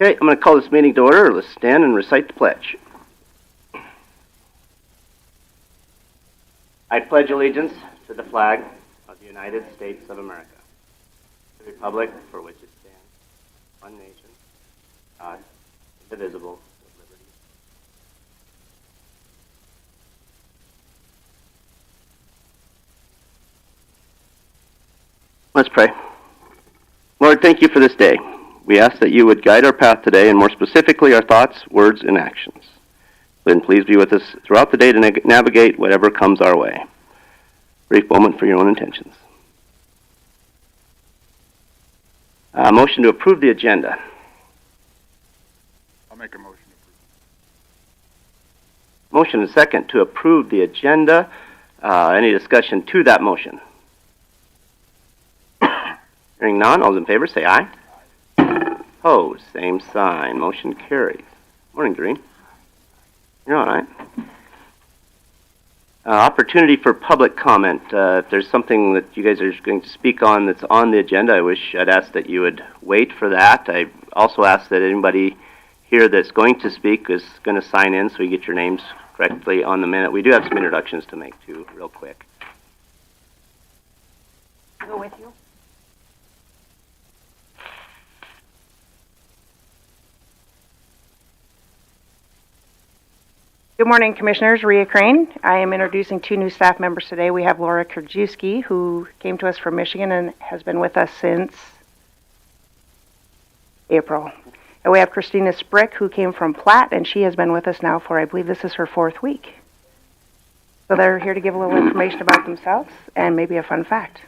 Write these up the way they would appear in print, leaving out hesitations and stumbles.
Okay, I'm going to call this meeting to order. Let's stand and recite the pledge. I pledge allegiance to the flag of the United States of America, the republic for which it stands, one nation, God, indivisible, with liberty. Let's pray. Lord, thank you for this day. We ask that you would guide our path today, and more specifically, our thoughts, words, and actions. Then please be with us throughout the day to navigate whatever comes our way. Brief moment for your own intentions. Motion to approve the agenda. I'll make a motion to approve. Motion and second to approve the agenda. Any discussion to that motion? Hearing none, all those in favor say aye. Opposed, same sign. Motion carries. Morning, Doreen. You're all right. Opportunity for public comment. If there's something that you guys are going to speak on that's on the agenda, I'd ask that you would wait for that. I also ask that anybody here that's going to speak is going to sign in so you get your names correctly on the minute. We do have some introductions to make, too, real quick. I'll go with you. Good morning, Commissioners. Rhea Crane. I am introducing two new staff members today. We have Laura Krajewski, who came to us from Michigan and has been with us since April. And we have Christina Sprick, who came from Platt, and she has been with us now for, I believe this is her 4th week. So they're here to give a little information about themselves and maybe a fun fact.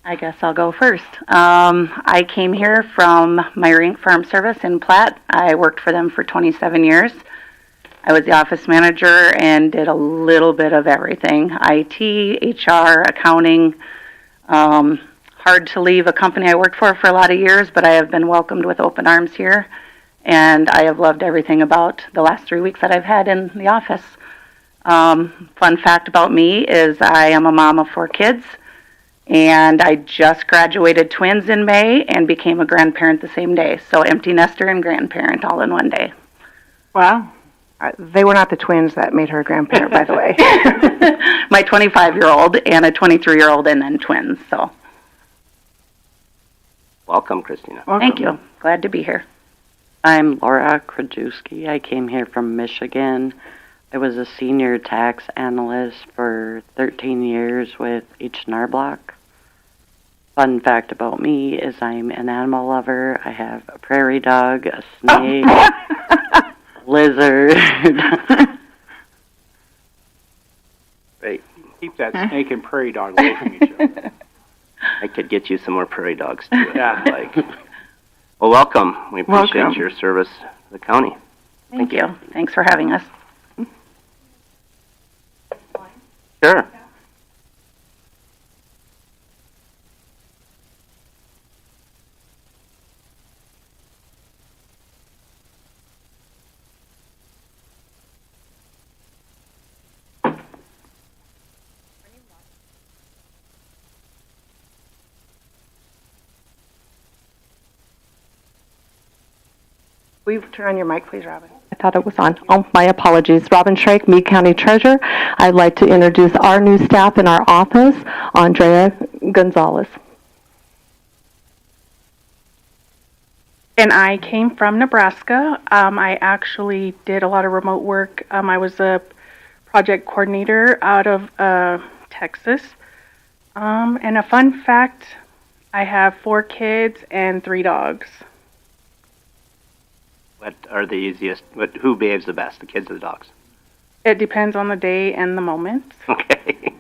I guess I'll go first. I came here from Meyerink Farm Service in Platt. I worked for them for 27 years. I was the office manager and did a little bit of everything. IT, HR, accounting. Hard to leave a company I worked for a lot of years, but I have been welcomed with open arms here. And I have loved everything about the last 3 weeks that I've had in the office. Fun fact about me is I am a mom of 4 kids. And I just graduated twins in May and became a grandparent the same day. So empty nester and grandparent all in one day. Wow. They were not the twins that made her a grandparent, by the way. My 25-year-old and a 23-year-old and then twins. So. Welcome, Christina. Welcome. Thank you. Glad to be here. I'm Laura Krajewski. I came here from Michigan. I was a senior tax analyst for 13 years with H&R Block. Fun fact about me is I'm an animal lover. I have a prairie dog, a snake, lizard. Great. Keep that snake and prairie dog away from each other. I could get you some more prairie dogs, too. Yeah. Well, welcome. We appreciate Welcome. your service to the county. Thank you. Thanks for having us. Sure. Will you turn on your mic, please, Robin? I thought it was on. Oh, my apologies. Robin Shrake, Meade County Treasurer. I'd like to introduce our new staff in our office, Andrea Gonzalez. And I came from Nebraska. I actually did a lot of remote work. I was a project coordinator out of Texas. And a fun fact, I have 4 kids and 3 dogs. What are the easiest? Who behaves the best, the kids or the dogs? It depends on the day and the moment. Okay.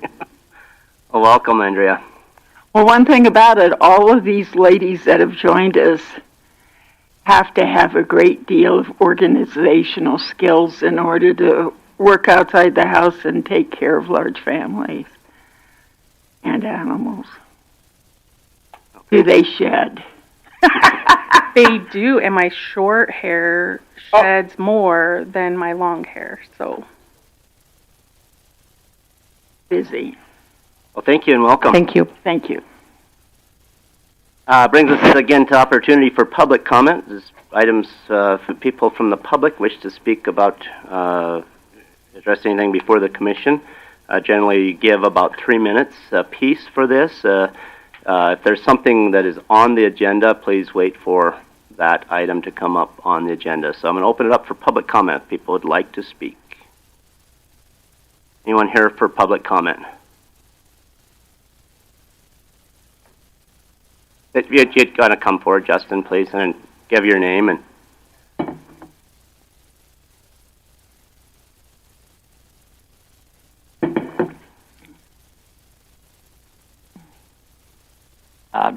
Well, welcome, Andrea. Well, one thing about it, all of these ladies that have joined us have to have a great deal of organizational skills in order to work outside the house and take care of large families and animals. Okay. Do they shed? They do, and my short hair sheds more than my long hair, so. Busy. Well, thank you and welcome. Thank you. Thank you. Brings us again to opportunity for public comment. This items for people from the public wish to speak about, address anything before the commission. Generally give about 3 minutes apiece for this. If there's something that is on the agenda, please wait for that item to come up on the agenda. So I'm going to open it up for public comment if people would like to speak. Anyone here for public comment? You'd got to come forward, Justin, please, and give your name and.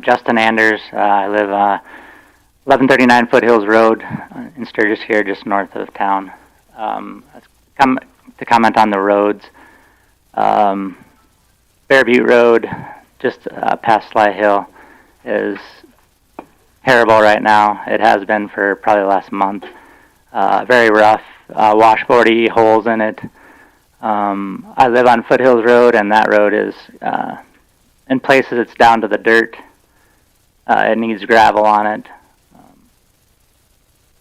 Justin Anders. I live 1139 Foothills Road in Sturgis here, just north of town. To comment on the roads. Bear Butte Road, just past Sly Hill, is terrible right now. It has been for probably the last month. Very rough, washboardy holes in it. I live on Foothills Road, and that road is, in places it's down to the dirt. It needs gravel on it.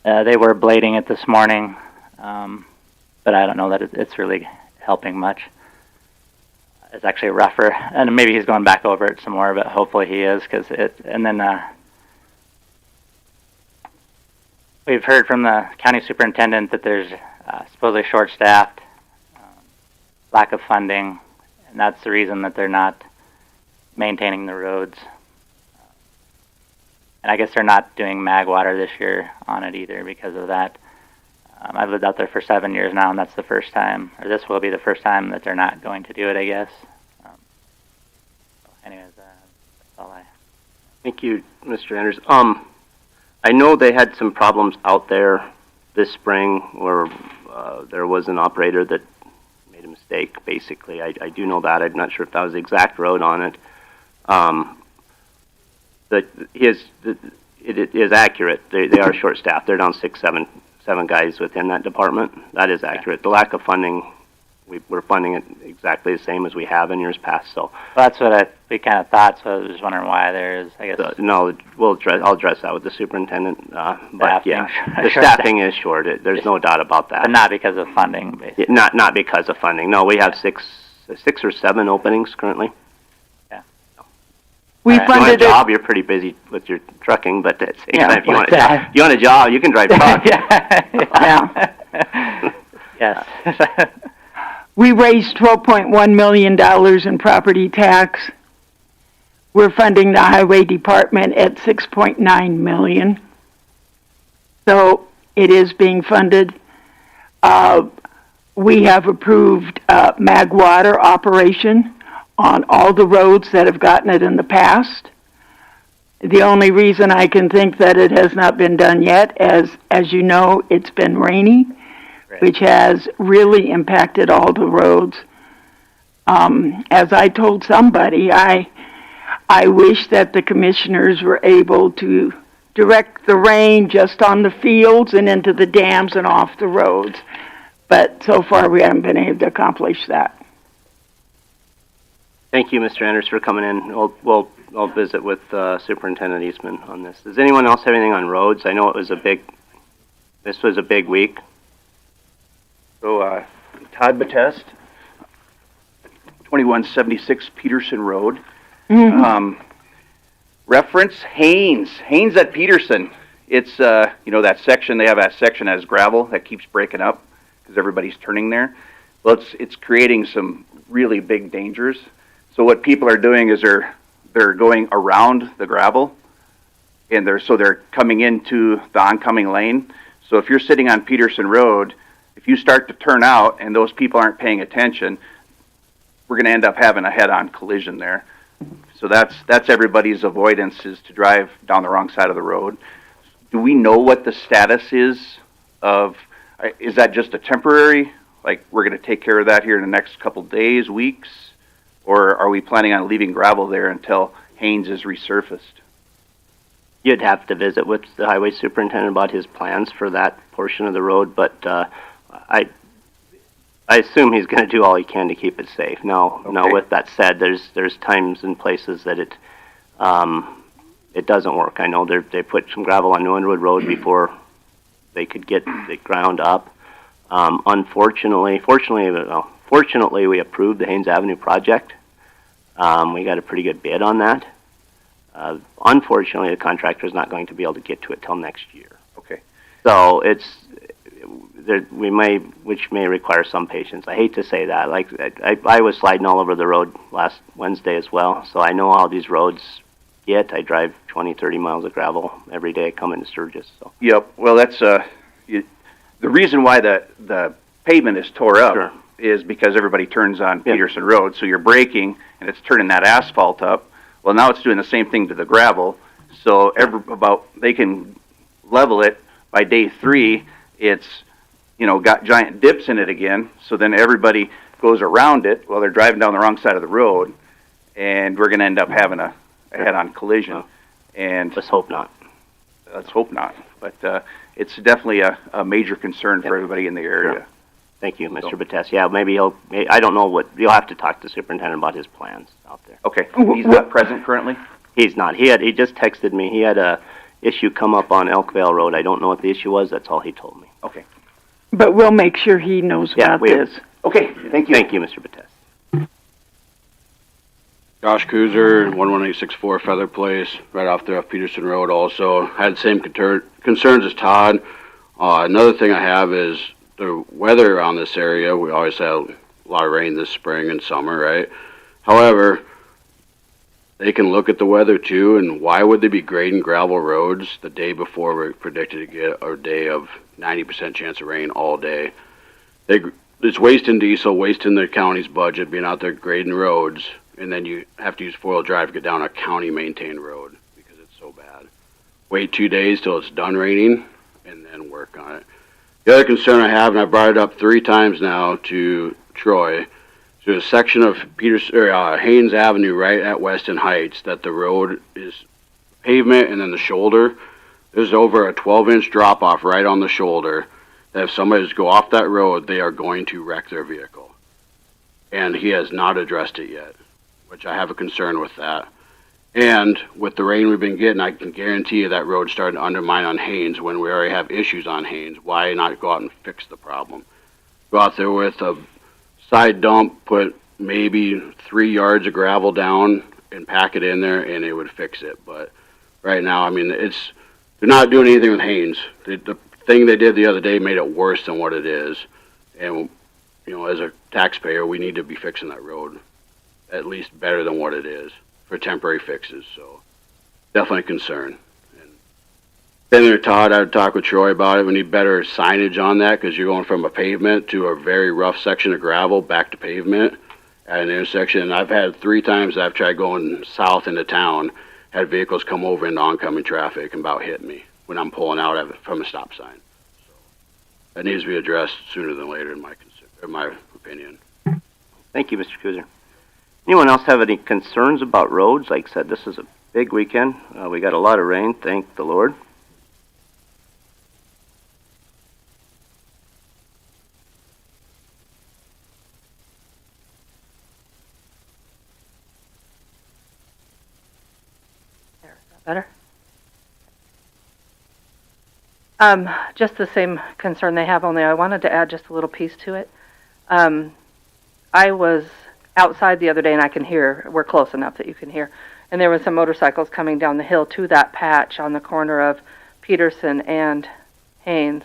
They were blading it this morning, but I don't know that it's really helping much. It's actually rougher, and maybe he's going back over it some more, but hopefully he is, and then we've heard from the county superintendent that there's supposedly short-staffed, lack of funding, and that's the reason that they're not maintaining the roads. And I guess they're not doing mag water this year on it either because of that. I've lived out there for 7 years now, and that's the first time, or this will be the first time that they're not going to do it, I guess. Anyways, that's all I. Thank you, Mr. Anders. I know they had some problems out there this spring where there was an operator that made a mistake, basically. I do know that. I'm not sure if that was the exact road on it. It is accurate. They are short-staffed. They're down 7 guys within that department. That is accurate. The lack of funding, we're funding it exactly the same as we have in years past. So well, that's what we kind of thought. So I was just wondering why there is. I guess no. I'll address that with the superintendent. But yeah, the staffing is short. There's no doubt about that. But not because of funding, basically. Not because of funding. No, we have six or seven openings currently. We if you want a job, you're pretty busy with your trucking, but at the same time, if you want a job, you can drive trucks. Yes. We raised $12.1 million in property tax. We're funding the highway department at $6.9 million. So it is being funded. We have approved mag water operation on all the roads that have gotten it in the past. The only reason I can think that it has not been done yet, as you know, it's been rainy, right, which has really impacted all the roads. As I told somebody, I wish that the commissioners were able to direct the rain just on the fields and into the dams and off the roads. But so far we haven't been able to accomplish that. Thank you, Mr. Anders, for coming in. I'll visit with Superintendent Eastman on this. Does anyone else have anything on roads? I know it was this was a big week. So, Todd Batest, 2176 Peterson Road. Mm-hmm. Reference Haynes at Peterson. It's, that section, they have that section that has gravel that keeps breaking up because everybody's turning there. Well, it's creating some really big dangers. So what people are doing is they're going around the gravel, and they're coming into the oncoming lane. So if you're sitting on Peterson Road, if you start to turn out and those people aren't paying attention, we're going to end up having a head-on collision there. So that's everybody's avoidance, is to drive down the wrong side of the road. Do we know what the status is of? Is that just a temporary? Like, we're going to take care of that here in the next couple days, weeks? Or are we planning on leaving gravel there until Haynes is resurfaced? You'd have to visit with the highway superintendent about his plans for that portion of the road, but I assume he's going to do all he can to keep it safe. Now, with that said, there's times and places that it doesn't work. I know they put some gravel on New Underwood Road before they could get the ground up. Fortunately, we approved the Haynes Avenue project. We got a pretty good bid on that. Unfortunately, the contractor is not going to be able to get to it till next year. Okay. So which may require some patience. I hate to say that. Like I was sliding all over the road last Wednesday as well, so I know how these roads get. I drive 20, 30 miles of gravel every day coming to Sturgis. So. Yep. Well, that's the reason why the pavement is tore up. Sure. Is because everybody turns on Peterson Road, so you're braking and it's turning that asphalt up. Well, now it's doing the same thing to the gravel. So they can level it by day 3. It's got giant dips in it again. So then everybody goes around it while they're driving down the wrong side of the road, and we're going to end up having a head-on collision. And let's hope not. Let's hope not. But it's definitely a major concern for everybody in the area. Sure. Thank you, Mr. Batteste. Yeah, maybe I don't know you'll have to talk to the superintendent about his plans out there. Okay. He's not present currently? He's not. He just texted me. He had a issue come up on Elkvale Road. I don't know what the issue was. That's all he told me. Okay. But we'll make sure he knows about this. Okay, thank you. Thank you, Mr. Batteste. Josh Cruiser, 11864 Feather Place, right off there off Peterson Road also. Had the same concerns as Todd. Another thing I have is the weather around this area. We always have a lot of rain this spring and summer, right? However, they can look at the weather too, and why would they be grading gravel roads the day before we're predicted to get a day of 90% chance of rain all day? It's wasting diesel, wasting the county's budget, being out there grading roads, and then you have to use four-wheel drive to get down a county-maintained road because it's so bad. Wait 2 days till it's done raining, and then work on it. The other concern I have, and I brought it up 3 times now to Troy, there's a section of Haynes Avenue right at Weston Heights that the road is pavement and then the shoulder. There's over a 12-inch drop-off right on the shoulder that if somebody just go off that road, they are going to wreck their vehicle. And he has not addressed it yet, which I have a concern with that. And with the rain we've been getting, I can guarantee you that road's starting to undermine on Haynes when we already have issues on Haynes. Why not go out and fix the problem? Go out there with a side dump, put maybe 3 yards of gravel down and pack it in there, and it would fix it. But right now, I mean, they're not doing anything with Haynes. The thing they did the other day made it worse than what it is. And, as a taxpayer, we need to be fixing that road at least better than what it is for temporary fixes. So definitely a concern. And then there, Todd, I would talk with Troy about it. We need better signage on that because you're going from a pavement to a very rough section of gravel back to pavement at an intersection. And I've had 3 times I've tried going south into town, had vehicles come over into oncoming traffic and about hit me when I'm pulling out from a stop sign. So that needs to be addressed sooner than later, in my opinion. Thank you, Mr. Kuzer. Anyone else have any concerns about roads? Like I said, this is a big weekend. We got a lot of rain, thank the Lord. There, is that better? Just the same concern they have, only I wanted to add just a little piece to it. I was outside the other day, and I can hear, we're close enough that you can hear, and there was some motorcycles coming down the hill to that patch on the corner of Peterson and Haynes,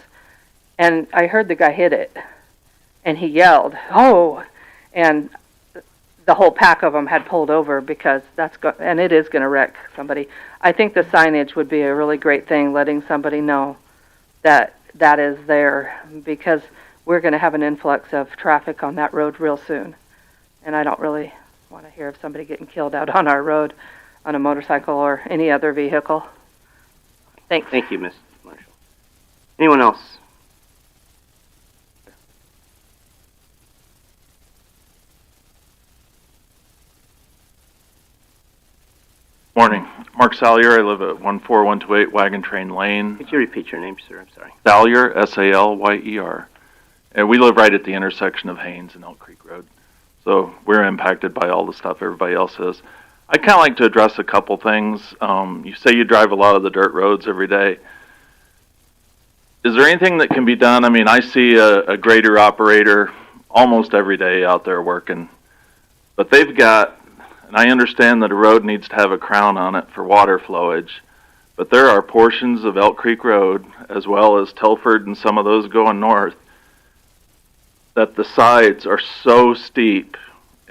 and I heard the guy hit it, and he yelled, "Oh!" and the whole pack of them had pulled over because and it is going to wreck somebody. I think the signage would be a really great thing, letting somebody know that that is there, because we're going to have an influx of traffic on that road real soon. And I don't really want to hear of somebody getting killed out on our road on a motorcycle or any other vehicle. Thanks. Thank you, Ms. Marshall. Anyone else? Morning. Mark Salyer. I live at 14128 Wagon Train Lane. Could you repeat your name, sir? I'm sorry. Salyer, S-A-L-Y-E-R. And we live right at the intersection of Haynes and Elk Creek Road. So we're impacted by all the stuff everybody else is. I'd kind of like to address a couple things. You say you drive a lot of the dirt roads every day. Is there anything that can be done? I mean, I see a grader operator almost every day out there working, but they've got, and I understand that a road needs to have a crown on it for water flowage, but there are portions of Elk Creek Road, as well as Telford and some of those going north, that the sides are so steep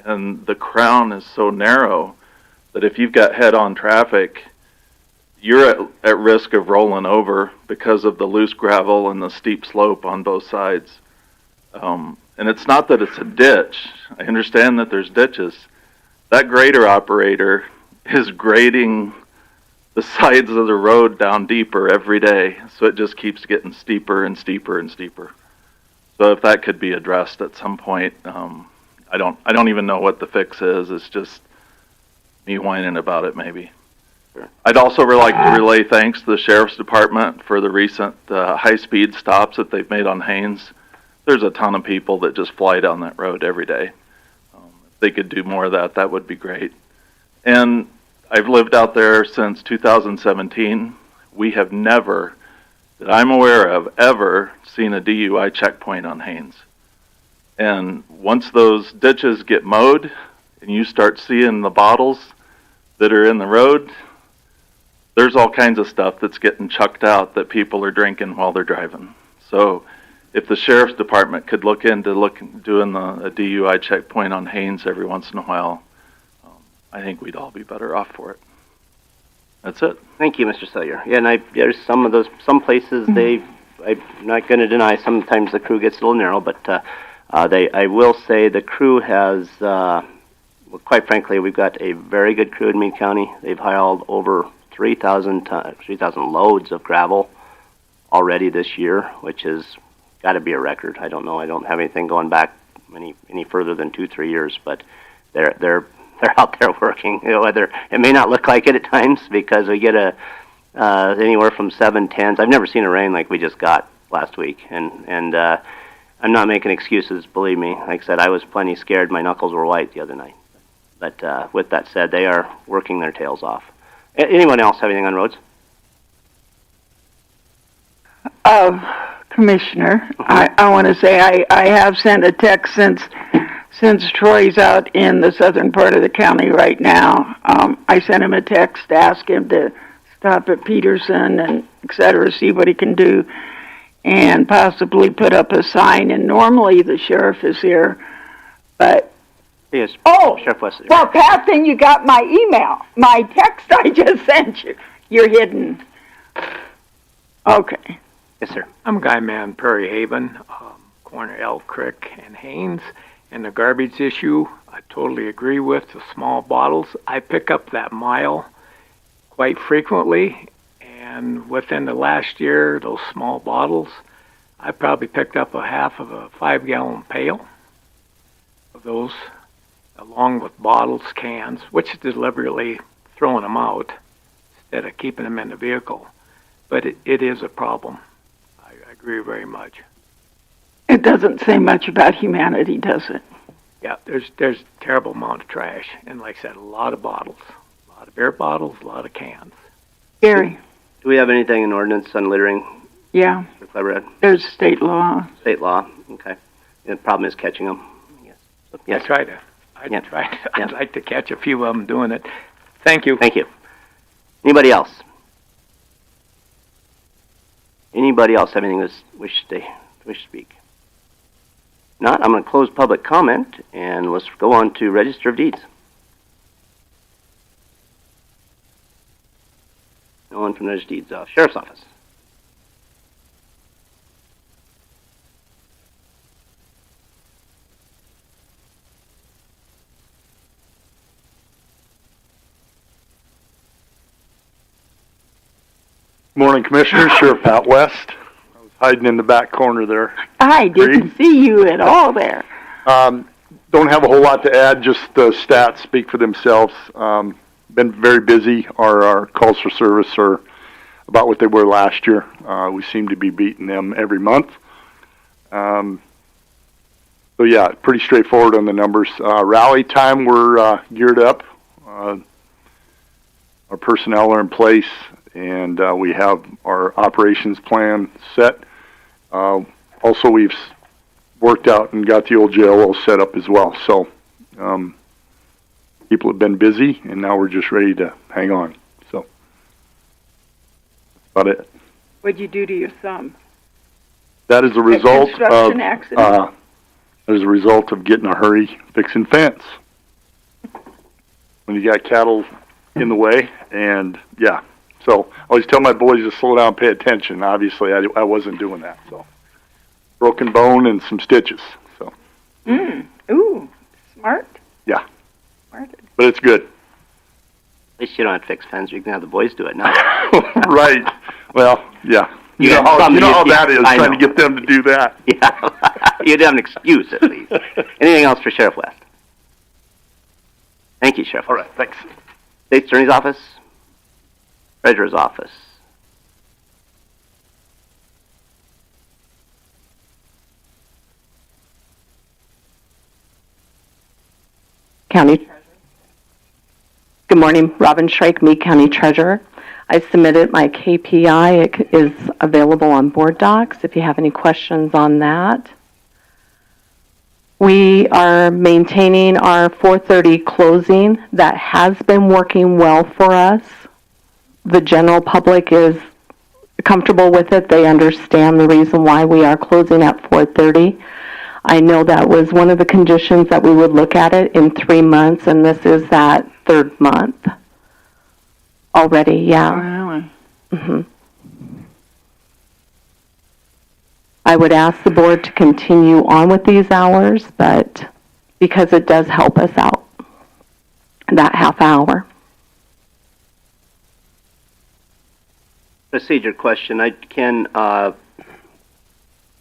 and the crown is so narrow that if you've got head-on traffic, you're at risk of rolling over because of the loose gravel and the steep slope on both sides. And it's not that it's a ditch. I understand that there's ditches. That grader operator is grading the sides of the road down deeper every day, so it just keeps getting steeper and steeper and steeper. So if that could be addressed at some point, I don't even know what the fix is. It's just me whining about it, maybe. Sure. I'd also really like to relay thanks to the Sheriff's Department for the recent high-speed stops that they've made on Haynes. There's a ton of people that just fly down that road every day. If they could do more of that, that would be great. And I've lived out there since 2017. We have never, that I'm aware of, ever seen a DUI checkpoint on Haynes. And once those ditches get mowed and you start seeing the bottles that are in the road, there's all kinds of stuff that's getting chucked out that people are drinking while they're driving. So if the Sheriff's Department could look into doing a DUI checkpoint on Haynes every once in a while, I think we'd all be better off for it. That's it. Thank you, Mr. Sellier. Yeah, and there's some places I'm not going to deny, sometimes the crew gets a little narrow, but I will say the crew has, well, quite frankly, we've got a very good crew in Meade County. They've hauled over 3,000 loads of gravel already this year, which has got to be a record. I don't know. I don't have anything going back any further than 2-3 years, but they're out there working. You know, whether it may not look like it at times because we get anywhere from 7/10. I've never seen a rain like we just got last week, and I'm not making excuses. Believe me. Like I said, I was plenty scared. My knuckles were white the other night. But with that said, they are working their tails off. Anyone else have anything on roads? Commissioner, I want to say I have sent a text since Troy's out in the southern part of the county right now. I sent him a text to ask him to stop at Peterson and et cetera, see what he can do, and possibly put up a sign. And normally the sheriff is here, but yes. Oh, Sheriff Wesley. well, Pat, then you got my email, my text I just sent you. You're hidden. Okay. Yes, sir. I'm Guy Man, Prairie Haven, corner Elk Creek and Haynes. And the garbage issue, I totally agree with the small bottles. I pick up that mile quite frequently, and within the last year, those small bottles, I probably picked up a half of a 5-gallon pail of those, along with bottles, cans, which is deliberately throwing them out instead of keeping them in the vehicle. But it is a problem. I agree very much. It doesn't say much about humanity, does it? Yeah, there's a terrible amount of trash, and like I said, a lot of bottles, a lot of beer bottles, a lot of cans. Gary? Do we have anything in ordinance on littering? Yeah. Mr. Cleverhead? There's state law. State law, okay. The problem is catching them. Yes. Yes. I'd like to catch a few of them doing it. Thank you. Thank you. Anybody else? Anybody else have anything to wish to speak? Not, I'm going to close public comment, and let's go on to Register of Deeds. No one from Register of Deeds. Sheriff's Office. Morning, Commissioners. Sheriff Pat West. I was hiding in the back corner there. I didn't see you at all there. Don't have a whole lot to add. Just the stats speak for themselves. Been very busy. Our calls for service are about what they were last year. We seem to be beating them every month. So yeah, pretty straightforward on the numbers. Rally time, we're geared up. our personnel are in place, and we have our operations plan set. Also, we've worked out and got the old jail all set up as well. So people have been busy, and now we're just ready to hang on. So that's about it. What'd you do to your thumb? That is a result of construction accident? as a result of getting a hurry fixing fence. When you got cattle in the way, and yeah. So I always tell my boys to slow down, pay attention. Obviously, I wasn't doing that. So broken bone and some stitches. So. Ooh, smart. Yeah. Smart. But it's good. At least you don't have to fix fence. You can have the boys do it now. Right. Well, yeah. You know how that is, trying to get them to do that. Yeah. You'd have an excuse at least. Anything else for Sheriff West? Thank you, Sheriff. All right, thanks. State Attorney's Office, Treasurer's Office. County Treasurer. Good morning, Robin Shrike, Meade County Treasurer. I submitted my KPI. It is available on board docs if you have any questions on that. We are maintaining our 4:30 closing. That has been working well for us. The general public is comfortable with it. They understand the reason why we are closing at 4:30. I know that was one of the conditions that we would look at it in 3 months, and this is that third month already, yeah. Really? Mm-hmm. I would ask the board to continue on with these hours, but because it does help us out, that half hour. Procedure question.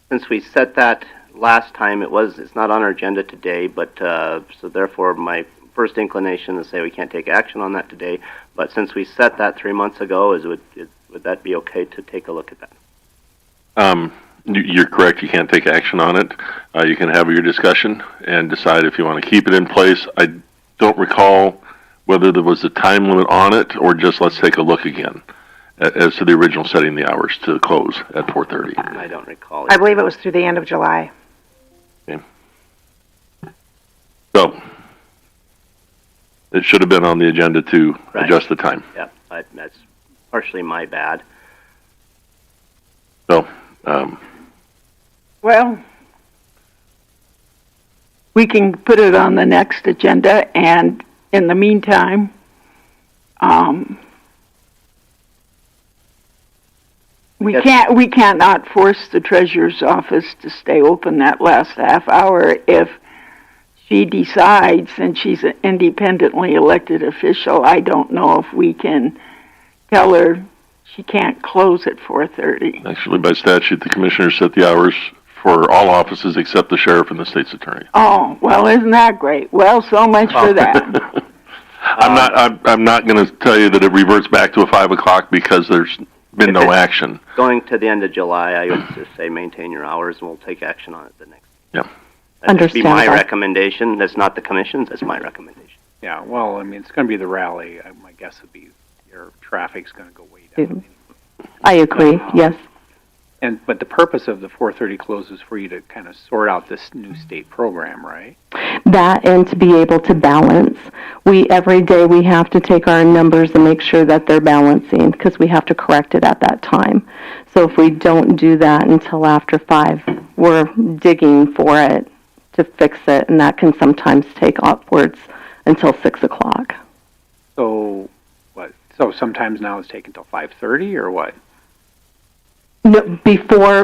Since we set that last time, it's not on our agenda today, but so therefore my first inclination is to say we can't take action on that today. But since we set that 3 months ago, would that be okay to take a look at that? You're correct. You can't take action on it. You can have your discussion and decide if you want to keep it in place. I don't recall whether there was a time limit on it or just let's take a look again as to the original setting the hours to close at 4:30. I don't recall. I believe it was through the end of July. Okay. So it should have been on the agenda to adjust the time. Yeah, that's partially my bad. So, well, we can put it on the next agenda, and in the meantime, we can't not force the treasurer's office to stay open that last half hour if she decides, and she's an independently elected official. I don't know if we can tell her she can't close at 4:30. Actually, by statute, the commissioners set the hours for all offices except the sheriff and the state's attorney. Oh, well, isn't that great? Well, so much for that. I'm not going to tell you that it reverts back to a 5 o'clock because there's been no action. Going to the end of July, I would just say maintain your hours, and we'll take action on it the next. Yeah. That'd be my recommendation. That's not the commission's. That's my recommendation. Yeah, well, I mean, it's going to be the rally. My guess would be your traffic's going to go way down. I agree, yes. But the purpose of the 4:30 close is for you to kind of sort out this new state program, right? That, and to be able to balance. Every day we have to take our numbers and make sure that they're balancing because we have to correct it at that time. So if we don't do that until after 5, we're digging for it to fix it, and that can sometimes take upwards until 6 o'clock. So what? So sometimes now it's taken until 5:30, or what? No,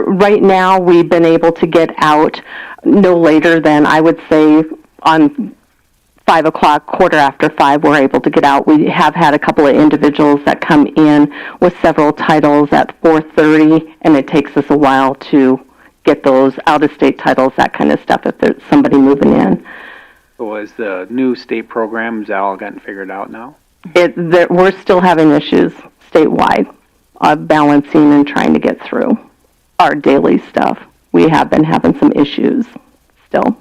right now we've been able to get out no later than, I would say, on 5 o'clock, quarter after 5, we're able to get out. We have had a couple of individuals that come in with several titles at 4:30, and it takes us a while to get those out-of-state titles, that kind of stuff, if there's somebody moving in. So is the new state program, is that all gotten figured out now? We're still having issues statewide of balancing and trying to get through our daily stuff. We have been having some issues still.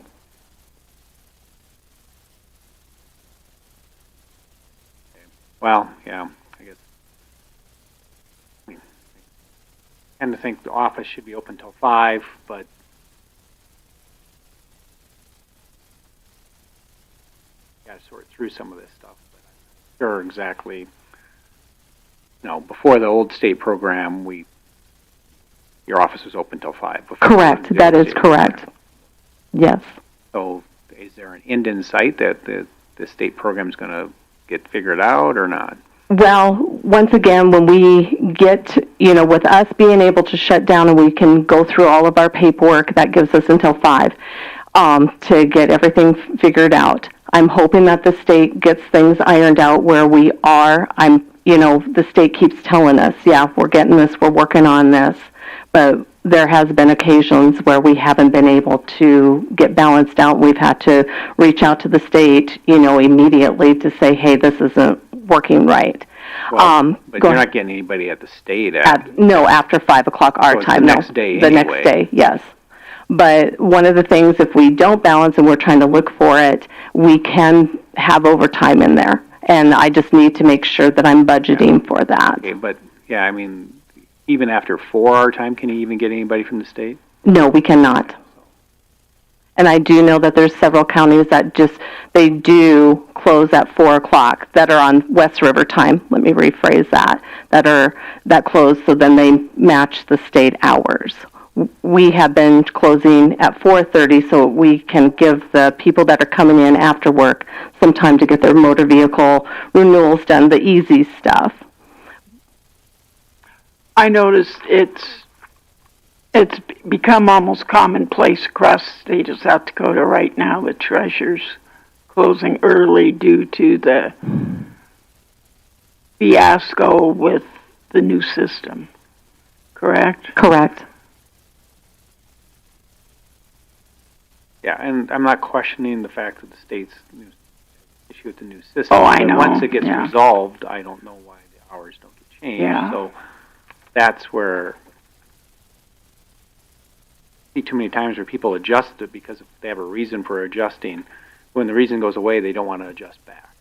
Well, yeah, I tend to think the office should be open till 5, but got to sort through some of this stuff. But I'm sure exactly. Before the old state program, your office was open till 5. Correct. That is correct. Yes. So, is there an end in sight that the state program is going to get figured out or not? Well, once again, when we get, with us being able to shut down and we can go through all of our paperwork, that gives us until 5 to get everything figured out. I'm hoping that the state gets things ironed out where we are. The state keeps telling us, yeah, we're getting this, we're working on this, but there has been occasions where we haven't been able to get balanced out. We've had to reach out to the state, immediately to say, hey, this isn't working right. Well, but you're not getting anybody at the state no, after 5 o'clock our time. The next day. The next day, yes. But one of the things, if we don't balance and we're trying to look for it, we can have overtime in there. And I just need to make sure that I'm budgeting for that. Okay, but even after 4 our time, can you even get anybody from the state? No, we cannot. And I do know that there's several counties that they do close at 4 o'clock that are on West River time. Let me rephrase that. That close, so then they match the state hours. We have been closing at 4:30 so we can give the people that are coming in after work some time to get their motor vehicle renewals done, the easy stuff. I noticed it's become almost commonplace across the state of South Dakota right now with treasurers closing early due to the fiasco with the new system. Correct? Correct. Yeah, and I'm not questioning the fact that the state's issue with the new system. Oh, I know. Once it gets resolved, I don't know why the hours don't get changed. Yeah. So that's where I see too many times where people adjust it because they have a reason for adjusting. When the reason goes away, they don't want to adjust back.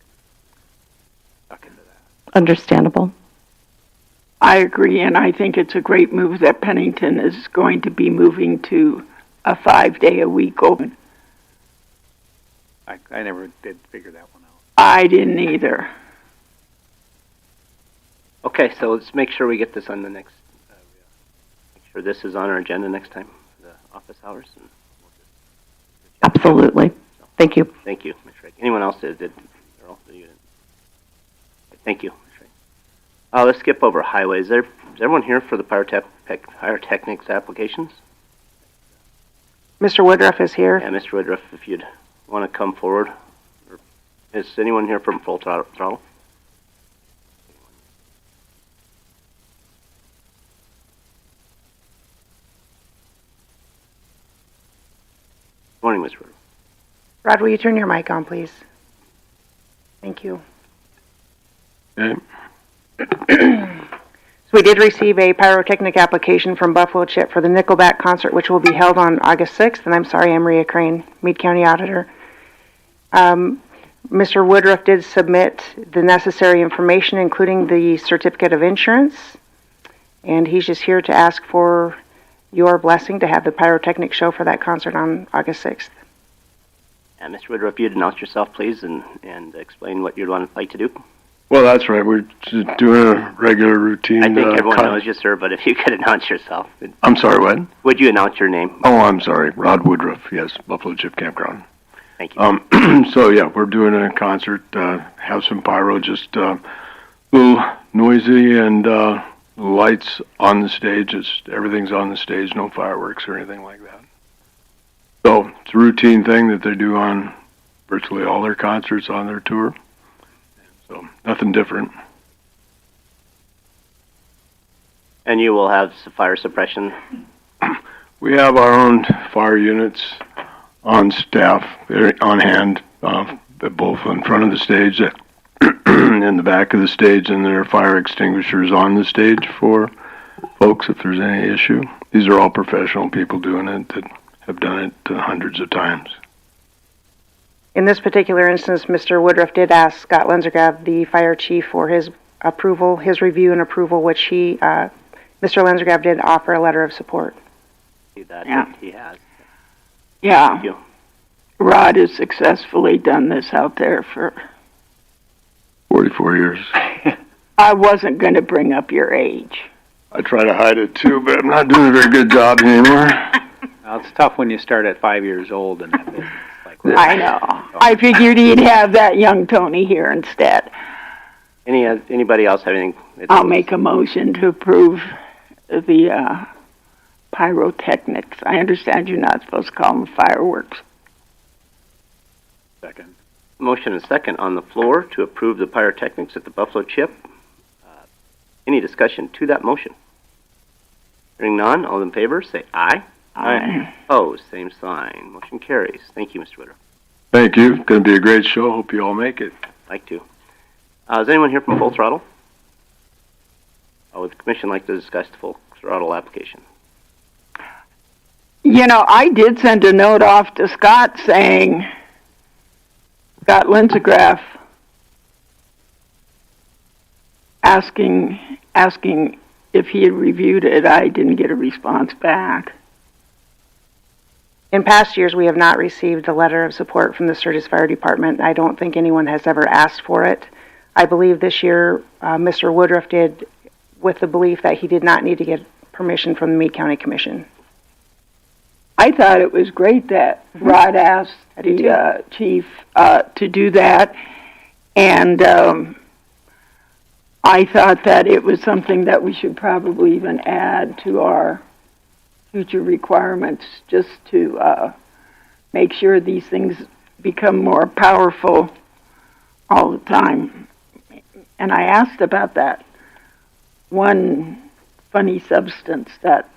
Stuck into that. Understandable. I agree, and I think it's a great move that Pennington is going to be moving to a 5-day-a-week open. I never did figure that one out. I didn't either. Okay, so let's make sure we get this on the next, make sure this is on our agenda next time, the office hours. And Absolutely. Thank you. Thank you, Ms. Reich. Anyone else did? Earl, you didn't? Thank you, Ms. Reich. Let's skip over highways. Is everyone here for the pyrotechnics applications? Mr. Woodruff is here. Yeah, Mr. Woodruff, if you'd want to come forward. Is anyone here from Full Throttle? Morning, Mr. Woodruff. Rod, will you turn your mic on, please? Thank you. Okay. So we did receive a pyrotechnic application from Buffalo Chip for the Nickelback concert, which will be held on August 6th. And I'm sorry, I'm Maria Crane, Meade County Auditor. Mr. Woodruff did submit the necessary information, including the certificate of insurance. And he's just here to ask for your blessing to have the pyrotechnic show for that concert on August 6th. And Mr. Woodruff, if you'd announce yourself, please, and explain what you'd like to do. Well, that's right. We're just doing a regular routine. I think everyone knows you, sir, but if you could announce yourself. I'm sorry, what? Would you announce your name? Oh, I'm sorry. Rod Woodruff, yes, Buffalo Chip Campground. Thank you. So, yeah, we're doing a concert, have some pyro, just a little noisy, and lights on the stage. Everything's on the stage, no fireworks or anything like that. So, it's a routine thing that they do on virtually all their concerts on their tour. So, nothing different. And you will have fire suppression? We have our own fire units on staff, on hand, both in front of the stage and in the back of the stage, and there are fire extinguishers on the stage for folks if there's any issue. These are all professional people doing it that have done it hundreds of times. In this particular instance, Mr. Woodruff did ask Scott Lensergrav, the fire chief, for his approval, his review and approval, which he Mr. Lensgrave did offer a letter of support. See that Yeah. he has. Yeah. Thank you. Rod has successfully done this out there for 44 years. I wasn't going to bring up your age. I try to hide it too, but I'm not doing a very good job anymore. Well, it's tough when you start at 5 years old and that business. I know. I figured he'd have that young Tony here instead. Anybody else have anything? I'll make a motion to approve the pyrotechnics. I understand you're not supposed to call them fireworks. Second. Motion and second on the floor to approve the pyrotechnics at the Buffalo Chip. Any discussion to that motion? Hearing none, all in favor say aye. Aye. Opposed, same sign. Motion carries. Thank you, Mr. Woodruff. Thank you. Going to be a great show. Hope you all make it. Like to. Is anyone here from Full Throttle? Would the commission like to discuss the Full Throttle application? You know, I did send a note off to Scott saying, Scott Linsegraf, asking if he had reviewed it. I didn't get a response back. In past years, we have not received a letter of support from the Sturgis Fire Department. I don't think anyone has ever asked for it. I believe this year Mr. Woodruff did, with the belief that he did not need to get permission from the Meade County Commission. I thought it was great that Rod asked the chief to do that, and I thought that it was something that we should probably even add to our future requirements, just to make sure these things become more powerful all the time. And I asked about that one funny substance that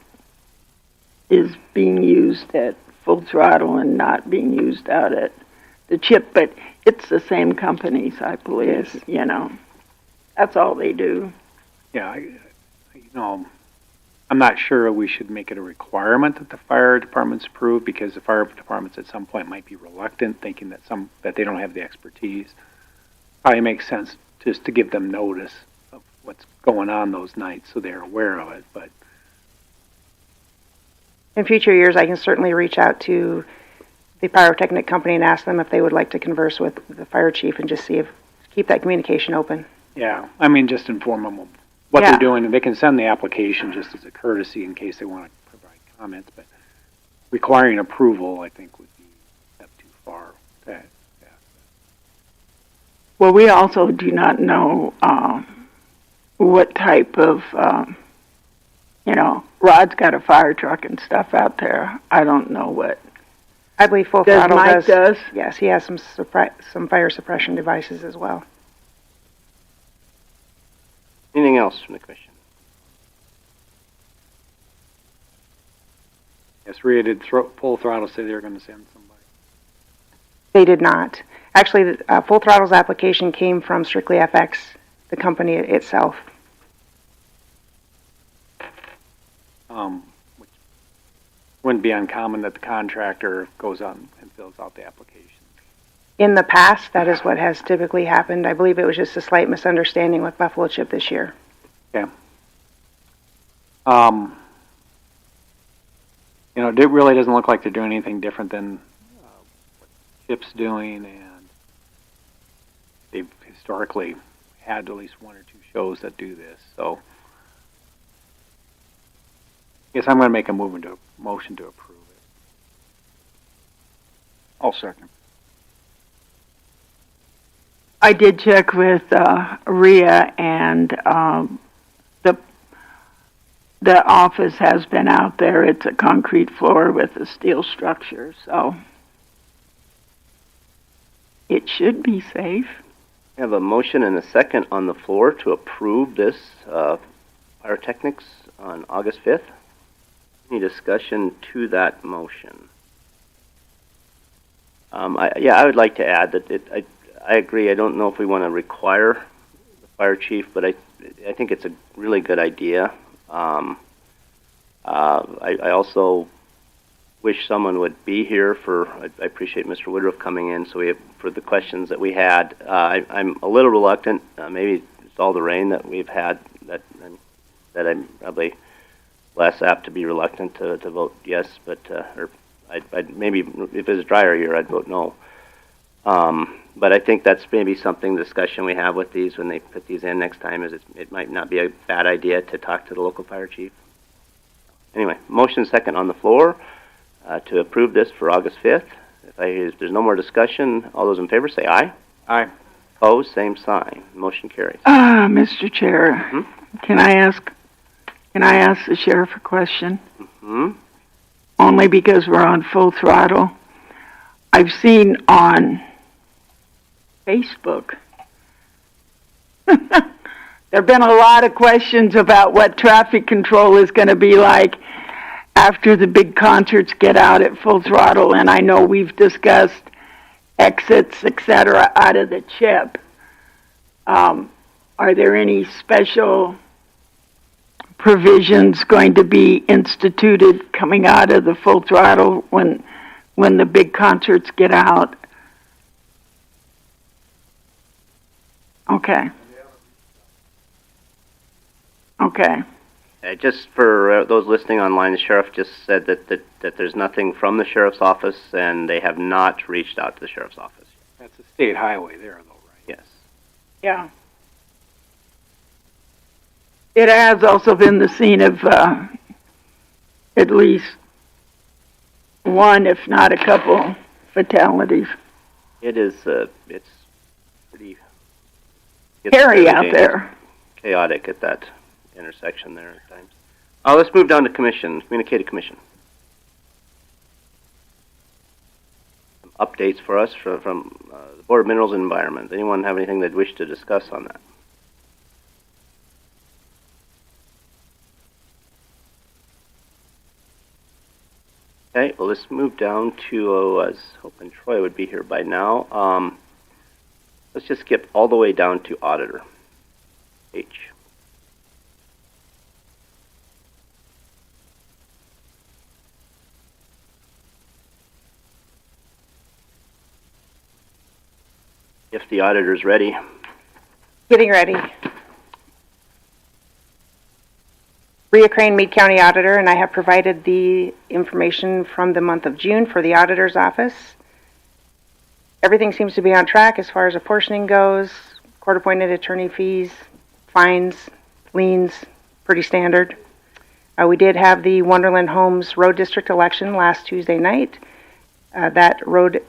is being used at Full Throttle and not being used out at the Chip, but it's the same companies, I believe, you know. That's all they do. Yeah, I'm not sure we should make it a requirement that the fire departments approve, because the fire departments at some point might be reluctant, thinking that they don't have the expertise. Probably makes sense just to give them notice of what's going on those nights so they're aware of it. But in future years, I can certainly reach out to the pyrotechnic company and ask them if they would like to converse with the fire chief and just keep that communication open. yeah, I mean, just inform them of what they're doing, and they can send the application just as a courtesy in case they want to provide comments. But requiring approval, I think, would be a step too far. Well, we also do not know what type of, Rod's got a fire truck and stuff out there. I don't know what. I believe Full Does Throttle Mike does? Yes, he has some fire suppression devices as well. Anything else from the commission? Yes, Rhea did Full Throttle say they were going to send somebody. They did not. Actually, Full Throttle's application came from Strictly FX, the company itself. Which wouldn't be uncommon that the contractor goes out and fills out the application. In the past, that is what has typically happened. I believe it was just a slight misunderstanding with Buffalo Chip this year. Yeah. It really doesn't look like they're doing anything different than what Chip's doing, and they've historically had at least one or two shows that do this. So, I guess I'm going to make a motion to approve it. I'll second. I did check with Rhea, and the office has been out there. It's a concrete floor with a steel structure, so it should be safe. We have a motion and a second on the floor to approve this pyrotechnics on August 5th. Any discussion to that motion? I would like to add that I agree. I don't know if we want to require the fire chief, but I think it's a really good idea. I also wish someone would be here I appreciate Mr. Woodruff coming in for the questions that we had. I'm a little reluctant. Maybe it's all the rain that we've had that I'm probably less apt to be reluctant to vote yes, but or I'd maybe if it was a drier year, I'd vote no. But I think that's maybe something discussion we have with these when they put these in next time. Is it might not be a bad idea to talk to the local fire chief. Anyway, motion second on the floor to approve this for August 5th. If there's no more discussion, all those in favor say aye. Aye. Opposed, same sign. Motion carries. Mr. Chair, can I ask the sheriff a question? Only because we're on full throttle. I've seen on Facebook there have been a lot of questions about what traffic control is going to be like after the big concerts get out at full throttle, and I know we've discussed exits, etc., out of the chip. Are there any special provisions going to be instituted coming out of the full throttle when the big concerts get out? Okay. Okay. Just for those listening online, the sheriff just said that there's nothing from the sheriff's office, and they have not reached out to the sheriff's office. That's a state highway there, though, right? Yes. Yeah. It has also been the scene of at least one, if not a couple, fatalities. It is. It's pretty hairy out there. Chaotic at that intersection there at times. Let's move down to communicated commission. Some updates for us from the Board of Minerals and Environment. Anyone have anything they'd wish to discuss on that? Okay, well, let's move down to, I was hoping Troy would be here by now. Let's just skip all the way down to auditor. H. If the auditor's ready. Getting ready. Rhea Crane, Meade County Auditor, and I have provided the information from the month of June for the auditor's office. Everything seems to be on track as far as apportioning goes, court-appointed attorney fees, fines, liens, pretty standard. We did have the Wonderland Homes Road District election last Tuesday night. That road,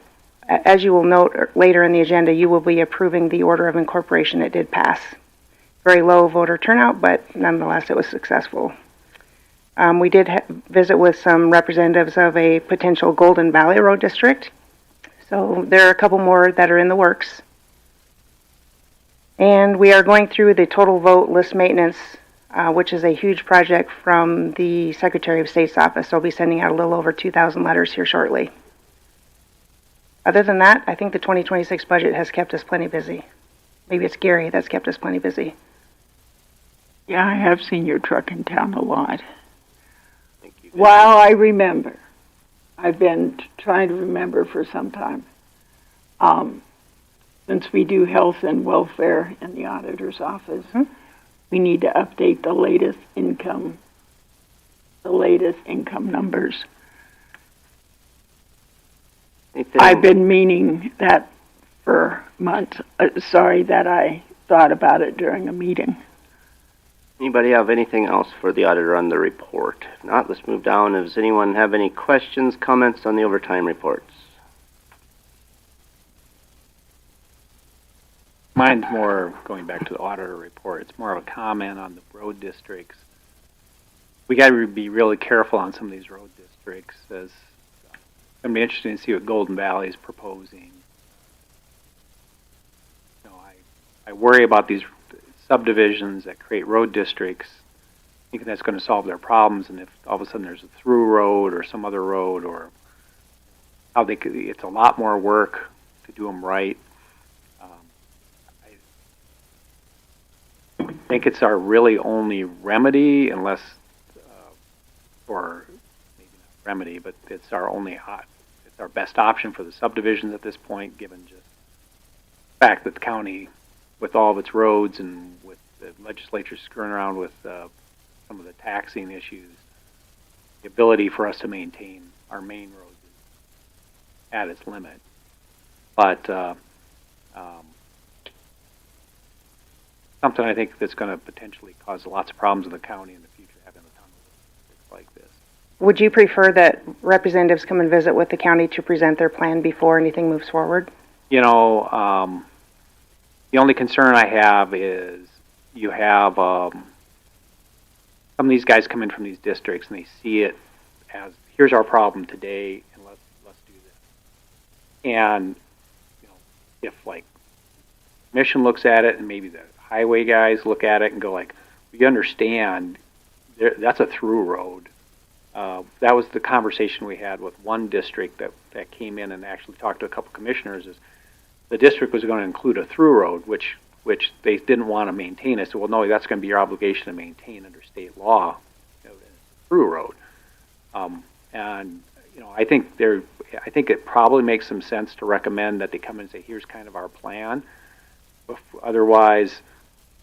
as you will note later in the agenda, you will be approving the order of incorporation. It did pass. Very low voter turnout, but nonetheless it was successful. We did visit with some representatives of a potential Golden Valley Road District. So there are a couple more that are in the works. And we are going through the total vote list maintenance, which is a huge project from the Secretary of State's office. They'll be sending out a little over 2,000 letters here shortly. Other than that, I think the 2026 budget has kept us plenty busy. Maybe it's Gary that's kept us plenty busy. Yeah, I have seen your truck in town a lot. Thank you. While I remember, I've been trying to remember for some time. Since we do health and welfare in the auditor's office, we need to update the latest income numbers. I've been meaning that for months. Sorry that I thought about it during a meeting. Anybody have anything else for the auditor on the report? If not, let's move down. Does anyone have any questions, comments on the overtime reports? Mine's more, going back to the auditor report, it's more of a comment on the road districts. We got to be really careful on some of these road districts. As it's going to be interesting to see what Golden Valley is proposing. You know, I worry about these subdivisions that create road districts, thinking that's going to solve their problems, and if all of a sudden there's a through road or some other road, or how they could, it's a lot more work to do them right. I think it's our really only remedy, unless, or maybe not remedy, but it's our only, it's our best option for the subdivisions at this point, given just the fact that the county, with all of its roads and with the legislature screwing around with some of the taxing issues, the ability for us to maintain our main roads is at its limit. But something I think that's going to potentially cause lots of problems in the county in the future, having a ton of districts like this. Would you prefer that representatives come and visit with the county to present their plan before anything moves forward? You know, the only concern I have is you have some of these guys come in from these districts and they see it as, here's our problem today, and let's do this. And you know, if like Mission looks at it and maybe the highway guys look at it and go like, we understand that's a through road. That was the conversation we had with one district that came in and actually talked to a couple commissioners. Is the district was going to include a through road, which they didn't want to maintain. I said, well, no, that's going to be your obligation to maintain under state law, you know, through road. And you know, I think it probably makes some sense to recommend that they come in and say, here's kind of our plan. Otherwise,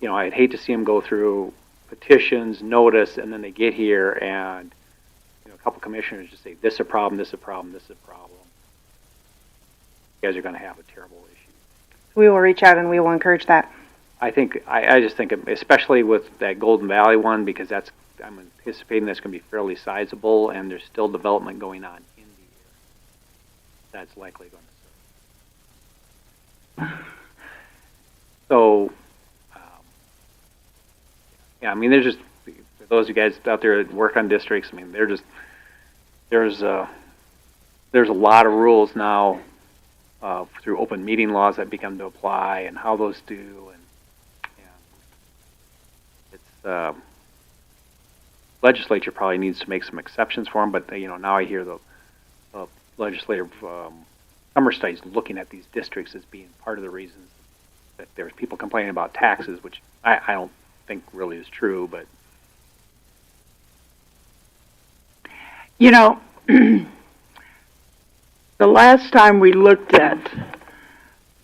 you know, I'd hate to see them go through petitions, notice, and then they get here and you know, a couple commissioners just say, this is a problem, this is a problem, this is a problem. You guys are going to have a terrible issue. We will reach out and we will encourage that. I just think, especially with that Golden Valley one, because I'm anticipating that's going to be fairly sizable, and there's still development going on in the area. That's likely going to serve. So, yeah, I mean, there's just, for those of you guys out there that work on districts, I mean, there's a lot of rules now through open meeting laws that become to apply and how those do, and it's legislature probably needs to make some exceptions for them, but you know, now I hear the legislative summer studies looking at these districts as being part of the reasons that there's people complaining about taxes, which I don't think really is true, but you know, the last time we looked at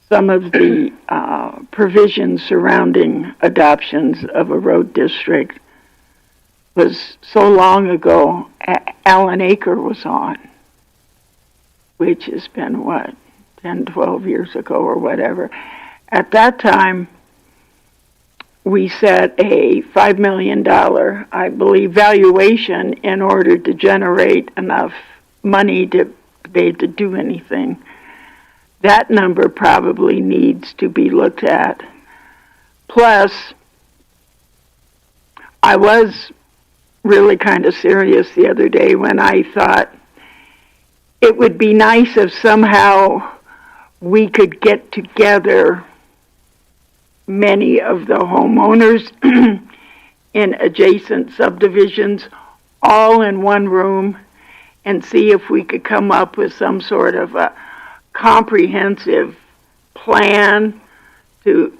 some of the provisions surrounding adoptions of a road district was so long ago. Allen Acre was on, which has been, 10, 12 years ago or whatever. At that time, we set a $5 million, I believe, valuation in order to generate enough money to do anything. That number probably needs to be looked at. Plus, I was really kind of serious the other day when I thought it would be nice if somehow we could get together many of the homeowners in adjacent subdivisions all in one room and see if we could come up with some sort of a comprehensive plan to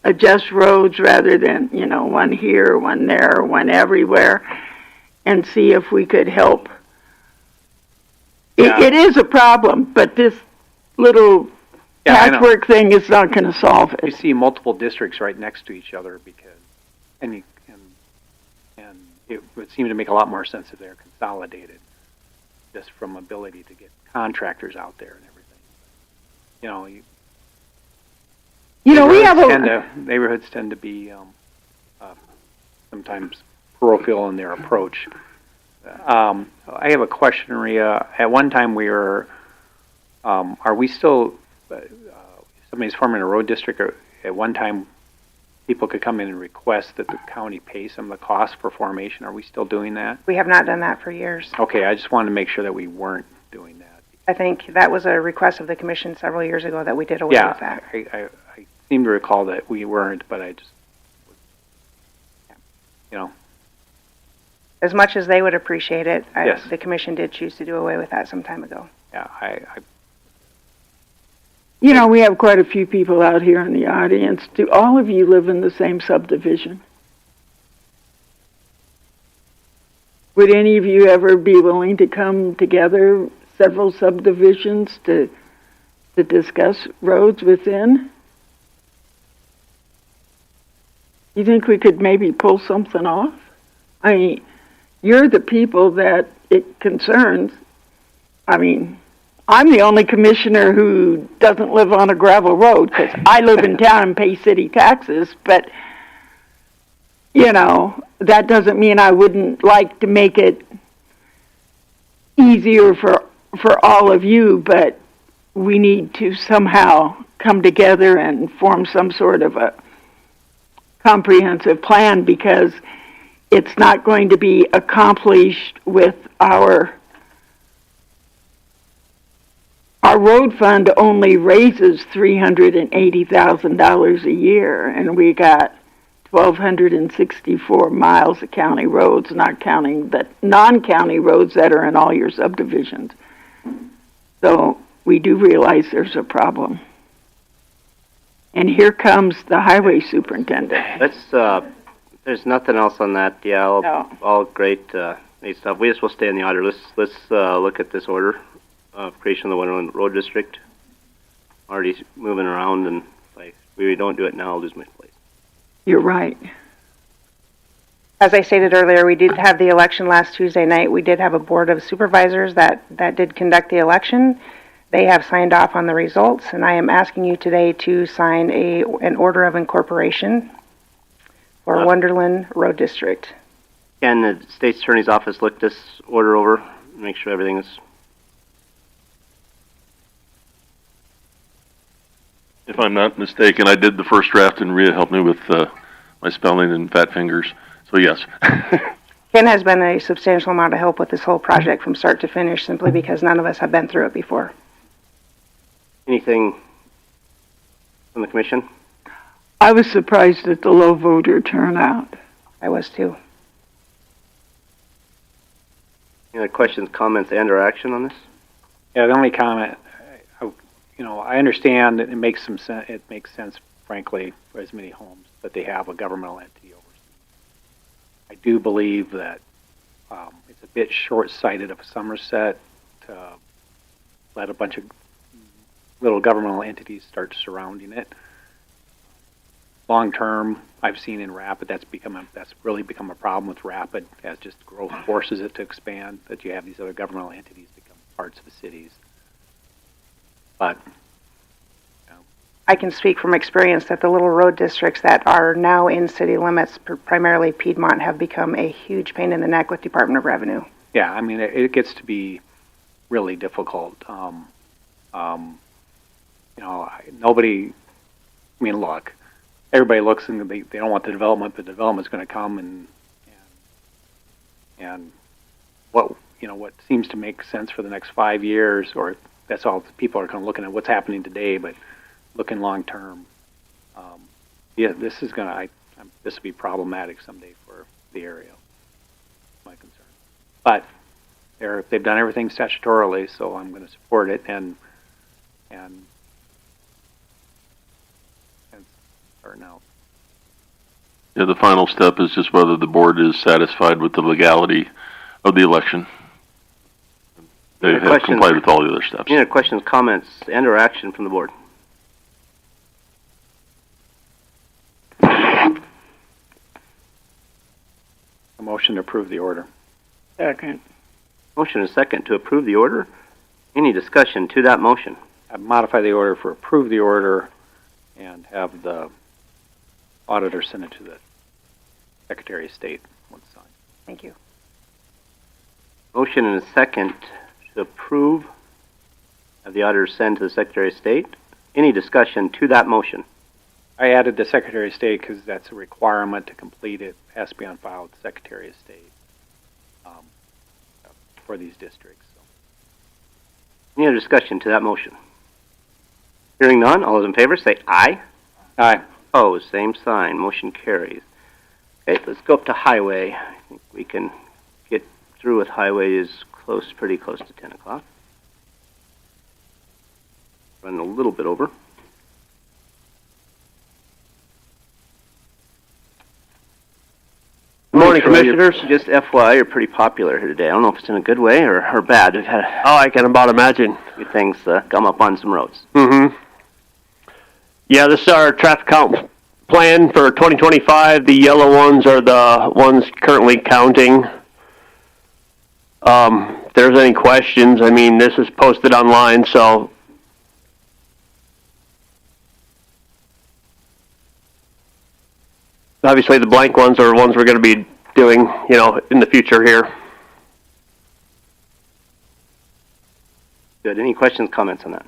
adjust roads rather than, you know, one here, one there, one everywhere, and see if we could help. It is a problem, but this little patchwork thing is not going to solve it. You see multiple districts right next to each other and it would seem to make a lot more sense if they're consolidated, just from ability to get contractors out there and everything. You know, neighborhoods tend to be sometimes parochial in their approach. I have a question, Maria. At one time we were, are we still, somebody's forming a road district, or at one time people could come in and request that the county pay some of the costs for formation. Are we still doing that? We have not done that for years. Okay, I just wanted to make sure that we weren't doing that. I think that was a request of the commission several years ago that we did away with that. I seem to recall that we weren't, but I just, you know. As much as they would appreciate it, Yes. The commission did choose to do away with that some time ago. Yeah, You know, we have quite a few people out here in the audience. Do all of you live in the same subdivision? Would any of you ever be willing to come together, several subdivisions, to discuss roads within? You think we could maybe pull something off? I mean, you're the people that it concerns. I mean, I'm the only commissioner who doesn't live on a gravel road because I live in town and pay city taxes, but, you know, that doesn't mean I wouldn't like to make it easier for all of you, but we need to somehow come together and form some sort of a comprehensive plan, because it's not going to be accomplished with our road fund only raises $380,000 a year, and we got 1,264 miles of county roads, not counting the non-county roads that are in all your subdivisions. So we do realize there's a problem. And here comes the highway superintendent. There's nothing else on that. Yeah, all great stuff. We just will stay in the order. Let's look at this order of creation of the Wonderland Road District. Already moving around, and if we don't do it now, I'll lose my place. You're right. As I stated earlier, we did have the election last Tuesday night. We did have a board of supervisors that did conduct the election. They have signed off on the results, and I am asking you today to sign an order of incorporation for Wonderland Road District. Can the State's Attorney's Office look this order over and make sure everything is... If I'm not mistaken, I did the first draft, and Rhea helped me with my spelling and fat fingers. So yes. Ken has been a substantial amount of help with this whole project from start to finish, simply because none of us have been through it before. Anything from the commission? I was surprised at the low voter turnout. I was too. Any other questions, comments, and/or action on this? Yeah, the only comment, I understand that it makes some sense. It makes sense, frankly, for as many homes that they have a governmental entity overseas. I do believe that it's a bit short-sighted of Somerset to let a bunch of little governmental entities start surrounding it. Long term, I've seen in Rapid that's really become a problem with Rapid, as just growth forces it to expand, that you have these other governmental entities become parts of the cities. But I can speak from experience that the little road districts that are now in city limits, primarily Piedmont, have become a huge pain in the neck with Department of Revenue. Yeah, I mean, it gets to be really difficult. Nobody, look, everybody looks and they don't want the development, but the development's going to come, and what seems to make sense for the next 5 years, or that's all people are kind of looking at what's happening today, but looking long term, this will be problematic someday for the area. My concern, but they've done everything statutorily, so I'm going to support it and start now. Yeah, the final step is just whether the board is satisfied with the legality of the election. They have complied with all the other steps. Any other questions, comments, and/or action from the board? A motion to approve the order. Second. Motion and second to approve the order. Any discussion to that motion? I'd modify the order for approve the order and have the auditor send it to the Secretary of State once signed. Thank you. Motion and a second to approve, have the auditor send to the Secretary of State. Any discussion to that motion? I added the Secretary of State because that's a requirement to complete it. It has to be on file with the Secretary of State for these districts. So. Any other discussion to that motion? Hearing none, all those in favor say aye. Aye. Opposed, same sign. Motion carries. Okay, let's go up to highway. I think we can get through with highway. Is pretty close to 10 o'clock. Running a little bit over. Good morning, Commissioners. Just FYI, you're pretty popular here today. I don't know if it's in a good way or bad. We've had I can about imagine. A few things come up on some roads. Mm-hmm. Yeah, this is our traffic count plan for 2025. The yellow ones are the ones currently counting. If there's any questions, I mean, this is posted online, so obviously the blank ones are ones we're going to be doing, in the future here. Good. Any questions, comments on that?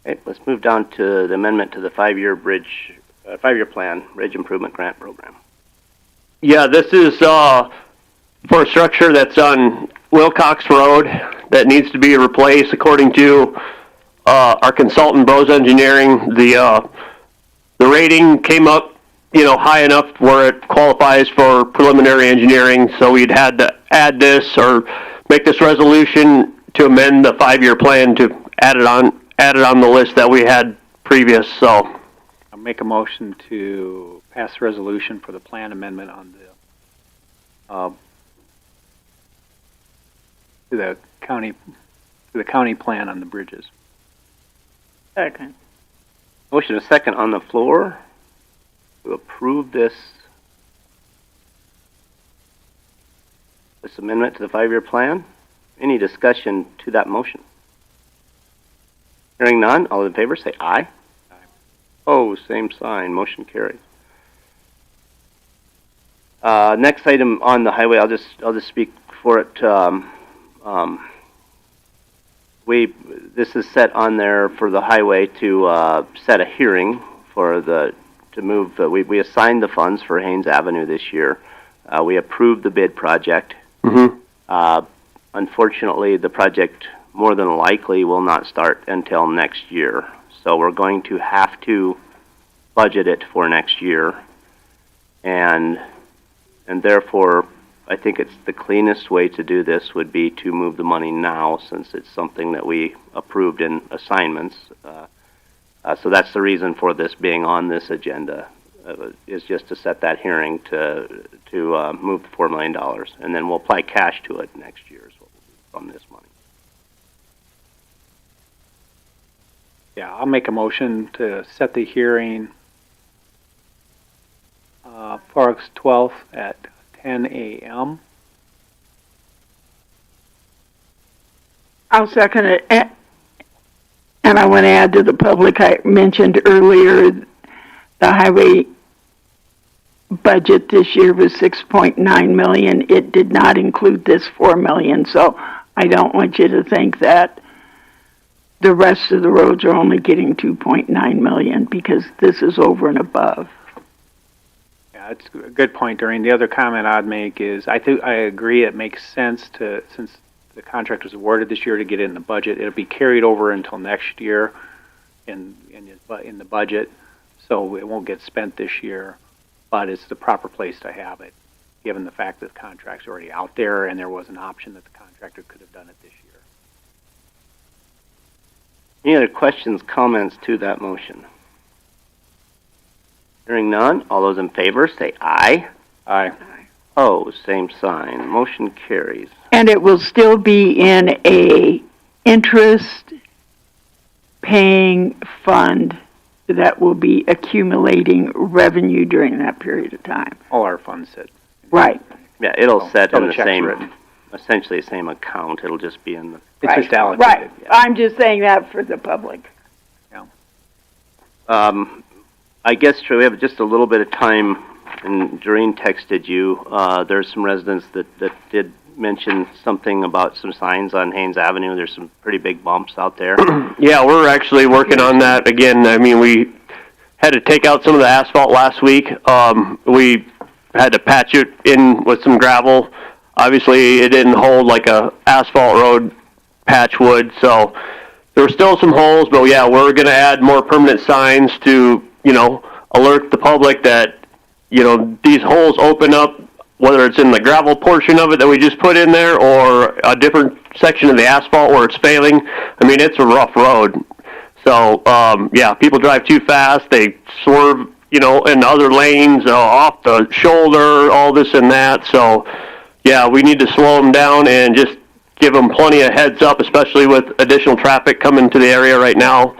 Okay, let's move down to the amendment to the five-year plan, bridge improvement grant program. Yeah, this is for a structure that's on Wilcox Road that needs to be replaced according to our consultant, Bose Engineering. The rating came up, high enough where it qualifies for preliminary engineering, so we'd had to add this or make this resolution to amend the five-year plan to add it on the list that we had previous. So I'll make a motion to pass a resolution for the plan amendment on the county plan on the bridges. Second. Motion is second on the floor to approve this amendment to the five-year plan. Any discussion to that motion? Hearing none, all in favor say aye. Aye. Oh, same sign. Motion carries. Next item on the highway, I'll just speak for it. This is set on there for the highway to set a hearing for to move. We assigned the funds for Haynes Avenue this year. We approved the bid project. Mm-hmm. Unfortunately, the project more than likely will not start until next year. So we're going to have to budget it for next year. And therefore, I think it's the cleanest way to do this would be to move the money now, since it's something that we approved in assignments. So that's the reason for this being on this agenda, is just to set that hearing to move the $4 million, and then we'll apply cash to it next year from this money. Yeah, I'll make a motion to set the hearing for August 12th at 10 a.m. I'll second it. And I want to add to the public, I mentioned earlier, the highway budget this year was $6.9 million. It did not include this $4 million, so I don't want you to think that the rest of the roads are only getting $2.9 million, because this is over and above. Yeah, it's a good point, Doreen. The other comment I'd make is I agree it makes sense since the contract was awarded this year, to get it in the budget. It'll be carried over until next year in the budget, so it won't get spent this year, but it's the proper place to have it, given the fact that the contract's already out there and there was an option that the contractor could have done it this year. Any other questions, comments to that motion? Hearing none, all those in favor say aye. Aye. Oh, same sign. Motion carries. And it will still be in a interest-paying fund that will be accumulating revenue during that period of time. All our funds sit. Right. Yeah, it'll set in the check's same, written. essentially the same account. It'll just be in the. It's just allocated. Right. Yeah. I'm just saying that for the public. I guess we have just a little bit of time, and Doreen texted you. There's some residents that did mention something about some signs on Haynes Avenue. There's some pretty big bumps out there. Yeah, we're actually working on that again. I mean, we had to take out some of the asphalt last week. We had to patch it in with some gravel. Obviously, it didn't hold like a asphalt road patch would, so there were still some holes. But yeah, we're going to add more permanent signs to, alert the public that, these holes open up, whether it's in the gravel portion of it that we just put in there or a different section of the asphalt where it's failing. I mean, it's a rough road. So, yeah, people drive too fast. They swerve, in other lanes, off the shoulder, all this and that. So, yeah, we need to slow them down and just give them plenty of heads up, especially with additional traffic coming to the area right now.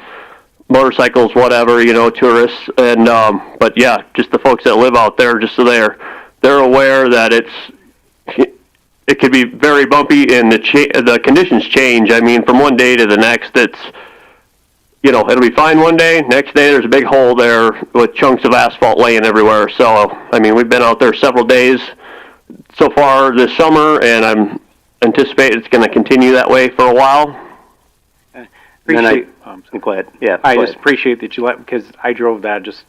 Motorcycles, whatever, tourists. And, but yeah, just the folks that live out there, just so they're aware that it could be very bumpy, and the conditions change. I mean, from one day to the next, it'll be fine one day. Next day, there's a big hole there with chunks of asphalt laying everywhere. So, I mean, we've been out there several days so far this summer, and I'm anticipating it's going to continue that way for a while. Go ahead. Yeah. I just appreciate that you because I drove that just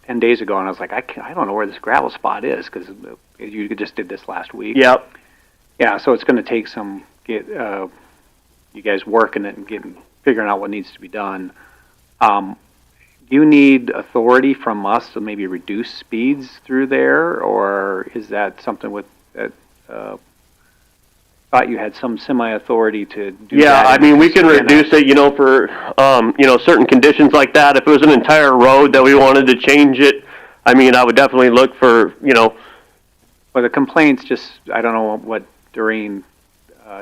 10 days ago, and I was like, I don't know where this gravel spot is, because you just did this last week. Yep. Yeah, so it's going to take you guys working it and figuring out what needs to be done. Do you need authority from us to maybe reduce speeds through there, or is that something that thought you had some semi-authority to do that? Yeah, I mean, we can reduce it, for, certain conditions like that. If it was an entire road that we wanted to change it, I mean, I would definitely look for, Well, the complaints I don't know what Doreen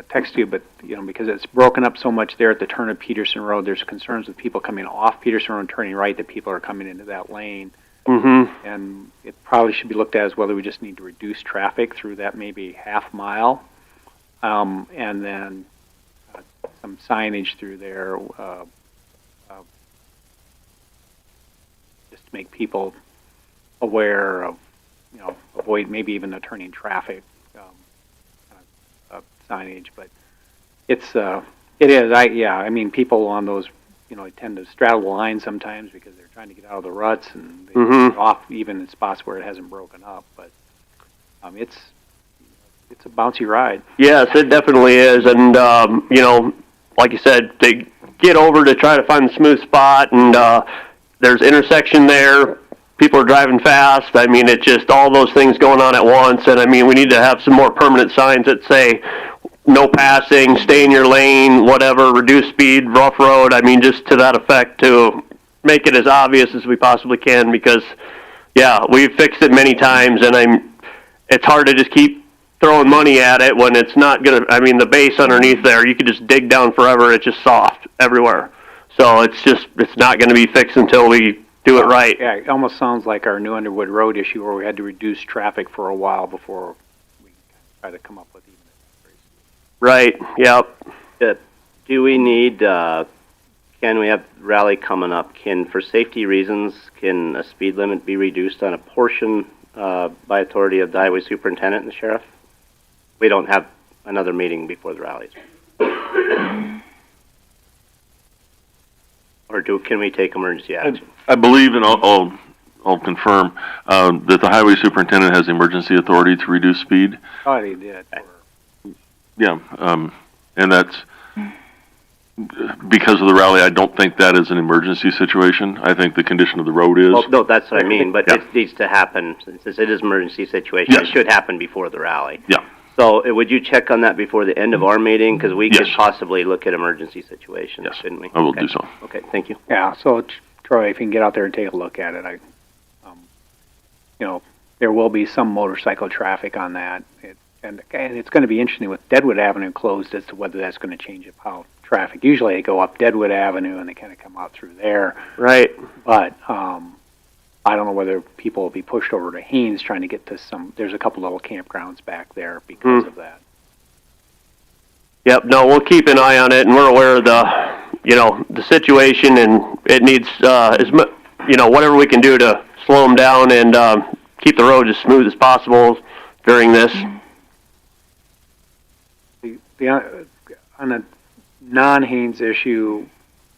texted you, but, because it's broken up so much there at the turn of Peterson Road, there's concerns with people coming off Peterson Road and turning right, that people are coming into that lane. Mm-hmm. And it probably should be looked at as whether we just need to reduce traffic through that maybe half mile. And then some signage through there, just to make people aware of, avoid maybe even the turning traffic signage. But it is. I mean, people on those, tend to straddle the line sometimes because they're trying to get out of the ruts, and they get off even in spots where it hasn't broken up. But it's a bouncy ride. Yes, it definitely is. And, like you said, they get over to try to find the smooth spot, and there's intersection there. People are driving fast. I mean, it's just all those things going on at once. And, I mean, we need to have some more permanent signs that say no passing, stay in your lane, whatever, reduce speed, rough road. I mean, just to that effect, to make it as obvious as we possibly can, because, yeah, we've fixed it many times, and it's hard to just keep throwing money at it when it's not the base underneath there, you could just dig down forever. It's just soft everywhere. So it's not going to be fixed until we do it right. Yeah, it almost sounds like our New Underwood Road issue, where we had to reduce traffic for a while before we try to come up with even. Right, yep. Do we need, can we have rally coming up? For safety reasons, can a speed limit be reduced on a portion by authority of the highway superintendent and the sheriff? We don't have another meeting before the rallies. Or can we take emergency action? I believe, and I'll confirm, that the highway superintendent has emergency authority to reduce speed. Oh, he did. Yeah, and that's because of the rally. I don't think that is an emergency situation. I think the condition of the road is. Well, no, that's what I mean, but it needs to happen, since it is an emergency situation. Yes. It should happen before the rally. Yeah. So would you check on that before the end of our meeting? Because we could possibly look at emergency situations, shouldn't we? I will do so. Okay, thank you. Yeah, so Troy, if you can get out there and take a look at it, there will be some motorcycle traffic on that. And it's going to be interesting with Deadwood Avenue closed as to whether that's going to change up how traffic. Usually they go up Deadwood Avenue and they kind of come out through there. Right. But I don't know whether people will be pushed over to Haynes trying to get to there's a couple little campgrounds back there because of that. Yep, no, we'll keep an eye on it, and we're aware of the situation, and it needs, whatever we can do to slow them down and keep the road as smooth as possible during this. On a non-Haynes issue,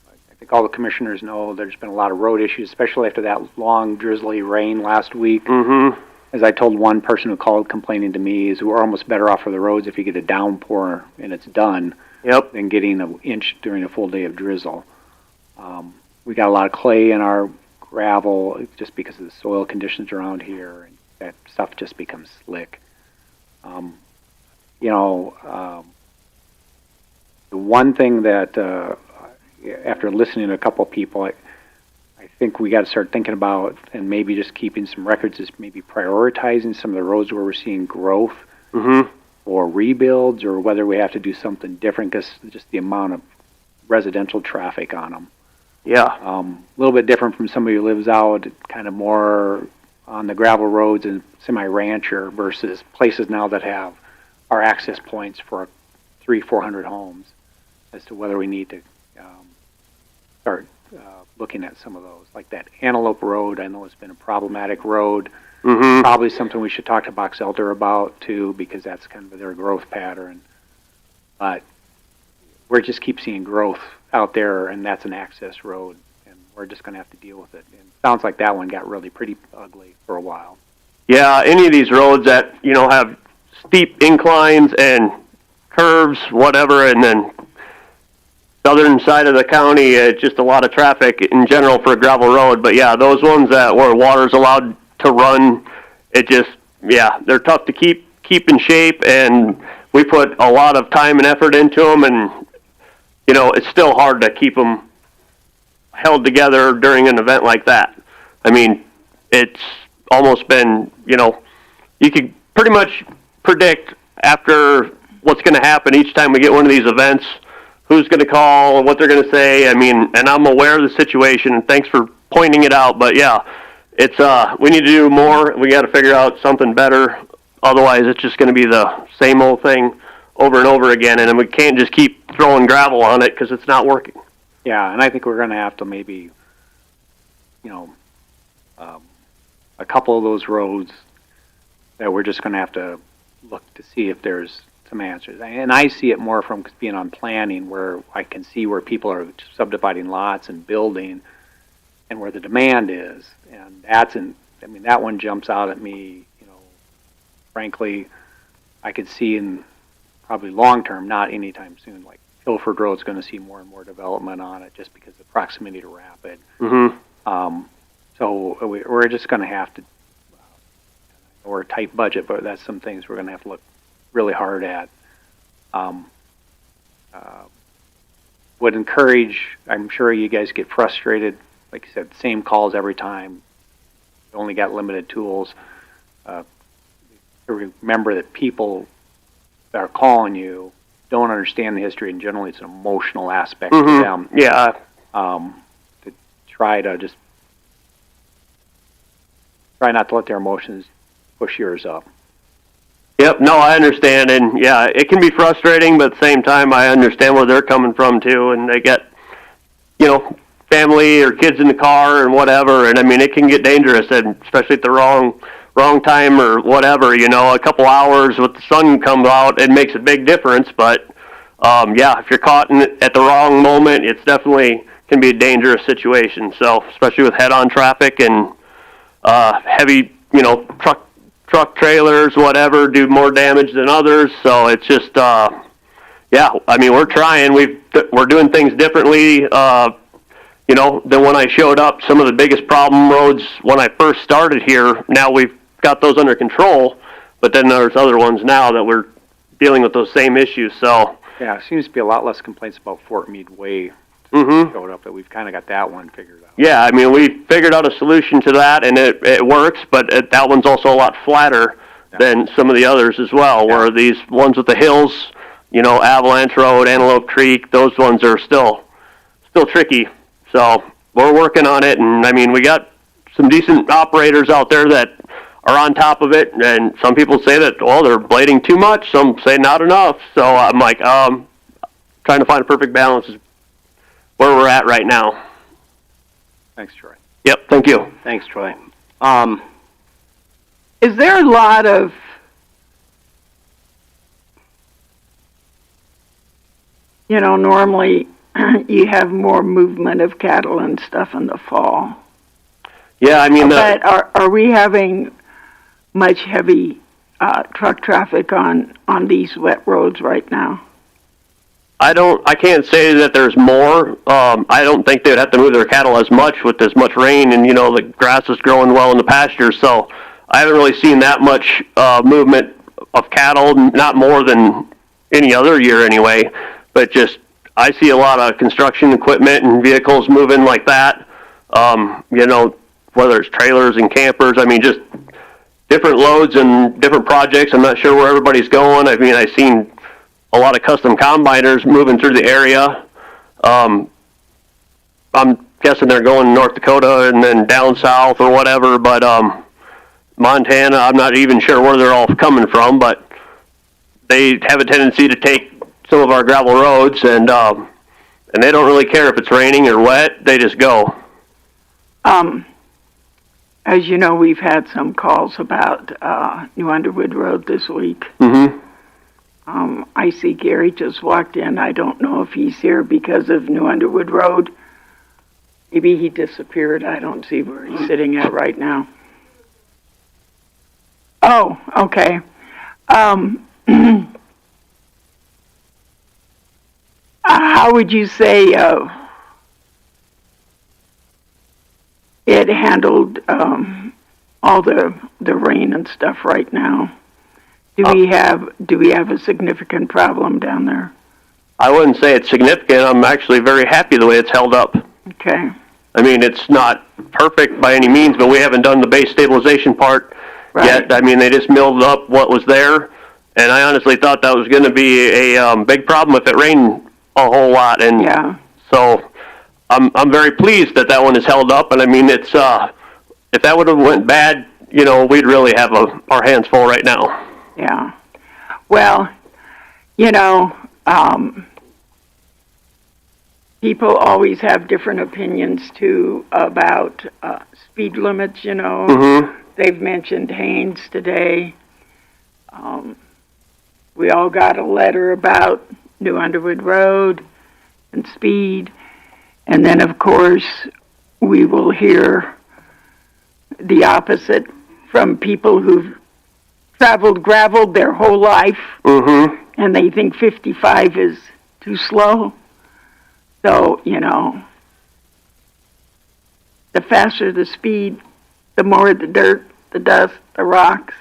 I think all the commissioners know there's been a lot of road issues, especially after that long drizzly rain last week. Mm-hmm. As I told one person who called complaining to me, is we're almost better off for the roads if you get a downpour and it's done, than getting an inch during a full day of drizzle. We got a lot of clay in our gravel just because of the soil conditions around here, and that stuff just becomes slick. The one thing that, after listening to a couple of people, I think we got to start thinking about, and maybe just keeping some records, is maybe prioritizing some of the roads where we're seeing growth or rebuilds, or whether we have to do something different because just the amount of residential traffic on them. Yeah. A little bit different from somebody who lives out kind of more on the gravel roads and semi-rancher versus places now that have are access points for 300-400 homes as to whether we need to start looking at some of those, like that Antelope Road. I know it's been a problematic road. Mm-hmm. Probably something we should talk to Box Elder about too, because that's kind of their growth pattern. But we just keep seeing growth out there, and that's an access road, and we're just going to have to deal with it. And it sounds like that one got really pretty ugly for a while. Yeah, any of these roads that, you know, have steep inclines and curves, whatever, and then southern side of the county, just a lot of traffic in general for a gravel road. But yeah, those ones that where water's allowed to run, it just, yeah, they're tough to keep in shape, and we put a lot of time and effort into them, and, you know, it's still hard to keep them held together during an event like that. I mean, it's almost been, you know, you could pretty much predict after what's going to happen each time we get one of these events, who's going to call and what they're going to say. I mean, and I'm aware of the situation, and thanks for pointing it out. But yeah, it's we need to do more. We got to figure out something better. Otherwise, it's just going to be the same old thing over and over again, and we can't just keep throwing gravel on it because it's not working. Yeah, and I think we're going to have to maybe, you know, a couple of those roads that we're just going to have to look to see if there's some answers. And I see it more from being on planning, where I can see where people are subdividing lots and building and where the demand is. And that's I mean, that one jumps out at me, you know, frankly, I could see in probably long term, not anytime soon, like Hilford Road's going to see more and more development on it just because of the proximity to Rapid. Mm-hmm. So we're just going to have to, or a tight budget, but that's some things we're going to have to look really hard at. Would encourage, I'm sure you guys get frustrated, like you said, same calls every time. You only got limited tools. Remember that people that are calling you don't understand the history, and generally it's an emotional aspect to them. Yeah. To try to just try not to let their emotions push yours up. Yep, no, I understand, and yeah, it can be frustrating, but at the same time, I understand where they're coming from too, and they get, you know, family or kids in the car and whatever, and I mean, it can get dangerous, and especially at the wrong time or whatever, you know, a couple hours with the sun comes out, it makes a big difference, but yeah, if you're caught at the wrong moment, it's definitely can be a dangerous situation, so especially with head-on traffic and heavy, you know, truck trailers, whatever, do more damage than others. So it's just, yeah, I mean, we're trying. We're doing things differently, you know, than when I showed up. Some of the biggest problem roads when I first started here, now we've got those under control, but then there's other ones now that we're dealing with those same issues. So yeah, it seems to be a lot less complaints about Fort Meade Way showed up, that we've kind of got that one figured out. Yeah, I mean, we figured out a solution to that, and it works, but that one's also a lot flatter than some of the others as well, where these ones with the hills, you know, Avalanche Road, Antelope Creek, those ones are still tricky. So we're working on it, and I mean, we got some decent operators out there that are on top of it, and some people say that, well, they're blading too much, some say not enough. So I'm like, trying to find a perfect balance is where we're at right now. Thanks, Troy. Yep, thank you. Thanks, Troy. Is there a lot of normally you have more movement of cattle and stuff in the fall. Yeah, I mean, but are we having much heavy truck traffic on these wet roads right now? I can't say that there's more. I don't think they'd have to move their cattle as much with as much rain, and the grass is growing well in the pastures. So I haven't really seen that much movement of cattle, not more than any other year anyway. But just I see a lot of construction equipment and vehicles moving like that. Whether it's trailers and campers. I mean, just different loads and different projects. I'm not sure where everybody's going. I mean, I've seen a lot of custom combiners moving through the area. I'm guessing they're going to North Dakota and then down south or whatever, but Montana, I'm not even sure where they're all coming from, but they have a tendency to take some of our gravel roads, and they don't really care if it's raining or wet. They just go. As you know, we've had some calls about New Underwood Road this week. Mm-hmm. I see Gary just walked in. I don't know if he's here because of New Underwood Road. Maybe he disappeared. I don't see where he's sitting at right now. Oh, okay. How would you say it handled all the rain and stuff right now? Do we have a significant problem down there? I wouldn't say it's significant. I'm actually very happy the way it's held up. Okay. I mean, it's not perfect by any means, but we haven't done the base stabilization part yet. I mean, they just milled up what was there, and I honestly thought that was going to be a big problem if it rained a whole lot. And so I'm very pleased that one is held up. And I mean, it's if that would have went bad, you know, we'd really have our hands full right now. Yeah. Well, you know, people always have different opinions too about speed limits, you know. Mm-hmm. They've mentioned Haynes today. We all got a letter about New Underwood Road and speed. And then, of course, we will hear the opposite from people who've traveled gravel their whole life. Mm-hmm. And they think 55 is too slow. So, you know, the faster the speed, the more the dirt, the dust, the rocks.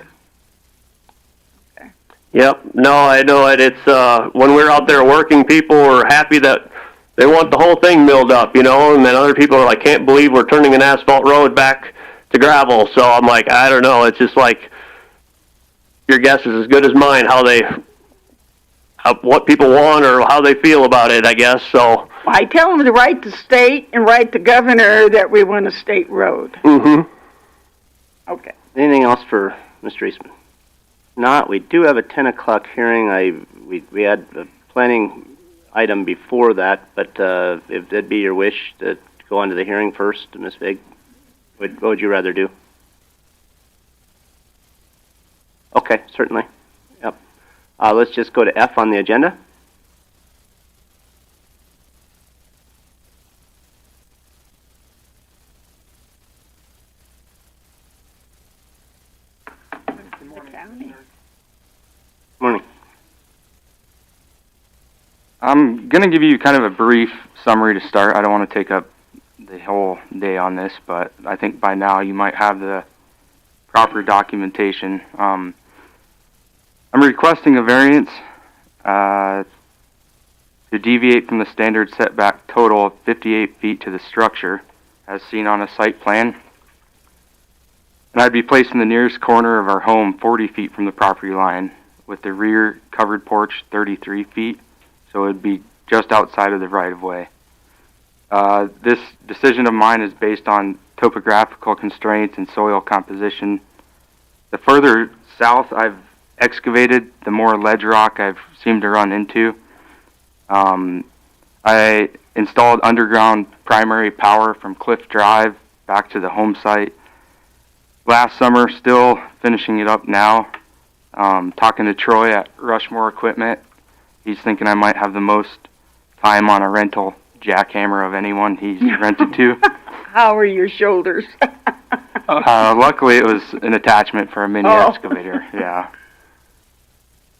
Yep. No, I know it. It's when we're out there working, people are happy that they want the whole thing milled up, you know, and then other people are like, can't believe we're turning an asphalt road back to gravel. So I'm like, I don't know. It's just like your guess is as good as mine what people want or how they feel about it, I guess. So I tell them to write the state and write the governor that we want a state road. Mm-hmm. Okay. Anything else for Mr. Eastman? Not. We do have a 10 o'clock hearing. We had a planning item before that, but if that'd be your wish to go on to the hearing first, Ms. Vig, what would you rather do? Okay, certainly. Yep. Let's just go to F on the agenda. Morning. I'm going to give you kind of a brief summary to start. I don't want to take up the whole day on this, but I think by now you might have the proper documentation. I'm requesting a variance to deviate from the standard setback total of 58 feet to the structure, as seen on a site plan. And I'd be placed in the nearest corner of our home 40 feet from the property line, with the rear covered porch 33 feet, so it would be just outside of the right-of-way. This decision of mine is based on topographical constraints and soil composition. The further south I've excavated, the more ledge rock I've seemed to run into. I installed underground primary power from Cliff Drive back to the home site last summer, still finishing it up now. Talking to Troy at Rushmore Equipment, he's thinking I might have the most time on a rental jackhammer of anyone he's rented to. How are your shoulders? Luckily, it was an attachment for a mini excavator. Yeah.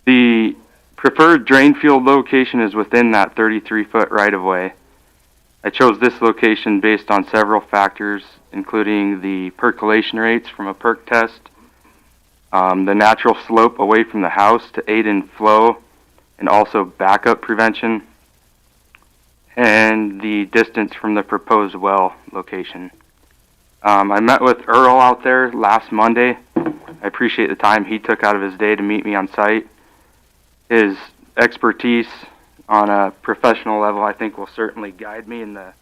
The preferred drain field location is within that 33-foot right-of-way. I chose this location based on several factors, including the percolation rates from a perk test, the natural slope away from the house to aid in flow and also backup prevention, and the distance from the proposed well location. I met with Earl out there last Monday. I appreciate the time he took out of his day to meet me on site. His expertise on a professional level, I think, will certainly guide me in the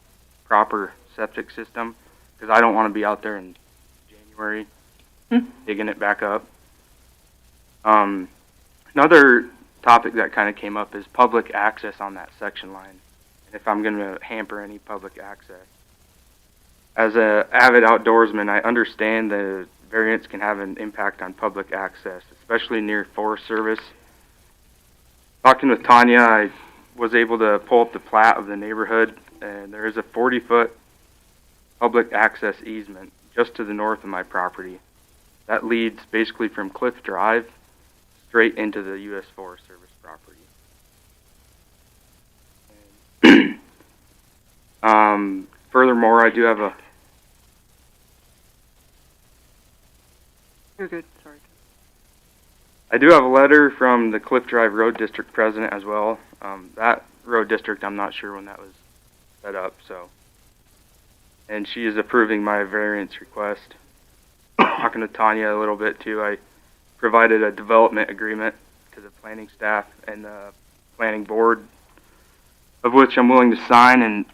proper septic system, because I don't want to be out there in January digging it back up. Another topic that kind of came up is public access on that section line, and if I'm going to hamper any public access. As a avid outdoorsman, I understand the variance can have an impact on public access, especially near Forest Service. Talking with Tanya, I was able to pull up the plat of the neighborhood, and there is a 40-foot public access easement just to the north of my property. That leads basically from Cliff Drive straight into the U.S. Forest Service property. Furthermore, I do have a... You're good, sorry. I do have a letter from the Cliff Drive Road District president as well. That road district, I'm not sure when that was set up, so. And she is approving my variance request. Talking to Tanya a little bit too, I provided a development agreement to the planning staff and the planning board, of which I'm willing to sign and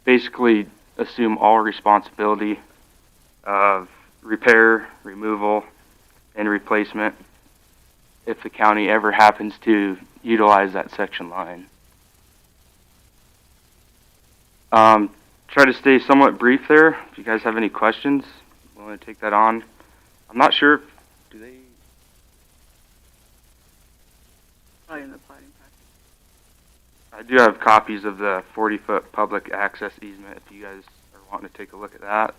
basically assume all responsibility of repair, removal, and replacement if the county ever happens to utilize that section line. Try to stay somewhat brief there. If you guys have any questions, I'm willing to take that on. I'm not sure, do they? Probably in the plating package. I do have copies of the 40-foot public access easement if you guys are wanting to take a look at that.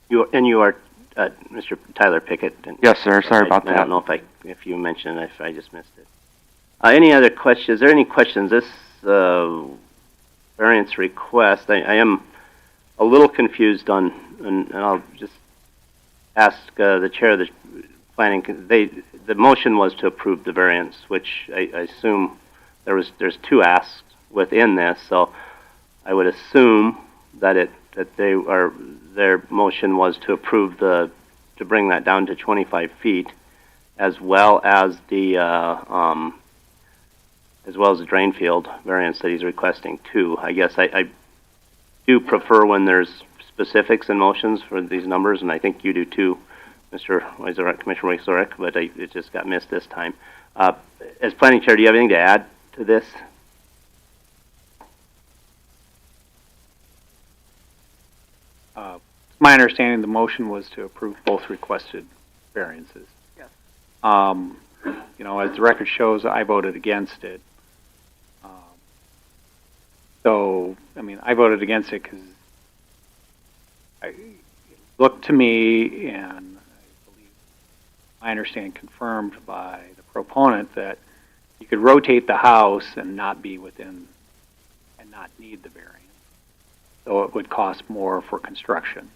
You are Mr. Tyler Pickett. Yes, sir. Sorry about that. I don't know if you mentioned it, if I just missed it. Any other questions? Is there any questions? This variance request, I am a little confused on, and I'll just ask the chair of the planning. The motion was to approve the variance, which I assume there's two asks within this, so I would assume that their motion was to approve to bring that down to 25 feet, as well as the drain field variance that he's requesting too. I guess I do prefer when there's specifics and motions for these numbers, and I think you do too, Mr. Wiesorek, Commissioner Wiesorek, but it just got missed this time. As planning chair, do you have anything to add to this? My understanding, the motion was to approve both requested variances. Yes. As the record shows, I voted against it. I voted against it because it looked to me, and I believe I understand confirmed by the proponent, that you could rotate the house and not be within, and not need the variance. So it would cost more for construction.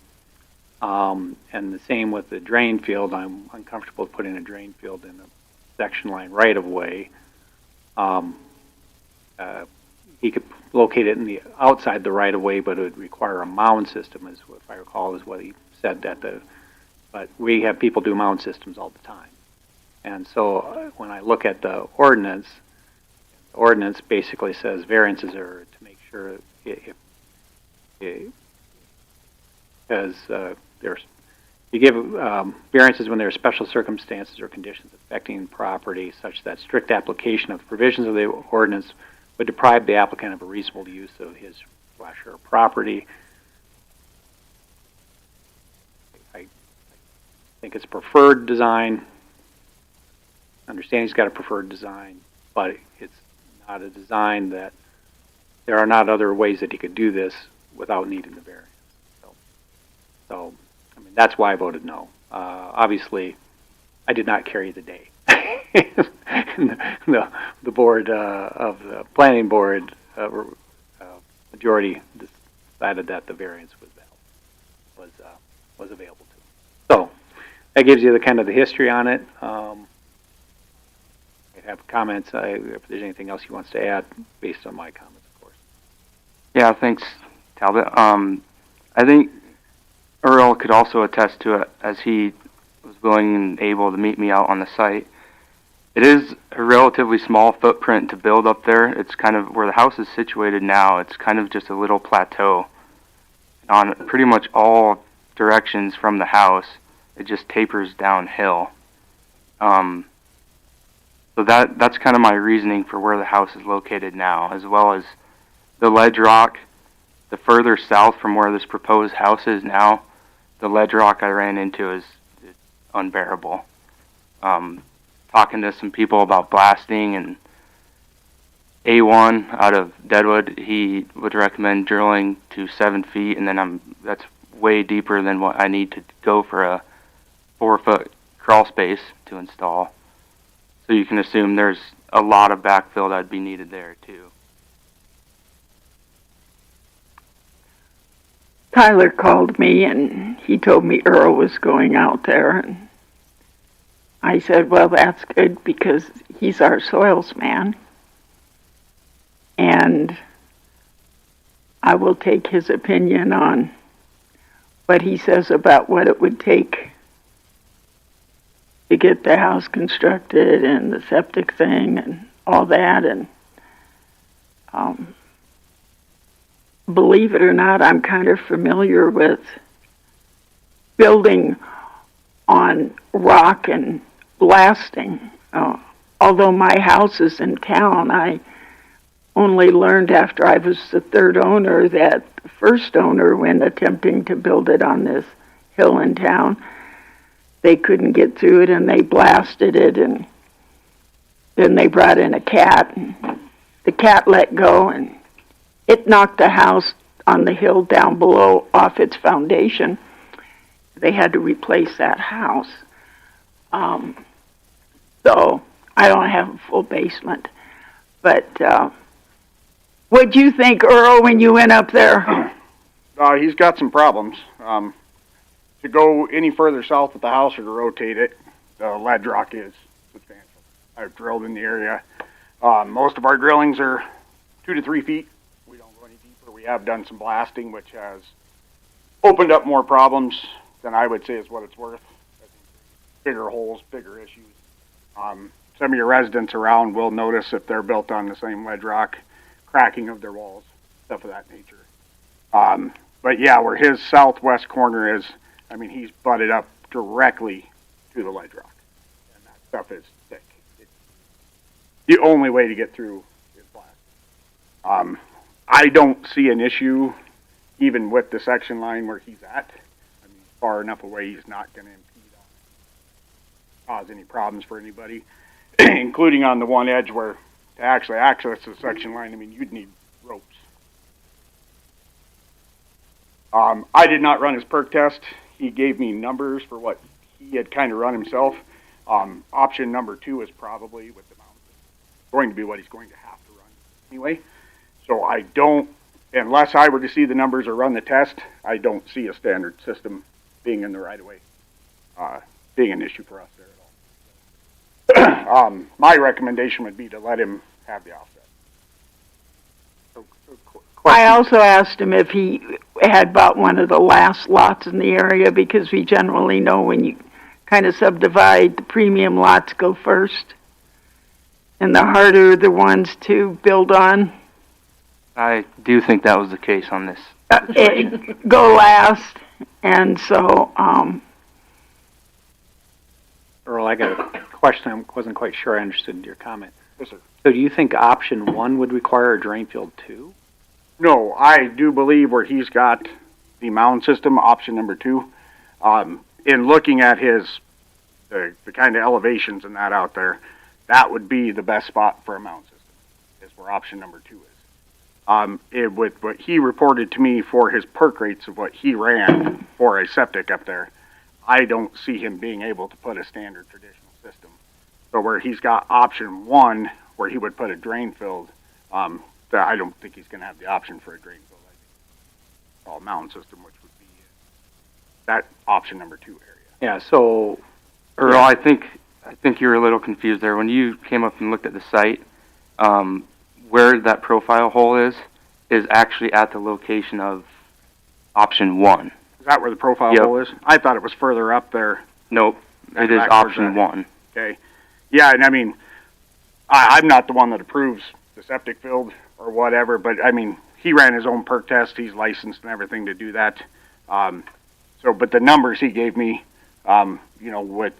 And the same with the drain field. I'm uncomfortable with putting a drain field in a section line right of way. He could locate it in the outside the right of way, but it would require a mound system, as if I recall, is what he said. But we have people do mound systems all the time. And so when I look at the ordinance basically says variances are to make sure because you give variances when there are special circumstances or conditions affecting property such that strict application of the provisions of the ordinance would deprive the applicant of a reasonable use of his/her property. I think it's preferred design. I understand he's got a preferred design, but it's not a design that there are not other ways that he could do this without needing the variance. So that's why I voted no. Obviously, I did not carry the day. the board of the planning board majority decided that the variance was available to. So that gives you the kind of the history on it. I have comments if there's anything else he wants to add based on my comments, of course. Yeah, thanks, Talbot. I think Earl could also attest to it, as he was willing and able to meet me out on the site. It is a relatively small footprint to build up there. It's kind of where the house is situated now. It's kind of just a little plateau on pretty much all directions from the house. it just tapers downhill. So that's kind of my reasoning for where the house is located now, as well as the ledge rock. The further south from where this proposed house is now, the ledge rock I ran into is unbearable. Talking to some people about blasting, and A1 out of Deadwood, he would recommend drilling to 7 feet, and then that's way deeper than what I need to go for a 4-foot crawl space to install. So you can assume there's a lot of backfill that'd be needed there too. Tyler called me and he told me Earl was going out there, and I said, well, that's good because he's our soils man, and I will take his opinion on what he says about what it would take to get the house constructed and the septic thing and all that. And believe it or not, I'm kind of familiar with building on rock and blasting. Although my house is in town, I only learned after I was the third owner that the first owner, when attempting to build it on this hill in town, they couldn't get through it and they blasted it, and then they brought in a cat, and the cat let go and it knocked the house on the hill down below off its foundation. They had to replace that house. So I don't have a full basement. But what'd you think, Earl, when you went up there? He's got some problems. To go any further south with the house or to rotate it, the ledge rock is substantial. I've drilled in the area. Most of our drillings are 2 to 3 feet. We don't go any deeper. We have done some blasting, which has opened up more problems than I would say is what it's worth. Bigger holes, bigger issues. Some of your residents around will notice if they're built on the same ledge rock, cracking of their walls, stuff of that nature. But yeah, where his southwest corner is, I mean, he's butted up directly to the ledge rock, and that stuff is thick. The only way to get through is blast. I don't see an issue even with the section line where he's at. I mean, far enough away, he's not going to impede on cause any problems for anybody, including on the one edge where to actually access the section line, I mean, you'd need ropes. I did not run his perk test. He gave me numbers for what he had kind of run himself. Option number 2 is probably with the mount going to be what he's going to have to run anyway. So I don't, unless I were to see the numbers or run the test, I don't see a standard system being in the right of way, being an issue for us there at all. My recommendation would be to let him have the offset. I also asked him if he had bought one of the last lots in the area, because we generally know when you kind of subdivide, the premium lots go first, and the harder the ones to build on. I do think that was the case on this. Go last, and so, Earl, I got a question. I wasn't quite sure I understood your comment. Yes, sir. So do you think option 1 would require a drain field 2? No, I do believe where he's got the mound system, option number 2, in looking at the kind of elevations and that out there, that would be the best spot for a mound system, is where option number 2 is. With what he reported to me for his perk rates of what he ran for a septic up there, I don't see him being able to put a standard traditional system. So where he's got option 1, where he would put a drain field, I don't think he's going to have the option for a drain field. I think mound system, which would be that option number 2 area. Yeah. So, Earl, I think you were a little confused there when you came up and looked at the site. Where that profile hole is actually at the location of option 1. Is that where the profile hole is? I thought it was further up there. Nope, it is option 1. Okay. Yeah, and I mean, I'm not the one that approves the septic field or whatever, but I mean, he ran his own perk test. He's licensed and everything to do that. But the numbers he gave me, You know, with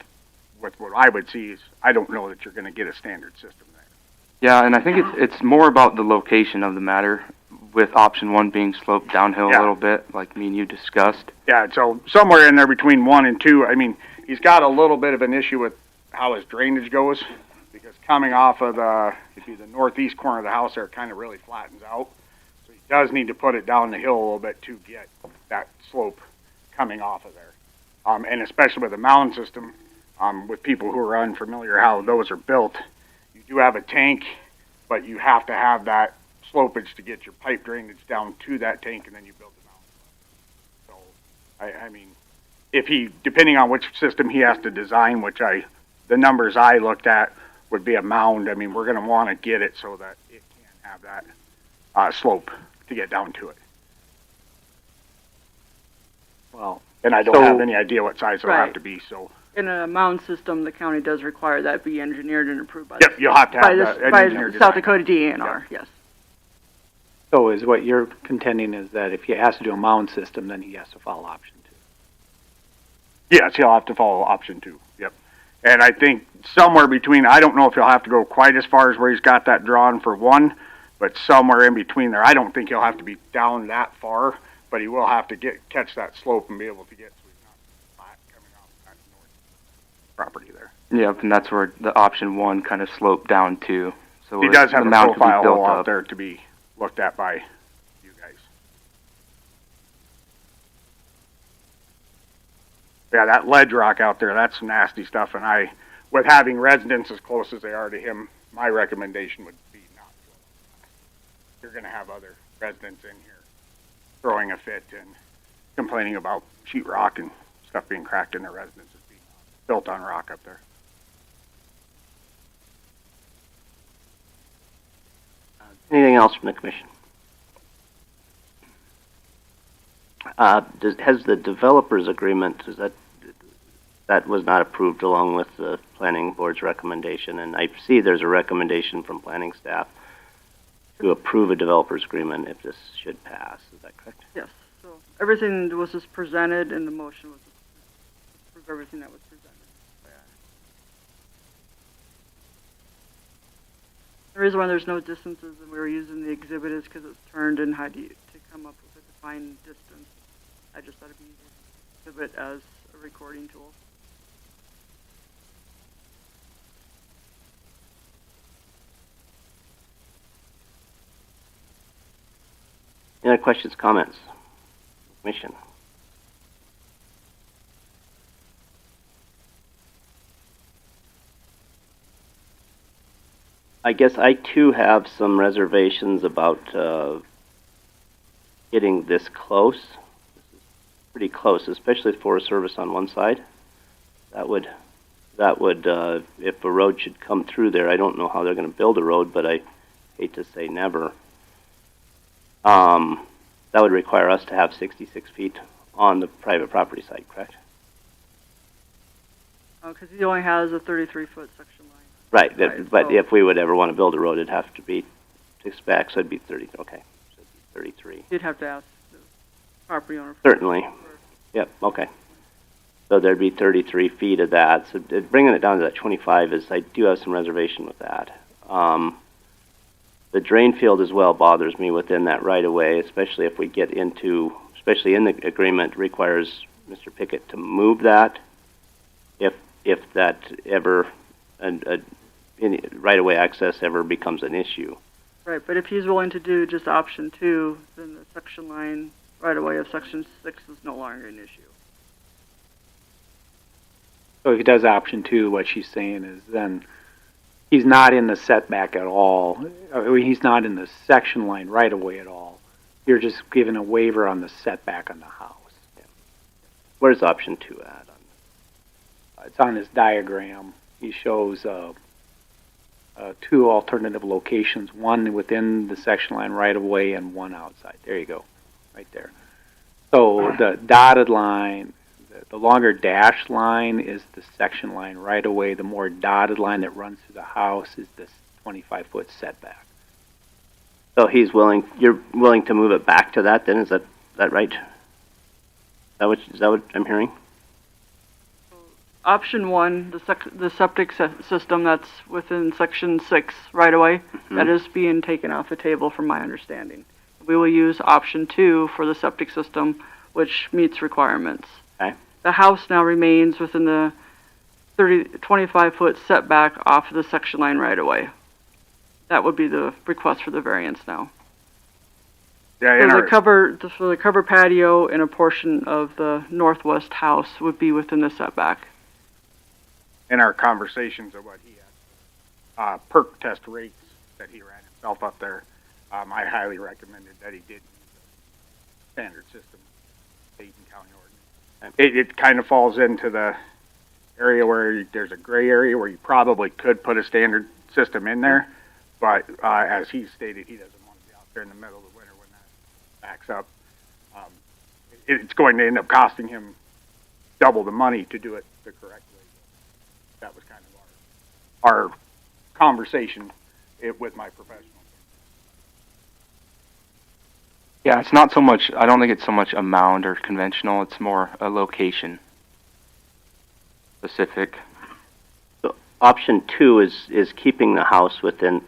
what I would see is, I don't know that you're going to get a standard system there. Yeah, and I think it's more about the location of the matter, with option 1 being sloped downhill a little bit, like me and you discussed. Yeah, so somewhere in there between 1 and 2, I mean, he's got a little bit of an issue with how his drainage goes, because coming off of the northeast corner of the house there, it kind of really flattens out. So he does need to put it down the hill a little bit to get that slope coming off of there. And especially with the mound system, with people who are unfamiliar how those are built, you do have a tank, but you have to have that slopage to get your pipe drainage down to that tank, and then you build the mound. So, I mean, if he, depending on which system he has to design, the numbers I looked at would be a mound. I mean, we're going to want to get it so that it can have that slope to get down to it. Well, and I don't have any idea what size it'll have to be, so. In a mound system, the county does require that be engineered and approved by you'll have to have that by engineered South design. Dakota DNR, yes. So is what you're contending is that if he has to do a mound system, then he has to follow option 2? Yes, he'll have to follow option 2, yep. And I think somewhere between, I don't know if he'll have to go quite as far as where he's got that drawn for 1, but somewhere in between there. I don't think he'll have to be down that far, but he will have to catch that slope and be able to get so he's not flat coming off that north property there. Yep, and that's where the option 1 kind of sloped down to. So He does have the a mound could be profile built hole out up. there to be looked at by you guys. Yeah, that ledge rock out there, that's some nasty stuff, and with having residents as close as they are to him, my recommendation would be not to. You're going to have other residents in here throwing a fit and complaining about sheetrock and stuff being cracked in their residences being built on rock up there. Anything else from the commission? Has the developers agreement, that was not approved along with the planning board's recommendation, and I see there's a recommendation from planning staff to approve a developer's agreement if this should pass. Is that correct? Yes, so everything was just presented, and the motion was to approve everything that was presented. The reason why there's no distances and we were using the exhibit is because it's turned and had to come up with a defined distance. I just thought it'd be easier to exhibit as a recording tool. Any other questions, comments? Commission? I guess I too have some reservations about getting this close. This is pretty close, especially Forest Service on one side. That would, if a road should come through there, I don't know how they're going to build a road, but I hate to say never. That would require us to have 66 feet on the private property side, correct? Because he only has a 33-foot section line. Right, but if we would ever want to build a road, it'd have to be to spec, so it'd be 30. Okay, so it'd be 33. You'd have to ask the property owner. Certainly. Yep. Okay. So there'd be 33 feet of that. So bringing it down to that 25 is, I do have some reservation with that. The drain field as well bothers me within that right of way, especially if we get into, especially in the agreement requires Mr. Pickett to move that. If that ever any right-of-way access ever becomes an issue. Right, but if he's willing to do just option 2, then the section line right-of-way of section 6 is no longer an issue. So if he does option 2, what she's saying is then he's not in the setback at all. He's not in the section line right away at all. You're just giving a waiver on the setback on the house. Yeah. Where's option 2 at? It's on his diagram. He shows 2 alternative locations, one within the section line right away and one outside. There you go, right there. So the dotted line, the longer dashed line is the section line right away. The more dotted line that runs through the house is this 25-foot setback. So you're willing to move it back to that then? Is that right? Is that what I'm hearing? So option 1, the septic system that's within section 6 right away, that is being taken off the table from my understanding. We will use option 2 for the septic system, which meets requirements. Okay. The house now remains within the 25-foot setback off of the section line right away. That would be the request for the variance now. Yeah, So the cover patio and a portion of the northwest house would be within the setback. in our conversations of what he had, perk test rates that he ran himself up there, I highly recommended that he did use the standard system, state and county ordinance. It kind of falls into the area where there's a gray area where you probably could put a standard system in there, but as he stated, he doesn't want to be out there in the middle of the winter when that backs up. It's going to end up costing him double the money to do it the correct way. That was kind of our conversation with my professional. Yeah, it's not so much, I don't think it's so much a mound or conventional, it's more a location specific. So option 2 is keeping the house within,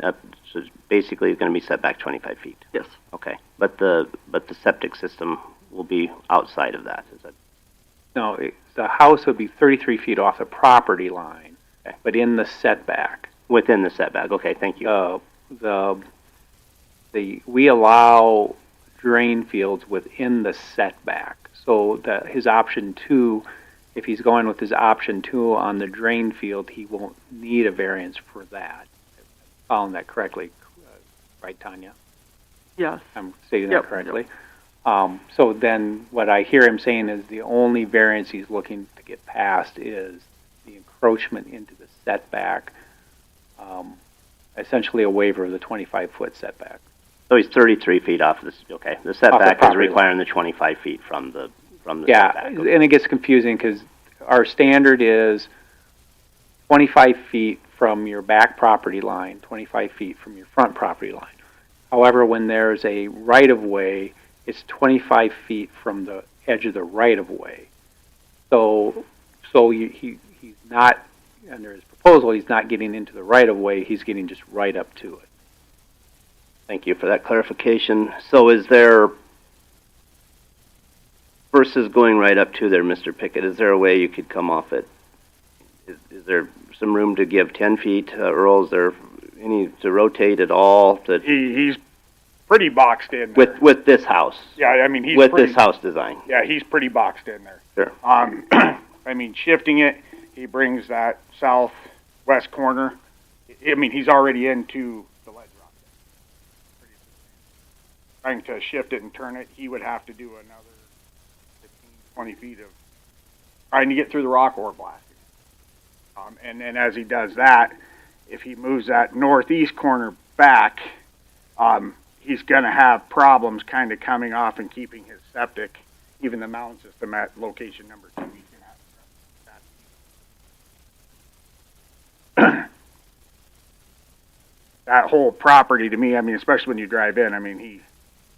so basically it's going to be set back 25 feet. Yes. Okay, but the septic system will be outside of that, is that? No, the house would be 33 feet off the property line, okay, but in the setback. Within the setback, okay, thank you. We allow drain fields within the setback, so that his option 2, if he's going with his option 2 on the drain field, he won't need a variance for that. Following that correctly, right, Tanya? Yes. I'm stating that correctly. Yep. So then what I hear him saying is the only variance he's looking to get passed is the encroachment into the setback, essentially a waiver of the 25-foot setback. So he's 33 feet off this, okay. The setback is requiring the 25 feet from the setback. Okay. And it gets confusing because our standard is 25 feet from your back property line, 25 feet from your front property line. However, when there's a right-of-way, it's 25 feet from the edge of the right-of-way. So he's not, under his proposal, he's not getting into the right-of-way, he's getting just right up to it. Thank you for that clarification. So is there, versus going right up to there, Mr. Pickett, is there a way you could come off it? Is there some room to give 10 feet, Earl? Is there any to rotate at all? He's pretty boxed in there. With this house. Yeah, I mean he's with this house design. Yeah, he's pretty boxed in there. Sure. I mean, shifting it, he brings that southwest corner. I mean, he's already into the ledge rock. Trying to shift it and turn it, he would have to do another 15, 20 feet of trying to get through the rock or blasting. And then as he does that, if he moves that northeast corner back, he's going to have problems kind of coming off and keeping his septic, even the mound system at location number 2. He's going to have that whole property to me, I mean, especially when you drive in, I mean,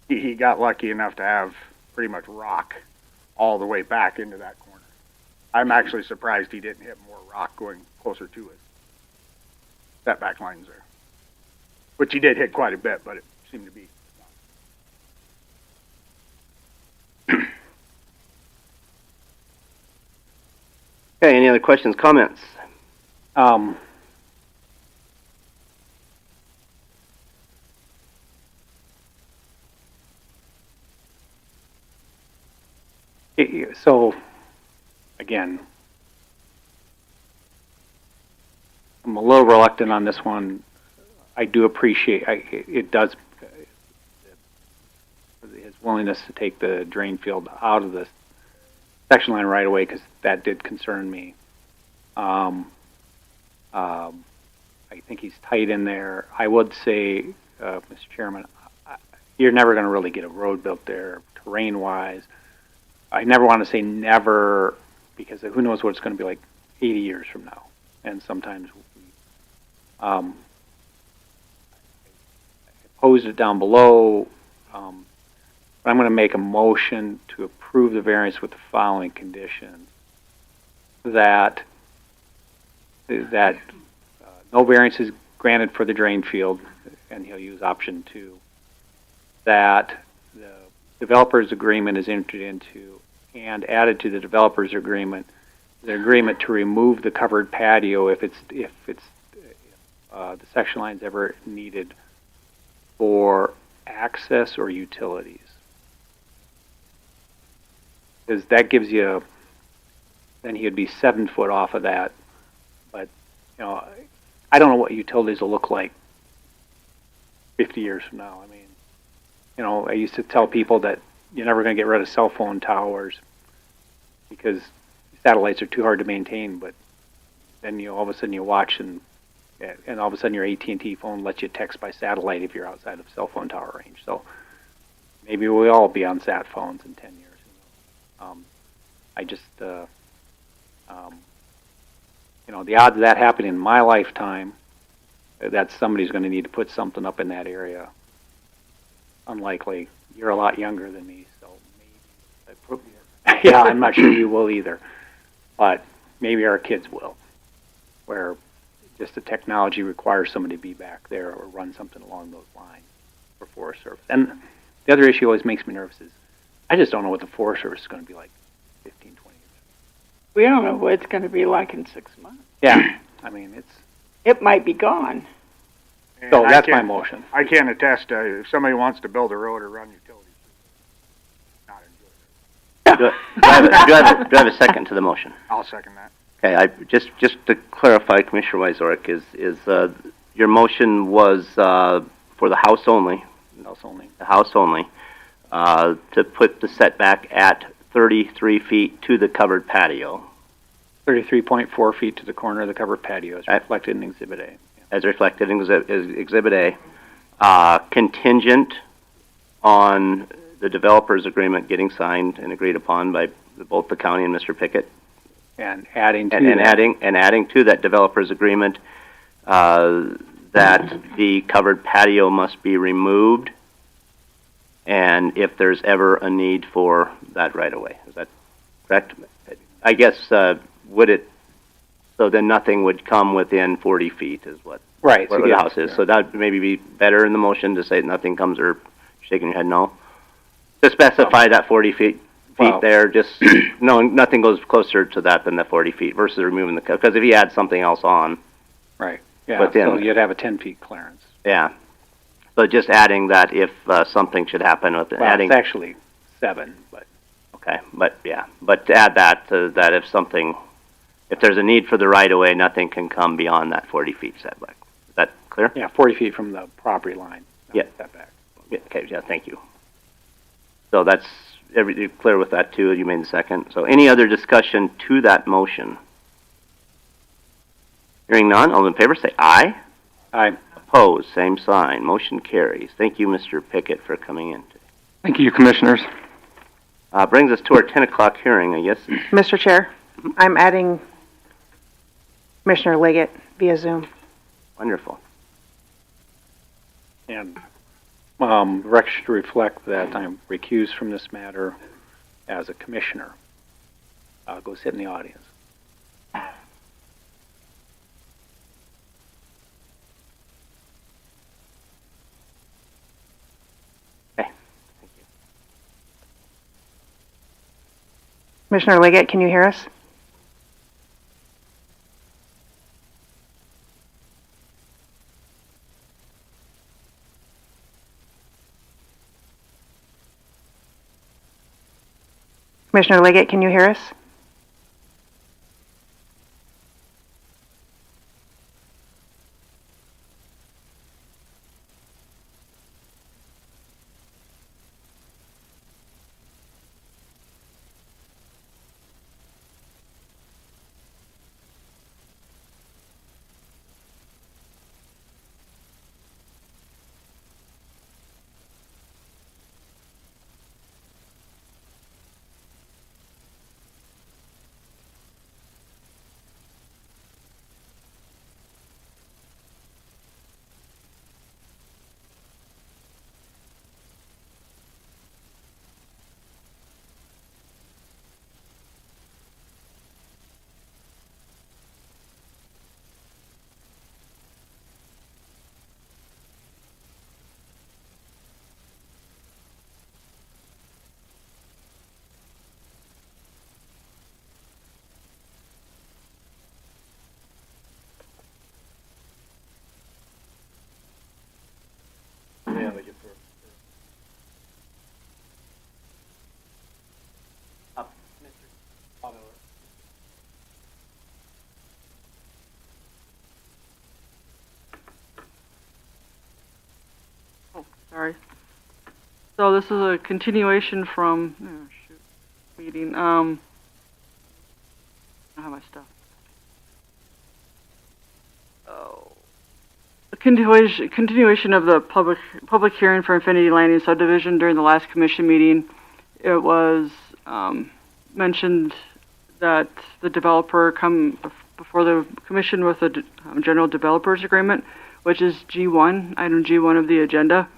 he got lucky enough to have pretty much rock all the way back into that corner. I'm actually surprised he didn't hit more rock going closer to his setback lines there, which he did hit quite a bit, but it seemed to be. Okay, any other questions, comments? So, again, I'm a little reluctant on this one. I do appreciate it does his willingness to take the drain field out of the section line right away, because that did concern me. I think he's tight in there. I would say, Mr. Chairman, you're never going to really get a road built there terrain-wise. I never want to say never, because who knows what it's going to be like 80 years from now. And sometimes I posed it down below. But I'm going to make a motion to approve the variance with the following conditions. That that no variance is granted for the drain field, and he'll use option 2. That the developer's agreement is entered into and added to the developer's agreement, the agreement to remove the covered patio if the section line's ever needed for access or utilities. Because that gives you, then he would be 7 foot off of that. But, you know, I don't know what utilities will look like 50 years from now. I mean, you know, I used to tell people that you're never going to get rid of cell phone towers because satellites are too hard to maintain. But then you all of a sudden you watch and all of a sudden your AT&T phone lets you text by satellite if you're outside of cell phone tower range. So maybe we'll all be on sat phones in 10 years. I just, you know, the odds of that happening in my lifetime, that somebody's going to need to put something up in that area, unlikely. You're a lot younger than me, so maybe. Yeah, I'm not sure you will either, but maybe our kids will, where just the technology requires somebody to be back there or run something along those lines for Forest Service. And the other issue always makes me nervous is I just don't know what the Forest Service is going to be like 15, 20 years. We don't know what it's going to be like in 6 months. Yeah, I mean, it might be gone. So that's my motion. I can't attest to if somebody wants to build a road or run utilities. Do I have a second to the motion? I'll second that. Okay, just to clarify, Commissioner Weissorek, is your motion was for the house only? House only. The house only. To put the setback at 33 feet to the covered patio. 33.4 feet to the corner of the covered patio as reflected in Exhibit A. As reflected in Exhibit A. Contingent on the developer's agreement getting signed and agreed upon by both the county and Mr. Pickett. And adding to adding to that developer's agreement that the covered patio must be removed, and if there's ever a need for that right away. Is that correct? I guess would it? So then nothing would come within 40 feet, is what right where the house is. Yeah. So that would maybe be better in the motion to say nothing comes, or shaking your head no. To specify that 40 feet there, just no, nothing goes closer to that than the 40 feet versus removing the, because if you add something else on. Right, yeah, so you'd have a 10 feet clearance. Yeah, so just adding that if something should happen with adding. It's actually 7, but. Okay, but yeah, but to add that, that if there's a need for the right-of-way, nothing can come beyond that 40 feet setback. Is that clear? Yeah, 40 feet from the property line. Yeah. Setback. Yeah, okay, yeah, thank you. So that's everything clear with that too. You made the second. So any other discussion to that motion? Hearing none, all in favor say aye. Aye. Opposed, same sign. Motion carries. Thank you, Mr. Pickett, for coming in today. Thank you, Commissioners. Brings us to our 10 o'clock hearing, I guess. Mr. Chair, I'm adding Commissioner Liggett via Zoom. Wonderful. And the record should reflect that I'm recused from this matter as a commissioner. I'll go sit in the audience. Commissioner Liggett, can you hear us? Commissioner Liggett, can you hear us? So this is a continuation from meeting. I don't have my stuff. Oh, a continuation of the public hearing for Infinity Landing subdivision during the last commission meeting. It was mentioned that the developer come before the commission with a general developers agreement, which is G1, item G1 of the agenda,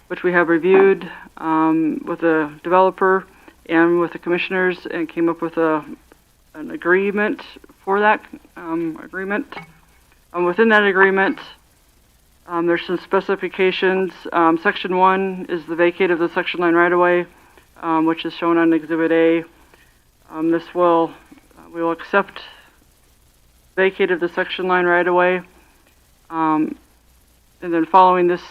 which we have reviewed with the developer and with the commissioners and came up with an agreement for that agreement. Within that agreement, there's some specifications. Section 1 is the vacate of the section line right-of-way, which is shown on Exhibit A. We will accept vacate of the section line right-of-way. And then following this,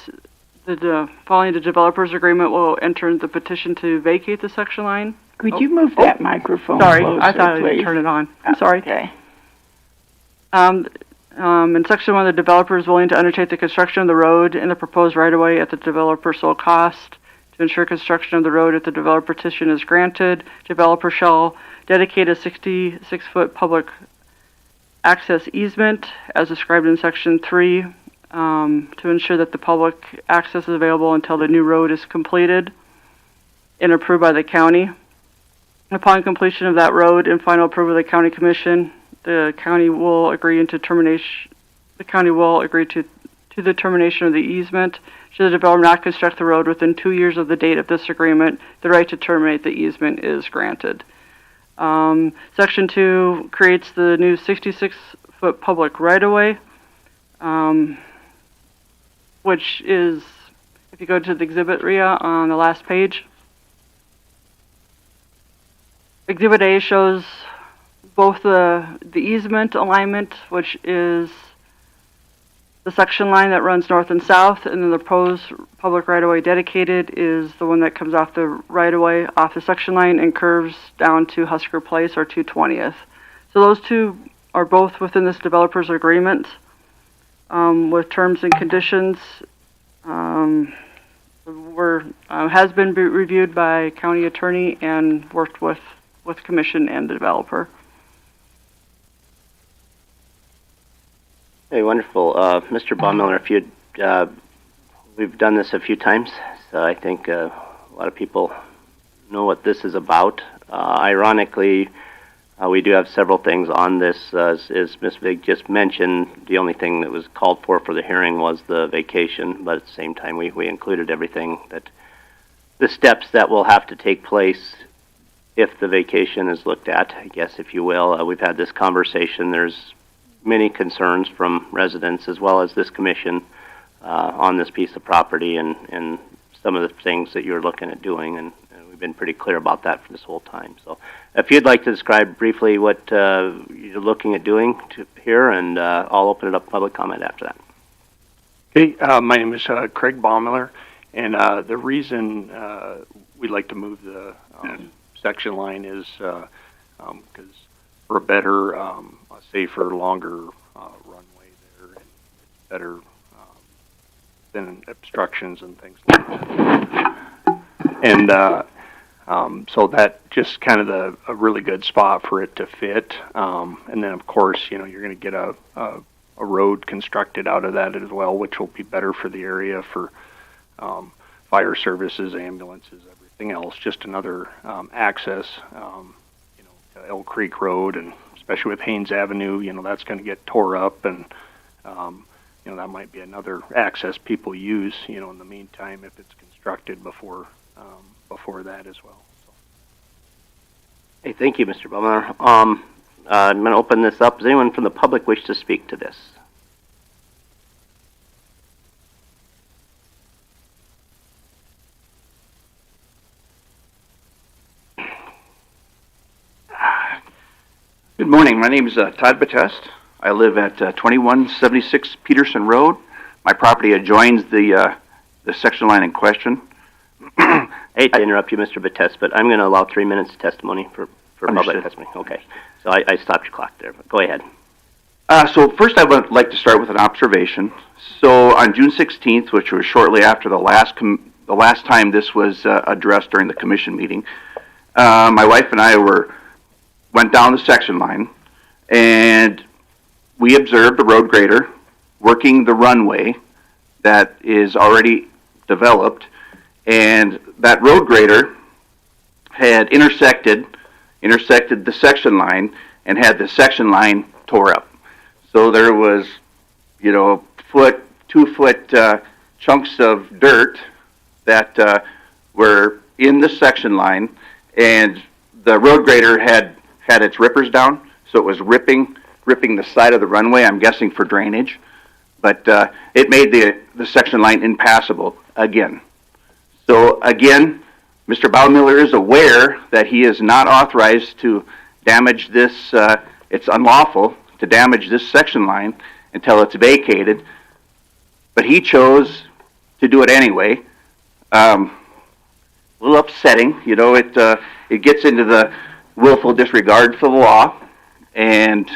following the developer's agreement, we'll enter the petition to vacate the section line. Could you move that microphone Sorry, closer, I thought please? I'd turn it on. I'm sorry. Okay. In Section 1, the developer is willing to undertake the construction of the road and the proposed right-of-way at the developer's sole cost. To ensure construction of the road if the developer petition is granted, developer shall dedicate a 66-foot public access easement as described in Section 3 to ensure that the public access is available until the new road is completed and approved by the county. Upon completion of that road and final approval of the county commission, the county will agree to termination. The county will agree to the termination of the easement. Should the developer not construct the road within 2 years of the date of this agreement, the right to terminate the easement is granted. Section 2 creates the new 66-foot public right-of-way, which is, if you go to the exhibit, Rhea, on the last page. Exhibit A shows both the easement alignment, which is the section line that runs north and south, and then the proposed public right-of-way dedicated is the one that comes off the right-of-way, off the section line, and curves down to Husker Place or 220th. So those two are both within this developer's agreement with terms and conditions. Has been reviewed by county attorney and worked with commission and the developer. Hey, wonderful. Mr. Baumiller, if you'd, we've done this a few times, so I think a lot of people know what this is about. Ironically, we do have several things on this. As Ms. Vig just mentioned, the only thing that was called for the hearing was the vacation, but at the same time, we included everything that, the steps that will have to take place if the vacation is looked at, I guess, if you will. We've had this conversation. There's many concerns from residents as well as this commission on this piece of property and some of the things that you're looking at doing, and we've been pretty clear about that for this whole time. So if you'd like to describe briefly what you're looking at doing here, and I'll open it up to public comment after that. Okay, my name is Craig Baumiller, and the reason we'd like to move the section line is because for a better, safer, longer runway there, and better than obstructions and things like that. And so that just kind of a really good spot for it to fit. And then, of course, you're going to get a road constructed out of that as well, which will be better for the area for fire services, ambulances, everything else. Just another access, to Elk Creek Road, and especially with Haynes Avenue, that's going to get tore up, and that might be another access people use, in the meantime, if it's constructed before that as well. So. Hey, thank you, Mr. Baumiller. I'm going to open this up. Does anyone from the public wish to speak to this? Good morning. My name is Todd Batest. I live at 2176 Peterson Road. My property adjoins the section line in question. I hate to interrupt you, Mr. Batest, but I'm going to allow 3 minutes of testimony for public testimony. Okay. So I stopped your clock there, but go ahead. So first I would like to start with an observation. So on June 16th, which was shortly after the last the last time this was addressed during the commission meeting. My wife and I went down the section line, and we observed a road grader working the runway that is already developed, and that road grader had intersected the section line and had the section line tore up. So there was, 2-foot chunks of dirt that were in the section line, and the road grader had its rippers down, so it was ripping the side of the runway, I'm guessing for drainage, but it made the section line impassable again. So again, Mr. Baumiller is aware that he is not authorized to damage this, it's unlawful to damage this section line until it's vacated, but he chose to do it anyway. A little upsetting, it gets into the willful disregard for the law, and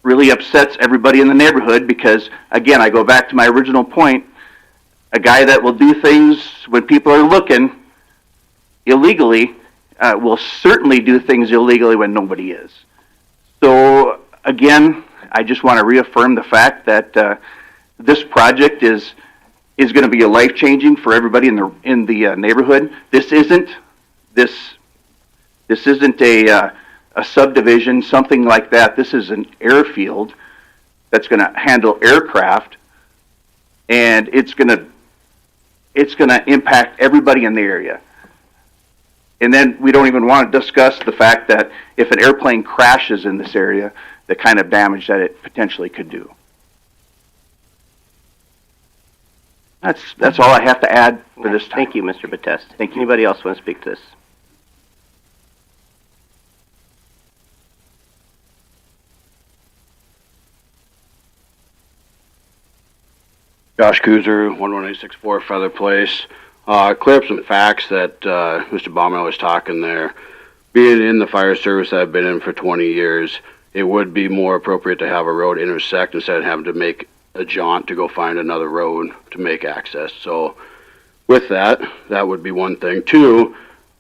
really upsets everybody in the neighborhood because, again, I go back to my original point, a guy that will do things when people are looking illegally will certainly do things illegally when nobody is. So, again, I just want to reaffirm the fact that this project is going to be a life-changing for everybody in the neighborhood. This isn't a subdivision, something like that. This is an airfield that's going to handle aircraft, and it's going to impact everybody in the area. And then we don't even want to discuss the fact that if an airplane crashes in this area, the kind of damage that it potentially could do. That's all I have to add for this time. Thank you, Mr. Bateste. Thank you. Anybody else want to speak to this? Josh Kuzer, 11864 Feather Place. Clear up some facts that Mr. Baumel was talking there. Being in the fire service that I've been in for 20 years, it would be more appropriate to have a road intersect instead of having to make a jaunt to go find another road to make access. So with that would be one thing. Two,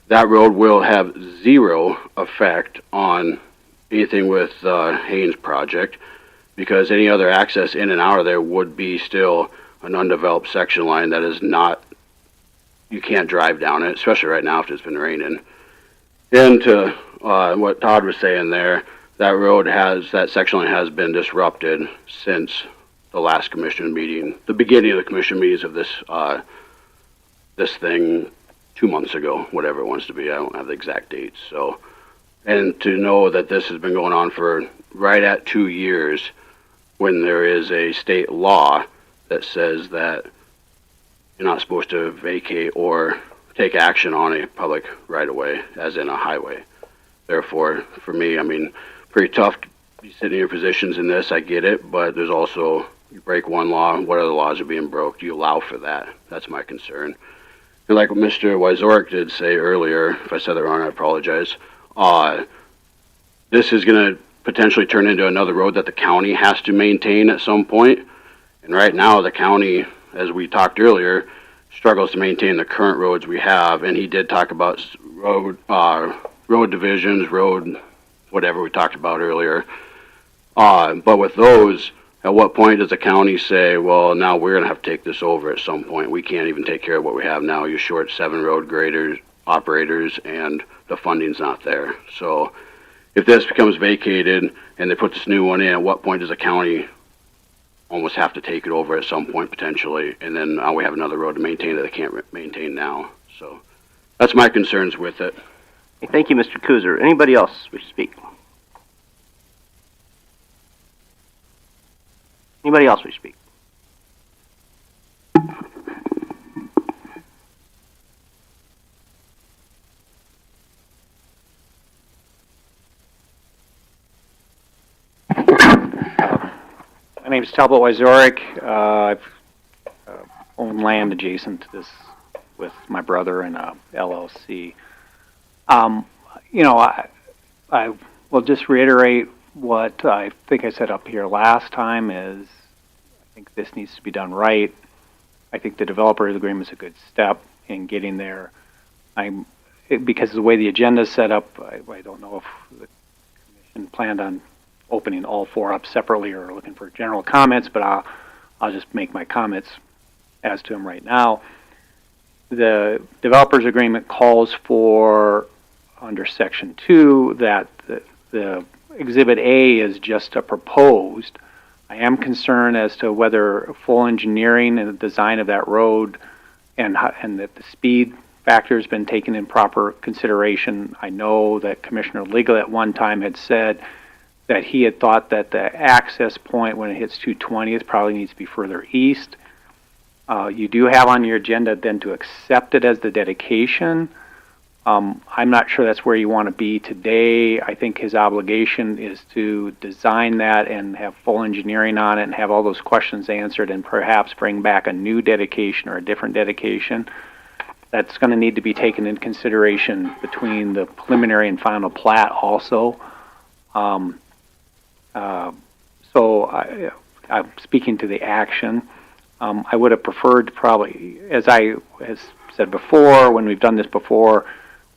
that road will have zero effect on anything with Haynes project, because any other access in and out of there would be still an undeveloped section line that is not, you can't drive down it, especially right now if it's been raining. And to what Todd was saying there, that section line has been disrupted since the last commission meeting, the beginning of the commission meetings of this thing 2 months ago, whatever it wants to be. I don't have the exact dates. So, and to know that this has been going on for right at 2 years, when there is a state law that says that you're not supposed to vacate or take action on a public right-of-way, as in a highway. Therefore, for me, pretty tough to be sitting in your positions in this, I get it, but there's also, you break one law, what other laws are being broke? Do you allow for that? That's my concern. And like what Mr. Wyzorek did say earlier, if I said that wrong, I apologize, this is going to potentially turn into another road that the county has to maintain at some point. And right now, the county, as we talked earlier, struggles to maintain the current roads we have. And he did talk about road divisions, road whatever we talked about earlier. But with those, at what point does the county say, well, now we're going to have to take this over at some point? We can't even take care of what we have now. You're short 7 road graders, operators, and the funding's not there. So if this becomes vacated and they put this new one in, at what point does the county almost have to take it over at some point potentially? And then now we have another road to maintain that they can't maintain now. So that's my concerns with it. Thank you, Mr. Kuzer. Anybody else wish to speak? Anybody else wish to speak? My name is Talbot Wyzorek. I've owned land adjacent to this with my brother and a LLC. I will just reiterate what I think I said up here last time is I think this needs to be done right. I think the developers agreement is a good step in getting there. Because of the way the agenda is set up, I don't know if the commission planned on opening all four up separately or looking for general comments, but I'll just make my comments as to them right now. The developers agreement calls for, under section 2, that the exhibit A is just a proposed. I am concerned as to whether full engineering and the design of that road and that the speed factor has been taken in proper consideration. I know that Commissioner Legal at one time had said that he had thought that the access point when it hits 220th probably needs to be further east. You do have on your agenda then to accept it as the dedication. I'm not sure that's where you want to be today. I think his obligation is to design that and have full engineering on it and have all those questions answered and perhaps bring back a new dedication or a different dedication. That's going to need to be taken into consideration between the preliminary and final plat also. So I'm speaking to the action. I would have preferred probably, as I has said before, when we've done this before,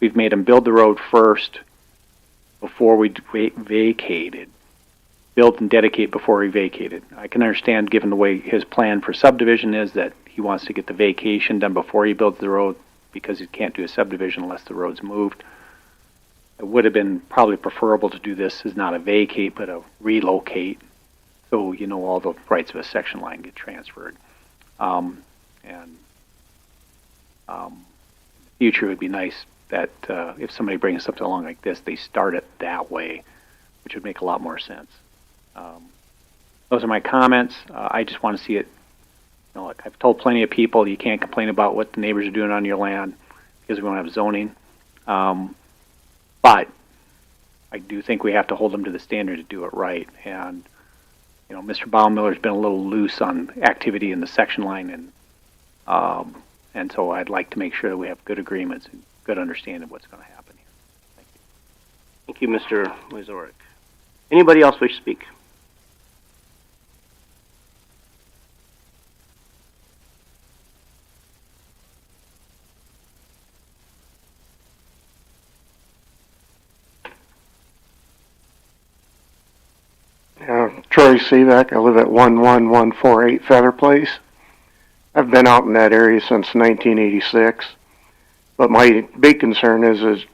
we've made him build the road first before we vacated. Build and dedicate before he vacated. I can understand, given the way his plan for subdivision is, that he wants to get the vacation done before he builds the road because he can't do a subdivision unless the road's moved. It would have been probably preferable to do this as not a vacate, but a relocate. So, you know, all the rights of a section line get transferred. In the future, it would be nice that if somebody brings something along like this, they start it that way, which would make a lot more sense. Those are my comments. I just want to see it. You know, like I've told plenty of people, you can't complain about what the neighbors are doing on your land because we don't have zoning. But I do think we have to hold them to the standard to do it right. And you know, Mr. Baumiller's been a little loose on activity in the section line, and so I'd like to make sure that we have good agreements and good understanding of what's going to happen here. Thank you, Mr. Wazorek. Anybody else wish to speak? Troy Sivak. I live at 11148 Feather Place. I've been out in that area since 1986. But my big concern is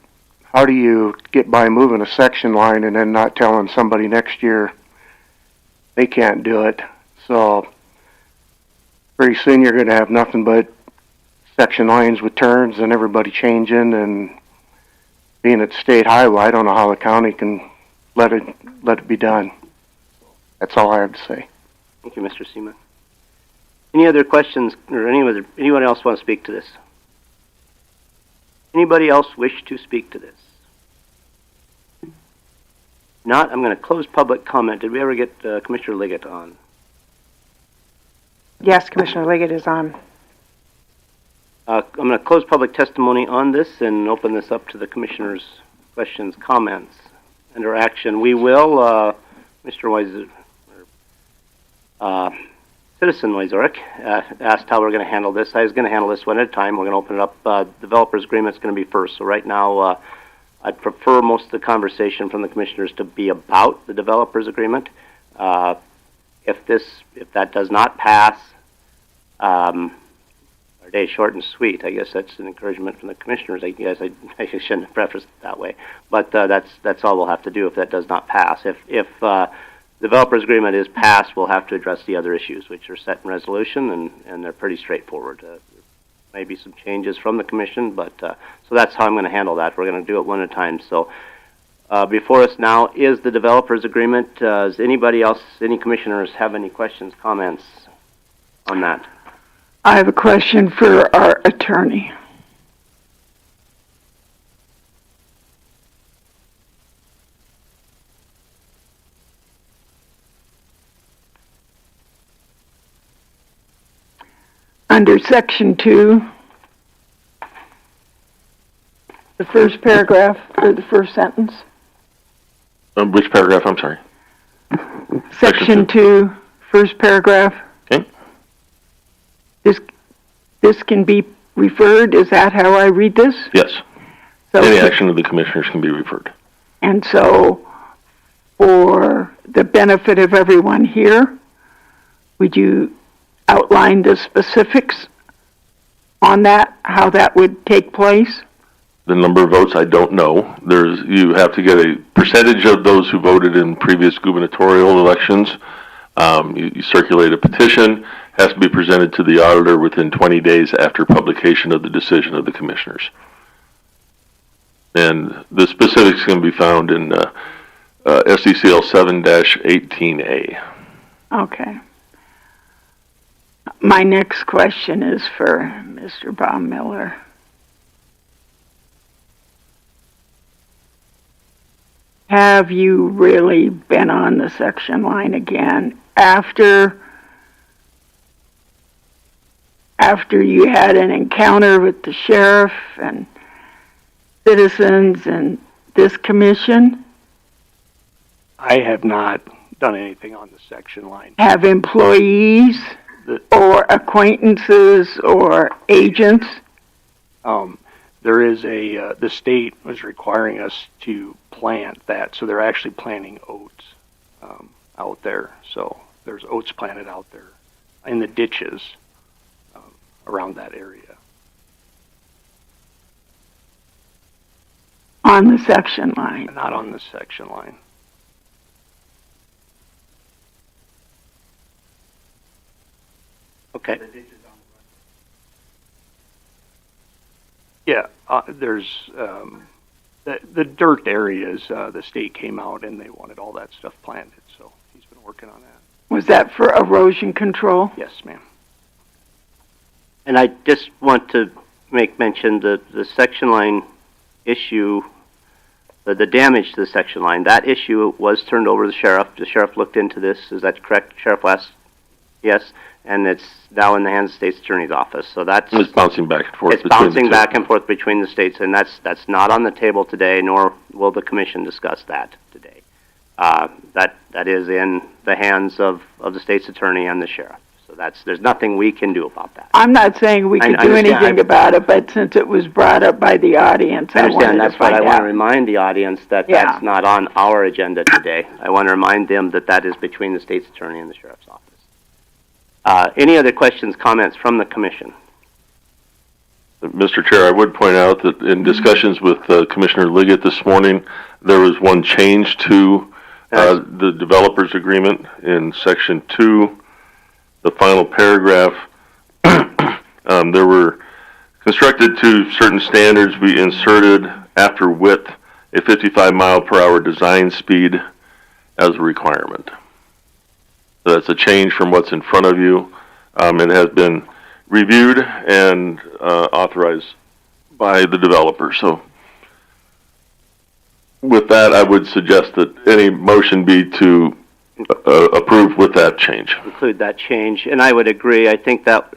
how do you get by moving a section line and then not telling somebody next year they can't do it? So pretty soon you're going to have nothing but section lines with turns and everybody changing, and being at state highway, I don't know how the county can let it be done. That's all I have to say. Thank you, Mr. Seaman. Any other questions, or anyone else want to speak to this? Anybody else wish to speak to this? Not, I'm going to close public comment. Did we ever get Commissioner Liggett on? Yes, Commissioner Liggett is on. I'm going to close public testimony on this and open this up to the Commissioner's questions, comments, and or action. We will, Mr. Weiser, Citizen Wazorek asked how we're going to handle this. I was going to handle this one at a time. We're going to open it up. Developers agreement is going to be first. So right now, I'd prefer most of the conversation from the commissioners to be about the developers agreement. If that does not pass, our day short and sweet. I guess that's an encouragement from the commissioners. I guess I shouldn't have prefaced it that way, but that's all we'll have to do if that does not pass. If developers agreement is passed, we'll have to address the other issues, which are set in resolution, and they're pretty straightforward. Maybe some changes from the commission, but so that's how I'm going to handle that. We're going to do it one at a time. So before us now is the developers agreement. Does anybody else, any commissioners, have any questions, comments on that? I have a question for our attorney. Under section 2, the first paragraph, or the first sentence. Which paragraph? I'm sorry. Section 2, first paragraph. Okay. Just this can be referred? Is that how I read this? Yes. So Any action of the commissioners can be referred. And so, for the benefit of everyone here, would you outline the specifics on that, how that would take place? The number of votes, I don't know. You have to get a percentage of those who voted in previous gubernatorial elections. You circulate a petition, has to be presented to the auditor within 20 days after publication of the decision of the commissioners. And the specifics can be found in SDCL 7-18A. Okay. My next question is for Mr. Baumiller. Have you really been on the section line again after you had an encounter with the sheriff and citizens and this commission? I have not done anything on the section line. Have employees or acquaintances or agents? There is the state was requiring us to plant that, so they're actually planting oats out there. So there's oats planted out there in the ditches around that area. On the section line? Not on the section line. Okay. Yeah, there's the dirt areas. The state came out and they wanted all that stuff planted, so he's been working on that. Was that for erosion control? Yes, ma'am. And I just want to make mention that the section line issue, the damage to the section line, that issue was turned over to the sheriff. The sheriff looked into this. Is that correct? Sheriff last? Yes. And it's now in the hands of the state's attorney's office. So that's it's bouncing back and forth. It's bouncing back and forth between the states, and that's not on the table today, nor will the commission discuss that today. That is in the hands of the state's attorney and the sheriff. So there's nothing we can do about that. I'm not saying we could do anything about it, but since it was brought up by the audience, I understand. That's what I want to remind the audience that that's not on our agenda today. I want to remind them that is between the state's attorney and the sheriff's office. Any other questions, comments from the commission? Mr. Chair, I would point out that in discussions with Commissioner Liggett this morning, there was one change to the developers agreement in section 2, the final paragraph. There were constructed to certain standards. We inserted after width a 55 mile per hour design speed as a requirement. So that's a change from what's in front of you. It has been reviewed and authorized by the developer. So with that, I would suggest that any motion be to approve with that change. Include that change, and I would agree. I think that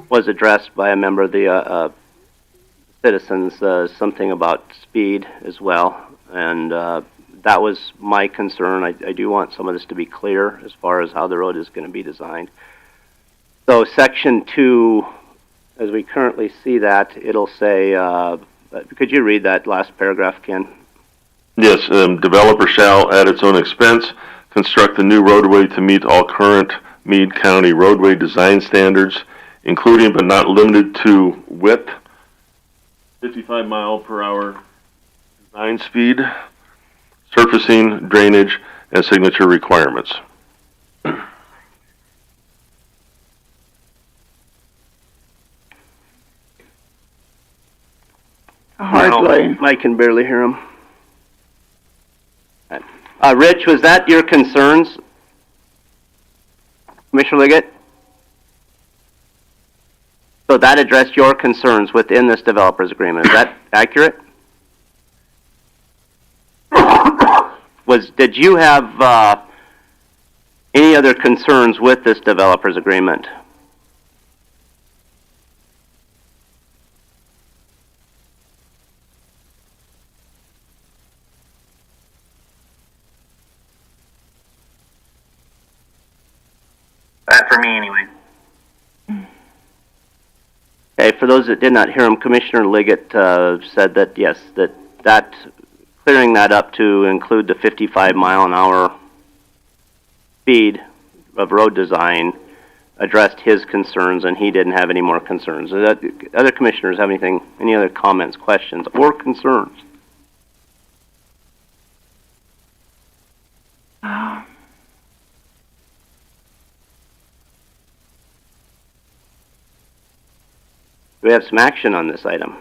was addressed by a member of the citizens, something about speed as well, and that was my concern. I do want some of this to be clear as far as how the road is going to be designed. So section 2, as we currently see that, it'll say, could you read that last paragraph, Ken? Yes, developer shall, at its own expense, construct the new roadway to meet all current Meade County roadway design standards, including but not limited to width, 55 mile per hour design speed, surfacing, drainage, and signature requirements. Hardly. I can barely hear him. Rich, was that your concerns? Commissioner Liggett? So that addressed your concerns within this developer's agreement. Is that accurate? Did you have any other concerns with this developer's agreement? That for me anyway. Okay, for those that did not hear him, Commissioner Liggett said that, yes, that clearing that up to include the 55-mile-an-hour speed of road design addressed his concerns, and he didn't have any more concerns. Other commissioners have any other comments, questions, or concerns? Do we have some action on this item?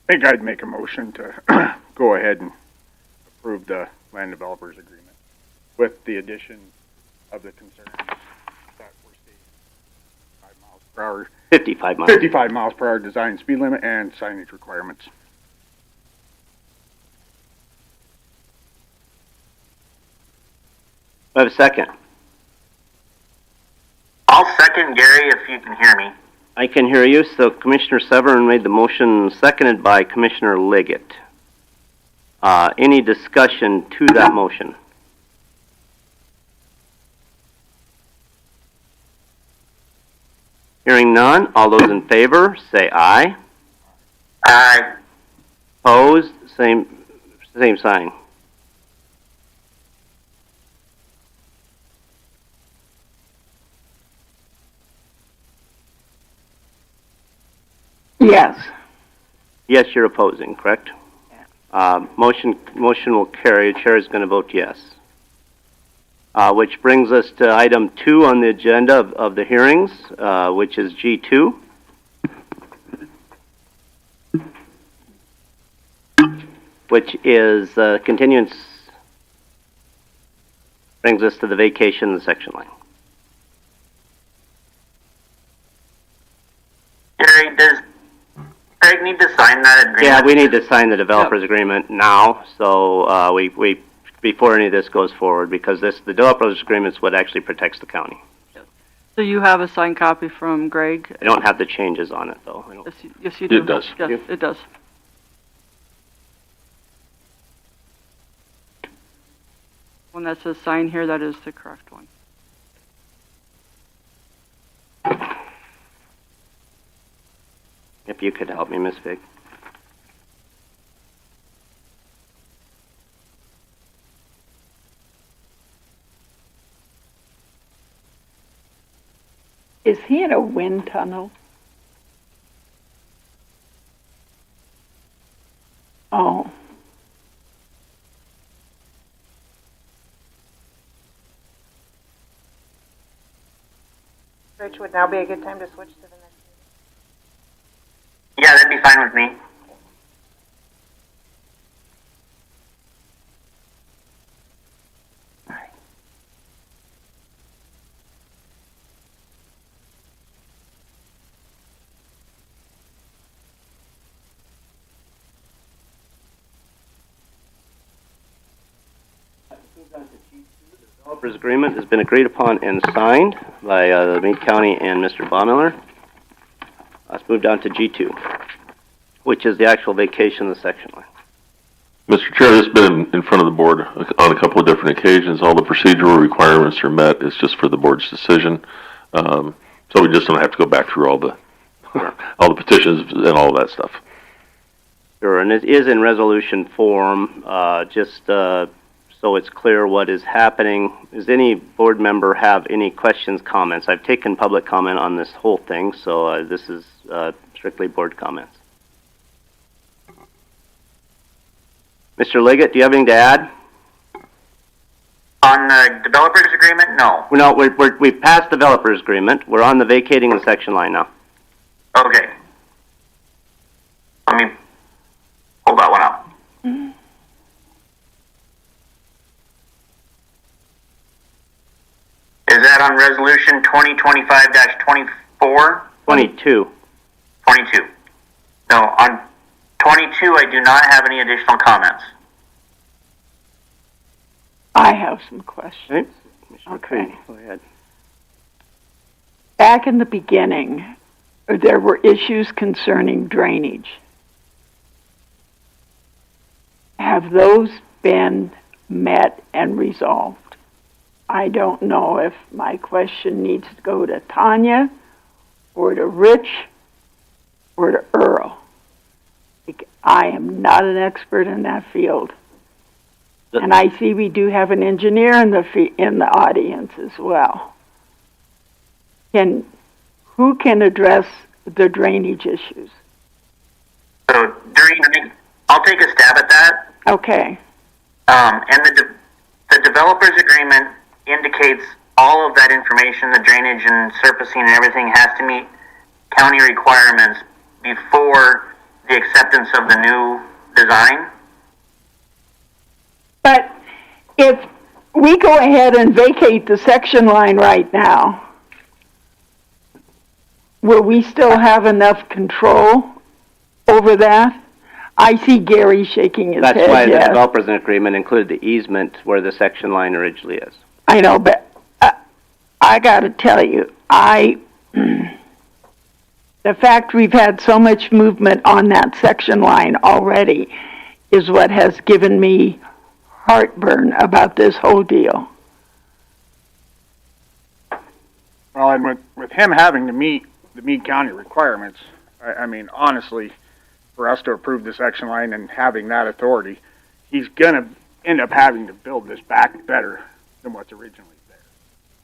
I think I'd make a motion to go ahead and approve the land developers agreement with the addition of the concerns that were stated. 5 miles per hour. 55 miles. 55 miles per hour design speed limit and signage requirements. Do I have a second? I'll second Gary if you can hear me. I can hear you. So Commissioner Severin made the motion, seconded by Commissioner Liggett. Any discussion to that motion? Hearing none, all those in favor say aye. Aye. Opposed, same sign. Yes. Yes, you're opposing, correct? Motion will carry. Chair is going to vote yes. Which brings us to item 2 on the agenda of the hearings, which is G2. Which is continuance, brings us to the vacation of the section line. Gary, does Craig need to sign that agreement? Yeah, we need to sign the developers agreement now, so we before any of this goes forward, because the developers agreement is what actually protects the county. So you have a signed copy from Greg? I don't have the changes on it, though. Yes, you do. It does. Yes, it does. One that says sign here, that is the correct one. If you could help me, Ms. Fig. Is he in a wind tunnel? Oh. Rich, would now be a good time to switch to the next? Yeah, that'd be fine with me. Developers agreement has been agreed upon and signed by the Meade County and Mr. Baumiller. Let's move down to G2, which is the actual vacation of the section line. Mr. Chair, this has been in front of the board on a couple of different occasions. All the procedural requirements are met. It's just for the board's decision. So we just don't have to go back through all the petitions and all of that stuff. Sure, and it is in resolution form, so it's clear what is happening. Does any board member have any questions, comments? I've taken public comment on this whole thing, so this is strictly board comments. Mr. Liggett, do you have anything to add? On the developers agreement, no. No, we passed developers agreement. We're on the vacating the section line now. Okay. Let me hold that one up. Is that on resolution 2025-24? 22. 22. No, on 22 I do not have any additional comments. I have some questions. Okay. Go ahead. Back in the beginning, there were issues concerning drainage. Have those been met and resolved? I don't know if my question needs to go to Tanya or to Rich or to Earl. I am not an expert in that field. And I see we do have an engineer in the audience as well. Who can address the drainage issues? So I'll take a stab at that. Okay. And the developer's agreement indicates all of that information, the drainage and surfacing and everything has to meet county requirements before the acceptance of the new design. But if we go ahead and vacate the section line right now, will we still have enough control over that? I see Gary shaking his head. That's why yes. the developer's agreement included the easement where the section line originally is. I know, but I got to tell you, the fact we've had so much movement on that section line already is what has given me heartburn about this whole deal. Well, and with him having to meet the Meade County requirements, I mean, honestly, for us to approve the section line and having that authority, he's going to end up having to build this back better than what's originally there.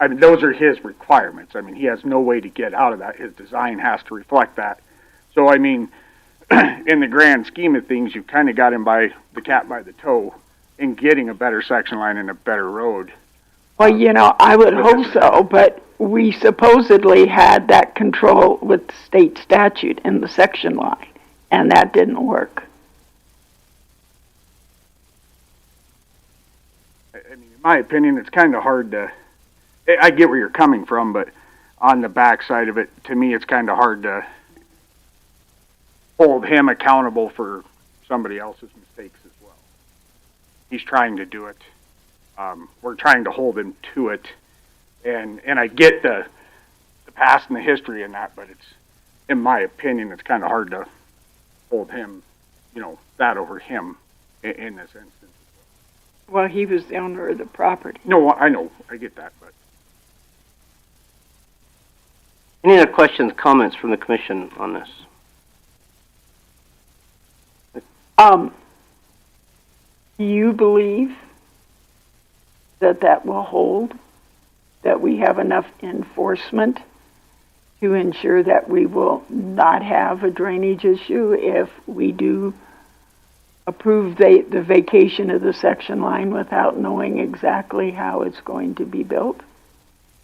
I mean, those are his requirements. I mean, he has no way to get out of that. His design has to reflect that. So, I mean, in the grand scheme of things, you've kind of got him by the cat by the toe in getting a better section line and a better road. Well, you know, I would hope so, but we supposedly had that control with state statute in the section line, and that didn't work. I mean, in my opinion, it's kind of hard to, I get where you're coming from, but on the back side of it, to me, it's kind of hard to hold him accountable for somebody else's mistakes as well. He's trying to do it. We're trying to hold him to it. And I get the past and the history in that, but it's, in my opinion, it's kind of hard to hold him, you know, that over him in this instance. Well, he was the owner of the property. No, I know. I get that, but. Any other questions, comments from the commission on this? Do you believe that will hold? That we have enough enforcement to ensure that we will not have a drainage issue if we do approve the vacation of the section line without knowing exactly how it's going to be built?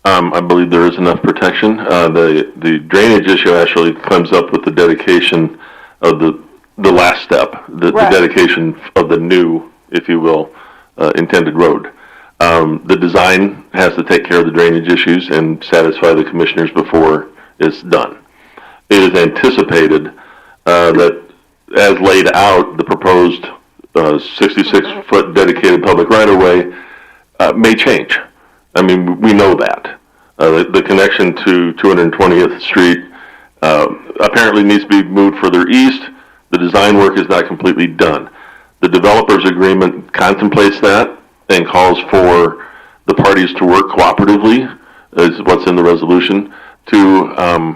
I believe there is enough protection. The drainage issue actually comes up with the dedication of the last step, the dedication of the new, if you will, intended road. The design has to take care of the drainage issues and satisfy the commissioners before it's done. It is anticipated that, as laid out, the proposed 66-foot dedicated public right-of-way may change. I mean, we know that. The connection to 220th Street apparently needs to be moved further east. The design work is not completely done. The developer's agreement contemplates that and calls for the parties to work cooperatively, is what's in the resolution, to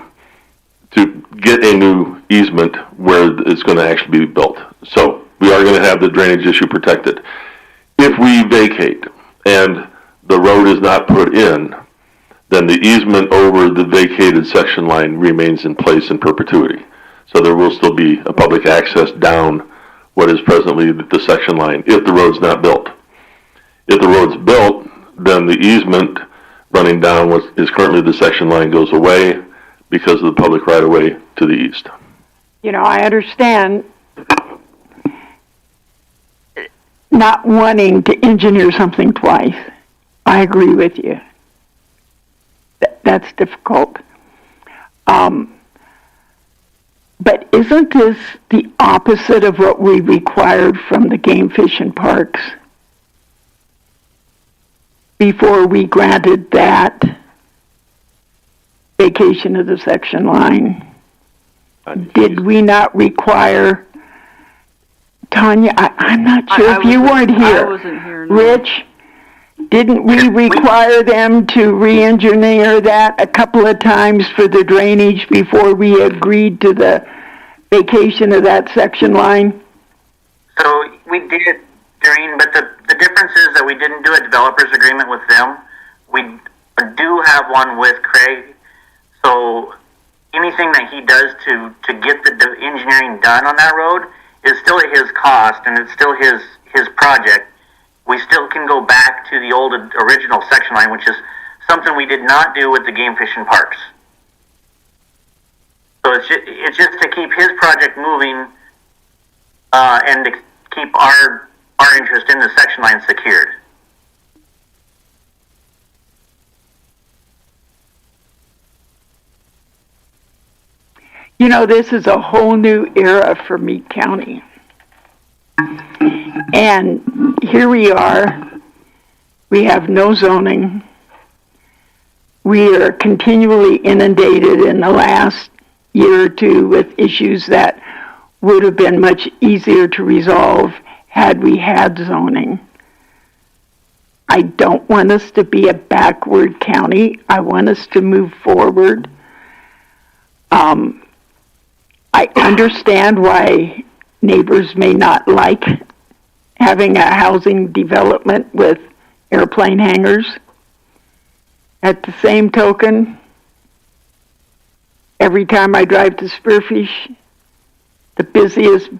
get a new easement where it's going to actually be built. So we are going to have the drainage issue protected. If we vacate and the road is not put in, then the easement over the vacated section line remains in place in perpetuity. So there will still be a public access down what is presently the section line if the road's not built. If the road's built, then the easement running down what is currently the section line goes away because of the public right-of-way to the east. You know, I understand not wanting to engineer something twice. I agree with you. That's difficult. But isn't this the opposite of what we required from the game fish and parks before we granted that vacation of the section line? Did we not require, Tanya, I'm not sure if you weren't here. I wasn't here, no. Rich, Didn't we require them to re-engineer that a couple of times for the drainage before we agreed to the vacation of that section line? So we did during, but the difference is that we didn't do a developer's agreement with them. We do have one with Craig. So anything that he does to get the engineering done on that road is still at his cost, and it's still his project. We still can go back to the old original section line, which is something we did not do with the game fish and parks. So it's just to keep his project moving, and to keep our interest in the section line secured. You know, this is a whole new era for Meade County. And here we are. We have no zoning. We are continually inundated in the last year or two with issues that would have been much easier to resolve had we had zoning. I don't want us to be a backward county. I want us to move forward. I understand why neighbors may not like having a housing development with airplane hangars. At the same token, every time I drive to Spearfish, the busiest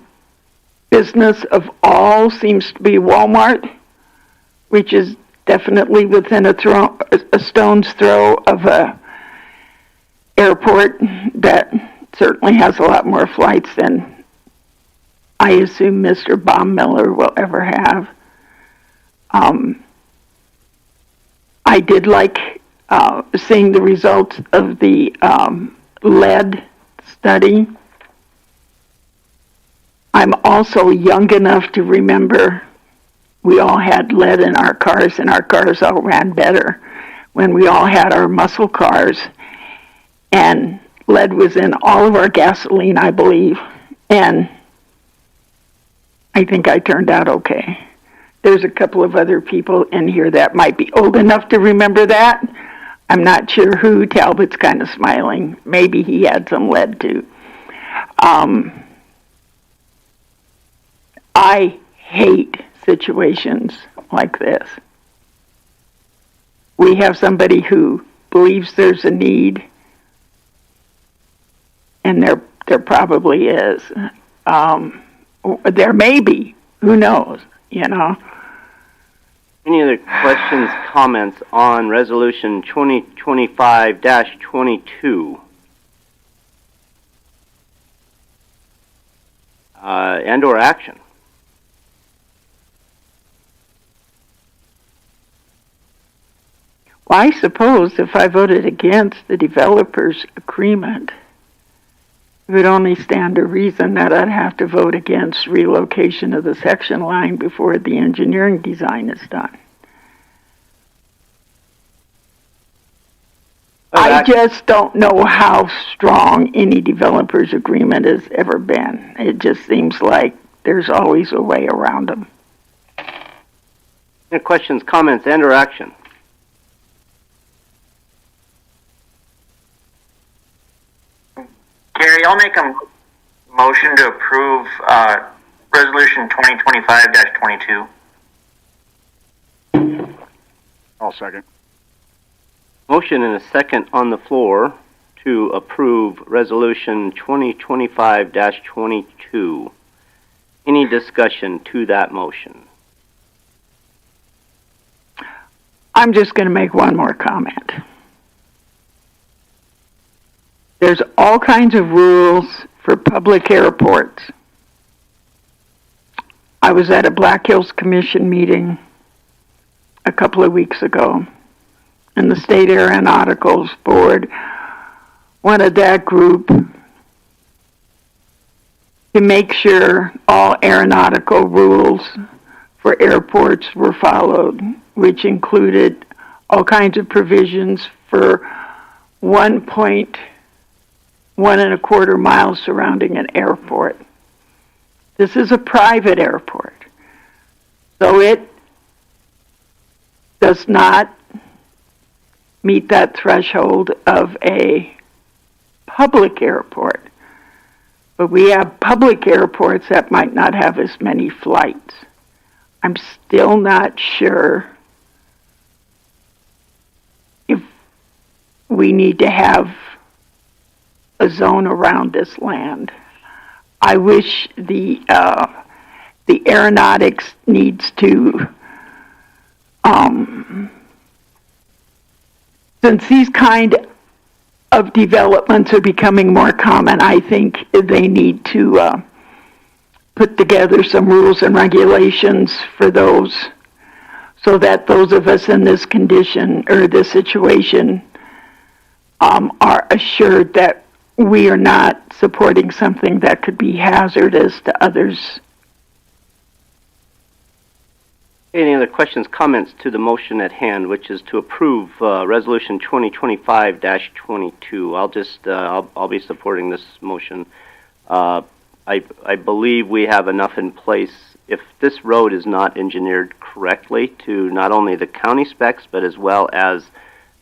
business of all seems to be Walmart, which is definitely within a stone's throw of a airport that certainly has a lot more flights than I assume Mr. Baumiller will ever have. I did like seeing the results of the lead study. I'm also young enough to remember we all had lead in our cars, and our cars all ran better when we all had our muscle cars. And lead was in all of our gasoline, I believe, and I think I turned out okay. There's a couple of other people in here that might be old enough to remember that. I'm not sure who. Talbot's kind of smiling. Maybe he had some lead too. I hate situations like this. We have somebody who believes there's a need, and there probably is. There may be. Who knows? You know. Any other questions, comments on Resolution 2025-22? And/or action? Well, I suppose if I voted against the developer's agreement, it would only stand to reason that I'd have to vote against relocation of the section line before the engineering design is done. I just don't know how strong any developer's agreement has ever been. It just seems like there's always a way around them. Any questions, comments, and/or action? Gary, I'll make a motion to approve Resolution 2025-22. I'll second. Motion and a second on the floor to approve Resolution 2025-22. Any discussion to that motion? I'm just going to make one more comment. There's all kinds of rules for public airports. I was at a Black Hills Commission meeting a couple of weeks ago, and the State Aeronautics Board wanted that group to make sure all aeronautical rules for airports were followed, which included all kinds of provisions for 1.25 miles surrounding an airport. This is a private airport, so does not meet that threshold of a public airport. But we have public airports that might not have as many flights. I'm still not sure if we need to have a zone around this land. I wish the aeronautics needs to, since these kind of developments are becoming more common, I think they need to put together some rules and regulations for those, so that those of us in this condition or this situation are assured that we are not supporting something that could be hazardous to others. Any other questions, comments to the motion at hand, which is to approve Resolution 2025-22? I'll be supporting this motion. I believe we have enough in place. If this road is not engineered correctly to not only the county specs, but as well as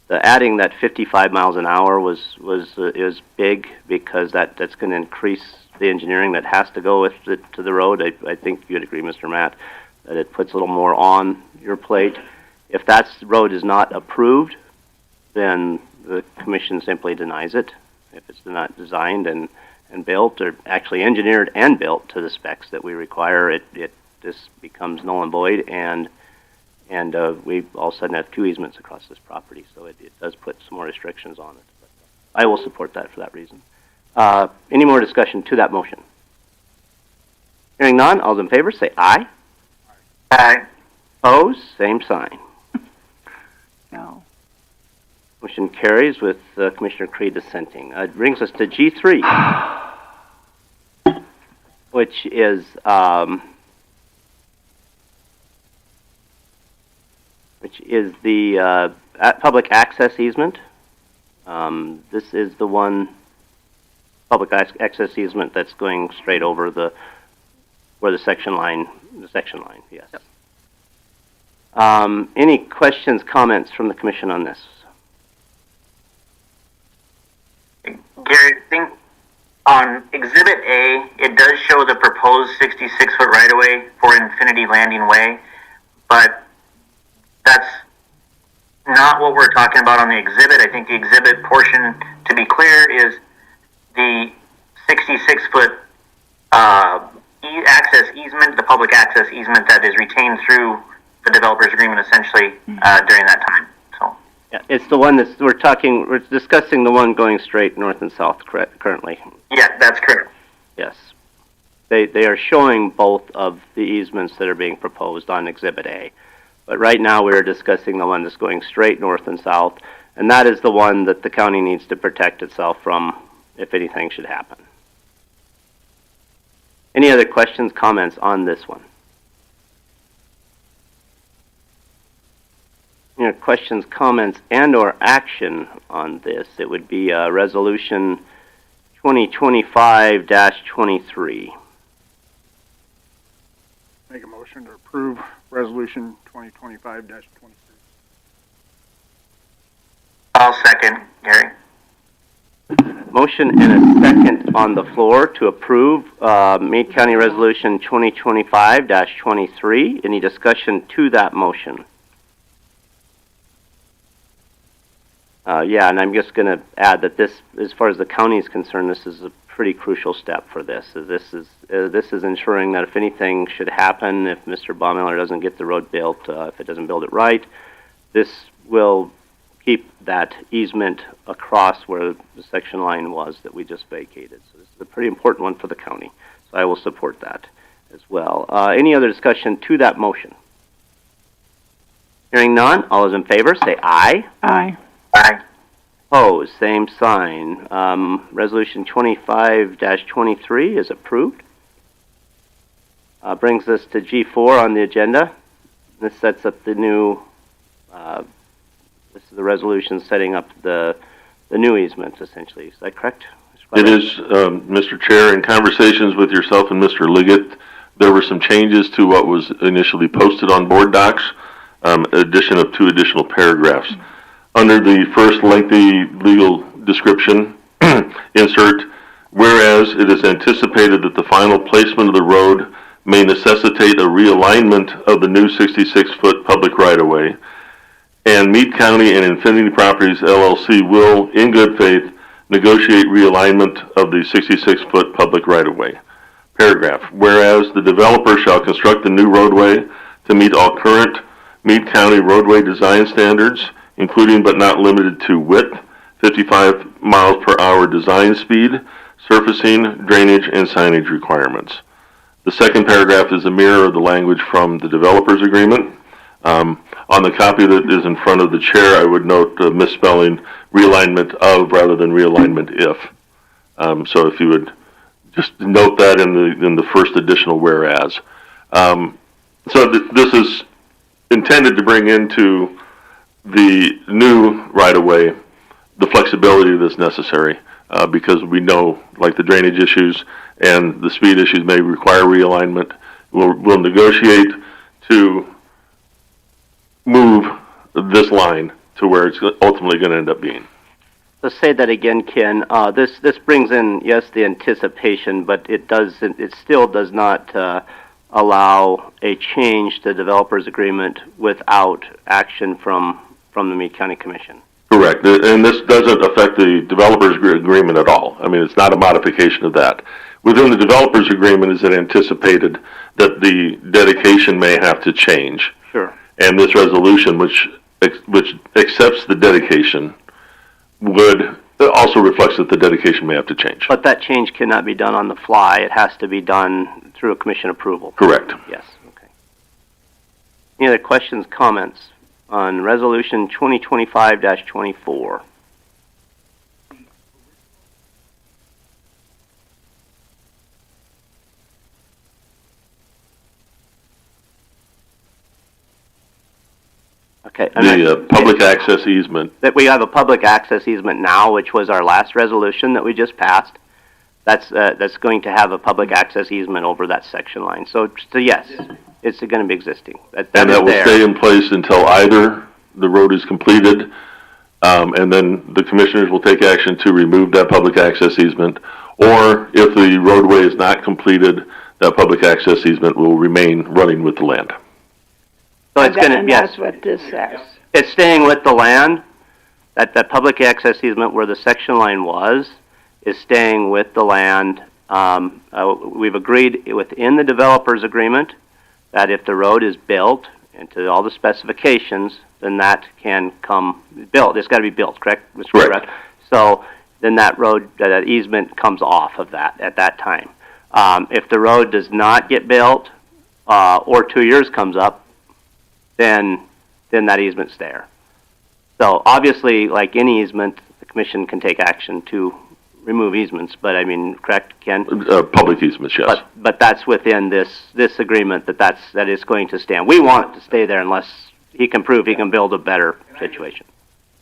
adding that 55 miles an hour is big, because that's going to increase the engineering that has to go with to the road. I think you'd agree, Mr. Matt, that it puts a little more on your plate. If that road is not approved, then the commission simply denies it. If it's not designed and built, or actually engineered and built to the specs that we require, it just becomes null and void, and we all of a sudden have two easements across this property, so it does put some more restrictions on it. But I will support that for that reason. Any more discussion to that motion? Hearing none, all those in favor say aye. Aye. Opposed, same sign. No. Motion carries with Commissioner Creed dissenting. It brings us to G3, which is the public access easement. This is the one public access easement that's going straight over where the section line, yes. Yep. Any questions, comments from the commission on this? Gary, I think on Exhibit A, it does show the proposed 66-foot right-of-way for Infinity Landing Way, but that's not what we're talking about on the exhibit. I think the exhibit portion, to be clear, is the 66-foot access easement, the public access easement that is retained through the developer's agreement, essentially, during that time. So, yeah, it's the one that's we're discussing the one going straight north and south currently. Yeah, that's correct. Yes. They are showing both of the easements that are being proposed on Exhibit A. But right now we're discussing the one that's going straight north and south, and that is the one that the county needs to protect itself from if anything should happen. Any other questions, comments on this one? Any other questions, comments, and or action on this? It would be Resolution 2025-23. Make a motion to approve Resolution 2025-23. I'll second, Gary. Motion and a second on the floor to approve Meade County Resolution 2025-23. Any discussion to that motion? Yeah, and I'm just going to add that this, as far as the county is concerned, this is a pretty crucial step for this. This is ensuring that if anything should happen, if Mr. Baumiller doesn't get the road built, if it doesn't build it right, this will keep that easement across where the section line was that we just vacated. So this is a pretty important one for the county. So I will support that as well. Any other discussion to that motion? Hearing none, all those in favor say aye. Aye. Aye. Opposed, same sign. Resolution 25-23 is approved. Brings us to G4 on the agenda. This sets up the new, this is the resolution setting up the new easement, essentially. Is that correct? It is, Mr. Chair. In conversations with yourself and Mr. Liggett, there were some changes to what was initially posted on board docs. addition of 2 additional paragraphs. Under the first lengthy legal description, insert, whereas it is anticipated that the final placement of the road may necessitate a realignment of the new 66-foot public right-of-way, and Meade County and Infinity Properties LLC will, in good faith, negotiate realignment of the 66-foot public right-of-way. Paragraph, whereas the developer shall construct the new roadway to meet all current Meade County roadway design standards, including but not limited to width, 55 miles per hour design speed, surfacing, drainage, and signage requirements. The second paragraph is a mirror of the language from the developer's agreement. On the copy that is in front of the chair, I would note misspelling realignment of rather than realignment if. So if you would just note that in the first additional whereas. This is intended to bring into the new right-of-way the flexibility that's necessary because we know, like the drainage issues and the speed issues may require realignment. We'll negotiate to move this line to where it's ultimately going to end up being. Let's say that again, Ken. This brings in, yes, the anticipation, but it still does not allow a change to the developer's agreement without action from the Meade County Commission. Correct, and this doesn't affect the developer's agreement at all. I mean, it's not a modification of that. Within the developer's agreement is it anticipated that the dedication may have to change. Sure. And this resolution, which accepts the dedication, would also reflects that the dedication may have to change. But that change cannot be done on the fly. It has to be done through a commission approval. Correct. Yes. Okay. Any other questions, comments on Resolution 2025-24? Okay. The public access easement. That we have a public access easement now, which was our last resolution that we just passed. That's going to have a public access easement over that section line. So yes, it's going to be existing. That will stay in place until either the road is completed, and then the commissioners will take action to remove that public access easement, or if the roadway is not completed, that public access easement will remain running with the land. So it's going to, yes. That's what this says. It's staying with the land. That public access easement where the section line was is staying with the land. We've agreed within the developer's agreement that if the road is built into all the specifications, then that can come built. It's got to be built, correct, Mr. Correct. So then that road, that easement comes off of that at that time. If the road does not get built or 2 years comes up, then that easement's there. So obviously, like any easement, the commission can take action to remove easements. But I mean, correct, Ken? Public easements, yes. But that's within this agreement that is going to stand. We want it to stay there unless he can prove he can build a better situation.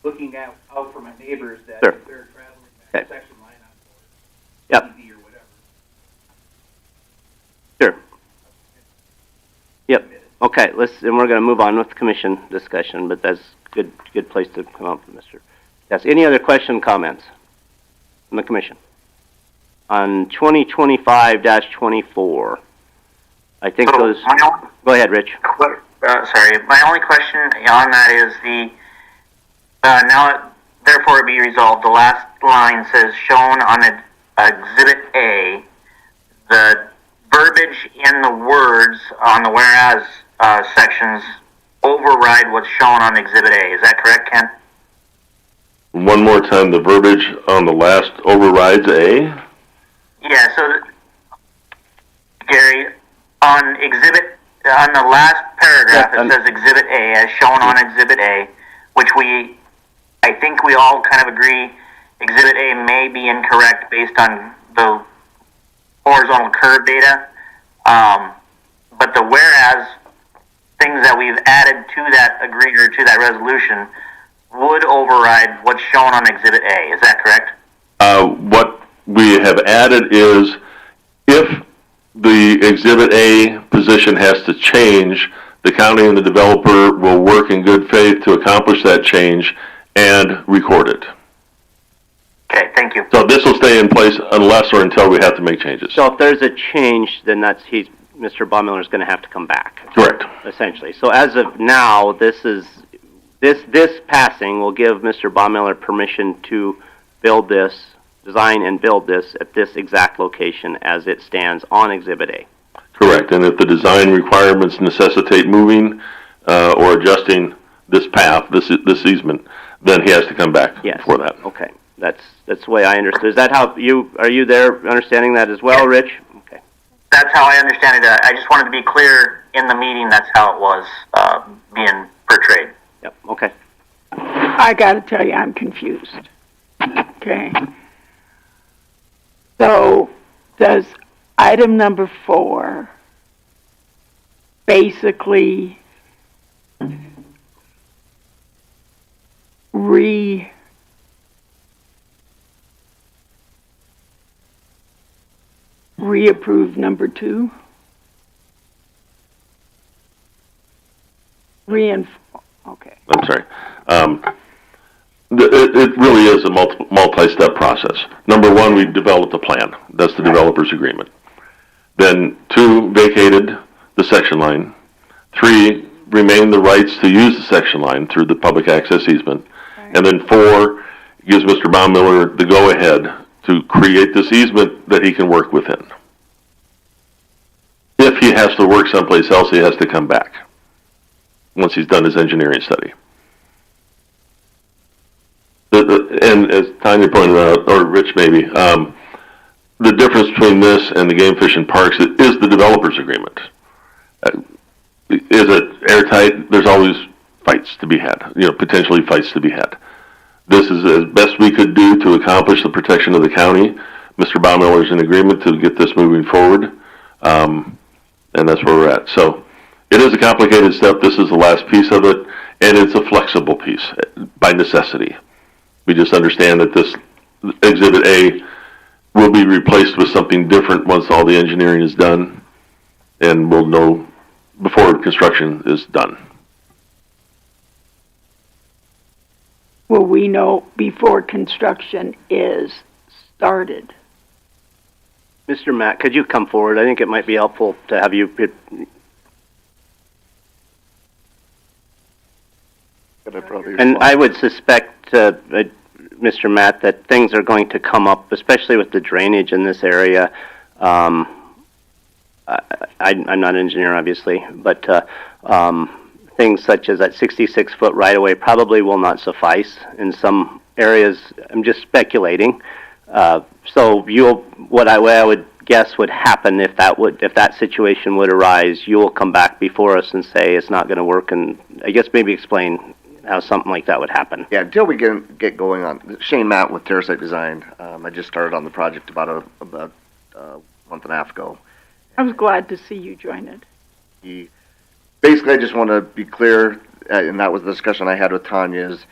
Looking out for my neighbors that Sure. if they're traveling that Okay. section line on Yep. TV or whatever. Sure. Yep. Okay. And we're going to move on with the commission discussion, but that's good place to come up, Mr. Yes. Any other comments from the commission on 2025-24? I think those. Go ahead, Rich. Sorry, my only question on that is now therefore be resolved. The last line says shown on Exhibit A. The verbiage in the words on the whereas sections override what's shown on Exhibit A. Is that correct, Ken? One more time, the verbiage on the last overrides A? Yeah, so Gary, on the last paragraph, it says Exhibit A, as shown on Exhibit A, which I think we all kind of agree Exhibit A may be incorrect based on the horizontal curve data. But the whereas things that we've added to that to that resolution would override what's shown on Exhibit A. Is that correct? What we have added is if the Exhibit A position has to change, the county and the developer will work in good faith to accomplish that change and record it. Okay, thank you. So this will stay in place unless or until we have to make changes. So if there's a change, then Mr. Baumiller is going to have to come back. Correct. Essentially. So as of now, this passing will give Mr. Baumiller permission to design and build this at this exact location as it stands on Exhibit A. Correct. And if the design requirements necessitate moving or adjusting this path, this easement, then he has to come back for that. Okay. That's the way I understood. Is that how are you there understanding that as well, Rich? Okay. That's how I understand it. I just wanted to be clear in the meeting. That's how it was being portrayed. Yep. Okay. I got to tell you, I'm confused. Okay. So, does item number 4 basically reapprove number 2? Okay. I'm sorry. It really is a multi-step process. Number 1, we developed a plan. That's the developer's agreement. Then 2, vacated the section line. 3, remained the rights to use the section line through the public access easement. Right. And then 4, gives Mr. Baumiller the go-ahead to create this easement that he can work within. If he has to work someplace else, he has to come back once he's done his engineering study. And as Tanya pointed out, or Rich maybe, the difference between this and the game fish and parks is the developer's agreement. Is it airtight? There's always fights to be had, potentially fights to be had. This is as best we could do to accomplish the protection of the county. Mr. Baumiller's in agreement to get this moving forward, and that's where we're at. So it is a complicated step. This is the last piece of it, and it's a flexible piece by necessity. We just understand that this Exhibit A will be replaced with something different once all the engineering is done, and we'll know before construction is done. Will we know before construction is started? Mr. Matt, could you come forward? I think it might be helpful to have you. And I would suspect, Mr. Matt, that things are going to come up, especially with the drainage in this area. I'm not an engineer, obviously, but things such as that 66-foot right-of-way probably will not suffice in some areas. I'm just speculating. So what I would guess would happen if that situation would arise, you will come back before us and say it's not going to work, and I guess maybe explain how something like that would happen. Yeah, until we get going on. Shane Matt with Terrasite Design. I just started on the project about a month and a half ago. I was glad to see you join it. Basically, I just want to be clear, and that was the discussion I had with Tanya, is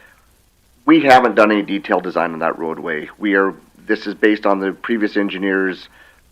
we haven't done any detailed design on that roadway. This is based on the previous engineer's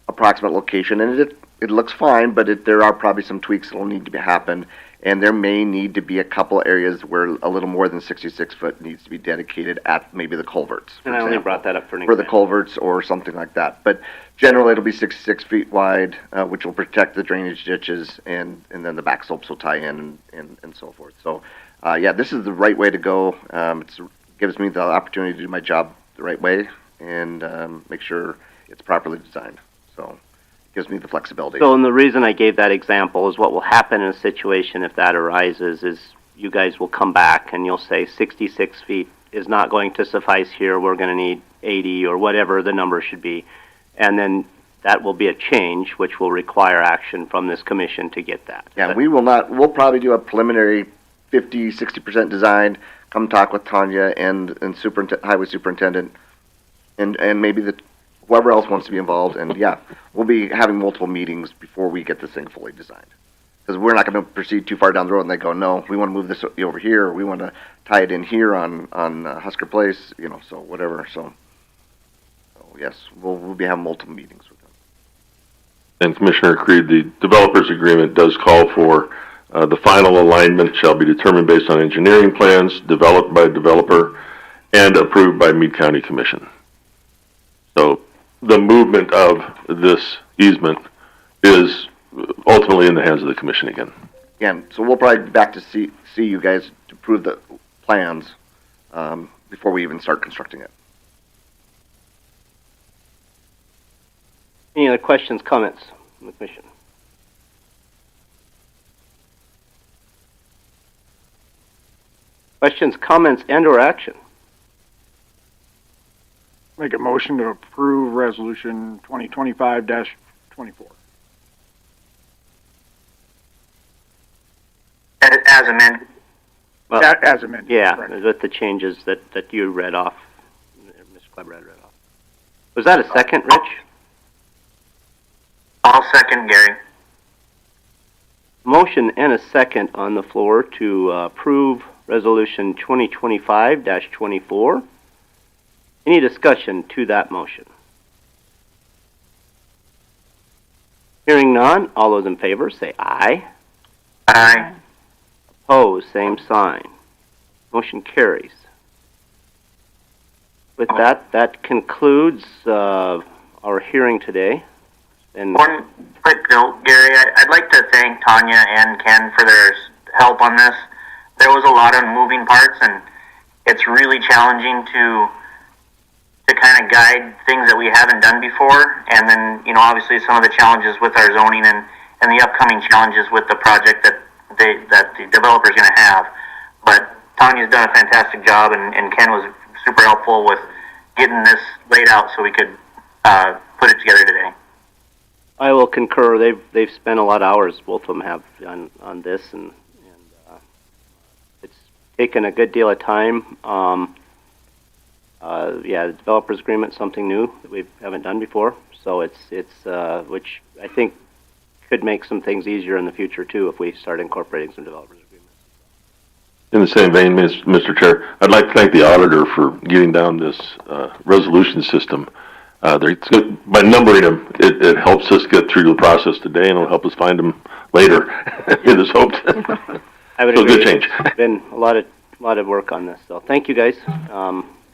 approximate location, and it looks fine, but there are probably some tweaks that will need to happen, and there may need to be a couple areas where a little more than 66 foot needs to be dedicated at maybe the culverts. And I only brought that up for the culverts or something like that. But generally, it'll be 66 feet wide, which will protect the drainage ditches, and then the back slopes will tie in and so forth. So, yeah, this is the right way to go. It gives me the opportunity to do my job the right way and make sure it's properly designed. So it gives me the flexibility. So, and the reason I gave that example is what will happen in a situation if that arises is you guys will come back and you'll say 66 feet is not going to suffice here. We're going to need 80 or whatever the number should be. And then that will be a change, which will require action from this commission to get that. Yeah, we'll probably do a preliminary 50, 60% design, come talk with Tanya and highway superintendent, and maybe whoever else wants to be involved. And yeah, we'll be having multiple meetings before we get this thing fully designed. Because we're not going to proceed too far down the road and they go, no, we want to move this over here, or we want to tie it in here on Husker Place, so whatever. So yes, we'll be having multiple meetings with them. And Commissioner Creed, the developer's agreement does call for The final alignment shall be determined based on engineering plans developed by developer and approved by Meade County Commission. So the movement of this easement is ultimately in the hands of the commission again. Again, so we'll probably be back to see you guys to prove the plans before we even start constructing it. Any other questions, comments from the commission? Questions, comments, and/or action? Make a motion to approve resolution 2025-24. As amended. Well, As amended. yeah, correct. with the changes that you read off, Mr. Klebrad read off. Was that a second, Rich? I'll second, Gary. Motion and a second on the floor to approve resolution 2025-24. Any discussion to that motion? Hearing none, all those in favor say aye. Aye. Opposed, same sign. Motion carries. With that concludes our hearing today. And one quick note, Gary, I'd like to thank Tanya and Ken for their help on this. There was a lot of moving parts, and it's really challenging to kind of guide things that we haven't done before. And then, obviously some of the challenges with our zoning and the upcoming challenges with the project that the developer's going to have. But Tanya's done a fantastic job, and Ken was super helpful with getting this laid out so we could put it together today. I will concur. They've spent a lot of hours, both of them have, on this, and it's taken a good deal of time. The developers agreement is something new that we haven't done before, so it's which I think could make some things easier in the future too if we start incorporating some developers agreements. In the same vein, Mr. Chair, I'd like to thank the auditor for getting down this resolution system. By numbering them, it helps us get through the process today, and it'll help us find them later. It is hoped. I would So agree. good change. It's been a lot of work on this. So thank you guys.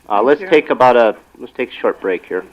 Let's take a short break here.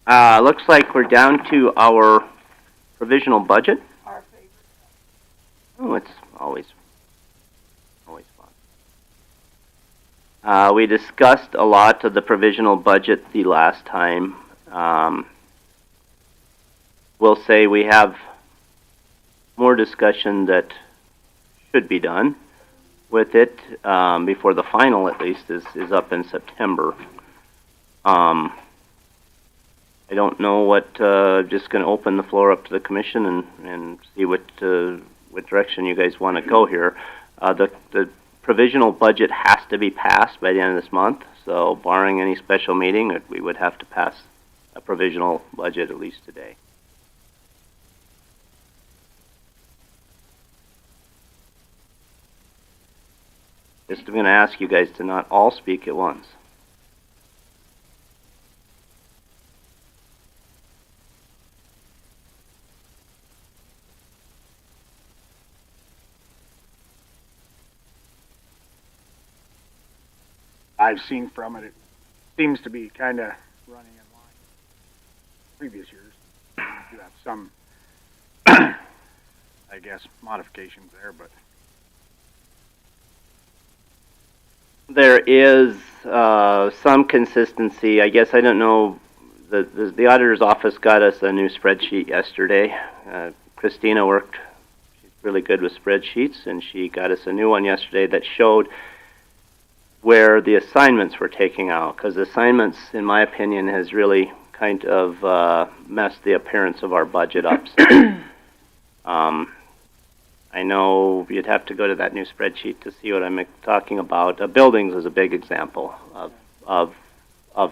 Looks like we're down to our provisional budget. Oh, it's always fun. We discussed a lot of the provisional budget the last time. We'll say we have more discussion that should be done with it before the final, at least, is up in September. I don't know what. Just going to open the floor up to the commission and see what direction you guys want to go here. The provisional budget has to be passed by the end of this month. So, barring any special meeting, we would have to pass a provisional budget at least today. Just I'm going to ask you guys to not all speak at once. I've seen from it, it seems to be kind of running in line with previous years. You have some, I guess, modifications there, but there is some consistency. I guess I don't know. The auditor's office got us a new spreadsheet yesterday. Christina worked. She's really good with spreadsheets, and she got us a new one yesterday that showed where the assignments were taking out, because assignments, in my opinion, has really kind of messed the appearance of our budget up. I know you'd have to go to that new spreadsheet to see what I'm talking about. Buildings is a big example of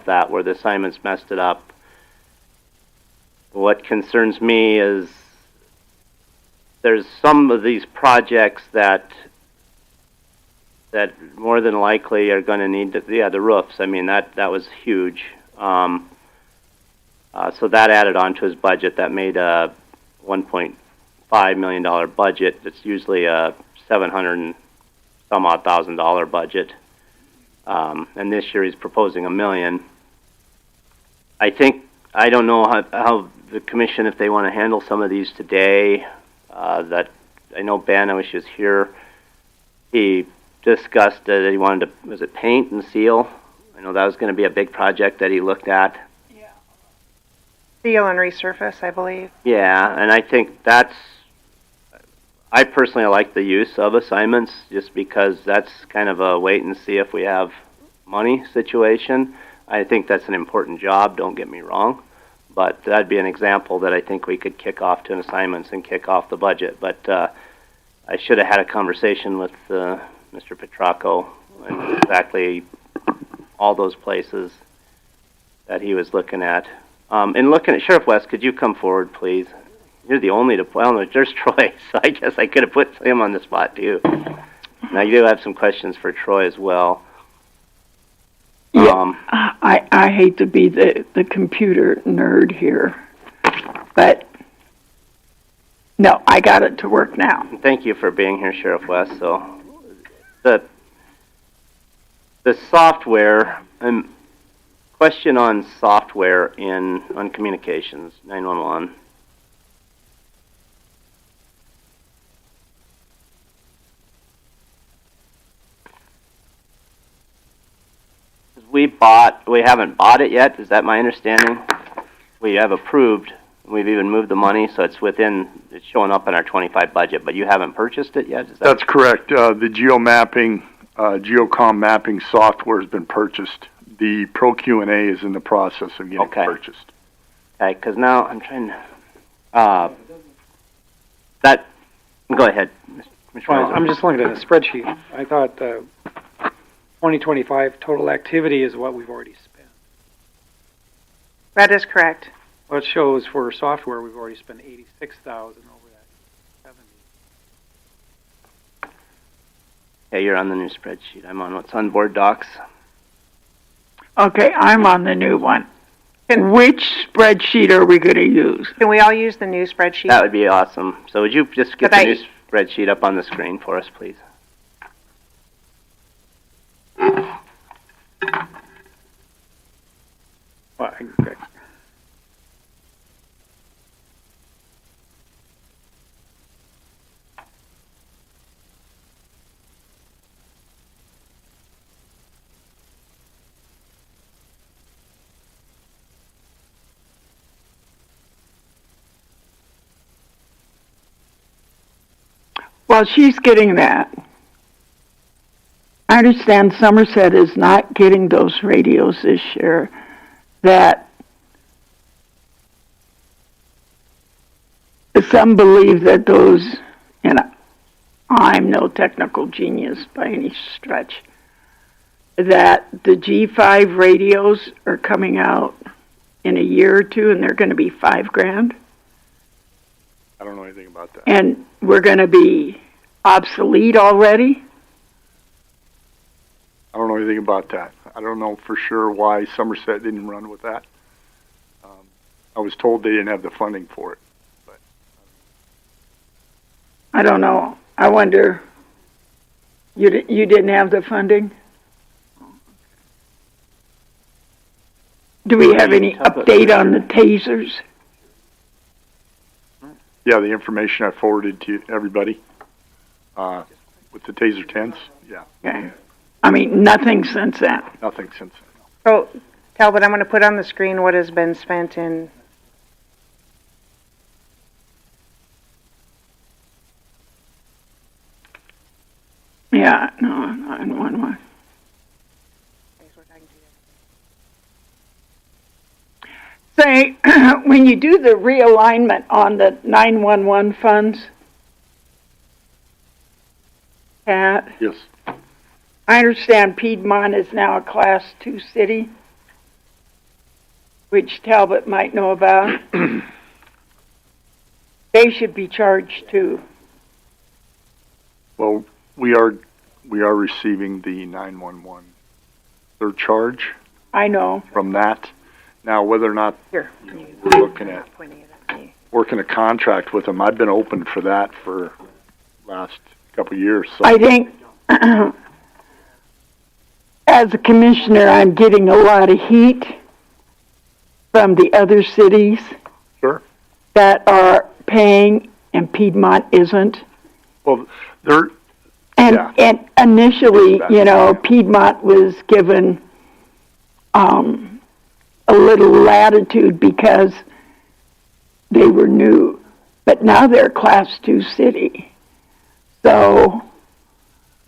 that, where the assignments messed it up. What concerns me is there's some of these projects that more than likely are going to need the roofs. I mean, that was huge. So that added on to his budget. That made a $1.5 million budget. It's usually a $700 and some odd $1,000 budget. And this year he's proposing $1 million. I don't know how the commission, if they want to handle some of these today. That I know Ben, I wish he was here. He discussed that he wanted to, was it paint and seal? I know that was going to be a big project that he looked at. Yeah. Seal and resurface, I believe. Yeah, and I think I personally like the use of assignments just because that's kind of a wait and see if we have money situation. I think that's an important job, don't get me wrong. But that'd be an example that I think we could kick off to an assignments and kick off the budget. But I should have had a conversation with Mr. Petracco and exactly all those places that he was looking at. And looking at Sheriff West, could you come forward, please? You're the only well, no, there's Troy, so I guess I could have put him on the spot too. Now you do have some questions for Troy as well. Yeah, I hate to be the computer nerd here, but no, I got it to work now. Thank you for being here, Sheriff West. So the software, question on software on communications, 911. We haven't bought it yet. Is that my understanding? We have approved. We've even moved the money, so it's showing up in our 25 budget, but you haven't purchased it yet? That's correct. The geocom mapping software has been purchased. The Pro Q&A is in the process of getting purchased. Okay, because now I'm trying to, go ahead, Mr. Well, I'm just looking at a spreadsheet. I thought 2025 total activity is what we've already spent. That is correct. Well, it shows for software we've already spent 86,000 over that 70. Yeah, you're on the new spreadsheet. I'm on what's on board docs. Okay, I'm on the new one. Which spreadsheet are we going to use? Can we all use the new spreadsheet? That would be awesome. So would you just get the new spreadsheet up on the screen for us, please? Well, okay. Well, she's getting that. I understand Somerset is not getting those radios this year. That some believe that those, and I'm no technical genius by any stretch, that the G5 radios are coming out in a year or two and they're going to be $5,000. I don't know anything about that. And we're going to be obsolete already? I don't know anything about that. I don't know for sure why Somerset didn't run with that. I was told they didn't have the funding for it. But I don't know. I wonder, you didn't have the funding? Do we have any update on the tasers? Yeah, the information I forwarded to everybody with the Taser 10s. Yeah. Okay. I mean, nothing since then. Nothing since then. So, Talbot, I'm going to put on the screen what has been spent in. Yeah, no, 911. Say, when you do the realignment on the 911 funds, Pat? Yes. I understand Piedmont is now a Class 2 city, which Talbot might know about. They should be charged too. Well, we are receiving the 911 surcharge. I know. From that. Now, whether or not Here. we're looking at working a contract with them, I've been open for that for last couple of years. So. I think, as a commissioner, I'm getting a lot of heat from the other cities that are paying and Piedmont isn't. Well, and initially, you know, Piedmont was given a little latitude because they were new, but now they're a Class 2 city. So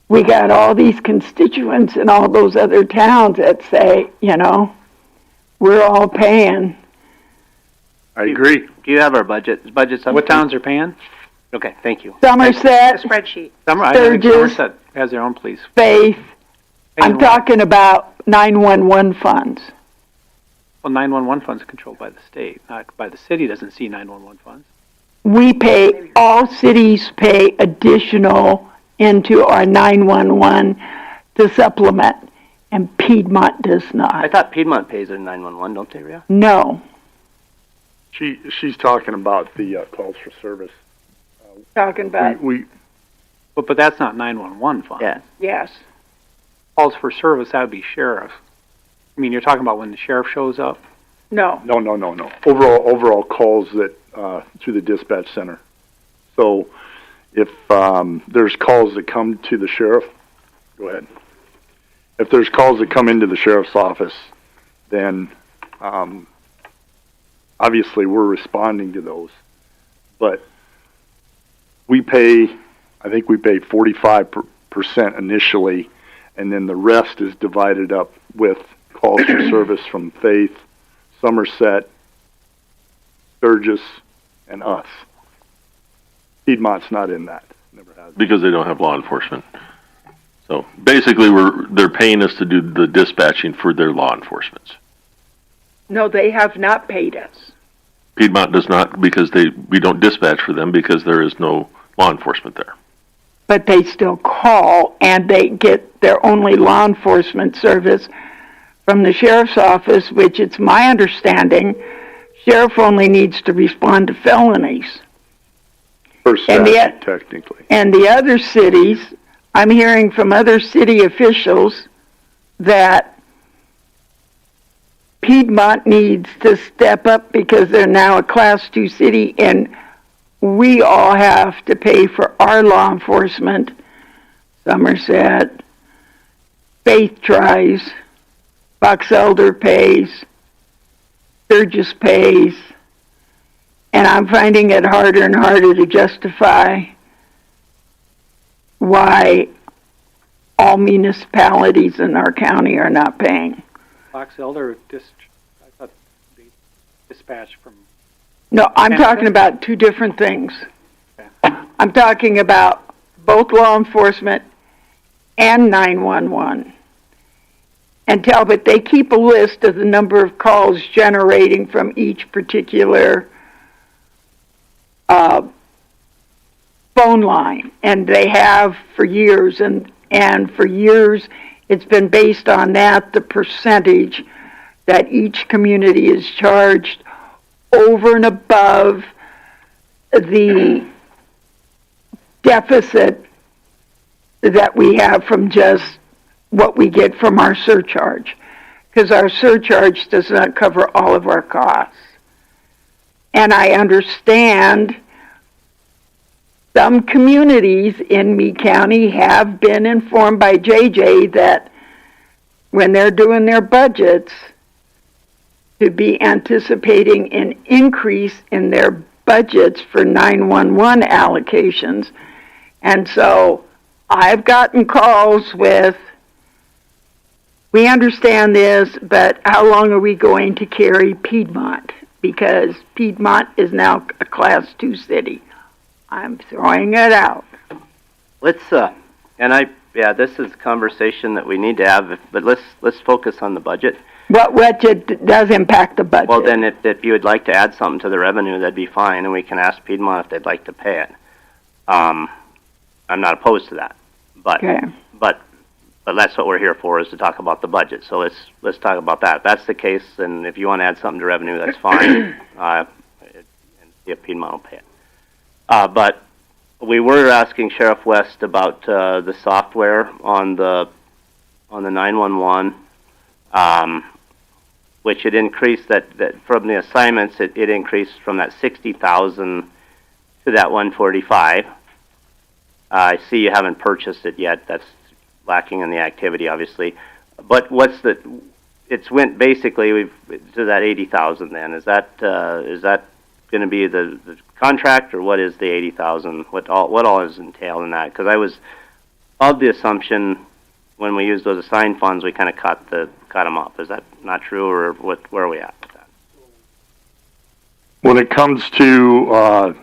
we got all these constituents in all those other towns that say, you know, we're all paying. I agree. Do you have our budget? What towns are paying? Okay, thank you. Somerset, spreadsheet. Sturgis, Somerset has their own police. Faith. I'm talking about 911 funds. Well, 911 funds are controlled by the state, not by the city. Doesn't see 911 funds. We pay, all cities pay additional into our 911 to supplement, and Piedmont does not. I thought Piedmont pays their 911, don't they, Rhea? No. She's talking about the calls for service. Talking about. But that's not 911 funds. Yeah. Yes. Calls for service, that would be sheriff. I mean, you're talking about when the sheriff shows up? No. No. Overall calls that through the dispatch center. So if there's calls that come to the sheriff, go ahead. If there's calls that come into the sheriff's office, then obviously we're responding to those. But we pay, I think we pay 45% initially, and then the rest is divided up with calls for service from Faith, Somerset, Sturgis, and us. Piedmont's not in that. Never has. Because they don't have law enforcement. So basically, they're paying us to do the dispatching for their law enforcement. No, they have not paid us. Piedmont does not, because we don't dispatch for them because there is no law enforcement there. But they still call, and they get their only law enforcement service from the sheriff's office, which it's my understanding, sheriff only needs to respond to felonies. Technically. And the other cities, I'm hearing from other city officials that Piedmont needs to step up because they're now a Class 2 city, and we all have to pay for our law enforcement. Somerset, Faith tries, Box Elder pays, Sturgis pays, and I'm finding it harder and harder to justify why all municipalities in our county are not paying. Fox Elder, I thought they dispatched from. No, I'm talking about two different things. I'm talking about both law enforcement and 911. And Talbot, they keep a list of the number of calls generating from each particular phone line, and they have for years, and for years it's been based on that, the percentage that each community is charged over and above the deficit that we have from just what we get from our surcharge, because our surcharge does not cover all of our costs. And I understand some communities in Meade County have been informed by JJ that when they're doing their budgets, to be anticipating an increase in their budgets for 911 allocations. And so I've gotten calls with, we understand this, but how long are we going to carry Piedmont? Because Piedmont is now a Class 2 city. I'm throwing it out. Let's, this is a conversation that we need to have, but let's focus on the budget. What budget does impact the budget? Well, then if you would like to add something to the revenue, that'd be fine, and we can ask Piedmont if they'd like to pay it. I'm not opposed to that, but that's what we're here for, is to talk about the budget. So let's talk about that. If that's the case, and if you want to add something to revenue, that's fine. And see if Piedmont will pay it. But we were asking Sheriff West about the software on the 911, which it increased that from the assignments. It increased from that 60,000 to that 145. I see you haven't purchased it yet. That's lacking in the activity, obviously. But it's went basically to that 80,000. Then is that going to be the contract, or what is the 80,000? What all is entailed in that? Because I was of the assumption when we used those assigned funds, we kind of cut them up. Is that not true, or where are we at with that? When it comes to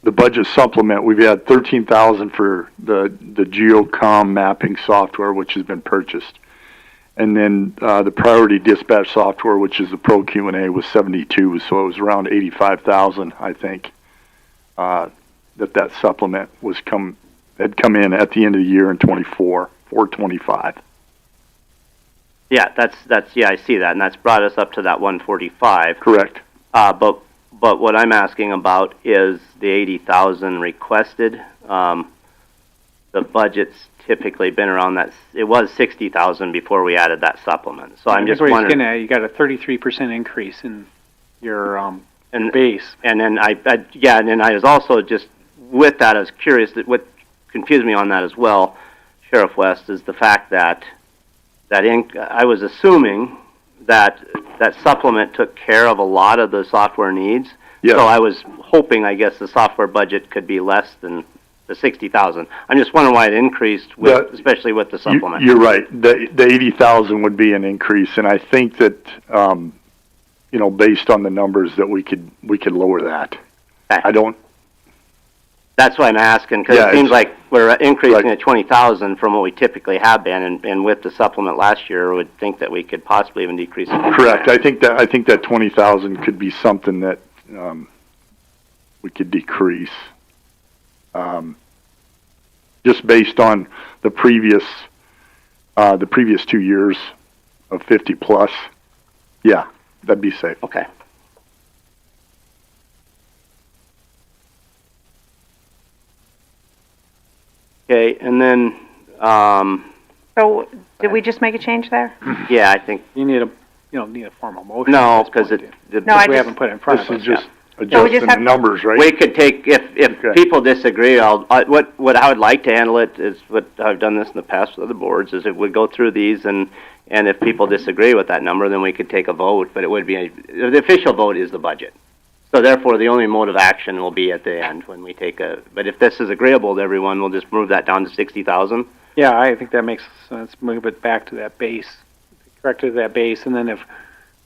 the budget supplement, we've had 13,000 for the geocom mapping software, which has been purchased, and then the priority dispatch software, which is the Pro Q&A, was 72. So it was around 85,000, I think, that supplement had come in at the end of the year in 24 for 25. Yeah, that's I see that, and that's brought us up to that 145. Correct. But what I'm asking about is the 80,000 requested. The budget's typically been around that. It was 60,000 before we added that supplement. So I'm just wondering. You got a 33% increase in your base. And then I was also just with that. I was curious that what confused me on that as well, Sheriff West, is the fact that I was assuming that supplement took care of a lot of the software needs. Yeah. So I was hoping, I guess, the software budget could be less than the 60,000. I'm just wondering why it increased, especially with the supplement. You're right. The 80,000 would be an increase, and I think that based on the numbers that we could lower that. Okay. I don't. That's why I'm asking, because it seems like we're increasing at 20,000 from what we typically have been, and with the supplement last year, I would think that we could possibly even decrease it. Correct. I think that 20,000 could be something that we could decrease, just based on the previous 2 years of 50 plus. Yeah, that'd be safe. Okay. Okay, and then. So, did we just make a change there? Yeah, I think you need a formal motion. No, because we haven't put it in front of us. This is just adjusting the numbers, right? We could take if people disagree. What I would like to handle it is what I've done this in the past with other boards. Is it would go through these, and if people disagree with that number, then we could take a vote. But it would be the official vote is the budget. So therefore, the only mode of action will be at the end when we take a, but if this is agreeable to everyone, we'll just move that down to 60,000. Yeah, I think that makes sense. Move it back to that base, correct to that base, and then if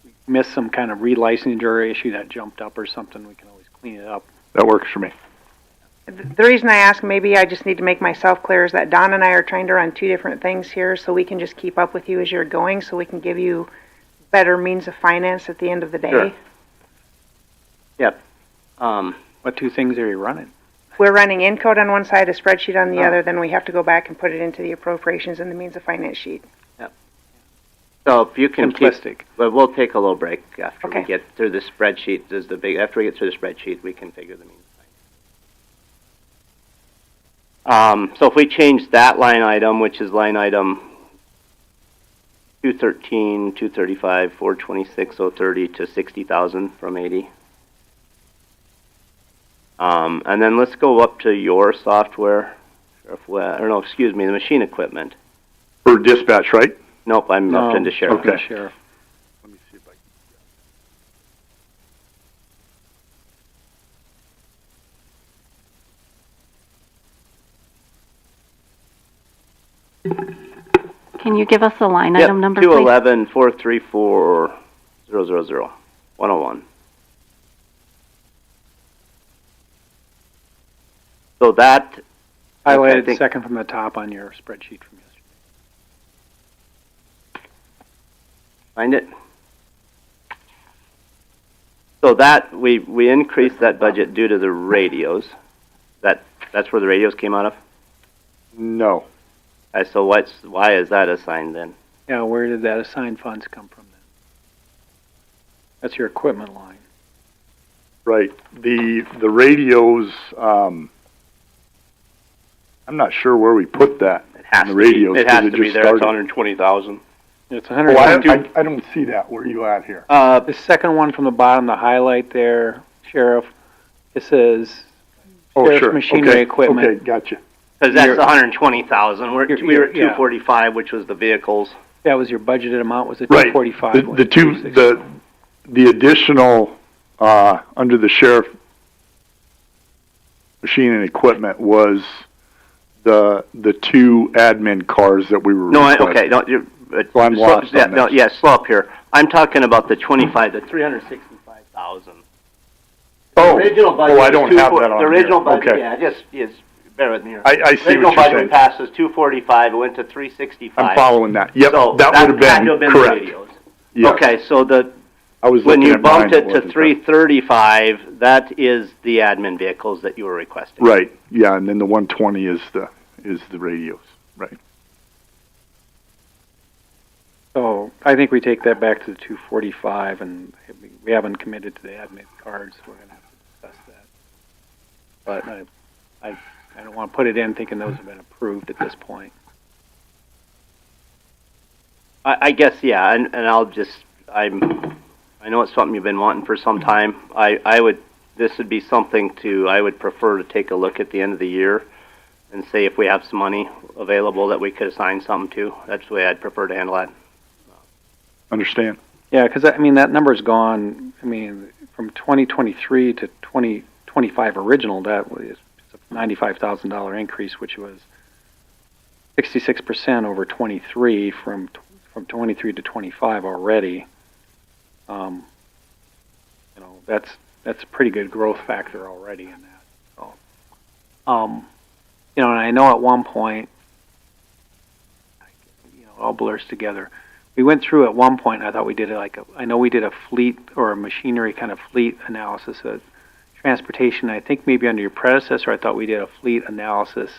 we miss some kind of relicensure issue that jumped up or something, we can always clean it up. That works for me. The reason I ask, maybe I just need to make myself clear, is that Don and I are trying to run two different things here, so we can just keep up with you as you're going, so we can give you better means of finance at the end of the day. Sure. Yep. What two things are you running? We're running Encode on one side, a spreadsheet on the other, then we have to go back and put it into the appropriations and the means of finance sheet. Yep. So if you can Simplistic. But we'll take a little break after Okay. we get through the spreadsheet. After we get through the spreadsheet, we can figure the means. So if we change that line item, which is line item 213, 235, 426, 030 to 60,000 from 80. And then let's go up to your software, or no, excuse me, the machine equipment. For dispatch, right? Nope, I'm up into sheriff. Okay. Sheriff. Let me see if I Can you give us the line item number, please? 211 434 000 101. So that Highlighted think- second from the top on your spreadsheet from yesterday. Find it. So that we increased that budget due to the radios. That's where the radios came out of. No. So why is that assigned then? Yeah, where did that assigned funds come from then? That's your equipment line. Right. The radios, I'm not sure where we put that. It has the to radios. be. It has 'cause to be just there. It's started. 120,000. It's Oh, 122. I don't see that. Where are you at here? The second one from the bottom, the highlight there, Sheriff, it says Sheriff's machinery Okay. equipment. Okay, gotcha. Because that's 120,000. We were at yeah. 245, which was the vehicles. That was your budgeted amount, was it Right. 245? The additional under the sheriff machine and equipment was the two admin cars that we were. No, requesting. So I'm lost on this. Yeah, slow up here. I'm talking about the 25, the 365,000. Oh, Original budget. I don't have that on The original here. budget, Okay. yeah, just bear with me here. I see Original what you're budget saying. passes 245, it went to 365. I'm following that. Yep, So that would have had been to have been correct. the radios. Yes. Okay, so I was when looking you at mine, bumped it to wasn't 335, that is the admin vehicles that you were requesting. Right. Yeah, and then the 120 is the radios. Right. So I think we take that back to the 245, and we haven't committed to the admin cards. We're going to have to discuss that. But I don't want to put it in thinking those have been approved at this point. I guess, yeah, and I know it's something you've been wanting for some time. This would be something I would prefer to take a look at the end of the year and say if we have some money available that we could assign something to. That's the way I'd prefer to handle that. Understand. Yeah, because that number's gone. From 2023 to 2025 original, that was a $95,000 increase, which was 66% over 23 from 23 to 25 already. That's a pretty good growth factor already in that. So, and I know at one point, it all blurs together. We went through at one point. I thought we did I know we did a fleet or a machinery kind of fleet analysis of transportation. I think maybe under your predecessor, I thought we did a fleet analysis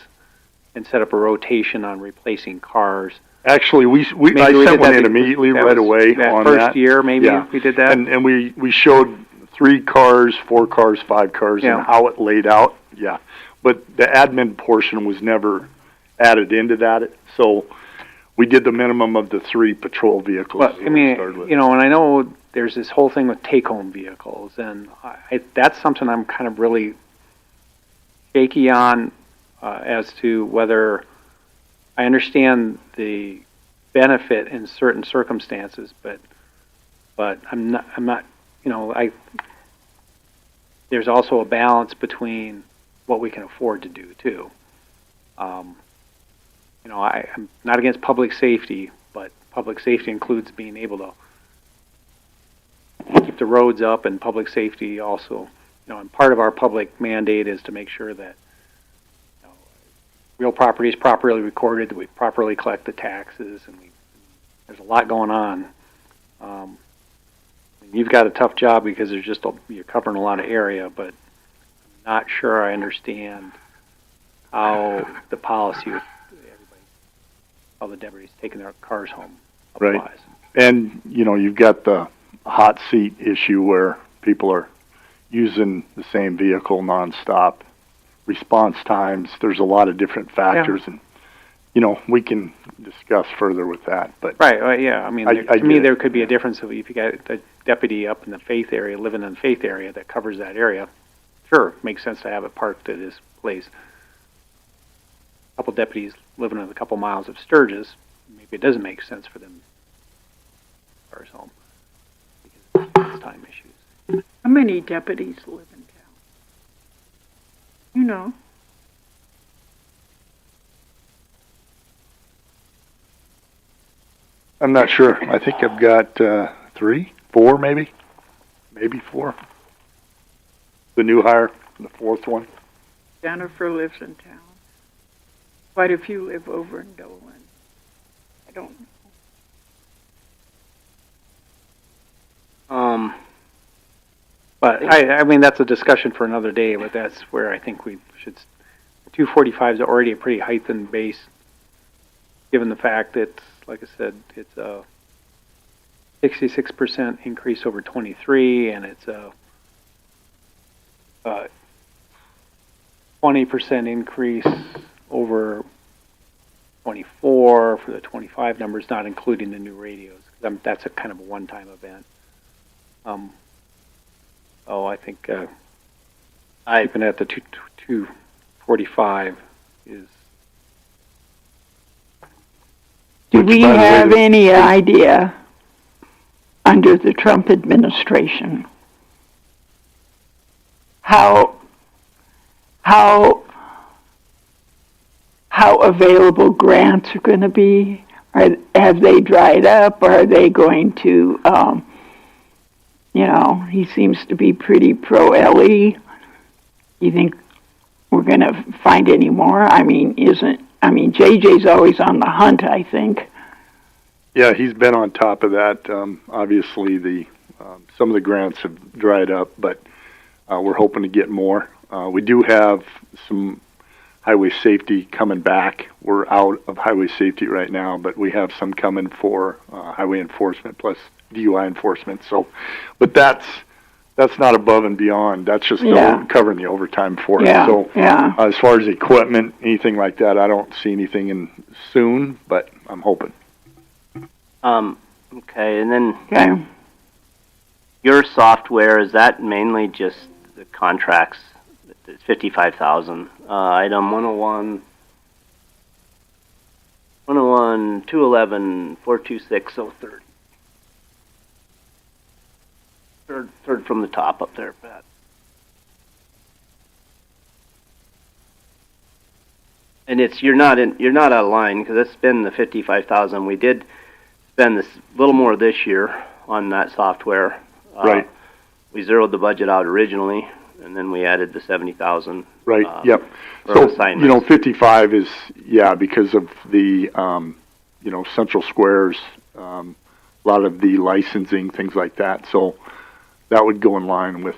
and set up a rotation on replacing cars. Actually, I sent one in immediately right away on that. First year, maybe we did that. And we showed 3 cars, 4 cars, 5 cars, and how it laid out. Yeah, but the admin portion was never added into that. So we did the minimum of the 3 patrol vehicles. Well, and I know there's this whole thing with take-home vehicles, and that's something I'm kind of really shaky on as to whether I understand the benefit in certain circumstances, but I'm not. there's also a balance between what we can afford to do too. You know, I'm not against public safety, but public safety includes being able to keep the roads up, and public safety also, you know, and part of our public mandate is to make sure that, you know, real property is properly recorded, that we properly collect the taxes, and there's a lot going on. You've got a tough job because there's just you're covering a lot of area, but I'm not sure I understand how the policy with everybody, how the deputies taking their cars home applies. Right. And, you know, you've got the hot seat issue where people are using the same vehicle nonstop. Response times, there's a lot of different factors, and, you know, we can discuss further with that. But right, yeah, I mean, I to me, get there it. could be a difference if you got a deputy up in the Faith area, living in the Faith area that covers that area. Sure, makes sense to have it parked at his place. A couple deputies living in a couple miles of Sturgis, maybe it doesn't make sense for them to cars home because of time issues. How many deputies live in town? You know. I'm not sure. I think I've got 3, 4 maybe 4. The new hire, the 4th one. Jennifer lives in town. Quite a few live over in Dolan. I don't know. But I mean, that's a discussion for another day, but that's where I think we should, 245 is already a pretty heightened base, given the fact that, like I said, it's a 66% increase over 23, and it's a 20% increase over 24 for the 25 numbers, not including the new radios. That's a kind of a one-time event. I think keeping at the 245 is. Do we have any idea under the Trump administration how available grants are going to be? Have they dried up? Or are they going to, you know, he seems to be pretty pro-LE. You think we're going to find any more? I mean, JJ's always on the hunt, I think. Yeah, he's been on top of that. Obviously, some of the grants have dried up, but we're hoping to get more. We do have some highway safety coming back. We're out of highway safety right now, but we have some coming for highway enforcement plus DUI enforcement. So, but that's not above and beyond. That's just covering the overtime for it. So, as far as equipment, anything like that, I don't see anything in soon, but I'm hoping. Okay, and then your software, is that mainly just the contracts? It's 55,000. Item 101, 211, 426, 030. Third from the top up there, Pat. And you're not out of line because it's been the 55,000. We did spend this little more this year on that software. Right. We zeroed the budget out originally, and then we added the 70,000. Right. Yep. So 55 is because of the Central Squares, a lot of the licensing, things like that. So that would go in line with.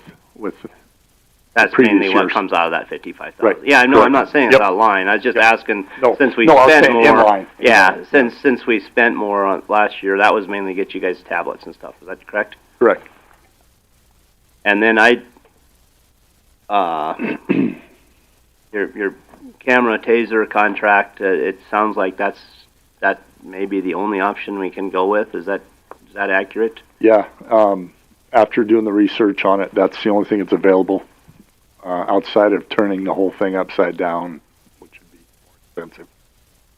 That's mainly what comes out of that 55,000. Right. Yeah, I know. I'm not saying it's out of line. I was just asking since we spent spent more. In line. Yeah, since we spent more on last year, that was mainly to get you guys tablets and stuff. Is that correct? Correct. And then your camera taser contract. It sounds like that may be the only option we can go with. Is that accurate? Yeah. After doing the research on it, that's the only thing that's available. Outside of turning the whole thing upside down, which would be more expensive.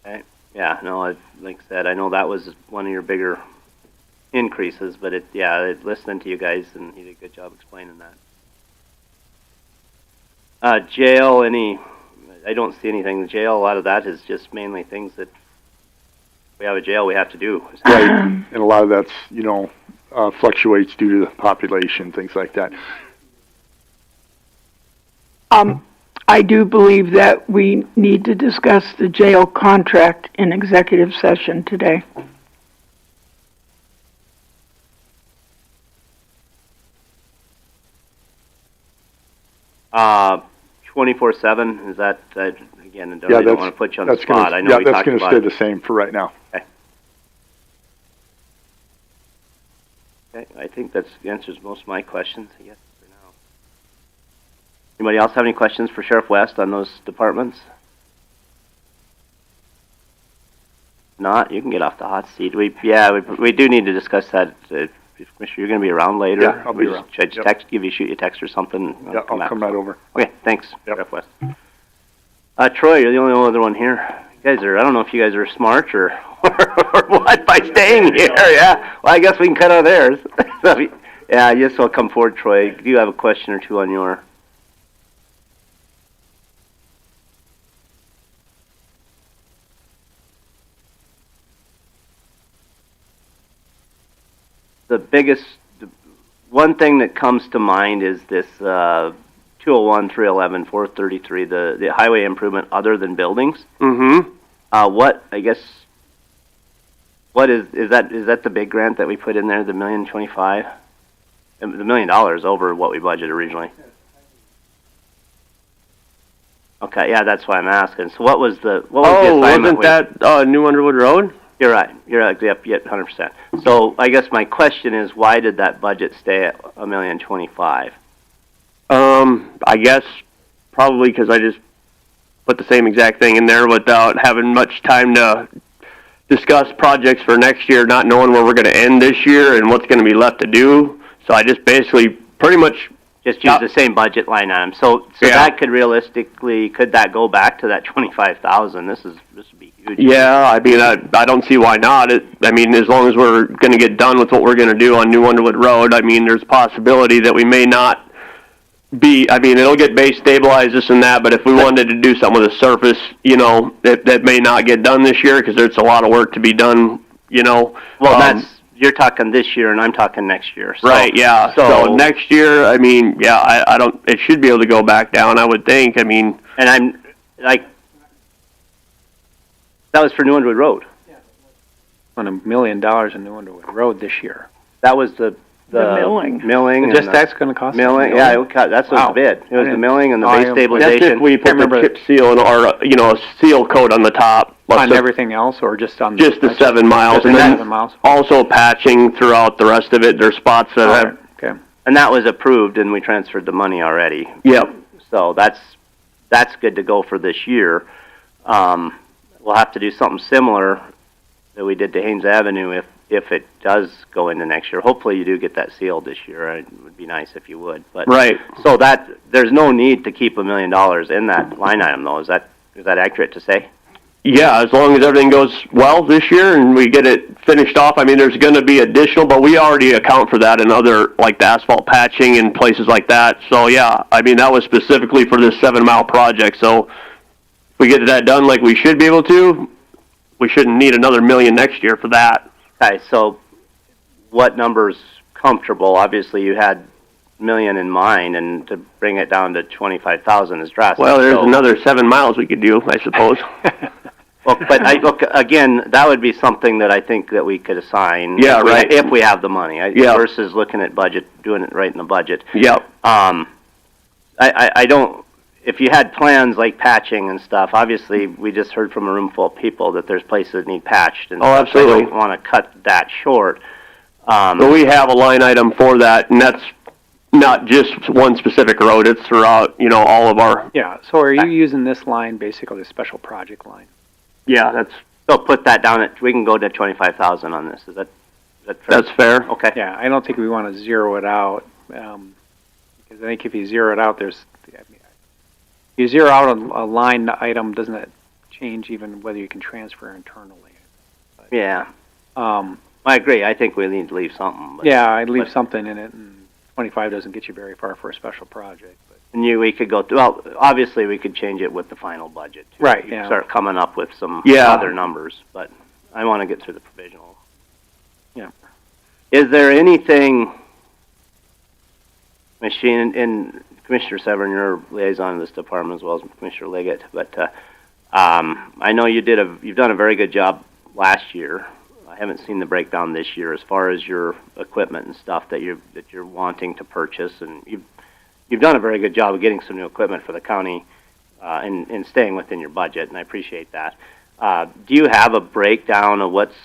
Okay. Yeah, no, like I said, I know that was one of your bigger increases, but listening to you guys, and you did a good job explaining that. Jail, I don't see anything. The jail, a lot of that is just mainly things that we have a jail we have to do. Right, and a lot of that's, fluctuates due to the population, things like that. I do believe that we need to discuss the jail contract in executive session today. Uh, 24/7, is that, again, I Yeah, don't want to put you on the spot. I know yeah, we that's talked going to about stay it. the same for right now. Okay, I think that answers most of my questions, I guess, for now. Anybody else have any questions for Sheriff West on those departments? Not, you can get off the hot seat. We do need to discuss that. Commissioner, you're going to be around later? Yeah, I'll be around. Should I just shoot you a text or something? Yeah, I'll come right over. Okay, thanks, Sheriff West. Troy, you're the only other one here. You guys are, I don't know if you guys are smart or what by staying here, yeah. Well, I guess we can cut out theirs. So, yeah, yes, I'll come forward, Troy. Do you have a question or two on your... One thing that comes to mind is this 201, 311, 433, the highway improvement other than buildings. Mm-hmm. What is that the big grant that we put in there, the $1,025,000? The $1 million over what we budgeted originally. Okay, yeah, that's why I'm asking. So what was the assignment? Wasn't that New Underwood Road? You're right. Yep, 100%. So I guess my question is, why did that budget stay at $1,025,000? I guess probably because I just put the same exact thing in there without having much time to discuss projects for next year, not knowing where we're going to end this year and what's going to be left to do. So I just basically pretty much just use the same budget line item. So that could realistically, could that go back to that 25,000? This would be huge. Yeah, I mean, I don't see why not. I mean, as long as we're going to get done with what we're going to do on New Underwood Road, I mean, there's a possibility that we may not be, I mean, it'll get base stabilized, this and that, but if we wanted to do something with the surface, that may not get done this year because there's a lot of work to be done, Well, you're talking this year and I'm talking next year. So, right, yeah. So next year, I mean, yeah, I don't, it should be able to go back down, I would think. I mean. And I'm, like, that was for New Underwood Road. On $1 million in New Underwood Road this year. That was the milling. Milling. Just that's going to cost milling. Yeah, that's what the bid. It was the milling and the base stabilization. That's if we put the chip seal and our, a seal coat on the top. On everything else, or just on just the 7 miles, and then 7 miles. Also patching throughout the rest of it. There's spots that have. Okay. And that was approved, and we transferred the money already. Yep. So that's good to go for this year. We'll have to do something similar that we did to Haynes Avenue if it does go into next year. Hopefully you do get that sealed this year. It would be nice if you would. But right. So there's no need to keep $1 million in that line item, though. Is that accurate to say? Yeah, as long as everything goes well this year and we get it finished off. I mean, there's going to be additional, but we already account for that in other, like the asphalt patching and places like that. So, yeah, I mean, that was specifically for this 7-mile project. So if we get that done like we should be able to, we shouldn't need another $1 million next year for that. Okay, so what number's comfortable? Obviously, you had $1 million in mind, and to bring it down to 25,000 is drastic. Well, there's another 7 miles we could do, I suppose. Well, but again, that would be something that I think that we could assign. Yeah, right. If we have the money, versus looking at budget, doing it right in the budget. Yep. I don't. If you had plans like patching and stuff, obviously we just heard from a room full of people that there's places that need patched. And absolutely. I don't want to cut that short. But we have a line item for that, and that's not just one specific road. It's throughout, all of our. Yeah. So are you using this line basically the special project line? Yeah, so put that down we can go to 25,000 on this. Is that fair? That's fair. Okay. Yeah, I don't think we want to zero it out because I think if you zero it out, you zero out a line item, doesn't it change even whether you can transfer internally? But, yeah. I agree. I think we need to leave something. Yeah, I'd leave something in it, and 25 doesn't get you very far for a special project. But. we could go through, well, obviously we could change it with the final budget. Too. Right, You'd yeah. Start coming up with some Yeah. other numbers, but I want to get through the provisional. Yeah. Is there anything, Machine, and Commissioner Severn, you're liaison in this department as well as Commissioner Liggett, but I know you've done a very good job last year. I haven't seen the breakdown this year as far as your equipment and stuff that you're wanting to purchase, and you've done a very good job of getting some new equipment for the county and staying within your budget, and I appreciate that. Do you have a breakdown of what's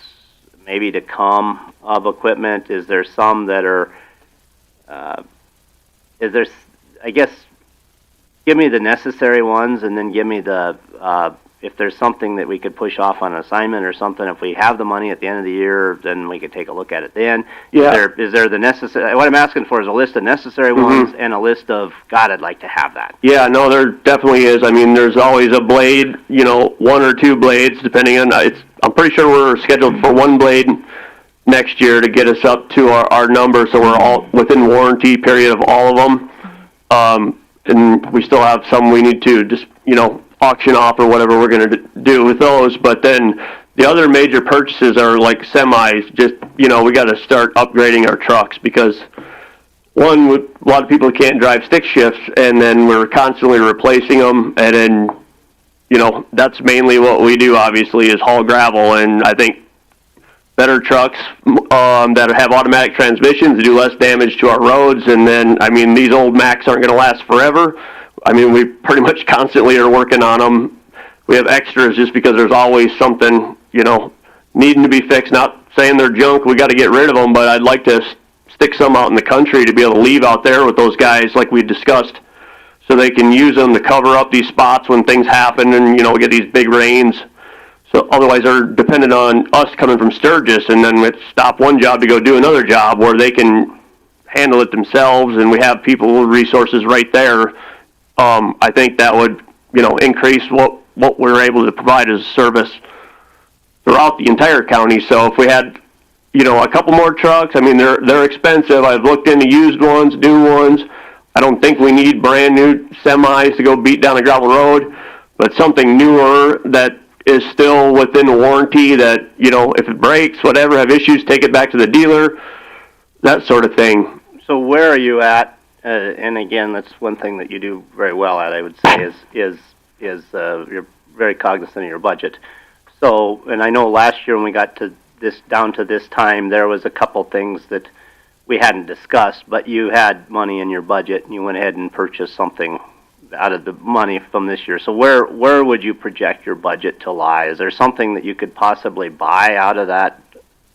maybe to come of equipment? Is there some that are, I guess, give me the necessary ones, and then give me the, if there's something that we could push off on an assignment or something, if we have the money at the end of the year, then we could take a look at it then. Yeah. Is there the necessary, what I'm asking for is a list of necessary ones and a list of, God, I'd like to have that. Yeah, no, there definitely is. I mean, there's always a blade, one or two blades, depending on, I'm pretty sure we're scheduled for one blade next year to get us up to our number, so we're all within warranty period of all of them. And we still have some we need to just, auction off or whatever we're going to do with those. But then the other major purchases are like semis. Just, we got to start upgrading our trucks because, one, a lot of people can't drive stick shifts, and then we're constantly replacing them. And then, that's mainly what we do, obviously, is haul gravel. And I think better trucks that have automatic transmissions do less damage to our roads. And then, these old Macs aren't going to last forever. We pretty much constantly are working on them. We have extras just because there's always something, needing to be fixed. Not saying they're junk, we got to get rid of them, but I'd like to stick some out in the country to be able to leave out there with those guys like we discussed, so they can use them to cover up these spots when things happen and, we get these big rains. So otherwise they're dependent on us coming from Sturgis, and then we have to stop one job to go do another job where they can handle it themselves, and we have people with resources right there. I think that would, increase what we're able to provide as a service throughout the entire county. So if we had, a couple more trucks, they're expensive. I've looked into used ones, new ones. I don't think we need brand new semis to go beat down a gravel road, but something newer that is still within warranty that, if it breaks, whatever, have issues, take it back to the dealer, that sort of thing. So where are you at? And again, that's one thing that you do very well at, I would say, is you're very cognizant of your budget. So, and I know last year when we got to down to this time, there was a couple things that we hadn't discussed, but you had money in your budget and you went ahead and purchased something out of the money from this year. So where would you project your budget to lie? Is there something that you could possibly buy out of that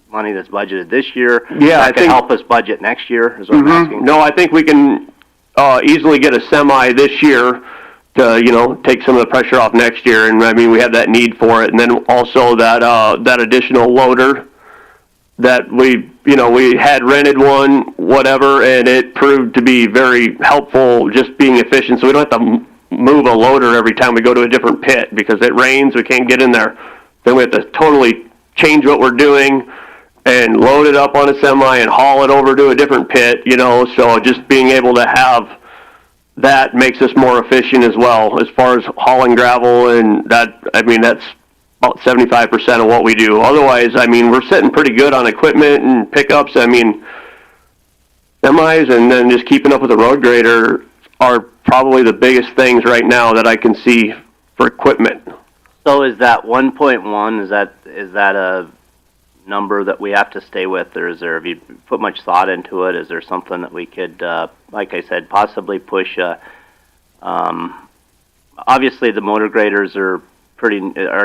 money that's budgeted this year? Yeah, that could help us budget next year, is what I'm asking. No, I think we can easily get a semi this year to, take some of the pressure off next year. And we have that need for it. And then also that additional loader that we had rented one, whatever, and it proved to be very helpful, just being efficient. So we don't have to move a loader every time we go to a different pit because it rains, we can't get in there. Then we have to totally change what we're doing and load it up on a semi and haul it over to a different pit, so just being able to have that makes us more efficient as well as far as hauling gravel, and that's about 75% of what we do. Otherwise, we're sitting pretty good on equipment and pickups. Semis and then just keeping up with the road grader are probably the biggest things right now that I can see for equipment. So is that 1.1, is that a number that we have to stay with, or have you put much thought into it? Is there something that we could, like I said, possibly push? Obviously, the motor graders are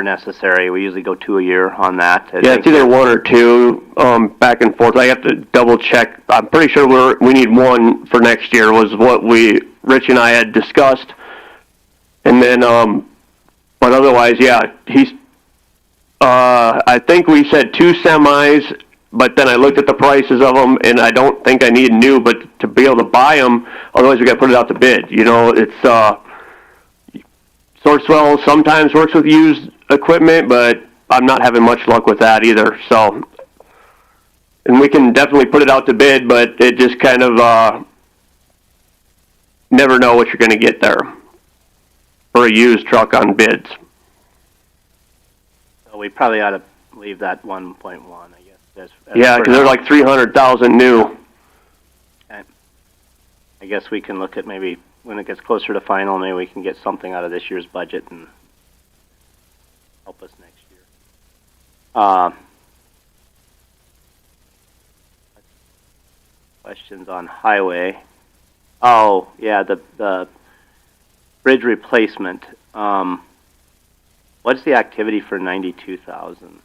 necessary. We usually go 2 a year on that. Yeah, it's either one or two, back and forth. I have to double check. I'm pretty sure we need one for next year was what Rich and I had discussed. And then, but otherwise, yeah, I think we said 2 semis, but then I looked at the prices of them, and I don't think I need new, but to be able to buy them, otherwise we got to put it out to bid. It's Sourcewell sometimes works with used equipment, but I'm not having much luck with that either. So, and we can definitely put it out to bid, but it just kind of never know what you're going to get there for a used truck on bids. So we probably ought to leave that 1.1, I guess. Yeah, because they're like 300,000 new. Okay. I guess we can look at maybe when it gets closer to final, maybe we can get something out of this year's budget and help us next year. Questions on highway. Oh, yeah, the bridge replacement. What's the activity for 92,000?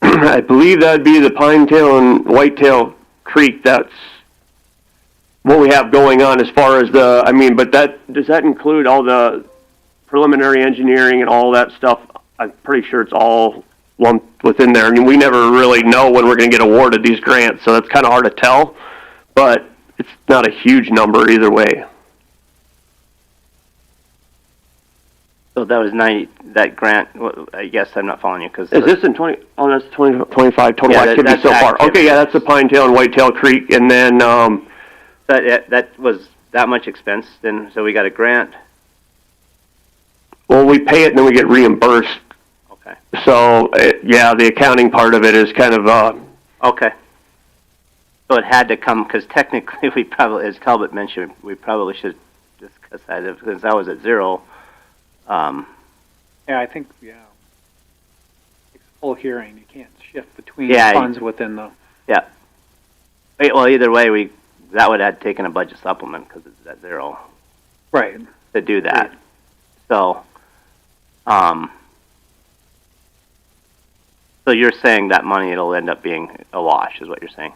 I believe that'd be the Pinetail and Whitetail Creek. That's what we have going on as far as the, I mean, but does that include all the preliminary engineering and all that stuff? I'm pretty sure it's all lumped within there. I mean, we never really know when we're going to get awarded these grants, so that's kind of hard to tell, but it's not a huge number either way. So that was 90, that grant, well, I guess I'm not following you because... Is this in 20, oh, that's 2025 total Yeah, activity so far. activity. Okay, yeah, that's the Pinetail and Whitetail Creek, and then, that was that much expense, then, so we got a grant. well, we pay it and then we get reimbursed. Okay. So, yeah, the accounting part of it is kind of, Okay. So it had to come, because technically we probably, as Talbot mentioned, we probably should discuss that, because that was at zero. Yeah, I think, yeah. It's a full hearing. You can't shift between Yeah, funds within the... Yeah. Well, either way, that would have taken a budget supplement, because it's at zero. Right. To do that. Right. So, so you're saying that money, it'll end up being a wash, is what you're saying?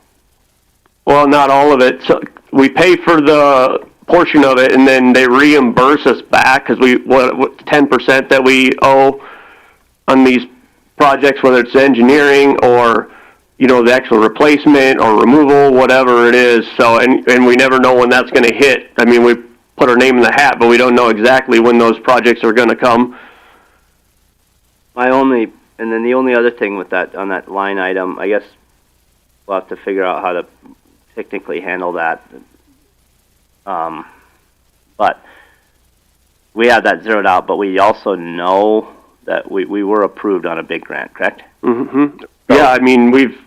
well, not all of it. So we pay for the portion of it, and then they reimburse us back, because what 10% that we owe on these projects, whether it's engineering or, you know, the actual replacement or removal, whatever it is. So, and we never know when that's going to hit. I mean, we put our name in the hat, but we don't know exactly when those projects are going to come. And then the only other thing with that, on that line item, I guess we'll have to figure out how to technically handle that. But we have that zeroed out, but we also know that we were approved on a big grant, correct? Mm-hmm. Yeah, I mean, we've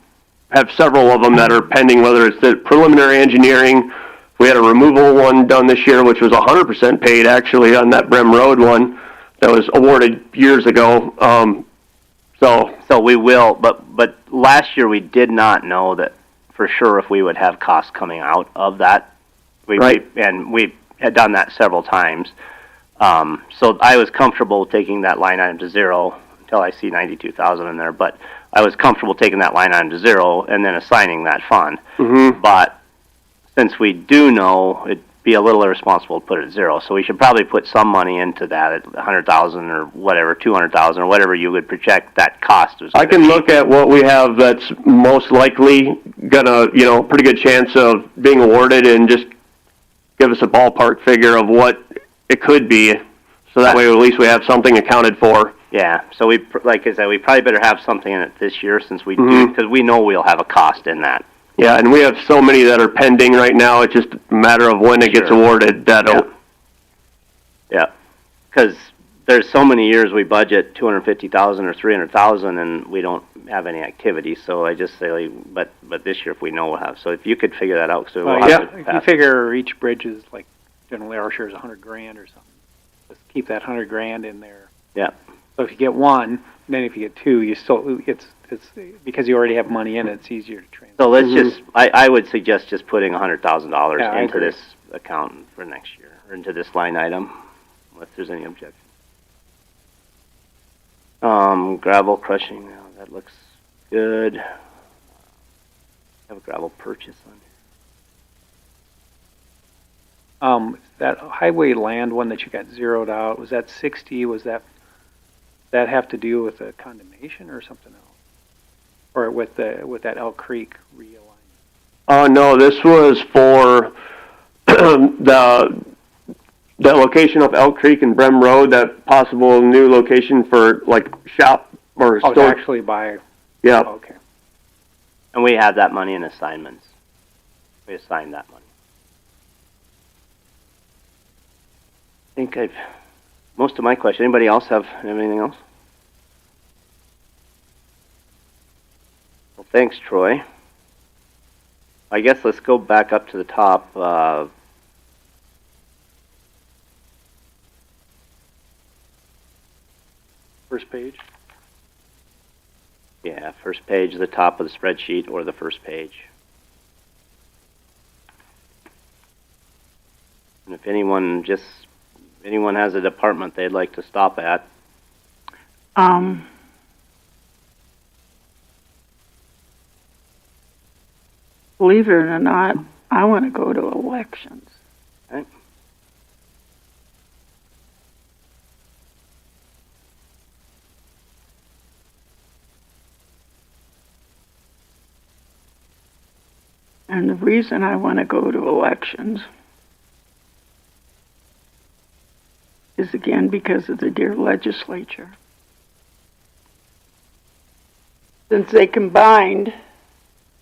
have several of them that are pending, whether it's the preliminary engineering. We had a removal one done this year, which was 100% paid, actually, on that Brem Road one that was awarded years ago. So we will, but last year we did not know that for sure if we would have costs coming out of that. Right. And we had done that several times. So I was comfortable taking that line item to zero until I see 92,000 in there, but I was comfortable taking that line item to zero and then assigning that fund. Mm-hmm. But since we do know, it'd be a little irresponsible to put it at zero. So we should probably put some money into that at 100,000 or whatever, 200,000 or whatever you would project that cost is. I can look at what we have that's most likely gonna, you know, pretty good chance of being awarded and just give us a ballpark figure of what it could be. So that way at least we have something accounted for. Yeah, so we, like I said, we probably better have something in it this year since we do, because we know we'll have a cost in that. Yeah, and we have so many that are pending right now. It's just a matter of when it gets awarded. Yeah, because there's so many years we budget 250,000 or 300,000 and we don't have any activity. So I just say, like, but this year if we know we'll have. So if you could figure that out, because we'll have if you figure each bridge is like generally our share is $100,000 or something, just keep that $100,000 in there. Yeah. So if you get one, then if you get two, you still it's because you already have money in it. It's easier to transfer. So let's just, I would suggest just putting $100,000 Yeah, I into agree. this account for next year, or into this line item, unless there's any objection. Gravel crushing, now that looks good. Have a gravel purchase on here. That highway land one that you got zeroed out, was that 60? Was that have to do with a condemnation or something else? Or with that Elk Creek realignment? No, this was for the location of Elk Creek and Brem Road, that possible new location for like shop or Oh, store. actually by... Yeah. Oh, okay. And we have that money in assignments. We assigned that money. think most of my questions. Anybody else have anything else? Well, thanks, Troy. I guess let's go back up to the top. First page. Yeah, first page, the top of the spreadsheet, or the first page. And if anyone has a department they'd like to stop at. Believe it or not, I want to go to elections. Okay. And the reason I want to go to elections is again because of the dear legislature. Since they combined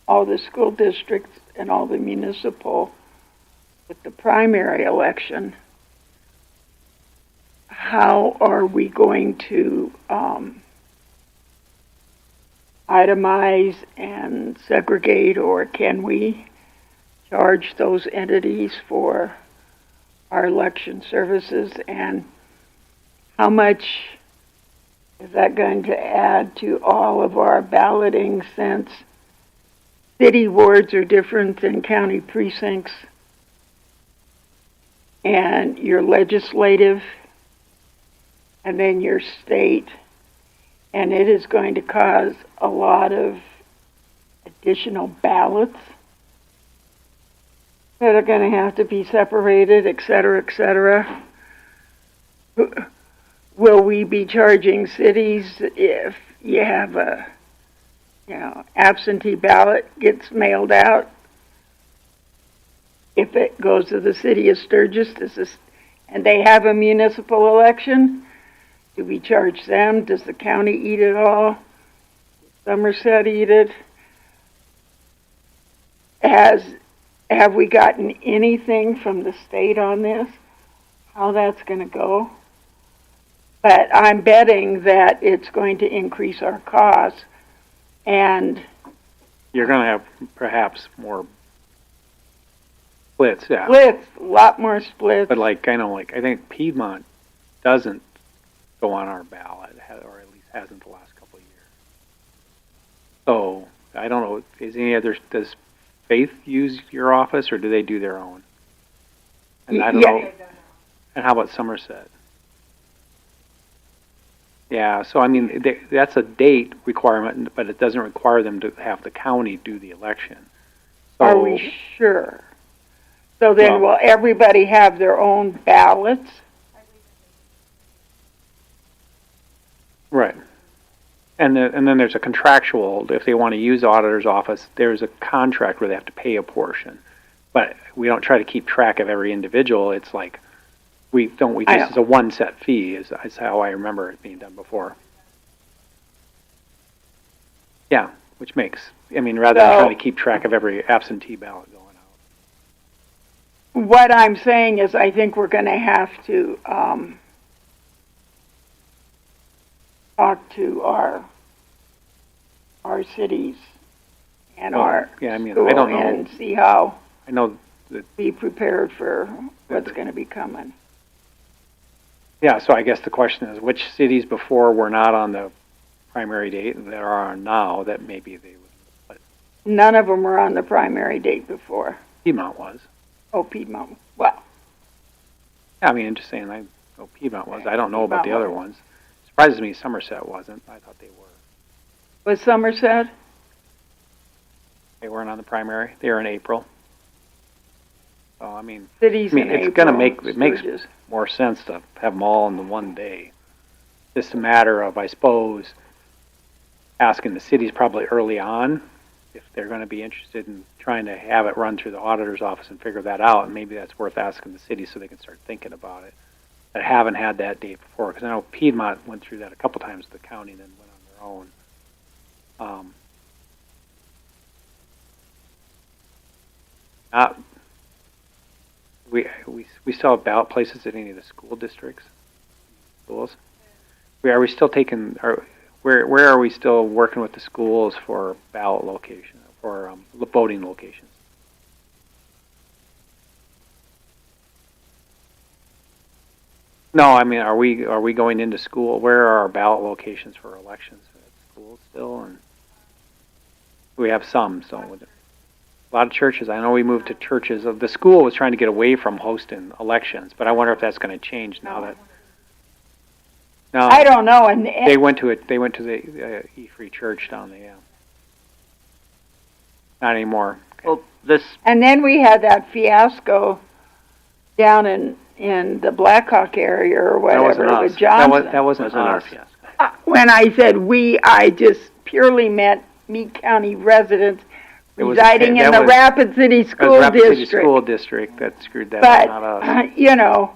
all the school districts and all the municipal with the primary election, how are we going to itemize and segregate, or can we charge those entities for our election services, and how much is that going to add to all of our balloting, since city wards are different than county precincts, and your legislative and then your state, and it is going to cause a lot of additional ballots that are going to have to be separated, et cetera, et cetera. Will we be charging cities if you have a, absentee ballot gets mailed out? If it goes to the city of Sturgis, and they have a municipal election, do we charge them? Does the county eat it all? Does Somerset eat it? Have we gotten anything from the state on this? How that's going to go? But I'm betting that it's going to increase our costs, and you're going to have perhaps more splits. Yeah. Splits, a lot more splits. But I think Piedmont doesn't go on our ballot, or at least hasn't the last couple of years. So I don't know. Does Faith use your office, or do they do their own? And I don't know. And how about Somerset? Yeah, so I mean, that's a date requirement, but it doesn't require them to have the county do the election. So, are we sure? So then will everybody have their own ballots? Right. And then there's a contractual, if they want to use the auditor's office, there's a contract where they have to pay a portion. But we don't try to keep track of every individual. It's like, this is a one set fee, is how I remember it being done before. Yeah, which makes, rather than trying to keep track of every absentee ballot going out. What I'm saying is I think we're going to have to talk to our cities and our I don't school know. And see how I know that be prepared for what's going to be coming. Yeah, so I guess the question is, which cities before were not on the primary date and that are on now that maybe they would? But none of them were on the primary date before. Piedmont was. Oh, Piedmont. Well. Yeah, I'm just saying, I know Piedmont was. I don't know about the other ones. Surprises me Somerset wasn't. I thought they were. Was Somerset? They weren't on the primary. They were in April. So cities in it's April, going to makes more sense to have them all in the one day. Just a matter of, I suppose, asking the cities probably early on if they're going to be interested in trying to have it run through the auditor's office and figure that out. And maybe that's worth asking the cities so they can start thinking about it. That haven't had that date before, because I know Piedmont went through that a couple times with the county and then went on their own. We still have ballot places at any of the school districts, schools. Are we still taking? Where are we still working with the schools for ballot location for voting locations? No, I mean, are we going into school? Where are our ballot locations for elections at schools still? And we have some, so a lot of churches. I know we moved to churches. The school was trying to get away from hosting elections, but I wonder if that's going to change now that. No, I don't know. And they went to it. They went to the E-Free Church down there. Yeah. Not anymore. Okay. Well, this. And then we had that fiasco down in the Blackhawk area or whatever with Johnson. That wasn't our fiasco. When I said we, I just purely meant Meade County residents residing in the Rapid City School Rapid District. City School District that screwed that but, up, not us. You know,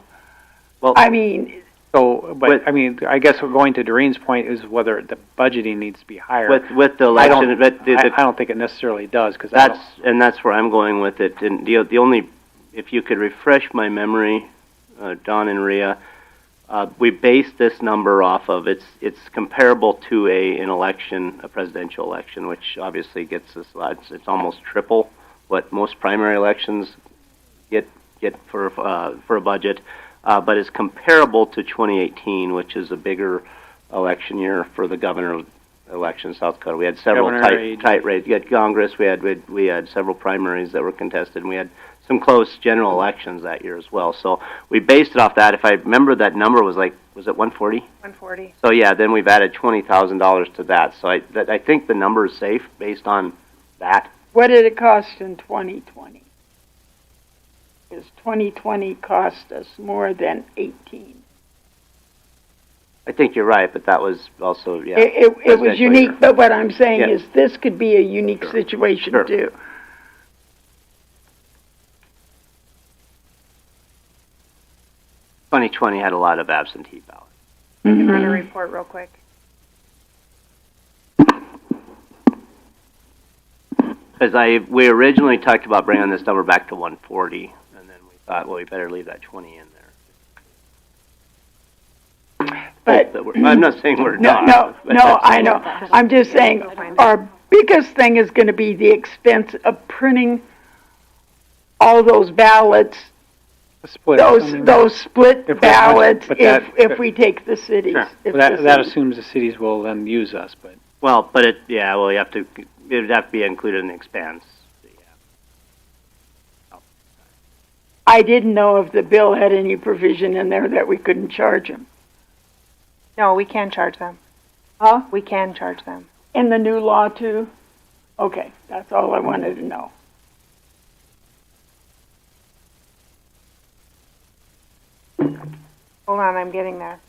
well, I mean. So, but I mean, I guess we're going to Doreen's point is whether the budgeting needs to be higher. With the election, I don't think it necessarily does because that's where I'm going with it. And the only, if you could refresh my memory, Don and Rhea, we based this number off of it's comparable to a presidential election, which obviously gets us it's almost triple what most primary elections get for a budget. But is comparable to 2018, which is a bigger election year for the governor election in South Dakota. We had several tight races. You had Congress. We had several primaries that were contested, and we had some close general elections that year as well. So we based it off that. If I remember, that number was it 140? 140. So yeah, then we've added $20,000 to that. So I think the number is safe based on that. What did it cost in 2020? Because 2020 cost us more than 18. I think you're right, but that was also, yeah. It was unique, but what I'm saying is this could be a unique situation too. 2020 had a lot of absentee ballots. I can bring a report real quick. Because we originally talked about bringing this number back to 140. Well, we better leave that 20 in there. But I'm not saying we're not. No, I know. I'm just saying our biggest thing is going to be the expense of printing all those ballots, those split ballots. If we take the cities, that assumes the cities will then use us. But you have to. It would have to be included in the expense. I didn't know if the bill had any provision in there that we couldn't charge them. No, we can charge them. Huh? We can charge them. In the new law too? Okay, that's all I wanted to know. Hold on, I'm getting there.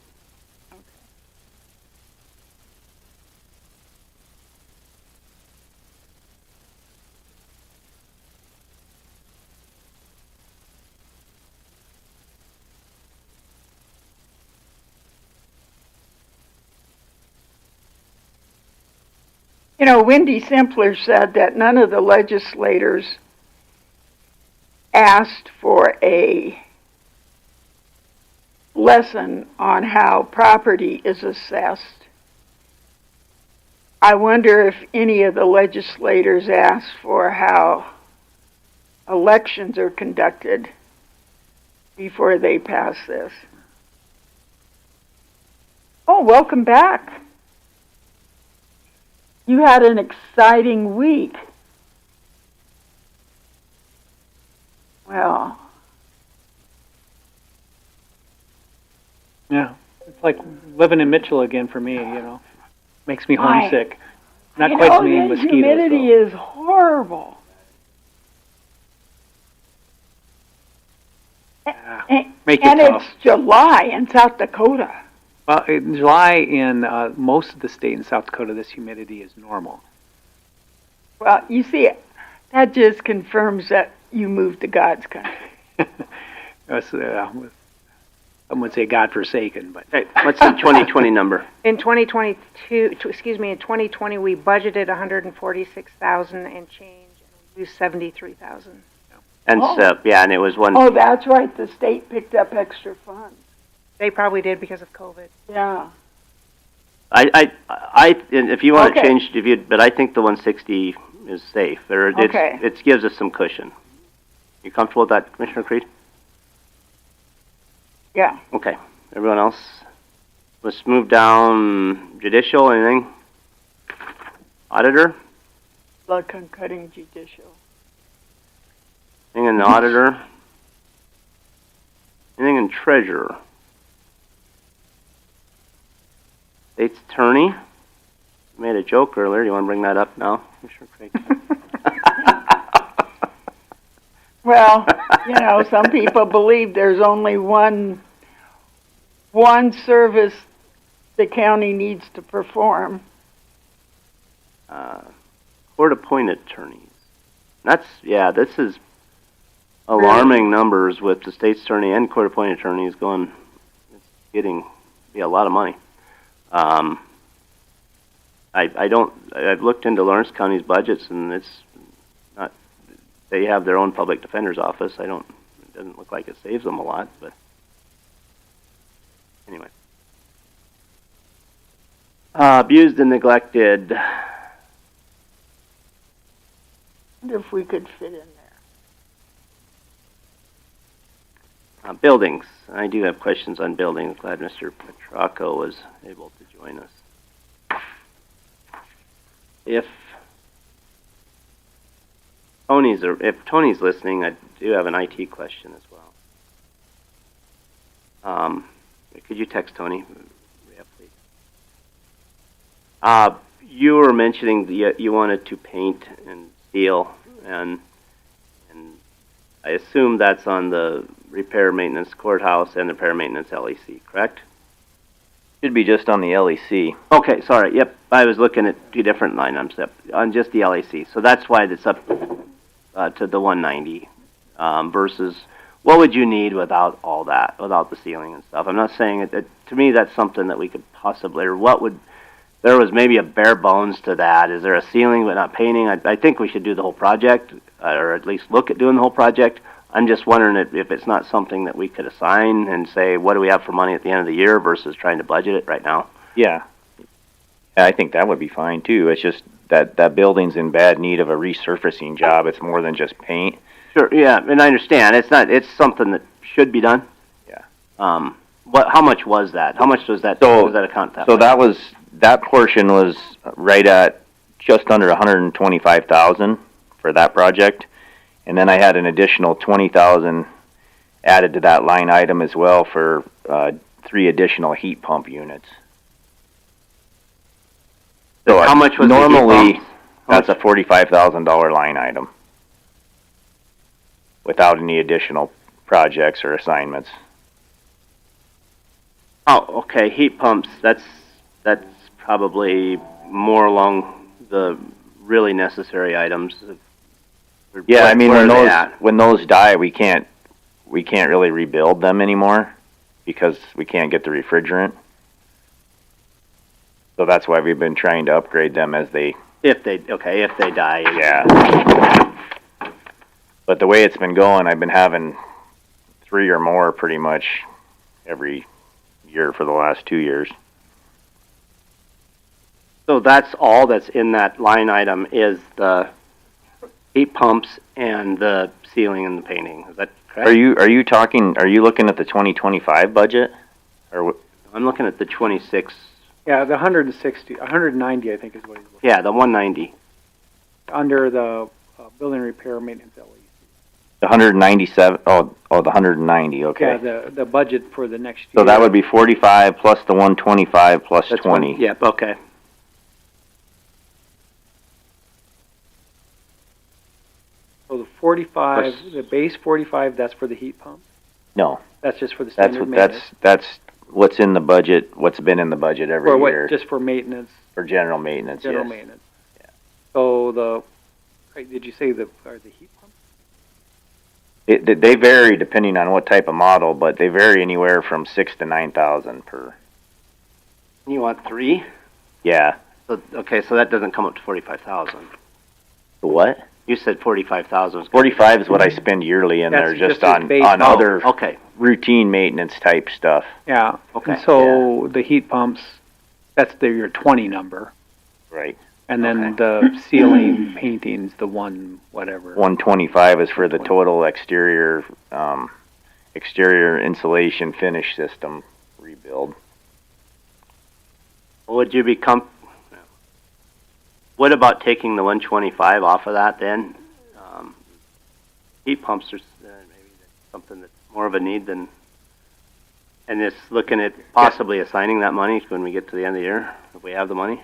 You know, Wendy Simpler said that none of the legislators asked for a lesson on how property is assessed. I wonder if any of the legislators asked for how elections are conducted before they pass this. Oh, welcome back. You had an exciting week. Well. Yeah, it's like living in Mitchell again for me, Makes me homesick. Not quite so many mosquitoes. Humidity is horrible. And it's July in South Dakota. Well, in July in most of the state in South Dakota, this humidity is normal. Well, you see, that just confirms that you moved to God's country. Some would say God-forsaken, but what's the 2020 number? In 2020, we budgeted $146,000 and change, and we used $73,000. And Oh. SIP, yeah, and it was one. Oh, that's right, the state picked up extra funds. They probably did because of COVID. Yeah. And if you want to Okay. change, but I think the 160 is safe. Okay. It gives us some cushion. You comfortable with that, Commissioner Creed? Yeah. Okay. Everyone else? Let's move down. Judicial, anything? Auditor? Luck on cutting judicial. Anything in the auditor? Anything in treasurer? State's attorney? Made a joke earlier. Do you want to bring that up now, Commissioner Craig? Well, you know, some people believe there's only one service the county needs to perform. Court-appointed attorneys. This is alarming numbers with the state's attorney and court-appointed attorneys going, it's getting be a lot of money. I've looked into Lawrence County's budgets and it's not, they have their own public defender's office. It doesn't look like it saves them a lot, but anyway. Abused and neglected. I wonder if we could fit in there. Buildings. I do have questions on buildings. Glad Mr. Petracco was able to join us. If Tony's listening, I do have an IT question as well. Could you text Tony? Yeah, please. You were mentioning you wanted to paint and seal, and I assume that's on the repair maintenance courthouse and the repair maintenance LEC, correct? Should be just on the LEC. Okay, sorry. Yep, I was looking at two different line items on just the LEC. So that's why it's up to the 190 versus what would you need without all that, without the ceiling and stuff. I'm not saying it. To me, that's something that we could possibly, or what would. There was maybe a bare bones to that. Is there a ceiling but not painting? I think we should do the whole project, or at least look at doing the whole project. I'm just wondering if it's not something that we could assign and say, what do we have for money at the end of the year versus trying to budget it right now? Yeah. I think that would be fine too. It's just that building's in bad need of a resurfacing job. It's more than just paint. Sure, yeah, and I understand. It's something that should be done. Yeah. How much was that? How much was that? Was that account that? So that portion was right at just under 125,000 for that project. And then I had an additional 20,000 added to that line item as well for 3 additional heat pump units. So how much was normally that's a $45,000 line item without any additional projects or assignments. Oh, okay. Heat pumps. That's probably more along the really necessary items. Yeah, I mean when those die, we can't really rebuild them anymore because we can't get the refrigerant. So that's why we've been trying to upgrade them as they. If they die. Yeah. But the way it's been going, I've been having 3 or more pretty much every year for the last 2 years. So that's all that's in that line item is the heat pumps and the ceiling and the painting. Is that correct? Are you looking at the 2025 budget? Or I'm looking at the 26. Yeah, the 190, I think is what he's looking Yeah, the 190. under the building repair maintenance LE. the 197? Oh, the 190. Okay. Yeah, the budget for the next year. So that would be 45 plus the 125 plus 20. Yep. Okay. So the 45, the base 45, that's for the heat pump. No. That's just for the standard maintenance. That's what's in the budget. What's been in the budget every For year. what? Just for maintenance. For general maintenance. General yes. maintenance. Yeah. So did you say the heat pump? They vary depending on what type of model, but they vary anywhere from 6,000 to 9,000 per. You want 3? Yeah. So okay, so that doesn't come up to 45,000. The what? You said 45,000. 45 is what I spend yearly in That's there, just just as on base. other Okay. routine maintenance type stuff. Yeah. Okay. And so the heat pumps, that's your 20 number. Right. And then the ceiling painting's the one whatever. 125 is for the total exterior insulation finish system rebuild. Would you be what about taking the 125 off of that then? Heat pumps are maybe something that's more of a need than, and just looking at possibly assigning that money when we get to the end of the year, if we have the money.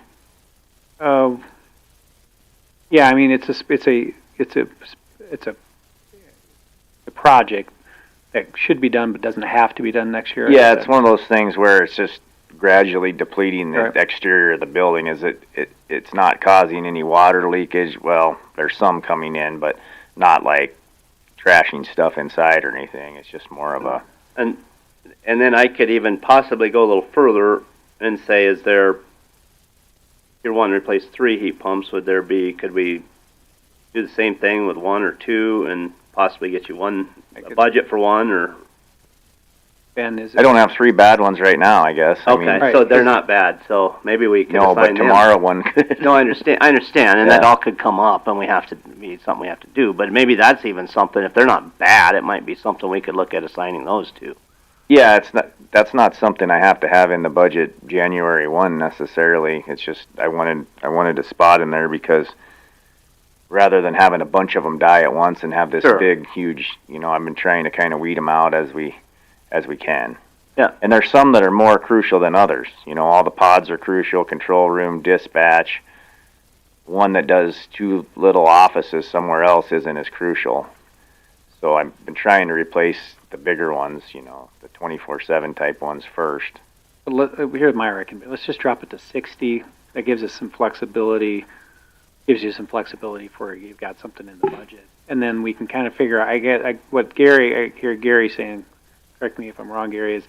Yeah, I mean it's a project that should be done but doesn't have to be done next year. Yeah, it's one of those things where it's just gradually depleting the exterior of the building. It's not causing any water leakage. Well, there's some coming in, but not like trashing stuff inside or anything. It's just more of a. And then I could even possibly go a little further and say, is there? You're wanting to replace 3 heat pumps. Could we do the same thing with 1 or 2 and possibly get you a budget for 1 or? Ben, I don't have 3 bad ones right now, I guess. Okay, I mean, so they're not bad. So maybe we can no, assign but tomorrow one could. No, I understand, and that all could come up, and we have to be something we have to do. But maybe that's even something. If they're not bad, it might be something we could look at assigning those to. Yeah, that's not something I have to have in the budget January 1 necessarily. It's just I wanted a spot in there because rather than having a bunch of them die at once and have this big, huge, I've been trying to kind of weed them out as we can. Yeah. And there's some that are more crucial than others. All the pods are crucial, control room, dispatch. One that does 2 little offices somewhere else isn't as crucial. So I've been trying to replace the bigger ones, the 24/7 type ones first. Here's my recommendation. Let's just drop it to 60. That gives us some flexibility. Gives you some flexibility for you've got something in the budget, and then we can kind of figure out. I hear Gary saying. Correct me if I'm wrong, Gary. Is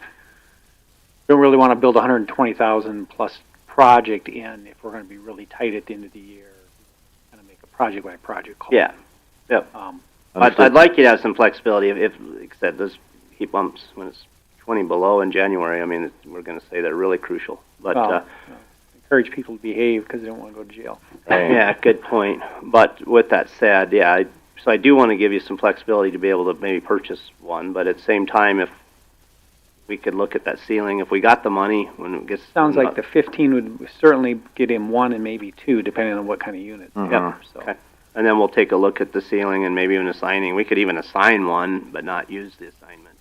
don't really want to build 120,000 plus project in if we're going to be really tight at the end of the year. Kind of make a project by project call. Yeah. Yep. I'd like you to have some flexibility. If like I said, those heat pumps, when it's 20 below in January, I mean, we're going to say they're really crucial. But encourage people to behave because they don't want to go to jail. Yeah, good point. But with that said, so I do want to give you some flexibility to be able to maybe purchase one. But at the same time, if we could look at that ceiling, if we got the money when it gets. Sounds like the 15 would certainly get him 1 and maybe 2, depending on what kind of unit. Mm-hmm. Yeah. So. Okay. And then we'll take a look at the ceiling and maybe even assigning. We could even assign one, but not use the assignment.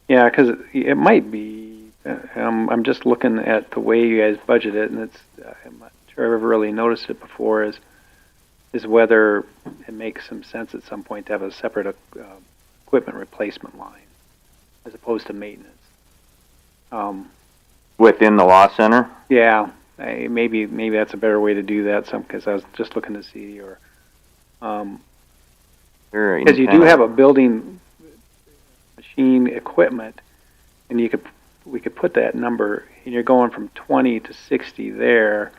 Yeah, because it might be. I'm just looking at the way you guys budget it, and it's. I'm not sure I've ever really noticed it before. Is whether it makes some sense at some point to have a separate equipment replacement line as opposed to maintenance. Within the law center? Yeah, maybe that's a better way to do that. Because I was just looking to see, because you do have a building machine equipment, and we could put that number, and you're going from 20 to 60 there.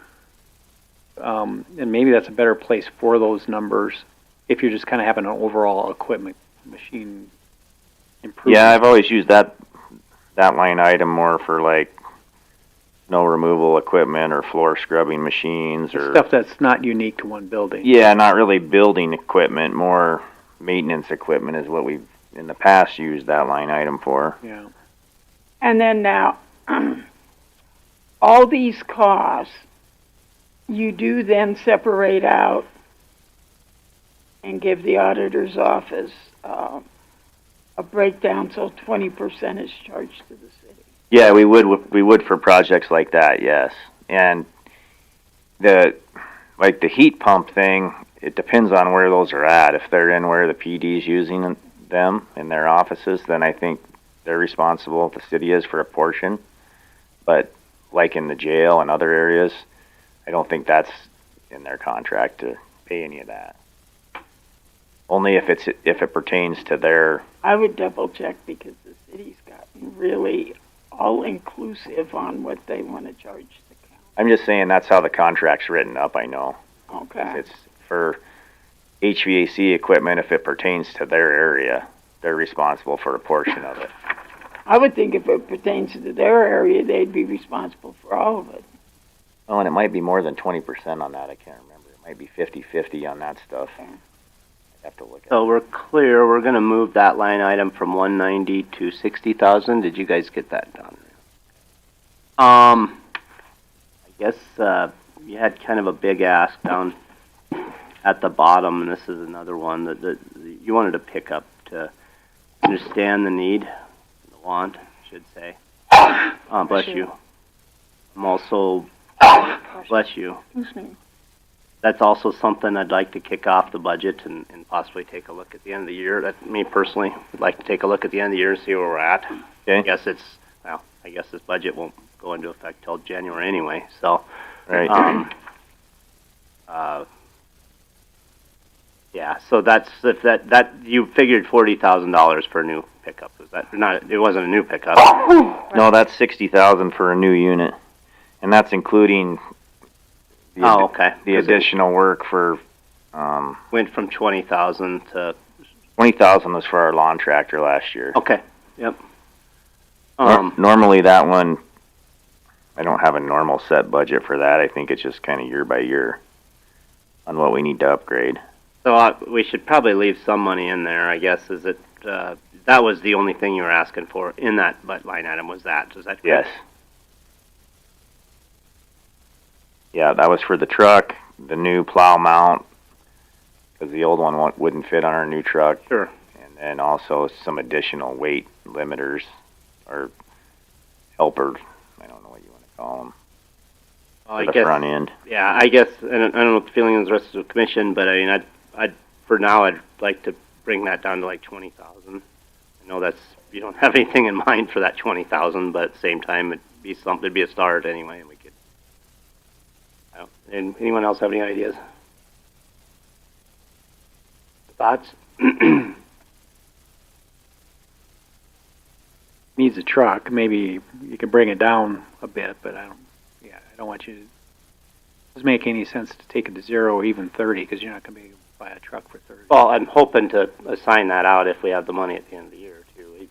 And maybe that's a better place for those numbers if you're just kind of having an overall equipment machine improvement. Yeah, I've always used that line item more for like snow removal equipment or floor scrubbing machines or stuff that's not unique to one building. Yeah, not really building equipment, more maintenance equipment is what we've in the past used that line item for. Yeah. And then now, all these costs, you do then separate out and give the auditor's office a breakdown, so 20% is charged to the city. Yeah, we would for projects like that, yes. And the heat pump thing, it depends on where those are at. If they're in where the PD's using them in their offices, then I think they're responsible, the city is, for a portion. But like in the jail and other areas, I don't think that's in their contract to pay any of that. Only if it pertains to their. I would double check because the city's gotten really all inclusive on what they want to charge the county. I'm just saying that's how the contract's written up. I know. Okay. It's for HVAC equipment if it pertains to their area. They're responsible for a portion of it. I would think if it pertains to their area, they'd be responsible for all of it. Oh, and it might be more than 20% on that. I can't remember. It might be 50-50 on that stuff. I'd have to look at it. So we're clear, we're gonna move that line item from 190 to 60,000. Did you guys get that done? I guess, you had kind of a big ask down at the bottom, and this is another one that you wanted to pick up to understand the need, the want, I should say. Bless you. I'm also, bless you. That's also something I'd like to kick off the budget and possibly take a look at the end of the year. That, me personally, would like to take a look at the end of the year and see where we're at. Okay. I guess this budget won't go into effect till January anyway, so. Right. Yeah, so that's, if that, you figured $40,000 for a new pickup, was that, not, it wasn't a new pickup. No, that's 60,000 for a new unit, and that's including the additional work for. Went from 20,000 to. 20,000 was for our lawn tractor last year. Okay. Yep. Normally that one, I don't have a normal set budget for that. I think it's just kind of year by year on what we need to upgrade. So we should probably leave some money in there, I guess. Is it, that was the only thing you were asking for in that line item, was that? Is that correct? Yes. Yeah, that was for the truck, the new plow mount, because the old one wouldn't fit on our new truck. Sure. And then also some additional weight limiters or helpers. I don't know what you want to call them. Well, for the front end. Yeah, I guess, and I don't know what the feeling is the rest of the commission, but I mean, for now, I'd like to bring that down to like 20,000. I know that's, you don't have anything in mind for that 20,000, but at the same time, it'd be a start anyway, and we could. And anyone else have any ideas? Thoughts? Needs a truck. Maybe you can bring it down a bit, but I don't want you to. Doesn't make any sense to take it to 0 or even 30 because you're not going to be able to buy a truck for 30. Well, I'm hoping to assign that out if we have the money at the end of the year too.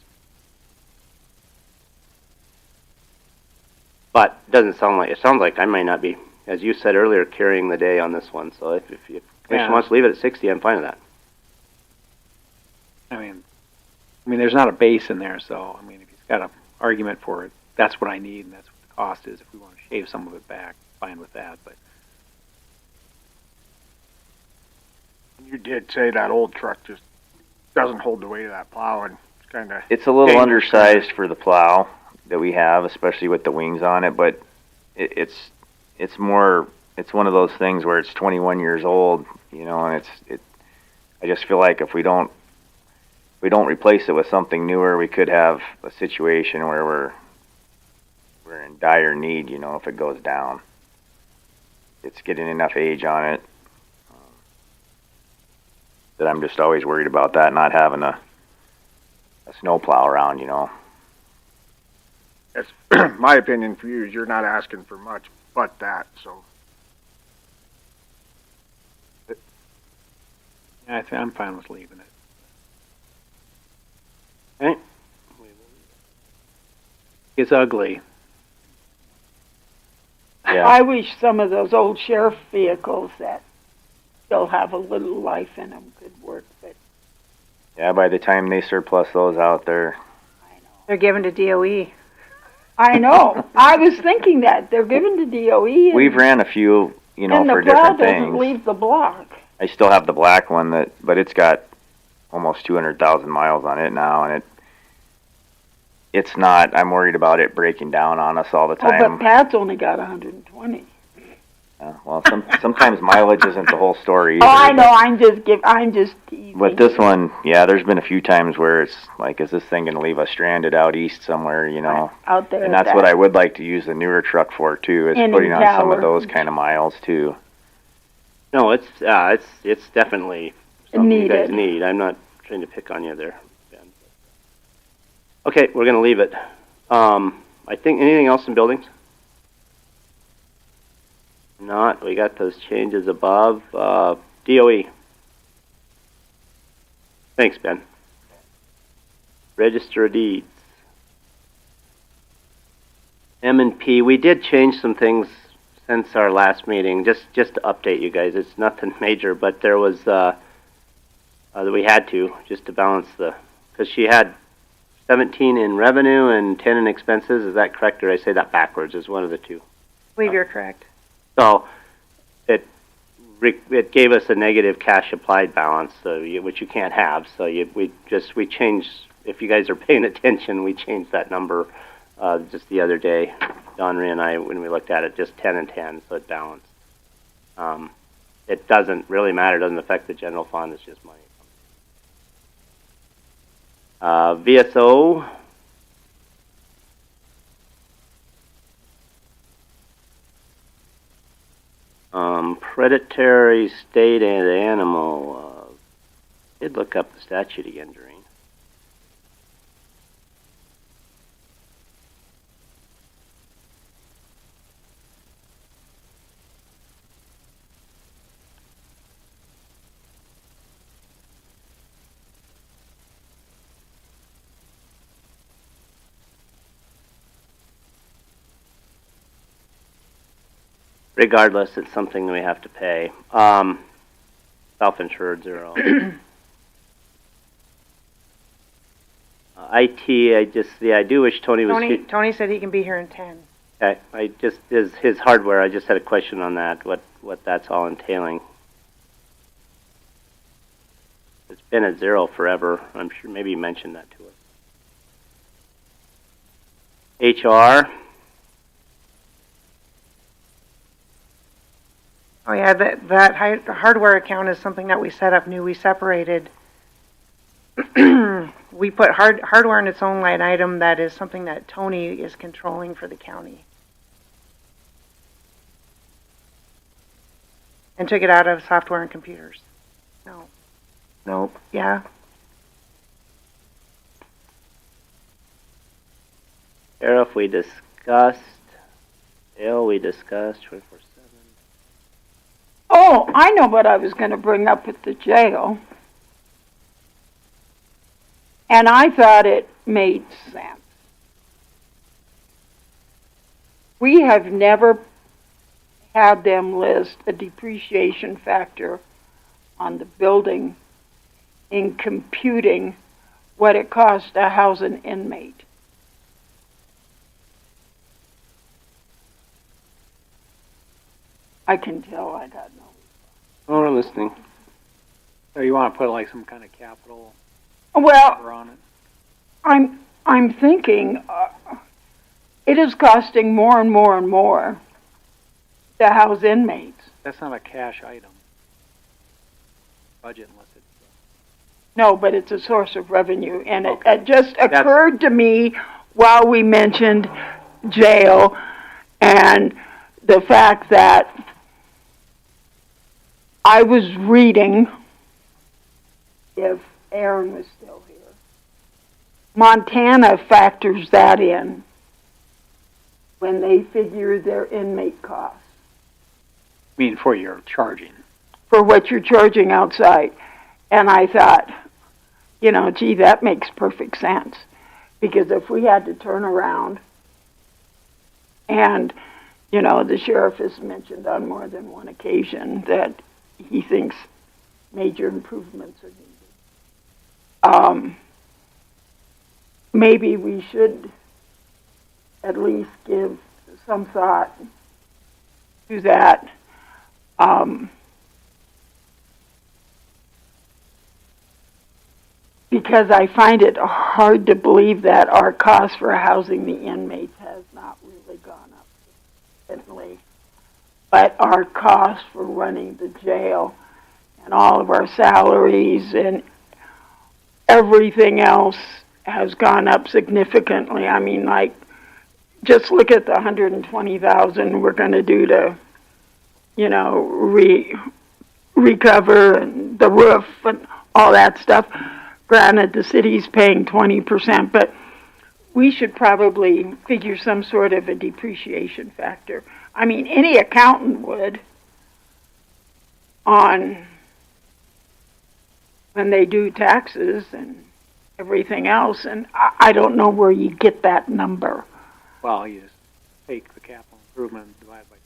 But it sounds like I might not be, as you said earlier, carrying the day on this one. So if the commission wants to leave it at 60, I'm fine with that. I mean, there's not a base in there, so I mean, if he's got an argument for it, that's what I need, and that's what the cost is. If we want to shave some of it back, fine with that. But you did say that old truck just doesn't hold the weight of that plow, and it's kind of. It's a little undersized for the plow that we have, especially with the wings on it. But it's one of those things where it's 21 years old, you know, and I just feel like if we don't replace it with something newer, we could have a situation where we're in dire need, you know, if it goes down. It's getting enough age on it that I'm just always worried about that, not having a snow plow around, you know. That's my opinion for you is you're not asking for much but that, so. I'm fine with leaving it. Okay. It's ugly. Yeah. I wish some of those old sheriff vehicles that still have a little life in them could work, but. Yeah, by the time they surplus those out there. They're given to DOE. I know. I was thinking that. They're given to DOE. We've ran a few, you know, for different things. And the plow doesn't leave the block. I still have the black one but it's got almost 200,000 miles on it now, and it's not, I'm worried about it breaking down on us all the time. Oh, but Pat's only got 120. Well, sometimes mileage isn't the whole story either. Oh, I know. I'm just teasing. But this one, yeah, there's been a few times where it's like, is this thing going to leave us stranded out east somewhere, you know? Out there. And that's what I would like to use the newer truck for too, is putting on some of those kind of miles too. No, it's definitely something you guys need. I'm not trying to pick on you there, Ben. Okay, we're going to leave it. I think, anything else in buildings? Not. We got those changes above. DOE. Thanks, Ben. Register of Deeds. M&P, we did change some things since our last meeting, just to update you guys. It's nothing major, but there was, that we had to, just to balance because she had 17 in revenue and 10 in expenses. Is that correct, or did I say that backwards? Is one of the two. I believe you're correct. So, it gave us a negative cash applied balance, which you can't have. So we changed. If you guys are paying attention, we changed that number just the other day. Donry and I, when we looked at it, just 10 and 10, so it balanced. It doesn't really matter. It doesn't affect the general fund. It's just money. VSO. Predatory state and animal. Did look up the statute again, Doreen. Regardless, it's something we have to pay. Self-insured, zero. IT, I do wish Tony was here. Tony said he can be here in 10. Okay, is his hardware, I just had a question on that, what that's all entailing. It's been at zero forever. I'm sure maybe you mentioned that to us. HR. Oh yeah, that hardware account is something that we set up new. We separated. We put hardware in its own line item. That is something that Tony is controlling for the county, and took it out of software and computers. No. Nope. Yeah. Sheriff, we discussed. Dale, we discussed. 24/7. Oh, I know what I was going to bring up with the jail. And I thought it made sense. We have never had them list a depreciation factor on the building in computing what it costs to house an inmate. I can tell I got no. Oh, we're listening. So you want to put like some kind of capital well on it? I'm thinking it is costing more and more and more to house inmates. That's not a cash item. Budget unless it's. No, but it's a source of revenue, and it just occurred to me while we mentioned jail and the fact that I was reading, if Aaron was still here, Montana factors that in when they figure their inmate costs. I mean, for your charging. For what you're charging outside. And I thought, gee, that makes perfect sense. Because if we had to turn around and, the sheriff has mentioned on more than one occasion that he thinks major improvements are needed. Maybe we should at least give some thought to that. Because I find it hard to believe that our cost for housing the inmates has not really gone up significantly. But our cost for running the jail and all of our salaries and everything else has gone up significantly. I mean, just look at the $120,000 we're going to do to, recover and the roof and all that stuff. Granted, the city's paying 20%, but we should probably figure some sort of a depreciation factor. I mean, any accountant would on when they do taxes and everything else, and I don't know where you get that number. Well, you just take the capital improvement and divide by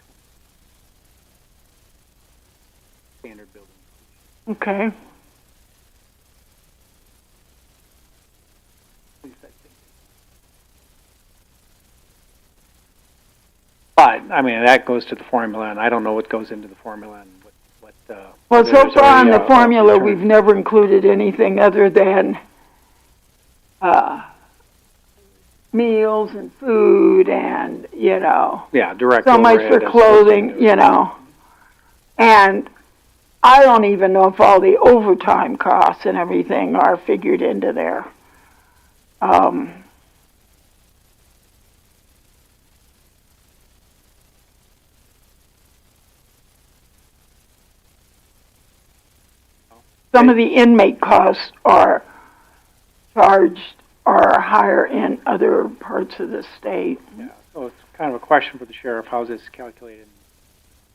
20. Standard building. Okay. But, I mean, that goes to the formula, and I don't know what goes into the formula and what Well, whether so there's far on a, the formula, return. we've never included anything other than meals and food and, Yeah, direct so much overhead for and clothing, And I don't even know if all the overtime costs and everything are figured into there. Some of the inmate costs are charged or higher in other parts of the state. Yeah, so it's kind of a question for the sheriff. How's this calculated?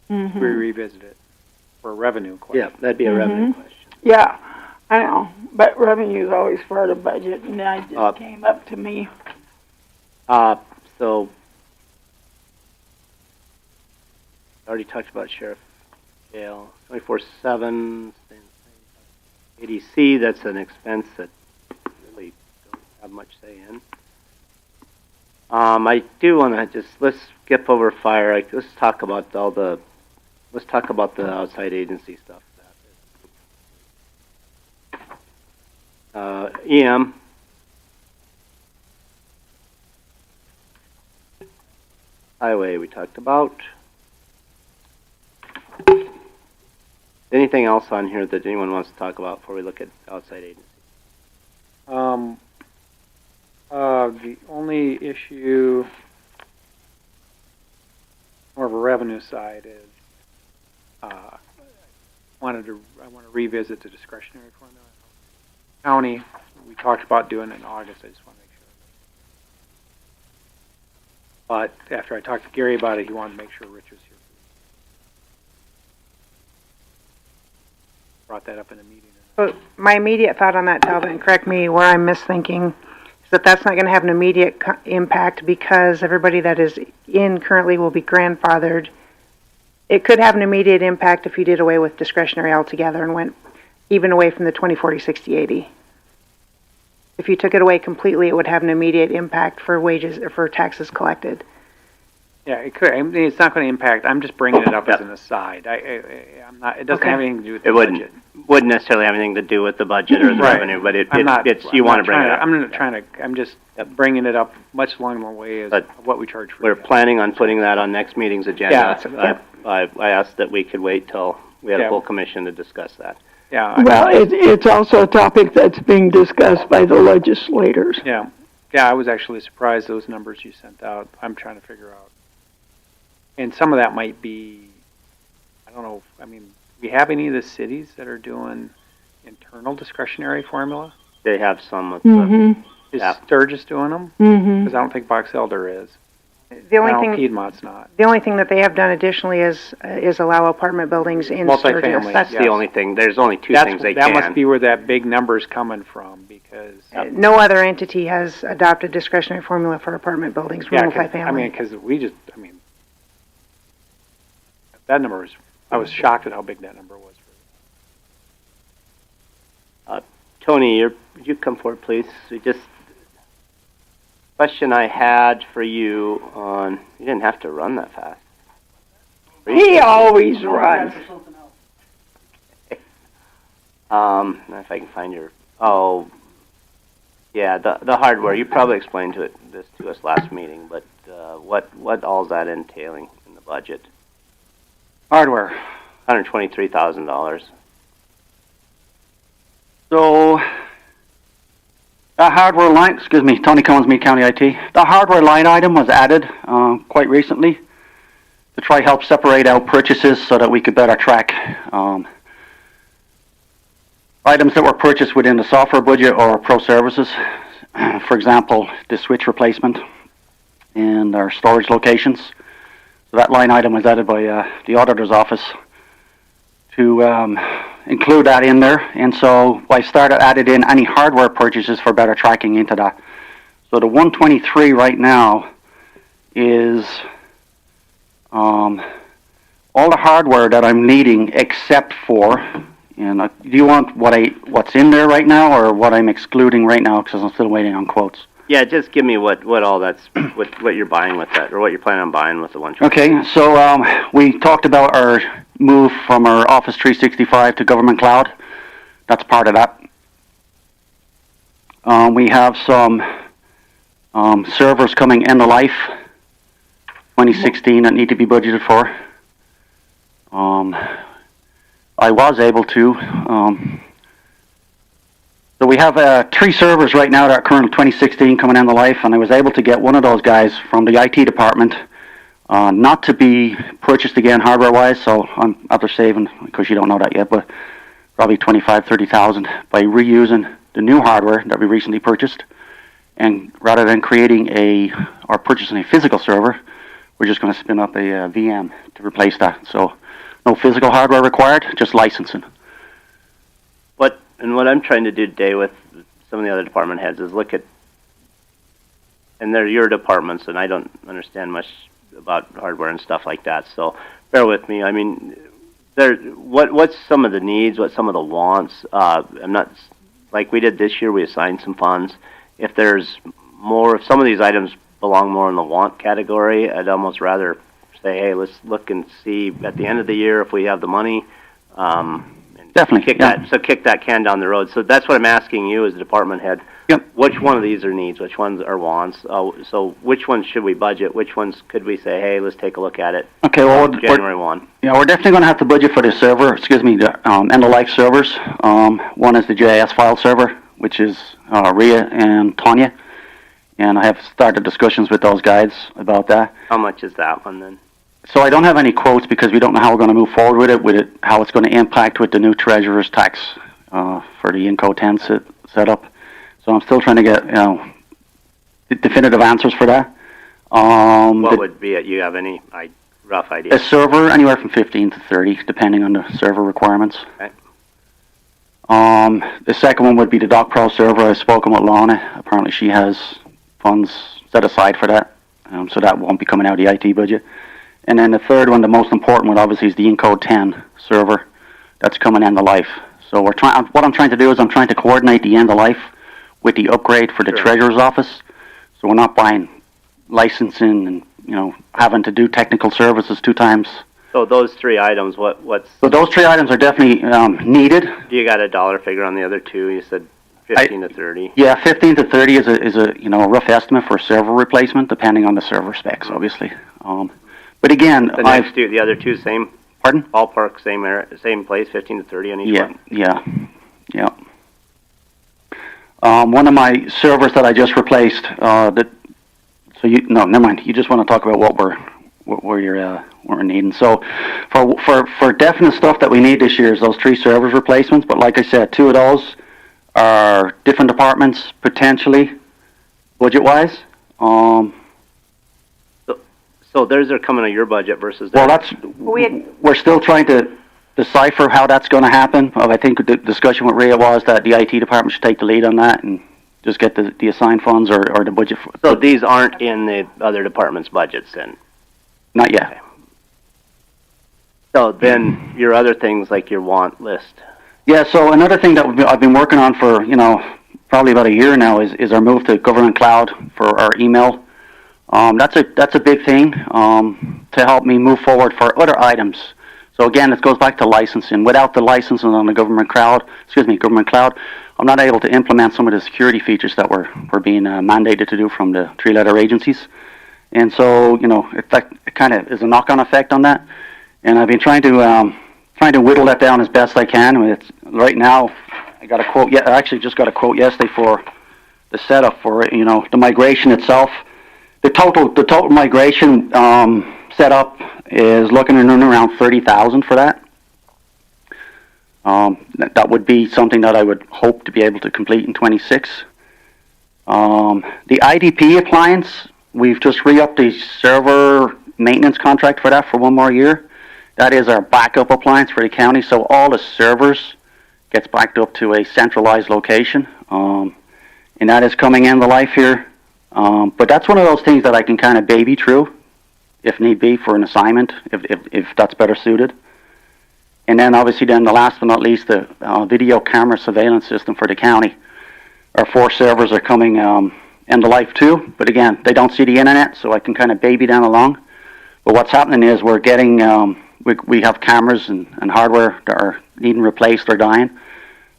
Mhm. We revisit it for a revenue question. Yeah, that'd be a revenue question. Yeah, I know, but revenue is always part of budget, and that just came up to me. So, already talked about sheriff jail, 24/7, ADC, that's an expense that really don't have much say in. I do want to let's skip over fire. Let's talk about the outside agency stuff. EM. Highway we talked about. Anything else on here that anyone wants to talk about before we look at outside agency? The only issue, more of a revenue side, is I want to revisit the discretionary formula. County, we talked about doing it in August. I just want to make sure. But after I talked to Gary about it, he wanted to make sure Rich was here. Brought that up in a meeting. But my immediate thought on that, Talbot, and correct me where I'm misthinking, is that that's not going to have an immediate impact because everybody that is in currently will be grandfathered. It could have an immediate impact if you did away with discretionary altogether and went even away from the 20, 40, 60, 80. If you took it away completely, it would have an immediate impact for wages or for taxes collected. Yeah, it could. I mean, it's not going to impact. I'm just bringing it up as an aside. I'm not. It doesn't have anything to do with the budget. Wouldn't necessarily have anything to do with the budget or the revenue, but you want to bring it up. I'm not trying to. I'm just bringing it up much along the way as what we charge for. We're planning on putting that on next meeting's agenda. Yeah. I asked that we could wait till we had a full commission to discuss that. Yeah. Well, it's also a topic that's being discussed by the legislators. Yeah. Yeah, I was actually surprised those numbers you sent out. I'm trying to figure out. And some of that might be, I don't know, I mean, do we have any of the cities that are doing internal discretionary formula? They have some of Is Sturgis doing them? Because I don't think Box Elder is. The only thing Piedmont's not. The only thing that they have done additionally is allow apartment buildings in Sturgis. Multifamily. That's the only thing. There's only two things they can. That must be where that big number's coming from because No other entity has adopted discretionary formula for apartment buildings for multifamily. I mean, because that number is. I was shocked at how big that number was. Tony, would you come forward, please? Question I had for you on. You didn't have to run that fast. He always runs. If I can find your. Oh, yeah, the hardware. You probably explained this to us last meeting, but what all is that entailing in the budget? Hardware. $123,000. So, the hardware line, Tony Combs, Meade County IT. The hardware line item was added quite recently to try help separate out purchases so that we could better track items that were purchased within the software budget or pro services. For example, the switch replacement and our storage locations. So that line item was added by the auditor's office to include that in there, and so I added in any hardware purchases for better tracking into that. So the 123 right now is all the hardware that I'm needing except for, and do you want what's in there right now or what I'm excluding right now because I'm still waiting on quotes? Yeah, just give me what all that's what you're buying with that, or what you're planning on buying with the 123. Okay, so we talked about our move from our Office 365 to Government Cloud. That's part of that. We have some servers coming end of life 2016 that need to be budgeted for. I was able to. So we have 3 servers right now that are currently 2016 coming end of life, and I was able to get one of those guys from the IT department not to be purchased again hardware-wise, so I'm after saving, because you don't know that yet, but probably $25,000-$30,000 by reusing the new hardware that we recently purchased. And rather than creating or purchasing a physical server, we're just going to spin up a VM to replace that. So no physical hardware required, just licensing. And what I'm trying to do today with some of the other department heads is look at, and they're your departments, and I don't understand much about hardware and stuff like that, so bear with me. I mean, what's some of the needs, what's some of the wants? I'm not, like we did this year, we assigned some funds. If there's more, if some of these items belong more in the want category, I'd almost rather say, hey, let's look and see at the end of the year if we have the money. Definitely. Kick that can down the road. So that's what I'm asking you as the department head. Yep. Which one of these are needs? Which ones are wants? So which ones should we budget? Which ones could we say, hey, let's take a look at it? Okay. Well, January 1. Yeah, we're definitely going to have to budget for the server. The end-of-life servers. One is the JIS file server, which is Rhea and Tanya, and I have started discussions with those guys about that. How much is that one then? So I don't have any quotes because we don't know how we're going to move forward with it, how it's going to impact with the new treasurer's tax for the INCO 10 setup. So I'm still trying to get definitive answers for that. What would be it? You have any rough idea? A server, anywhere from 15 to 30, depending on the server requirements. Okay. The second one would be the Doc Pro server. I've spoken with Lana. Apparently she has funds set aside for that, so that won't be coming out of the IT budget. And then the third one, the most important one, obviously, is the INCO 10 server that's coming end of life. So what I'm trying to do is I'm trying to coordinate the end of life with the upgrade for the treasurer's office. So we're not buying licensing and having to do technical services 2 times. So those 3 items, what's? So those 3 items are definitely needed. Do you got a dollar figure on the other 2? You said 15 to 30. Yeah, 15 to 30 is a rough estimate for server replacement, depending on the server specs, obviously. But again, the other 2 same. Pardon? Ballpark, same place, 15 to 30 on each one. Yeah. One of my servers that I just replaced. Never mind. You just want to talk about what we're needing. So, for definite stuff that we need this year is those 3 servers replacements. But like I said, 2 of those are different departments potentially, budget-wise. So those are coming out of your budget versus well, we're still trying to decipher how that's going to happen. I think the discussion with Rhea was that the IT department should take the lead on that and just get the assigned funds or the budget. So these aren't in the other department's budgets then? Not yet. Okay. So then your other things like your want list. Yeah, so another thing that I've been working on for, probably about a year now is our move to Government Cloud for our email. That's a big thing to help me move forward for other items. So again, it goes back to licensing. Without the licensing on the Government Cloud, I'm not able to implement some of the security features that we're being mandated to do from the 3-letter agencies. And so, it kind of is a knock-on effect on that. And I've been trying to whittle that down as best I can. I mean, right now, I got a quote. I actually just got a quote yesterday for the setup for it. The migration itself. The total migration setup is looking in around $30,000 for that. That would be something that I would hope to be able to complete in 26. The IDP appliance, we've just re-upped the server maintenance contract for that for 1 more year, That is our backup appliance for the county, so all the servers gets backed up to a centralized location, and that is coming in the life here. But that's one of those things that I can kind of baby through, if need be, for an assignment, if that's better suited. And then obviously then the last but not least, the video camera surveillance system for the county. Our 4 servers are coming end of life too, but again, they don't see the internet, so I can kind of baby them along. But what's happening is we're getting, we have cameras and hardware that are needing replaced or dying.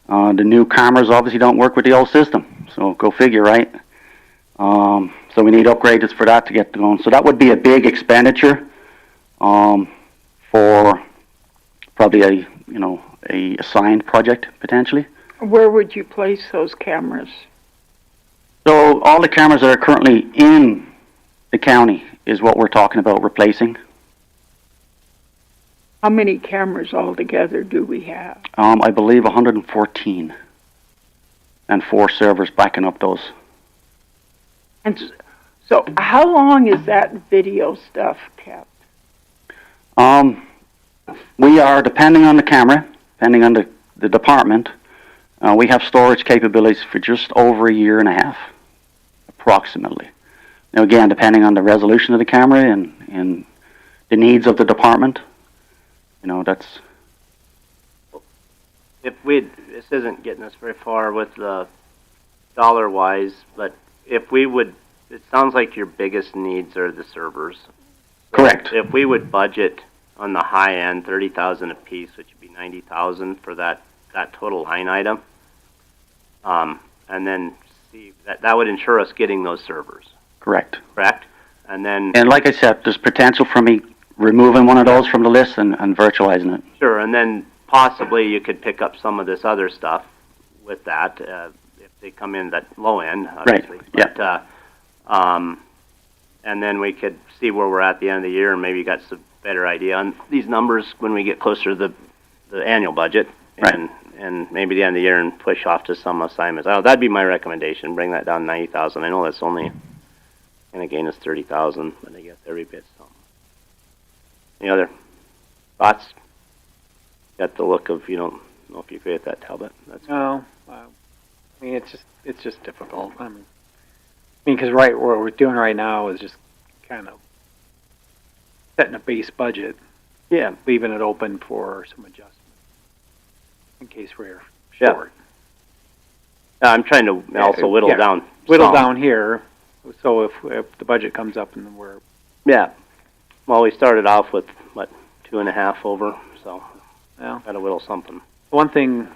The new cameras obviously don't work with the old system, so go figure, right? So we need upgrades for that to get going. So that would be a big expenditure for probably a assigned project potentially. Where would you place those cameras? So all the cameras that are currently in the county is what we're talking about replacing. How many cameras altogether do we have? I believe 114 and 4 servers backing up those. And so how long is that video stuff kept? We are, depending on the camera, depending on the department, we have storage capabilities for just over a year and a half, approximately. Now again, depending on the resolution of the camera and the needs of the department, that's... This isn't getting us very far with the dollar-wise, but if we would, it sounds like your biggest needs are the servers. Correct. If we would budget on the high end, 30,000 a piece, which would be 90,000 for that total line item, and then see that would ensure us getting those servers. Correct. Correct. And then. And like I said, there's potential for me removing one of those from the list and virtualizing it. Sure, and then possibly you could pick up some of this other stuff with that if they come in that low end, obviously. Right. But, and then we could see where we're at the end of the year and maybe got some better idea on these numbers when we get closer to the annual budget. Right. And maybe the end of the year and push off to some assignments. That'd be my recommendation. Bring that down 90,000. I know that's only going to gain us 30,000, but I guess every bit's something. Any other thoughts? Got the look of you don't know if you agree with that, Talbot. No, I mean it's just difficult. I mean, because what we're doing right now is just kind of setting a base budget. Yeah, leaving it open for some adjustments in case we're short. Yeah. I'm trying to also whittle down. Whittle down here, so if the budget comes up and we're. Yeah. Well, we started off with, 2.5 over, so got to whittle something. One thing,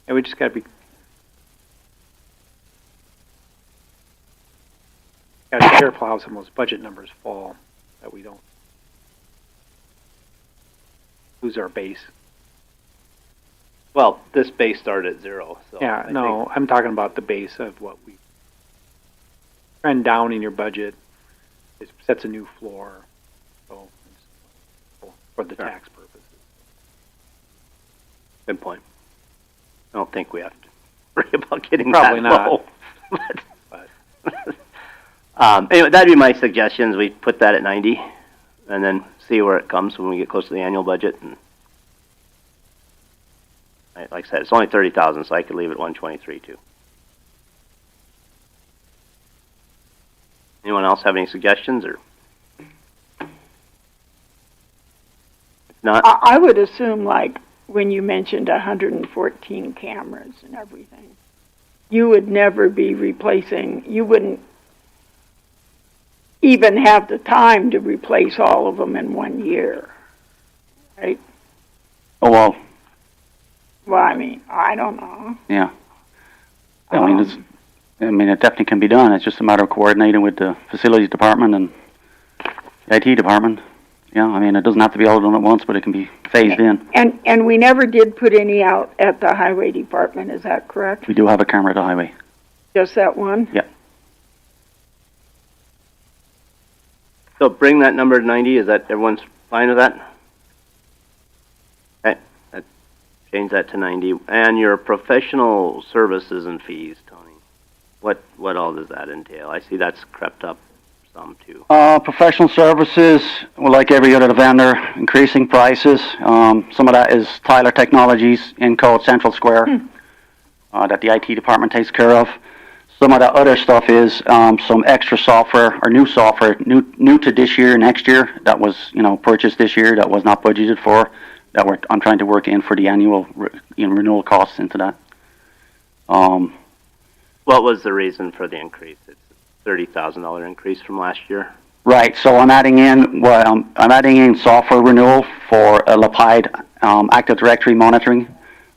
and we just got to be careful how some of those budget numbers fall, that we don't lose our base. Well, this base started at 0, so. Yeah, I'm talking about the base of what we trend down in your budget. It sets a new floor, for the tax purposes. Good point. I don't think we have to worry about getting Probably that not. low. Anyway, that'd be my suggestions. We put that at 90, and then see where it comes when we get close to the annual budget. And like I said, it's only 30,000, so I could leave it 123 too. Anyone else have any suggestions, or if not? I would assume, like when you mentioned 114 cameras and everything, you would never be replacing. You wouldn't even have the time to replace all of them in 1 year, right? Oh, well. Well, I mean, I don't know. Yeah. I mean, it definitely can be done. It's just a matter of coordinating with the facilities department and the IT department. Yeah, I mean, it doesn't have to be all done at once, but it can be phased in. And we never did put any out at the highway department, is that correct? We do have a camera at the highway. Just that one? Yeah. So bring that number to 90. Is that everyone's fine with that? Okay, change that to 90. And your professional services and fees, Tony. What all does that entail? I see that's crept up some too. Professional services, well, like every other vendor, increasing prices. Some of that is Tyler Technologies in Code Central Square that the IT department takes care of. Some of the other stuff is some extra software or new software, new to this year, next year, that was purchased this year that was not budgeted for. I'm trying to work in for the annual renewal costs into that. What was the reason for the increase? It's a $30,000 increase from last year. Right. So I'm adding in software renewal for Lapide Active Directory monitoring.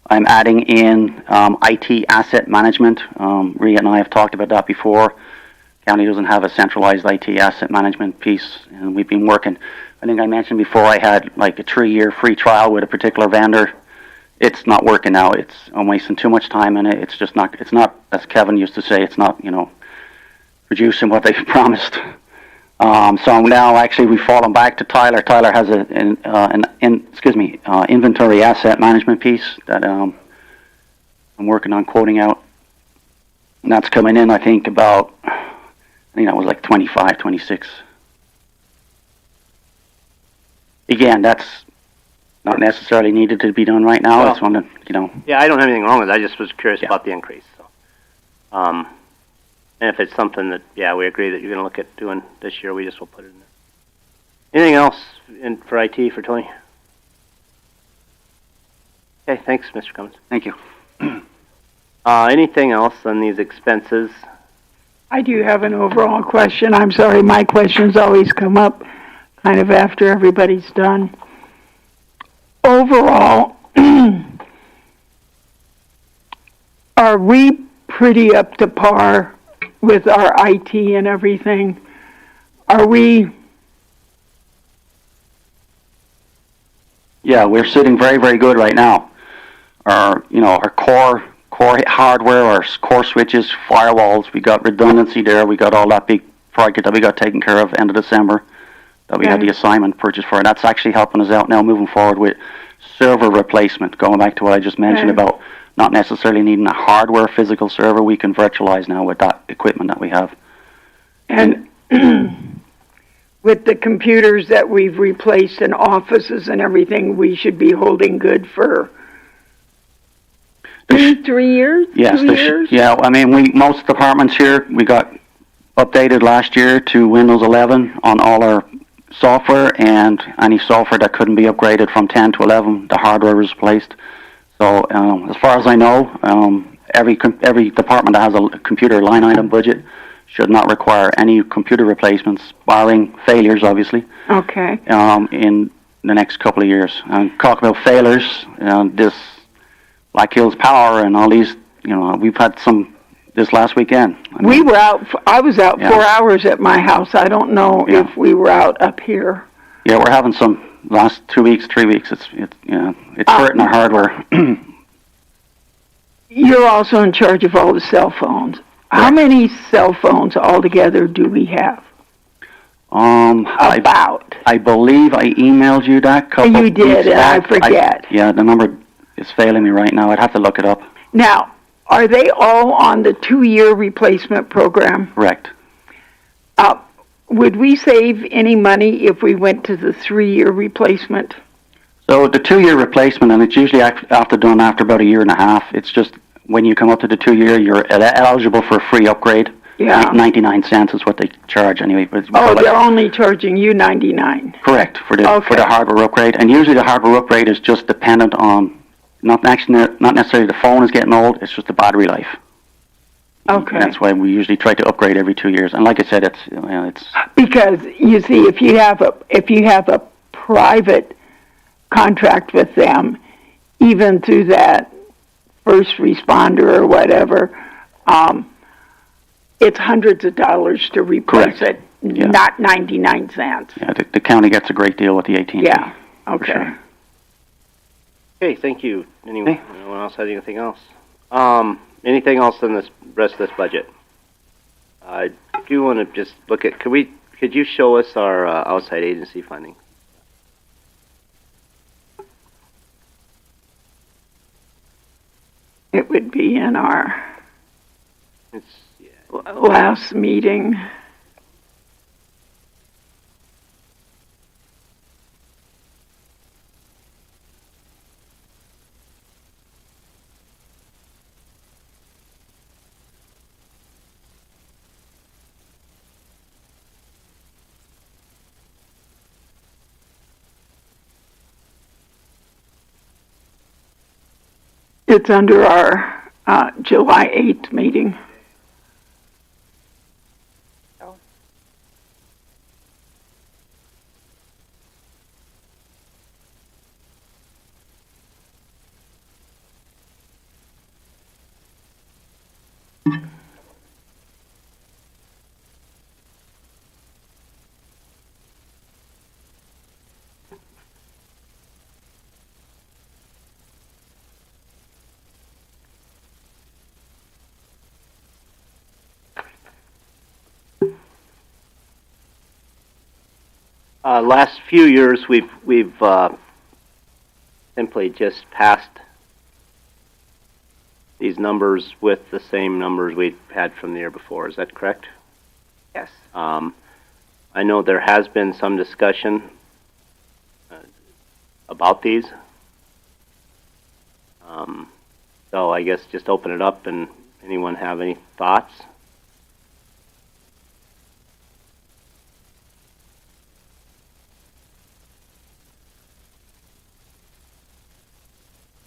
I'm adding in IT asset management. Rhea and I have talked about that before. County doesn't have a centralized IT asset management piece, and we've been working. I think I mentioned before I had like a 3-year free trial with a particular vendor. It's not working out. I'm wasting too much time in it. It's not, as Kevin used to say, it's not, producing what they promised. So now actually we've fallen back to Tyler. Tyler has an inventory asset management piece that I'm working on quoting out. And that's coming in, I think that was like 25, 26. Again, that's not necessarily needed to be done right now. Well, I just want to, Yeah, I don't have anything wrong with it. I just was curious about the increase. So, and if it's something that, we agree that you're going to look at doing this year, we just will put it in there. Anything else for IT for Tony? Okay, thanks, Mr. Cummins. Thank you. Anything else on these expenses? I do have an overall question. I'm sorry, my questions always come up kind of after everybody's done. Overall, are we pretty up to par with our IT and everything? Are we? Yeah, we're sitting very, very good right now. Our core hardware, our core switches, firewalls, we got redundancy there. We got all that big project that we got taken care of end of December that we had the assignment purchased for. And that's actually helping us out now moving forward with server replacement, going back to what I just mentioned about not necessarily needing a hardware physical server. We can virtualize now with that equipment that we have. And with the computers that we've replaced in offices and everything, we should be holding good for 3 years? Yes, 2 years? I mean, most departments here, we got updated last year to Windows 11 on all our software, and any software that couldn't be upgraded from 10 to 11, the hardware was replaced. So as far as I know, every department that has a computer line item budget should not require any computer replacements, barring failures, obviously. Okay. In the next couple of years. And talk about failures, this Black Hills Power and all these, we've had some this last weekend. I was out 4 hours at my house. I don't know if we were out up here. Yeah, we're having some last 2 weeks, 3 weeks. It's hurting our hardware. You're also in charge of all the cell phones. How many cell phones altogether do we have? I believe I emailed you that couple. You did, and I forget. The number is failing me right now. I'd have to look it up. Now, are they all on the 2-year replacement program? Correct. Would we save any money if we went to the 3-year replacement? So the 2-year replacement, and it's usually done after about a year and a half. It's just when you come up to the 2-year, you're eligible for a free upgrade. Yeah. 99 cents is what they charge anyway. They're only charging you 99. Correct, for the hardware upgrade. And usually the hardware upgrade is just dependent on not necessarily the phone is getting old, it's just the battery life. Okay. That's why we usually try to upgrade every 2 years. And like I said, it's because you see, if you have a private contract with them, even through that first responder or whatever, it's hundreds of dollars to replace it, not 99 cents. Yeah, the county gets a great deal with the AT&T. Yeah. Okay. Sure. Okay, thank you. Anyone else have anything else? Anything else in this rest of this budget? I do want to just look at. Could you show us our outside agency funding? It would be in our last meeting. it's under our July 8th meeting. Last few years, we've simply just passed these numbers with the same numbers we had from the year before. Is that correct? Yes. I know there has been some discussion about these. So I guess just open it up, and anyone have any thoughts?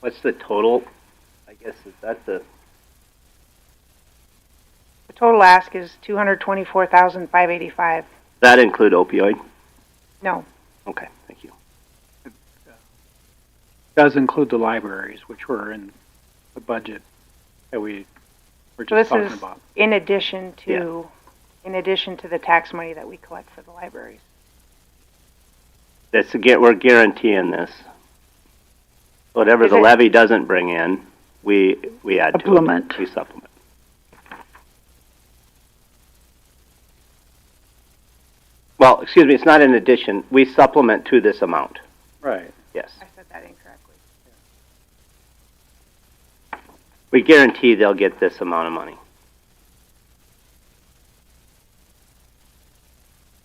What's the total? I guess is that the total ask is $224,585. that include opioid? No. Okay, thank you. Does include the libraries, which were in the budget that we were So just this talking is about. in addition to the tax money that we collect for the libraries. We're guaranteeing this. Whatever Is the it- levy doesn't bring in, we add Supplement. to it. We supplement. Well, excuse me, it's not in addition. We supplement to this amount. Right. Yes. I said that incorrectly. We guarantee they'll get this amount of money.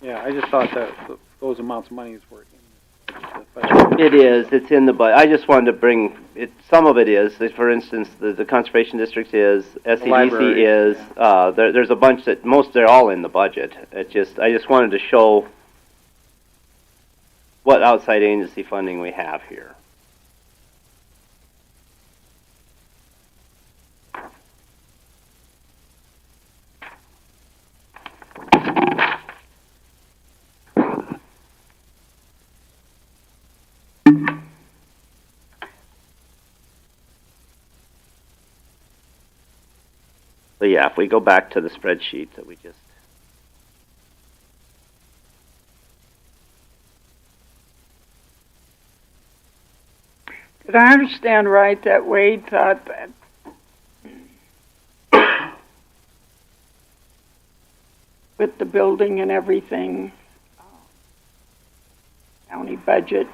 Yeah, I just thought that those amounts of money were in the budget. It is. It's in the budget. I just wanted to bring it. Some of it is. For instance, the conservation district is. SEDC library, is. There's a bunch that they're all in the budget. I just wanted to show what outside agency funding we have here. So yeah, if we go back to the spreadsheet that we just. Did I understand right that Wade thought that with the building and everything, county budget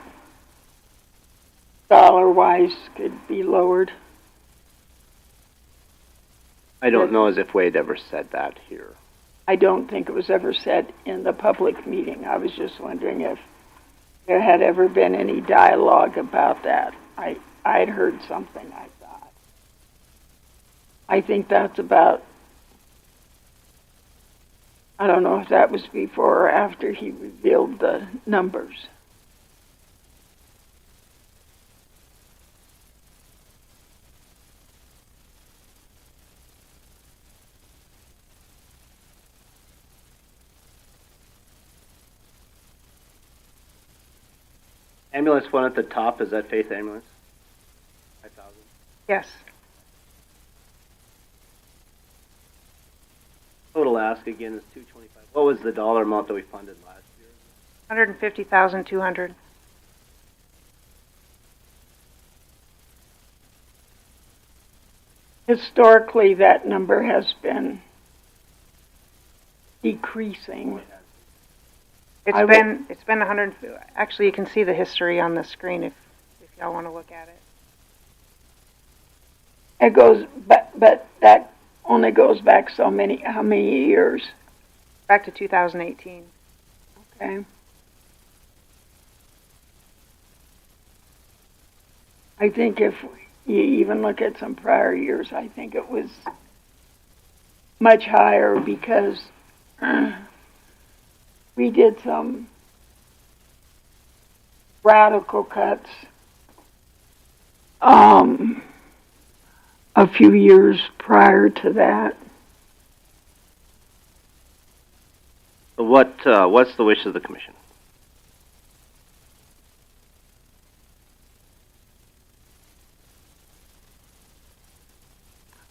dollar-wise could be lowered? I don't know as if Wade ever said that here. I don't think it was ever said in the public meeting. I was just wondering if there had ever been any dialogue about that. I'd heard something, I thought. I think that's about, I don't know if that was before or after he revealed the numbers. Ambulance one at the top, is that Faith Ambulance? 5,000. Yes. Total ask again is 225. What was the dollar amount that we funded last year? 150,200. Historically, that number has been decreasing. It's been 100. Actually, you can see the history on the screen if y'all want to look at it. It goes, but that only goes back how many years? Back to 2018. Okay. I think if you even look at some prior years, I think it was much higher because we did some radical cuts. a few years prior to that. So what's the wish of the commission?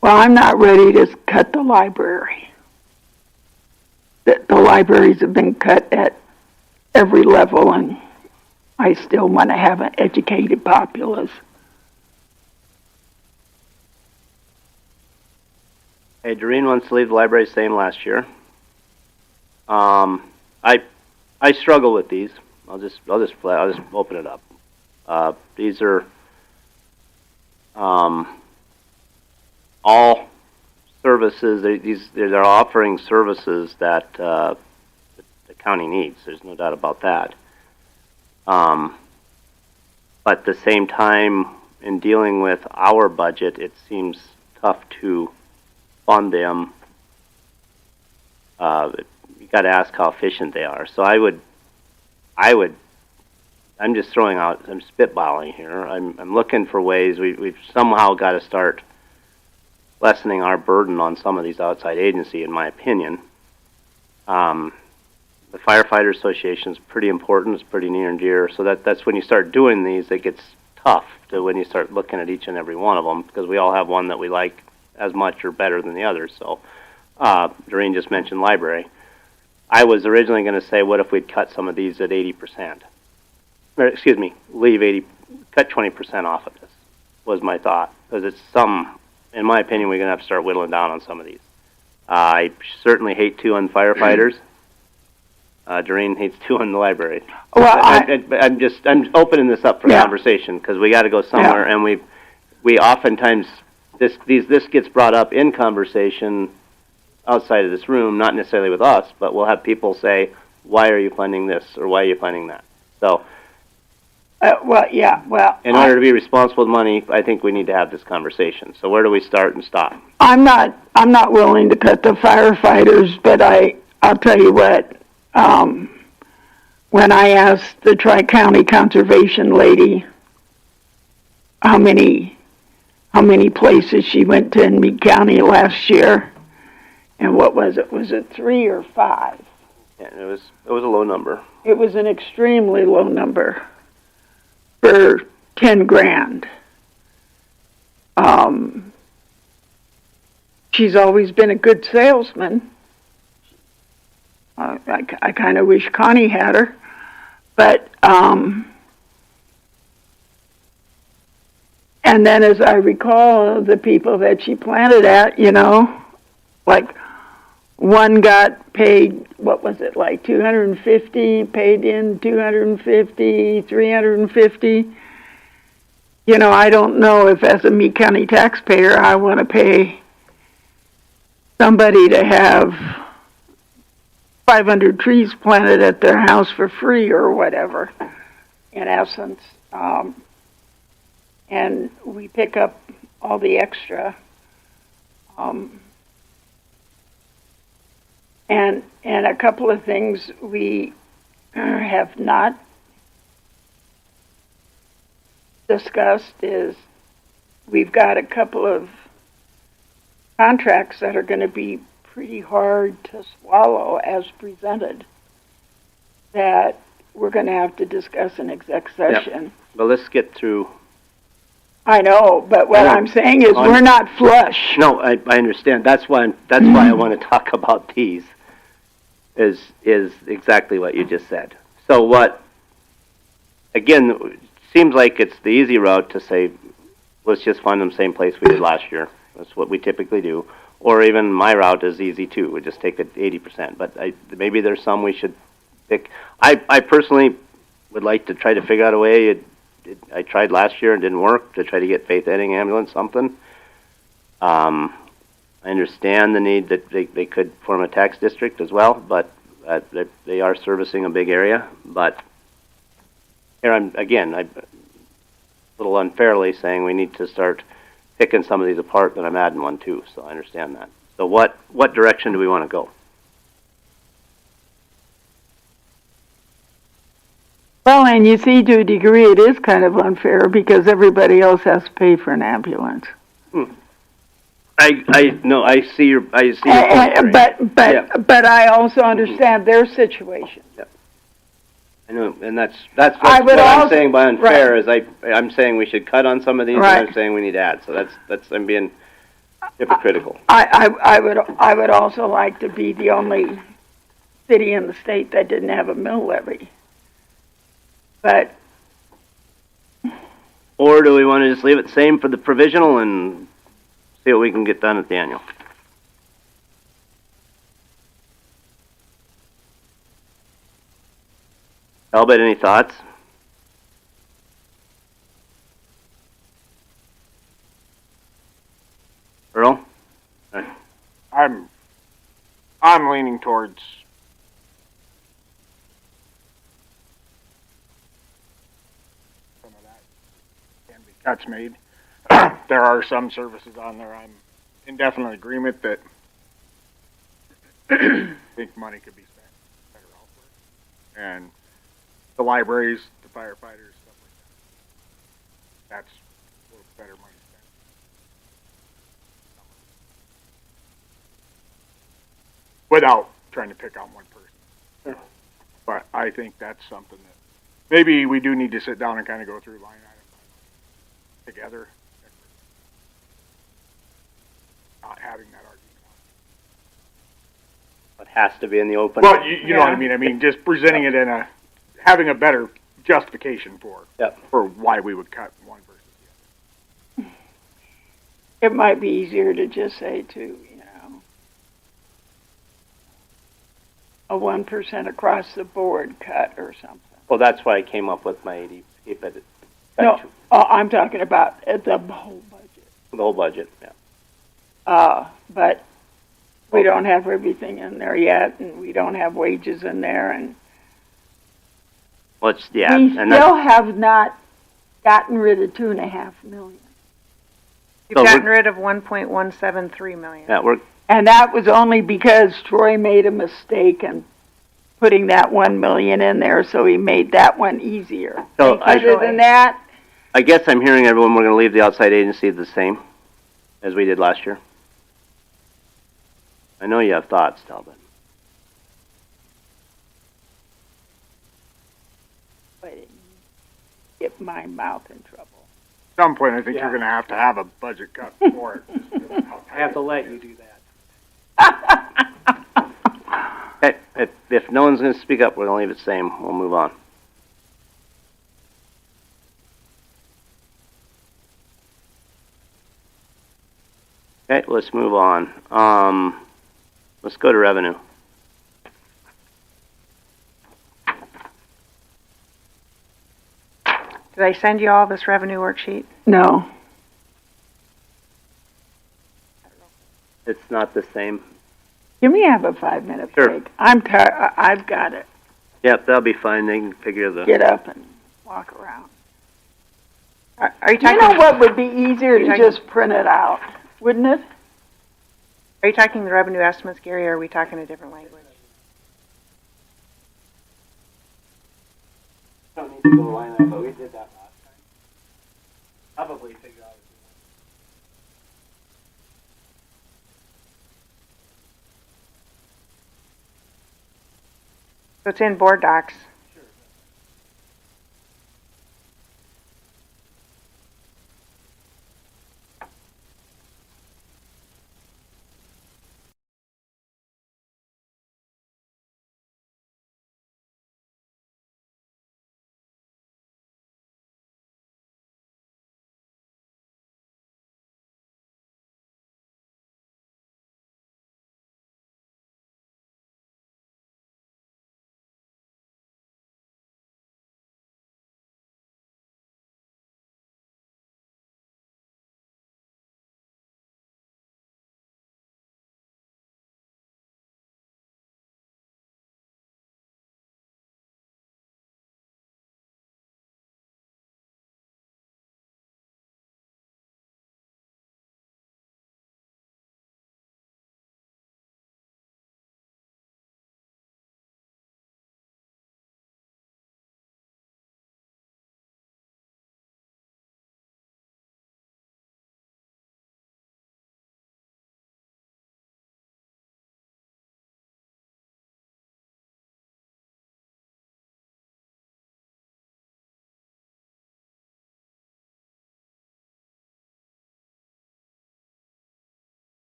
Well, I'm not ready to cut the library. The libraries have been cut at every level, and I still want to have an educated populace. Hey, Doreen wants to leave the library same last year. I struggle with these. I'll just open it up. These are all services. They're offering services that the county needs. There's no doubt about that. But at the same time, in dealing with our budget, it seems tough to fund them. You got to ask how efficient they are. So I'm just throwing out, I'm spitballing here. I'm looking for ways. We've somehow got to start lessening our burden on some of these outside agencies, in my opinion. The Firefighter Association is pretty important. It's pretty near and dear. So that's when you start doing these, it gets tough to when you start looking at each and every one of them, because we all have one that we like as much or better than the others. So Doreen just mentioned library. I was originally going to say, what if we'd cut some of these at 80%? Or, excuse me, cut 20% off of this, was my thought. Because it's in my opinion, we're going to have to start whittling down on some of these. I certainly hate 2 on firefighters. Doreen hates 2 on the library. Well, I'm opening this up for conversation, because we got to go somewhere, and we oftentimes, this gets brought up in conversation outside of this room, not necessarily with us, but we'll have people say, why are you funding this, or why are you funding that? So, in order to be responsible with money, I think we need to have this conversation. So where do we start and stop? I'm not willing to cut the firefighters, but I'll tell you what, when I asked the Tri-County Conservation lady how many places she went to in Meade County last year, and what was it? Was it 3 or 5? Yeah, it was a low number. It was an extremely low number for 10 grand. She's always been a good salesman. I kind of wish Connie had her, but and then as I recall, the people that she planted at, like one got paid, what was it, like 250, paid in 250, 350. I don't know if as a Meade County taxpayer I want to pay somebody to have 500 trees planted at their house for free or whatever, in essence. And we pick up all the extra. And a couple of things we have not discussed is we've got a couple of contracts that are going to be pretty hard to swallow as presented that we're going to have to discuss in exec session. Yep. Well, let's get through. I know, but what I'm saying is we're not flush. No, I understand. That's why I want to talk about these. Is exactly what you just said. So what? Again, seems like it's the easy route to say, let's just fund them same place we did last year. That's what we typically do. Or even my route is easy too. We just take it 80%. But maybe there's some we should pick. I personally would like to try to figure out a way. I tried last year and didn't work to try to get Faith Edding Ambulance something. I understand the need that they could form a tax district as well, but they are servicing a big area. But here I'm a little unfairly saying we need to start picking some of these apart, but I'm adding one too, so I understand that. So what direction do we want to go? Well, and you see, to a degree, it is kind of unfair because everybody else has to pay for an ambulance. No, I see your point. Yeah. But I also understand their situation. I know, and that's what I would I'm also- saying by unfair right. is I'm saying we should cut on some of these, Right. and I'm saying we need to add. So that's I'm being hypocritical. I would also like to be the only city in the state that didn't have a mill levy. But Or do we want to just leave it the same for the provisional and see what we can get done at the annual? Albert, any thoughts? Earl? I'm leaning towards some of that can be cuts made. There are some services on there I'm in definite agreement that I think money could be spent better elsewhere. And the libraries, the firefighters, stuff like that. That's a little better money spent. Without trying to pick on one person. But I think that's something that maybe we do need to sit down and kind of go through line item together. Not having that argument. It has to be in the open. Well, you know what I mean. I mean, just presenting it in having a better justification for why we would cut one versus the other. it might be easier to just say a 1% across the board cut or something. Well, that's why I came up with my 80. But No, I'm talking about the whole budget. The whole budget, yeah. But we don't have everything in there yet, and we don't have wages in there, and we still have not gotten rid of $2.5 million. You've gotten rid of 1.173 million. Yeah, and that was only because Troy made a mistake in putting that $1 million in there, so he made that one easier. So Other than that, I guess I'm hearing everyone, we're going to leave the outside agency the same as we did last year. I know you have thoughts, Talbot. get my mouth in trouble. At some point, I think you're going to have a budget cut for it. I have to let you do that. Okay, if no one's going to speak up, we're going to leave it the same. We'll move on. Okay, let's move on. Let's go to revenue. Did I send you all this revenue worksheet? No. It's not the same. Can we have a 5-minute break? I'm tired. I've got it. Yep, that'll be fine. They can figure the... Get up and walk around. Are you talking... You know what would be easier to just print it out, wouldn't it? Are you talking the revenue estimates, Gary, or are we talking a different language? Don't need to go line up, but we did that last time. Probably figure out. So it's in board docs.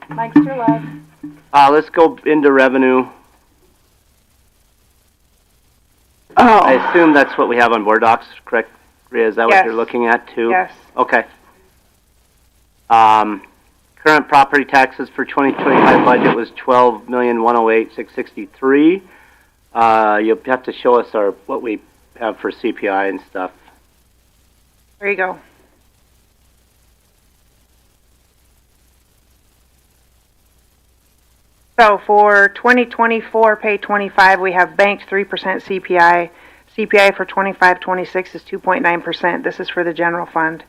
Mike's still live. Let's go into revenue. Oh. I assume that's what we have on board docs, correct? Rhea, is that what Yes. you're looking at too? Yes. Okay. Current property taxes for 2025 budget was $12,108,663. You'll have to show us what we have for CPI and stuff. There you go. So for 2024, pay 25, we have banked 3% CPI. CPI for 25-26 is 2.9%. This is for the general fund.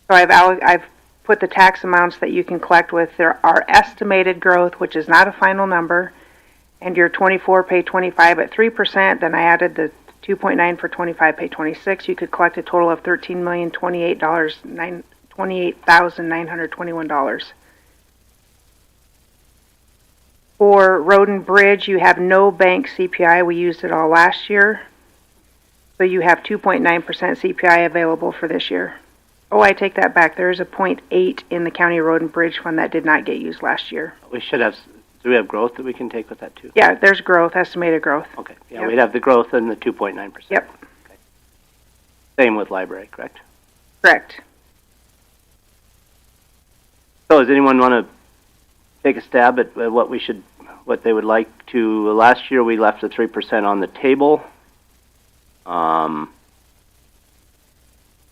So I've put the tax amounts that you can collect with our estimated growth, which is not a final number, and your 24 pay 25 at 3%. Then I added the 2.9 for 25 pay 26. You could collect a total of $13,028,921. For road and bridge, you have no bank CPI. We used it all last year. So you have 2.9% CPI available for this year. Oh, I take that back. There is a 0.8 in the county road and bridge fund that did not get used last year. We should have, do we have growth that we can take with that too? Yeah, there's growth, estimated growth. Okay, yeah, Yep. we'd have the growth and the 2.9%. Yep. Okay. Same with library, correct? Correct. So does anyone want to take a stab at what they would like to? Last year we left the 3% on the table.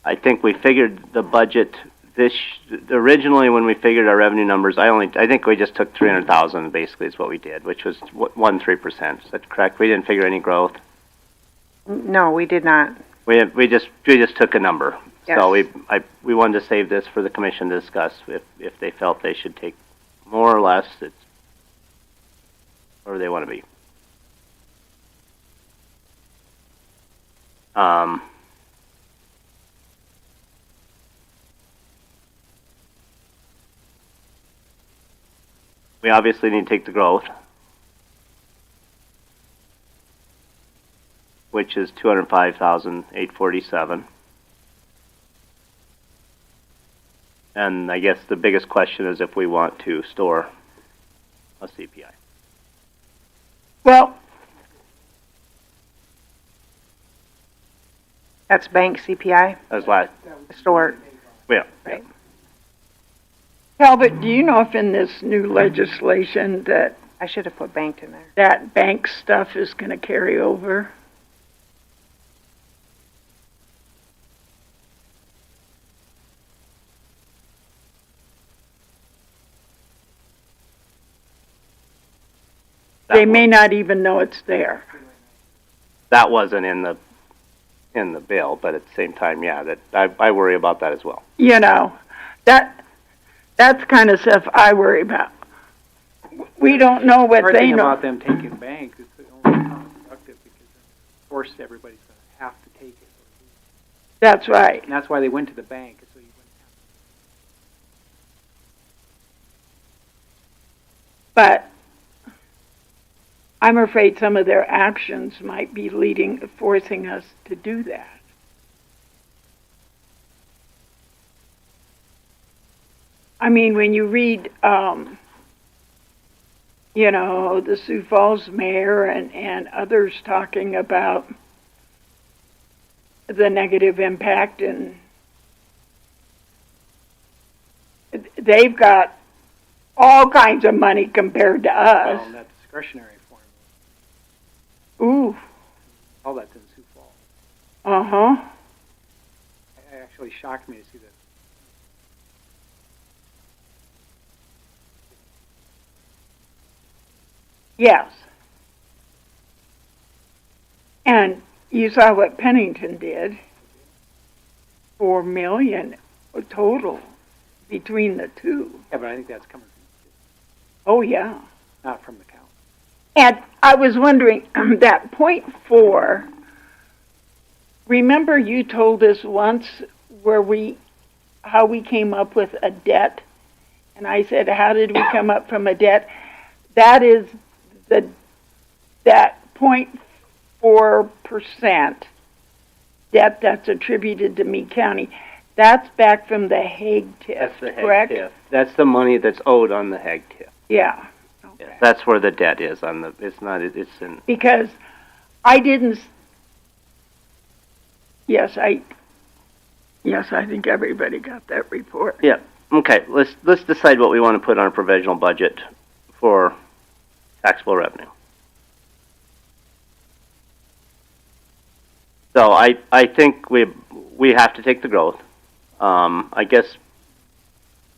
I think we figured the budget originally when we figured our revenue numbers, I think we just took 300,000 basically is what we did, which was 3%. Is that correct? We didn't figure any growth. No, we did not. We just took a number. Yes. So we wanted to save this for the commission to discuss if they felt they should take more or less. It's where they want to be. We obviously need to take the growth, which is 205,847. And I guess the biggest question is if we want to store a CPI. Well, that's bank CPI. That's last. Store. Yeah. Right. Talbot, do you know if in this new legislation that I should have put banked in there, that bank stuff is going to carry over? They may not even know it's there. That wasn't in the bill, but at the same time, yeah, that I worry about that as well. You know, that's kind of stuff I worry about. We don't know what Hard they thing know. about them taking bank is it only counterproductive because of course everybody's going to have to take it. That's right. And that's why they went to the bank. So you wouldn't have But I'm afraid some of their actions might be forcing us to do that. I mean, when you read, you know, the Sioux Falls mayor and others talking about the negative impact, and they've got all kinds of money compared to us. well, that discretionary formula. Ooh. All that's in Sioux Falls. Uh-huh. It actually shocked me to see that. Yes. And you saw what Pennington did. 4 million total between the two. Yeah, but I think that's coming Oh, yeah. not from the county. And I was wondering, that .4, remember you told us once how we came up with a debt? And I said, how did we come up from a debt? That is that 0.4% debt that's attributed to Meade County. That's back from the Hague TIF, That's the correct? HEG TIF. That's the money that's owed on the HEG TIF. Yeah, Yes, that's where the debt is on the, it's not, it's in, because I didn't, yes, I think everybody got that report. yeah. Okay, let's decide what we want to put on our provisional budget for taxable revenue. So I think we have to take the growth. I guess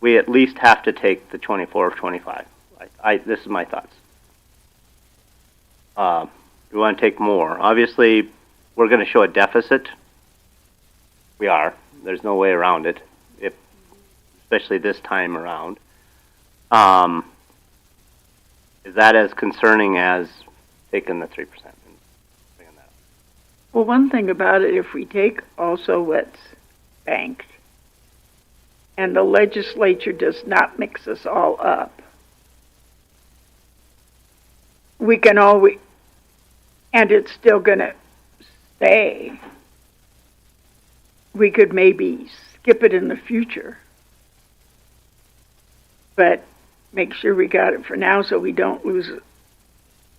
we at least have to take the 24 or 25. This is my thoughts. We want to take more. Obviously, we're going to show a deficit. We are. There's no way around it, especially this time around. Is that as concerning as taking the 3%? Well, one thing about it, if we take also what's banked, and the legislature does not mix us all up, we can always, and it's still going to stay, we could maybe skip it in the future. But make sure we got it for now so we don't lose it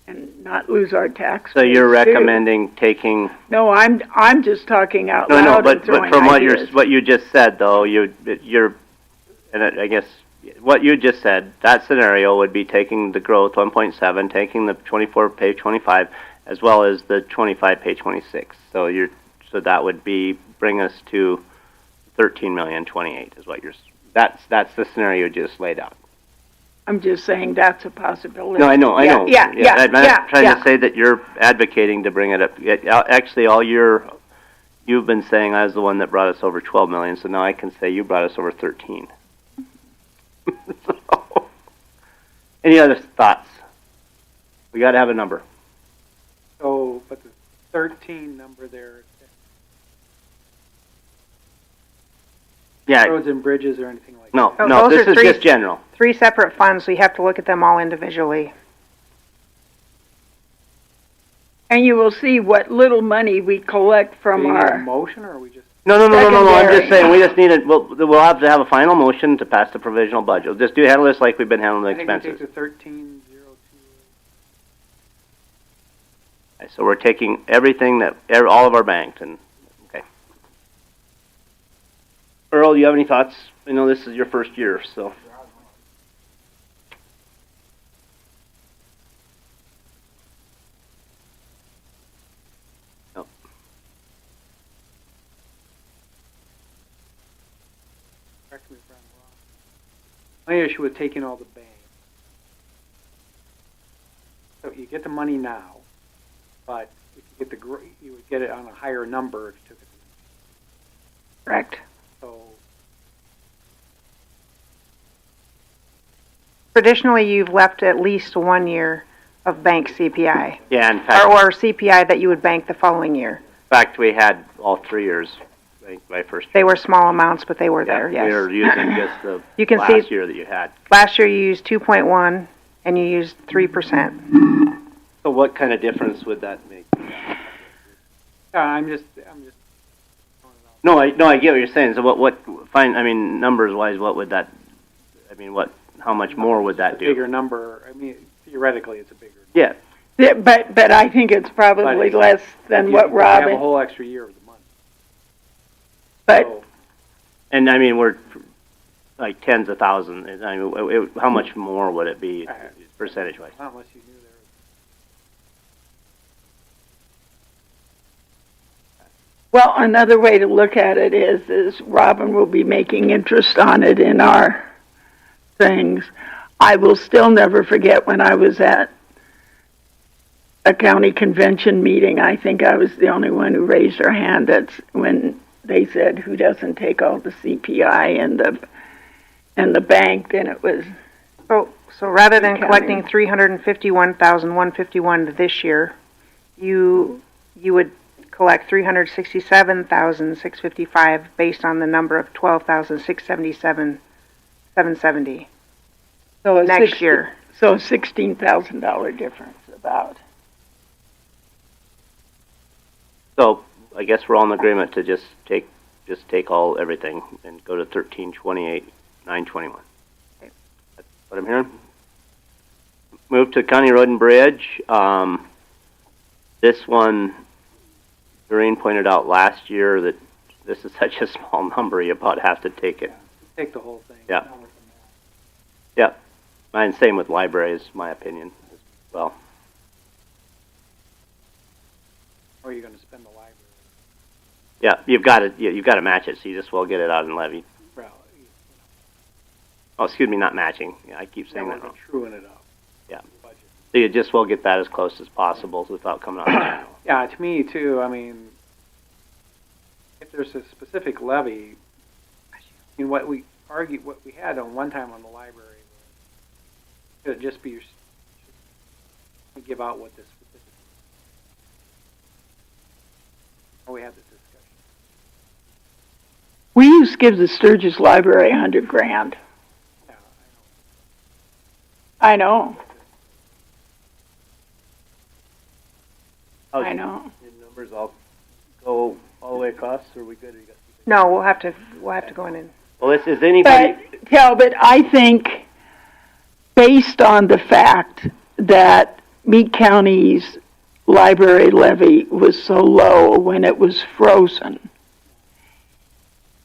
and not lose our tax. So you're base, too. recommending taking? No, I'm just talking out loud. No, but and throwing from ideas. what you just said though, you're, and I guess what you just said, that scenario would be taking the growth 1.7, taking the 24 pay 25, as well as the 25 pay 26. So that would bring us to 13,028,000 is what that's the scenario you just laid out. I'm just saying that's a possibility. No, I know. Yeah. I'm not trying to say that you're advocating to bring it up. Actually, all you've been saying I was the one that brought us over 12 million, so now I can say you brought us over 13. So, any other thoughts? We got to have a number. So, but the 13 number there, Yeah. roads and bridges or anything like No, that? no, those this are is just general. 3 separate funds, so you have to look at them all individually. And you will see what little money we collect from Do you need a our. motion, or are we just? No. I'm Secondary. just saying we just need we'll have to have a final motion to pass the provisional budget. We'll just handle this like we've been handling the I think we expenses. take the 13,002. Okay, so we're taking everything all of our banked and okay. Earl, you have any thoughts? I know this is your first year, so. No. Correct me if I'm wrong. My issue with taking all the bank. So you get the money now, but if you get you would get it on a higher number if you took it. Correct. So Traditionally, you've left at least 1 year of bank CPI. Yeah, in fact, Or CPI that you would bank the following year. in fact, we had all 3 years. My first year. They were small amounts, but they were there, We yes. were using just the You can last see- year that you had. Last year you used 2.1 and you used 3%. So what kind of difference would that make? yeah, I'm just. No, I get what you're saying. So numbers wise, what would that? How much more would that do? Bigger number. I mean, theoretically, it's a bigger. Yeah. Yeah, but I think it's probably less than what You have a Robin. whole extra year of the month. But And we're like tens of thousands. How much more would it be percentage wise? Not unless you knew there. Well, another way to look at it is Robin will be making interest on it in our things. I will still never forget when I was at a county convention meeting. I think I was the only one who raised her hand. That's when they said, "Who doesn't take all the CPI and the bank?" And it was. So rather than collecting 351,151 this year, you would collect 367,655 based on the number of 12,677,770 So next year. So $16,000 difference about. So I guess we're all in agreement to just just take everything and go to 1328, 921. Okay. That's what I'm hearing. Move to County Road and Bridge. This one, Doreen pointed out last year that this is such a small number, you about have to take it. Take the whole thing. Yeah. Yeah. And same with libraries, my opinion as well. Or you're going to spend the library. Yeah, you've got to match it, so you just will get it out and levy. Well, Oh, excuse me, not matching. Yeah, I keep saying that wrong. truing it up. Yeah. So you just will get that as close as possible without coming out of general. Yeah, to me too. I mean, if there's a specific levy, I mean, what we had on one time on the library was, should it just be give out what the specific. Oh, we had this discussion. We used to give the Sturgis Library $100 grand. Yeah, I know. Oh, I know. the numbers all go all the way across, or are we good? Or you got No, we'll have to go in and. Well, is anybody? But I think, based on the fact that Meade County's library levy was so low when it was frozen,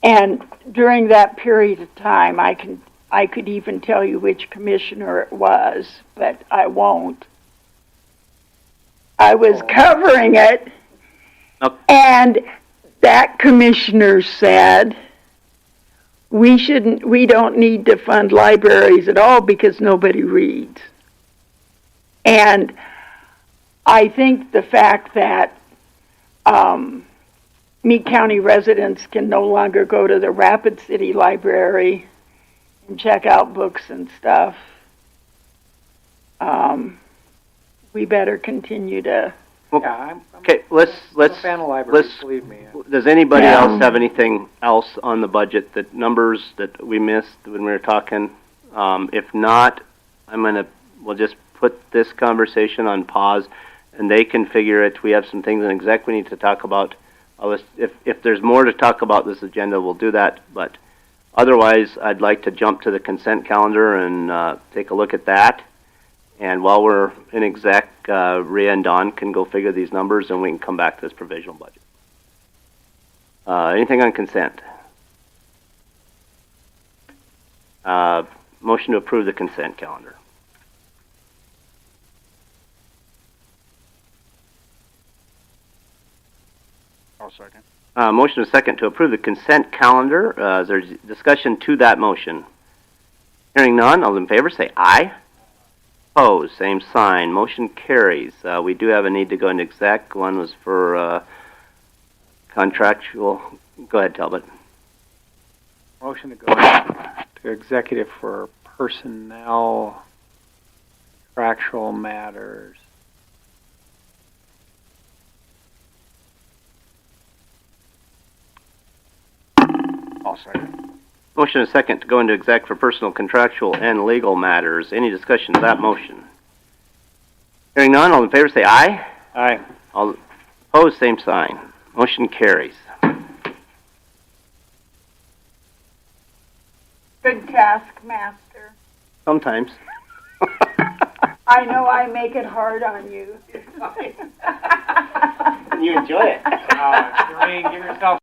and during that period of time, I could even tell you which commissioner it was, but I won't. I was covering it, and that commissioner said, we don't need to fund libraries at all because nobody reads. And I think the fact that Meade County residents can no longer go to the Rapid City Library and check out books and stuff, we better continue to. Yeah, Okay, I'm a fan of libraries, believe me. Does anybody else have anything else on the budget, that numbers that we missed when we were talking? If not, we'll just put this conversation on pause, and they can figure it. We have some things in exec we need to talk about. If there's more to talk about this agenda, we'll do that. But otherwise, I'd like to jump to the consent calendar and take a look at that. And while we're in exec, Rhea and Don can go figure these numbers, and we can come back to this provisional budget. Anything on consent? Motion to approve the consent calendar. I'll second. Motion to second to approve the consent calendar. Is there discussion to that motion? Hearing none, all in favor say aye. Opposed, same sign. Motion carries. We do have a need to go into exec. One was for contractual. Go ahead, Talbot. Motion to go to executive for personnel, contractual matters. I'll second. Motion is second to go into exec for personal, contractual, and legal matters. Any discussion of that motion? Hearing none, all in favor say aye. Aye. All opposed, same sign. Motion carries. Good task, Master. Sometimes. I know I make it hard on you. You enjoy it. Doreen, give yourself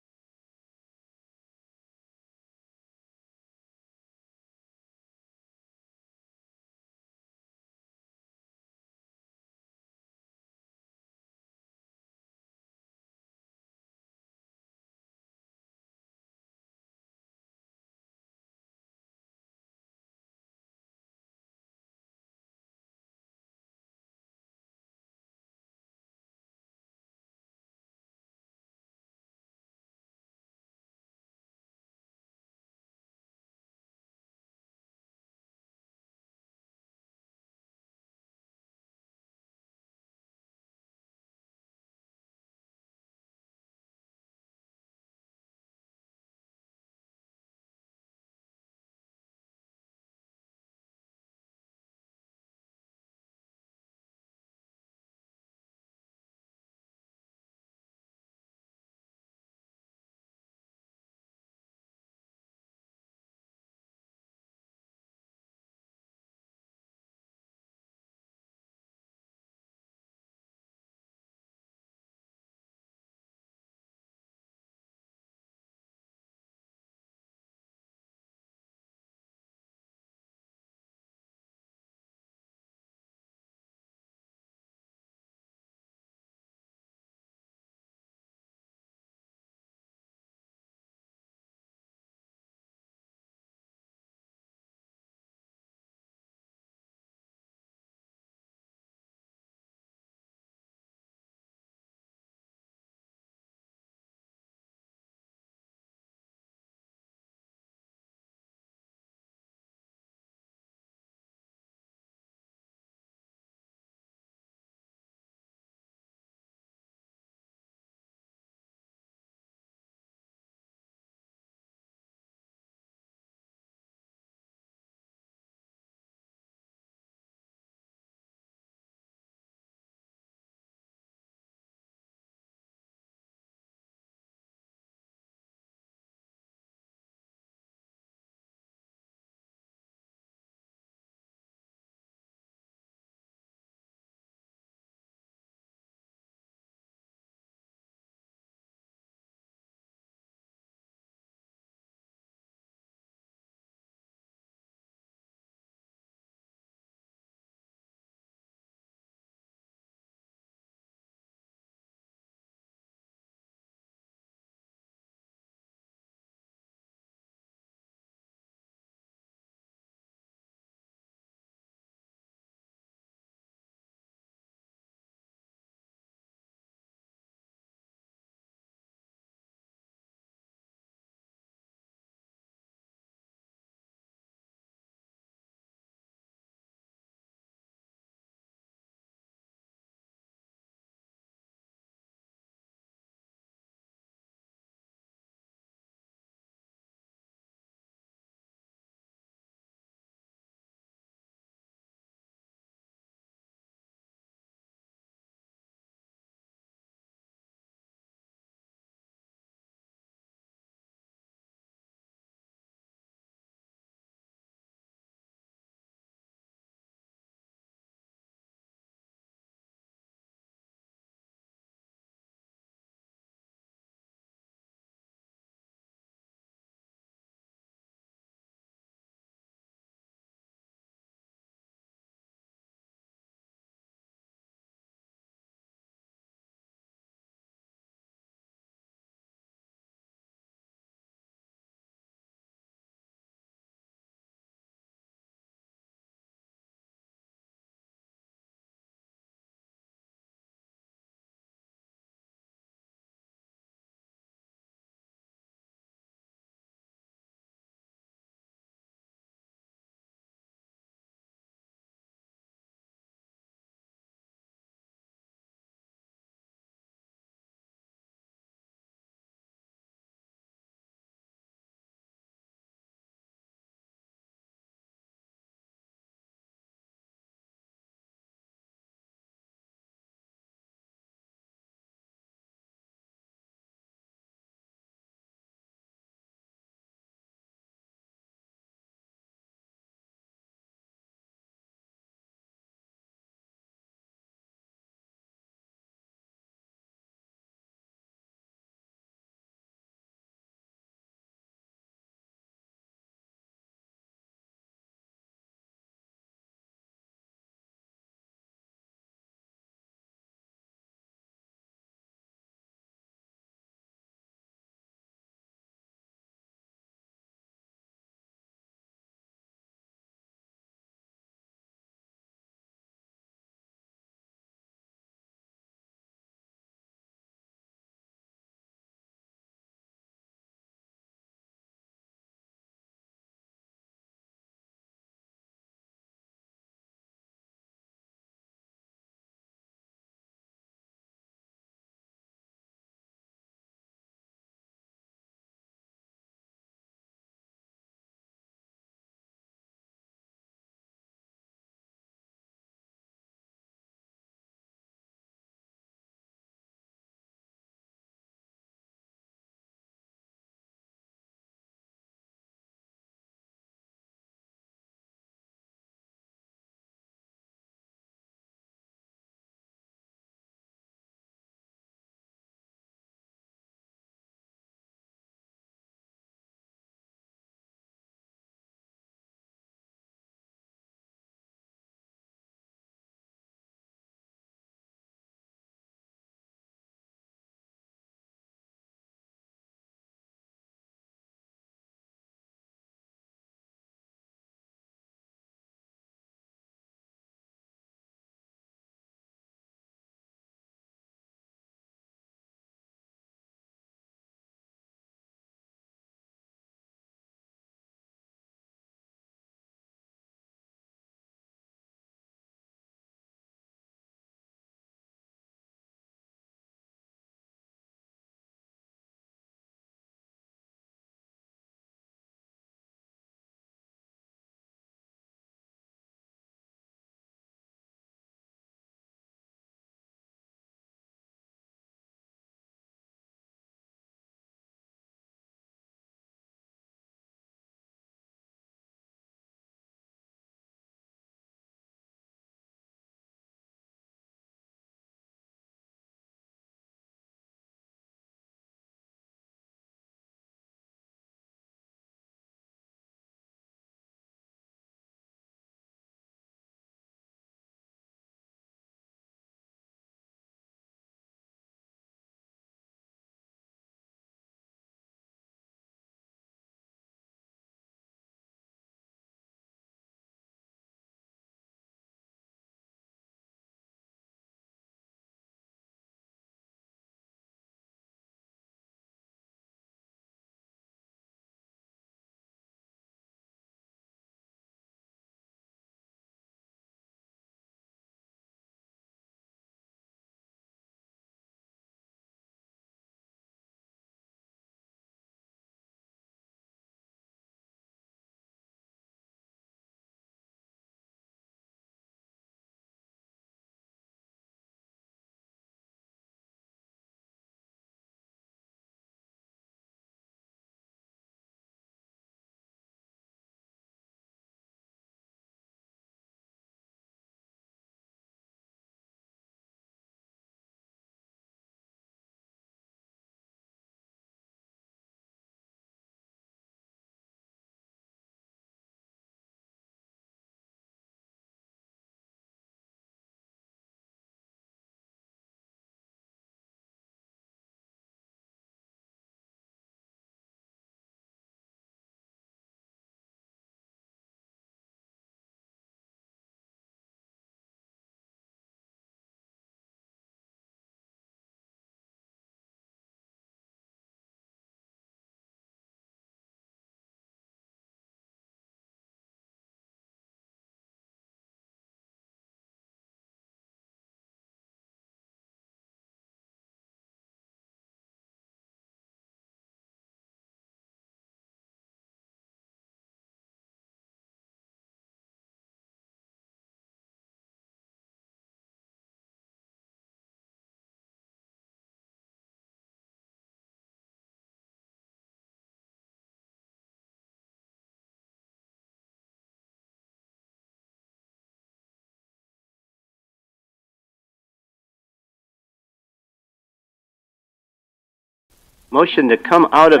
Motion to come out of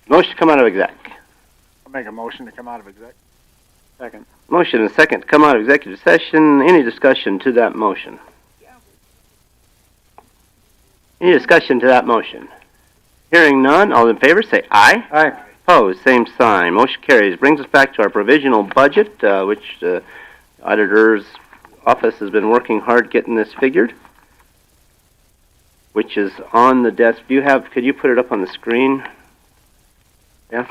motion to come out of exec. I'll make a motion to come out of exec. Second. Motion and second to come out of executive session. Any discussion to that motion? Any discussion to that motion? Hearing none, all in favor say aye. Aye. Opposed, same sign. Motion carries. Brings us back to our provisional budget, which the auditor's office has been working hard getting this figured, which is on the desk. Could you put it up on the screen? Yeah.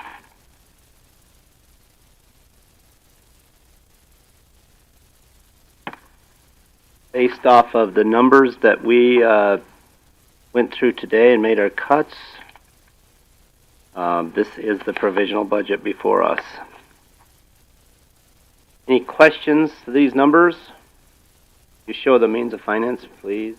Based off of the numbers that we went through today and made our cuts, this is the provisional budget before us. Any questions to these numbers? You show the means of finance, please.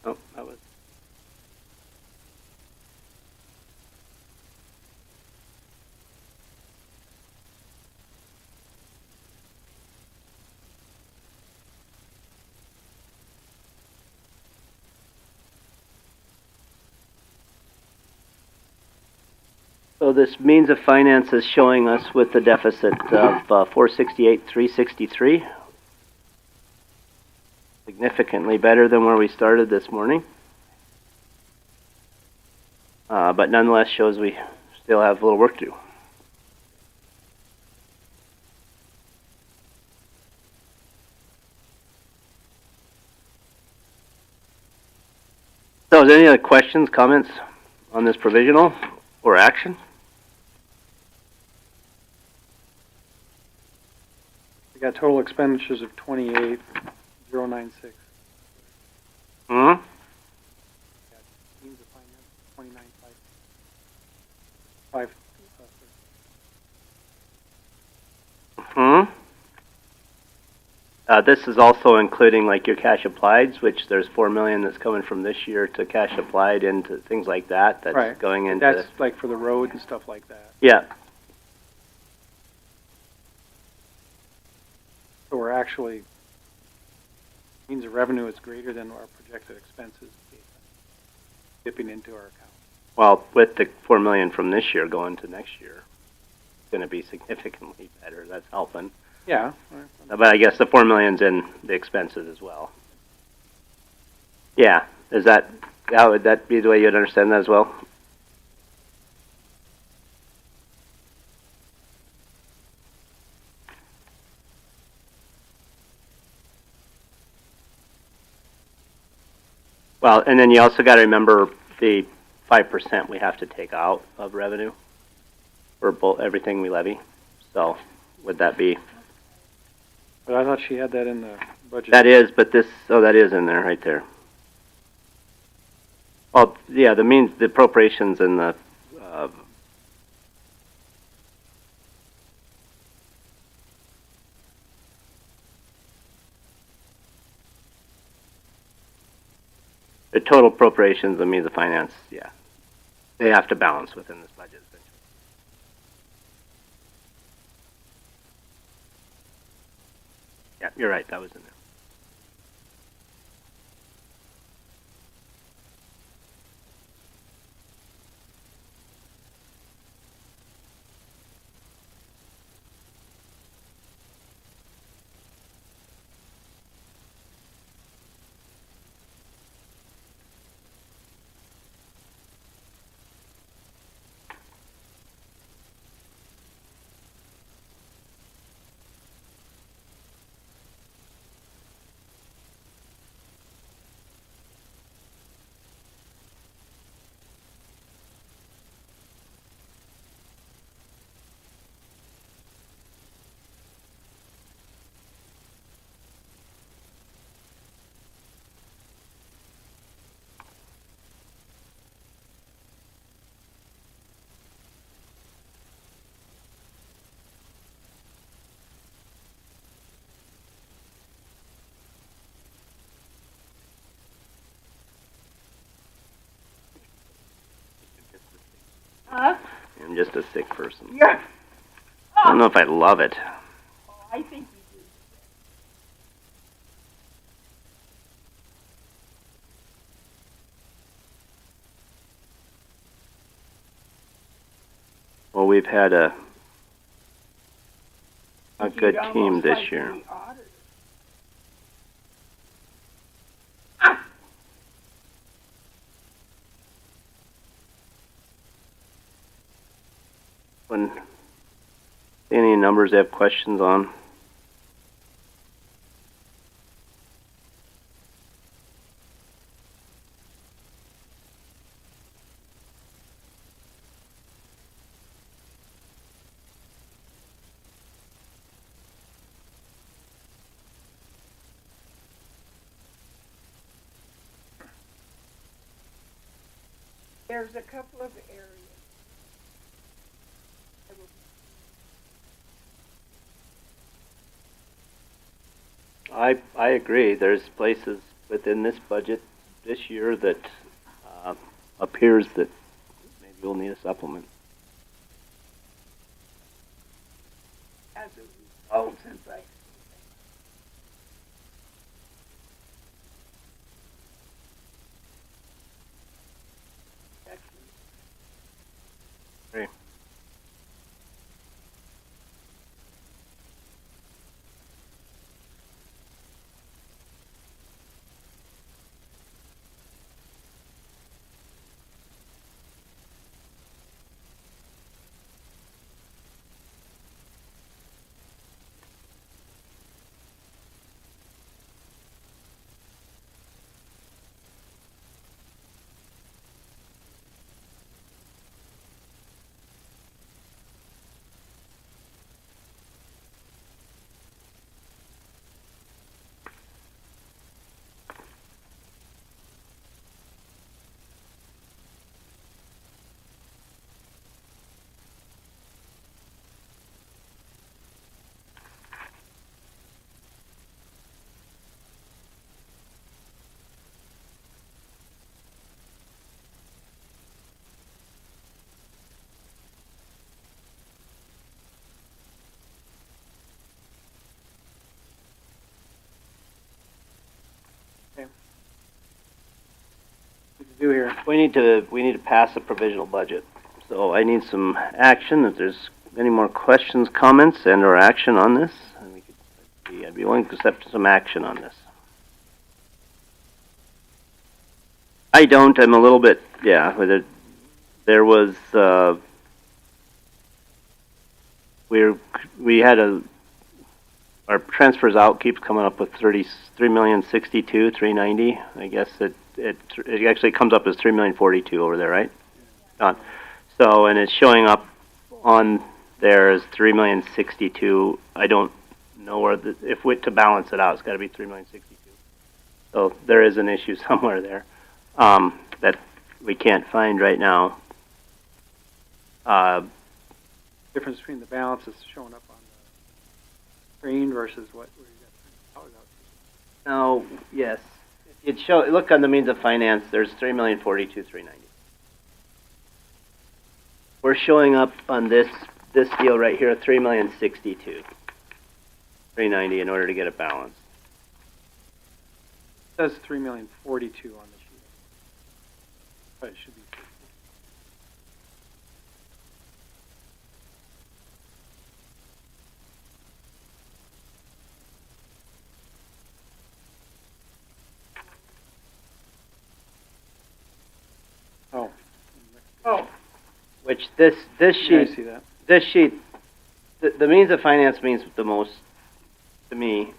Oh, that was. So this means of finance is showing us with the deficit of 468,363. Significantly better than where we started this morning. But nonetheless shows we still have a little work to do. So is there any other questions, comments on this provisional or action? We got total expenditures of 28,096. Hmm? Means of finance 29,5. Hmm? This is also including like your cash applieds, which there's $4 million that's coming from this year to cash applied into things like that. That's right. Going into. That's like for the road and stuff like that. Yeah. So we're actually, means the revenue is greater than our projected expenses dipping into our account. Well, with the $4 million from this year going to next year, it's going to be significantly better. That's helping. Yeah. But I guess the $4 million's in the expenses as well. Yeah. How would that be the way you'd understand that as well? Well, and then you also got to remember the 5% we have to take out of revenue for everything we levy. So would that be? But I thought she had that in the budget. That is, but that is in there right there. Well, yeah, the appropriations and the total appropriations, the means of finance, yeah, they have to balance within this budget. Yeah, you're right. That was in there. I'm just a sick person. Yeah. I don't know if I love it. I think you do. Well, we've had a good You'd team almost this like year. to be audited. When any numbers they have questions on? There's a couple of areas. I agree. There's places within this budget this year that appears that maybe we'll need a supplement. As a result, since I Great. What to do here? We need to pass a provisional budget. So I need some action. If there's any more questions, comments, and/or action on this, I'd be willing to accept some action on this. I don't. I'm a little bit, yeah. There was we had our transfers out keeps coming up with 3,062,390. I guess it actually comes up as 3,042,000 over there, right? So, and it's showing up on there as 3,062,000. I don't know where to balance it out, it's got to be 3,062,000. So there is an issue somewhere there that we can't find right now. Difference between the balance that's showing up on the screen versus what we got out. No, yes. Look on the means of finance, there's 3,042,390. We're showing up on this deal right here, 3,062,390 in order to get a balance. It says 3,042,000 on the sheet, but it should be. Oh. Which this sheet, Yeah, I see that. this sheet, the means of finance means the most to me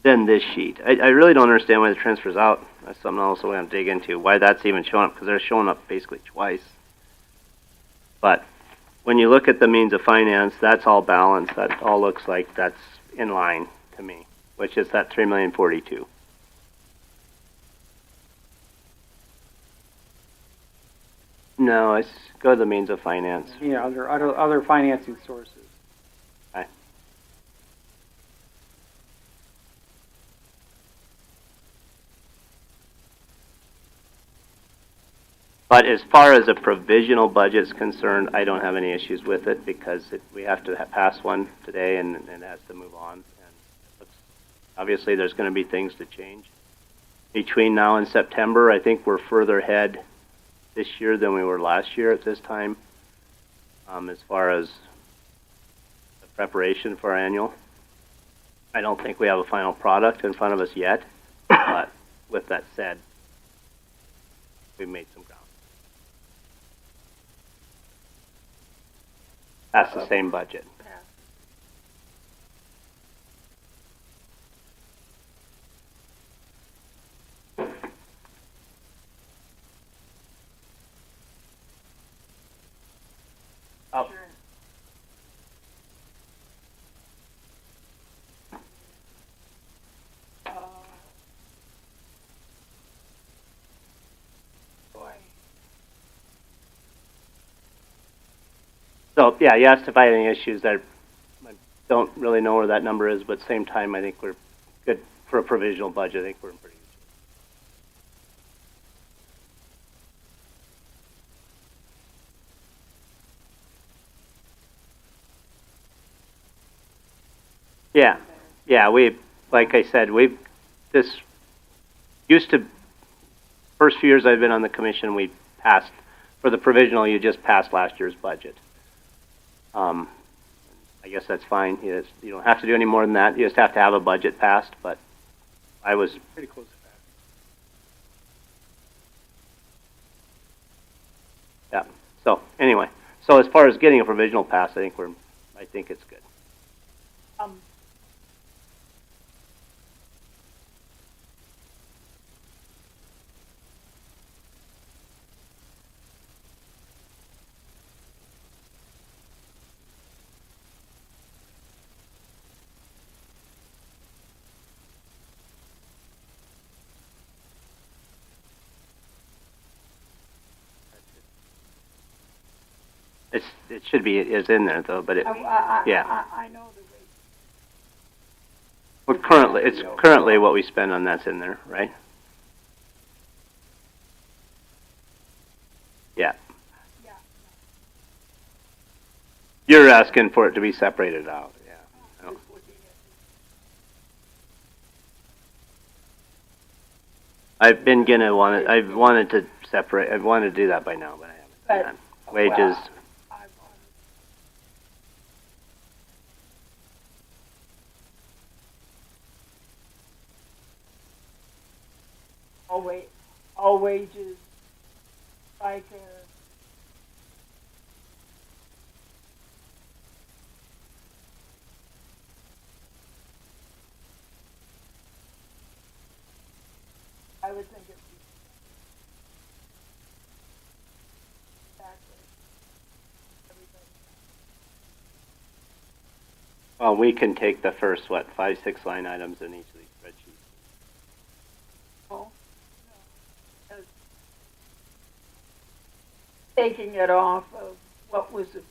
than this sheet. I really don't understand why the transfer's out. That's something else we're going to dig into, why that's even showing up, because they're showing up basically twice. But when you look at the means of finance, that's all balanced. That all looks like that's in line to me, which is that 3,042,000. No, let's go to the means of finance. Yeah, other financing sources. Okay. But as far as a provisional budget is concerned, I don't have any issues with it because we have to pass one today and it has to move on. And obviously, there's going to be things to change. Between now and September, I think we're further ahead this year than we were last year at this time as far as the preparation for our annual. I don't think we have a final product in front of us yet, but with that said, we've made some ground. That's the same budget. Oh. So, yeah, you asked if I had any issues. I don't really know where that number is, but at the same time, I think we're good for a provisional budget. I think we're in pretty good shape. Yeah, we, like I said, this used to, first few years I've been on the commission, we passed, for the provisional, you just passed last year's budget. I guess that's fine. You don't have to do any more than that. You just have to have a budget passed, but I was Pretty close to that. yeah. So anyway, so as far as getting a provisional pass, I think it's good. It should be is in there though, but yeah. I know the way. Well, it's currently what we spend on that's in there, right? Yeah. You're asking for it to be separated out, yeah. No. I've wanted to separate. I wanted to do that by now, but I haven't done that. Wages. All wages, like I would think it would be Well, we can take the first 5-6 line items in each of these spreadsheets. Oh. Taking it off of what was approved.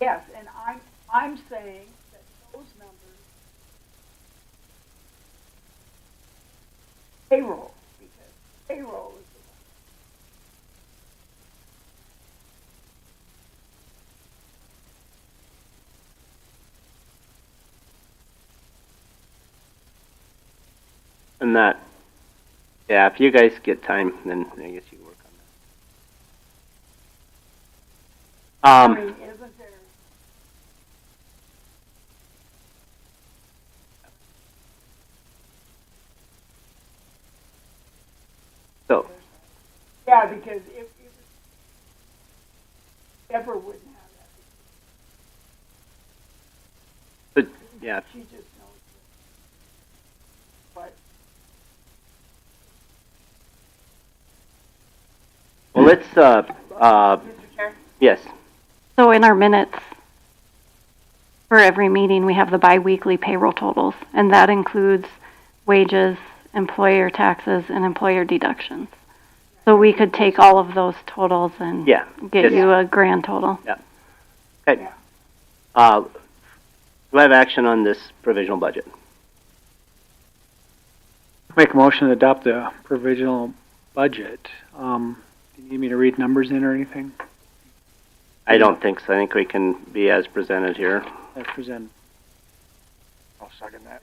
Yes, and I'm saying that those numbers payroll, because payroll is the one. And that, yeah, if you guys get time, then I guess you can work on that. I mean, isn't there? So, Yeah, because if Deborah wouldn't have that. but yeah, She just knows what. well, let's Mr. Chair? yes. So in our minutes for every meeting, we have the biweekly payroll totals, and that includes wages, employer taxes, and employer deductions. So we could take all of those totals and Yeah. get Yes. you a grand total. Okay. Do I have action on this provisional budget? Make a motion to adopt the provisional budget. Do you need me to read numbers in or anything? I don't think so. I think we can be as presented here. As presented. I'll second that.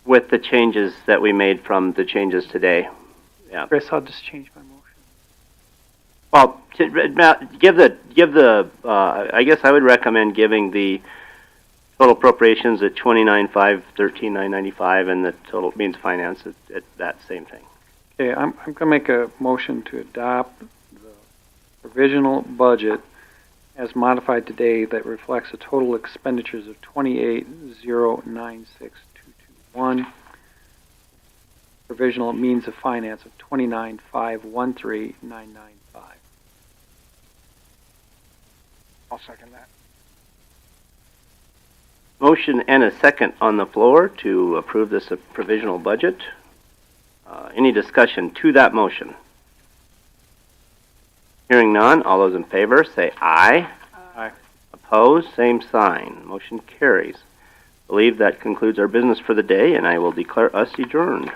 With the changes that we made from the changes today. Yeah. Chris, I'll just change my motion. Well, I guess I would recommend giving the total appropriations at 29,513,995 and the total means finance at that same thing. Okay, I'm going to make a motion to adopt the provisional budget as modified today that reflects a total expenditures of 28,096,221. Provisional means of finance of 29,513,995. I'll second that. Motion and a second on the floor to approve this provisional budget. Any discussion to that motion? Hearing none, all those in favor say aye. Aye. Opposed, same sign. Motion carries. I believe that concludes our business for the day, and I will declare us adjourned.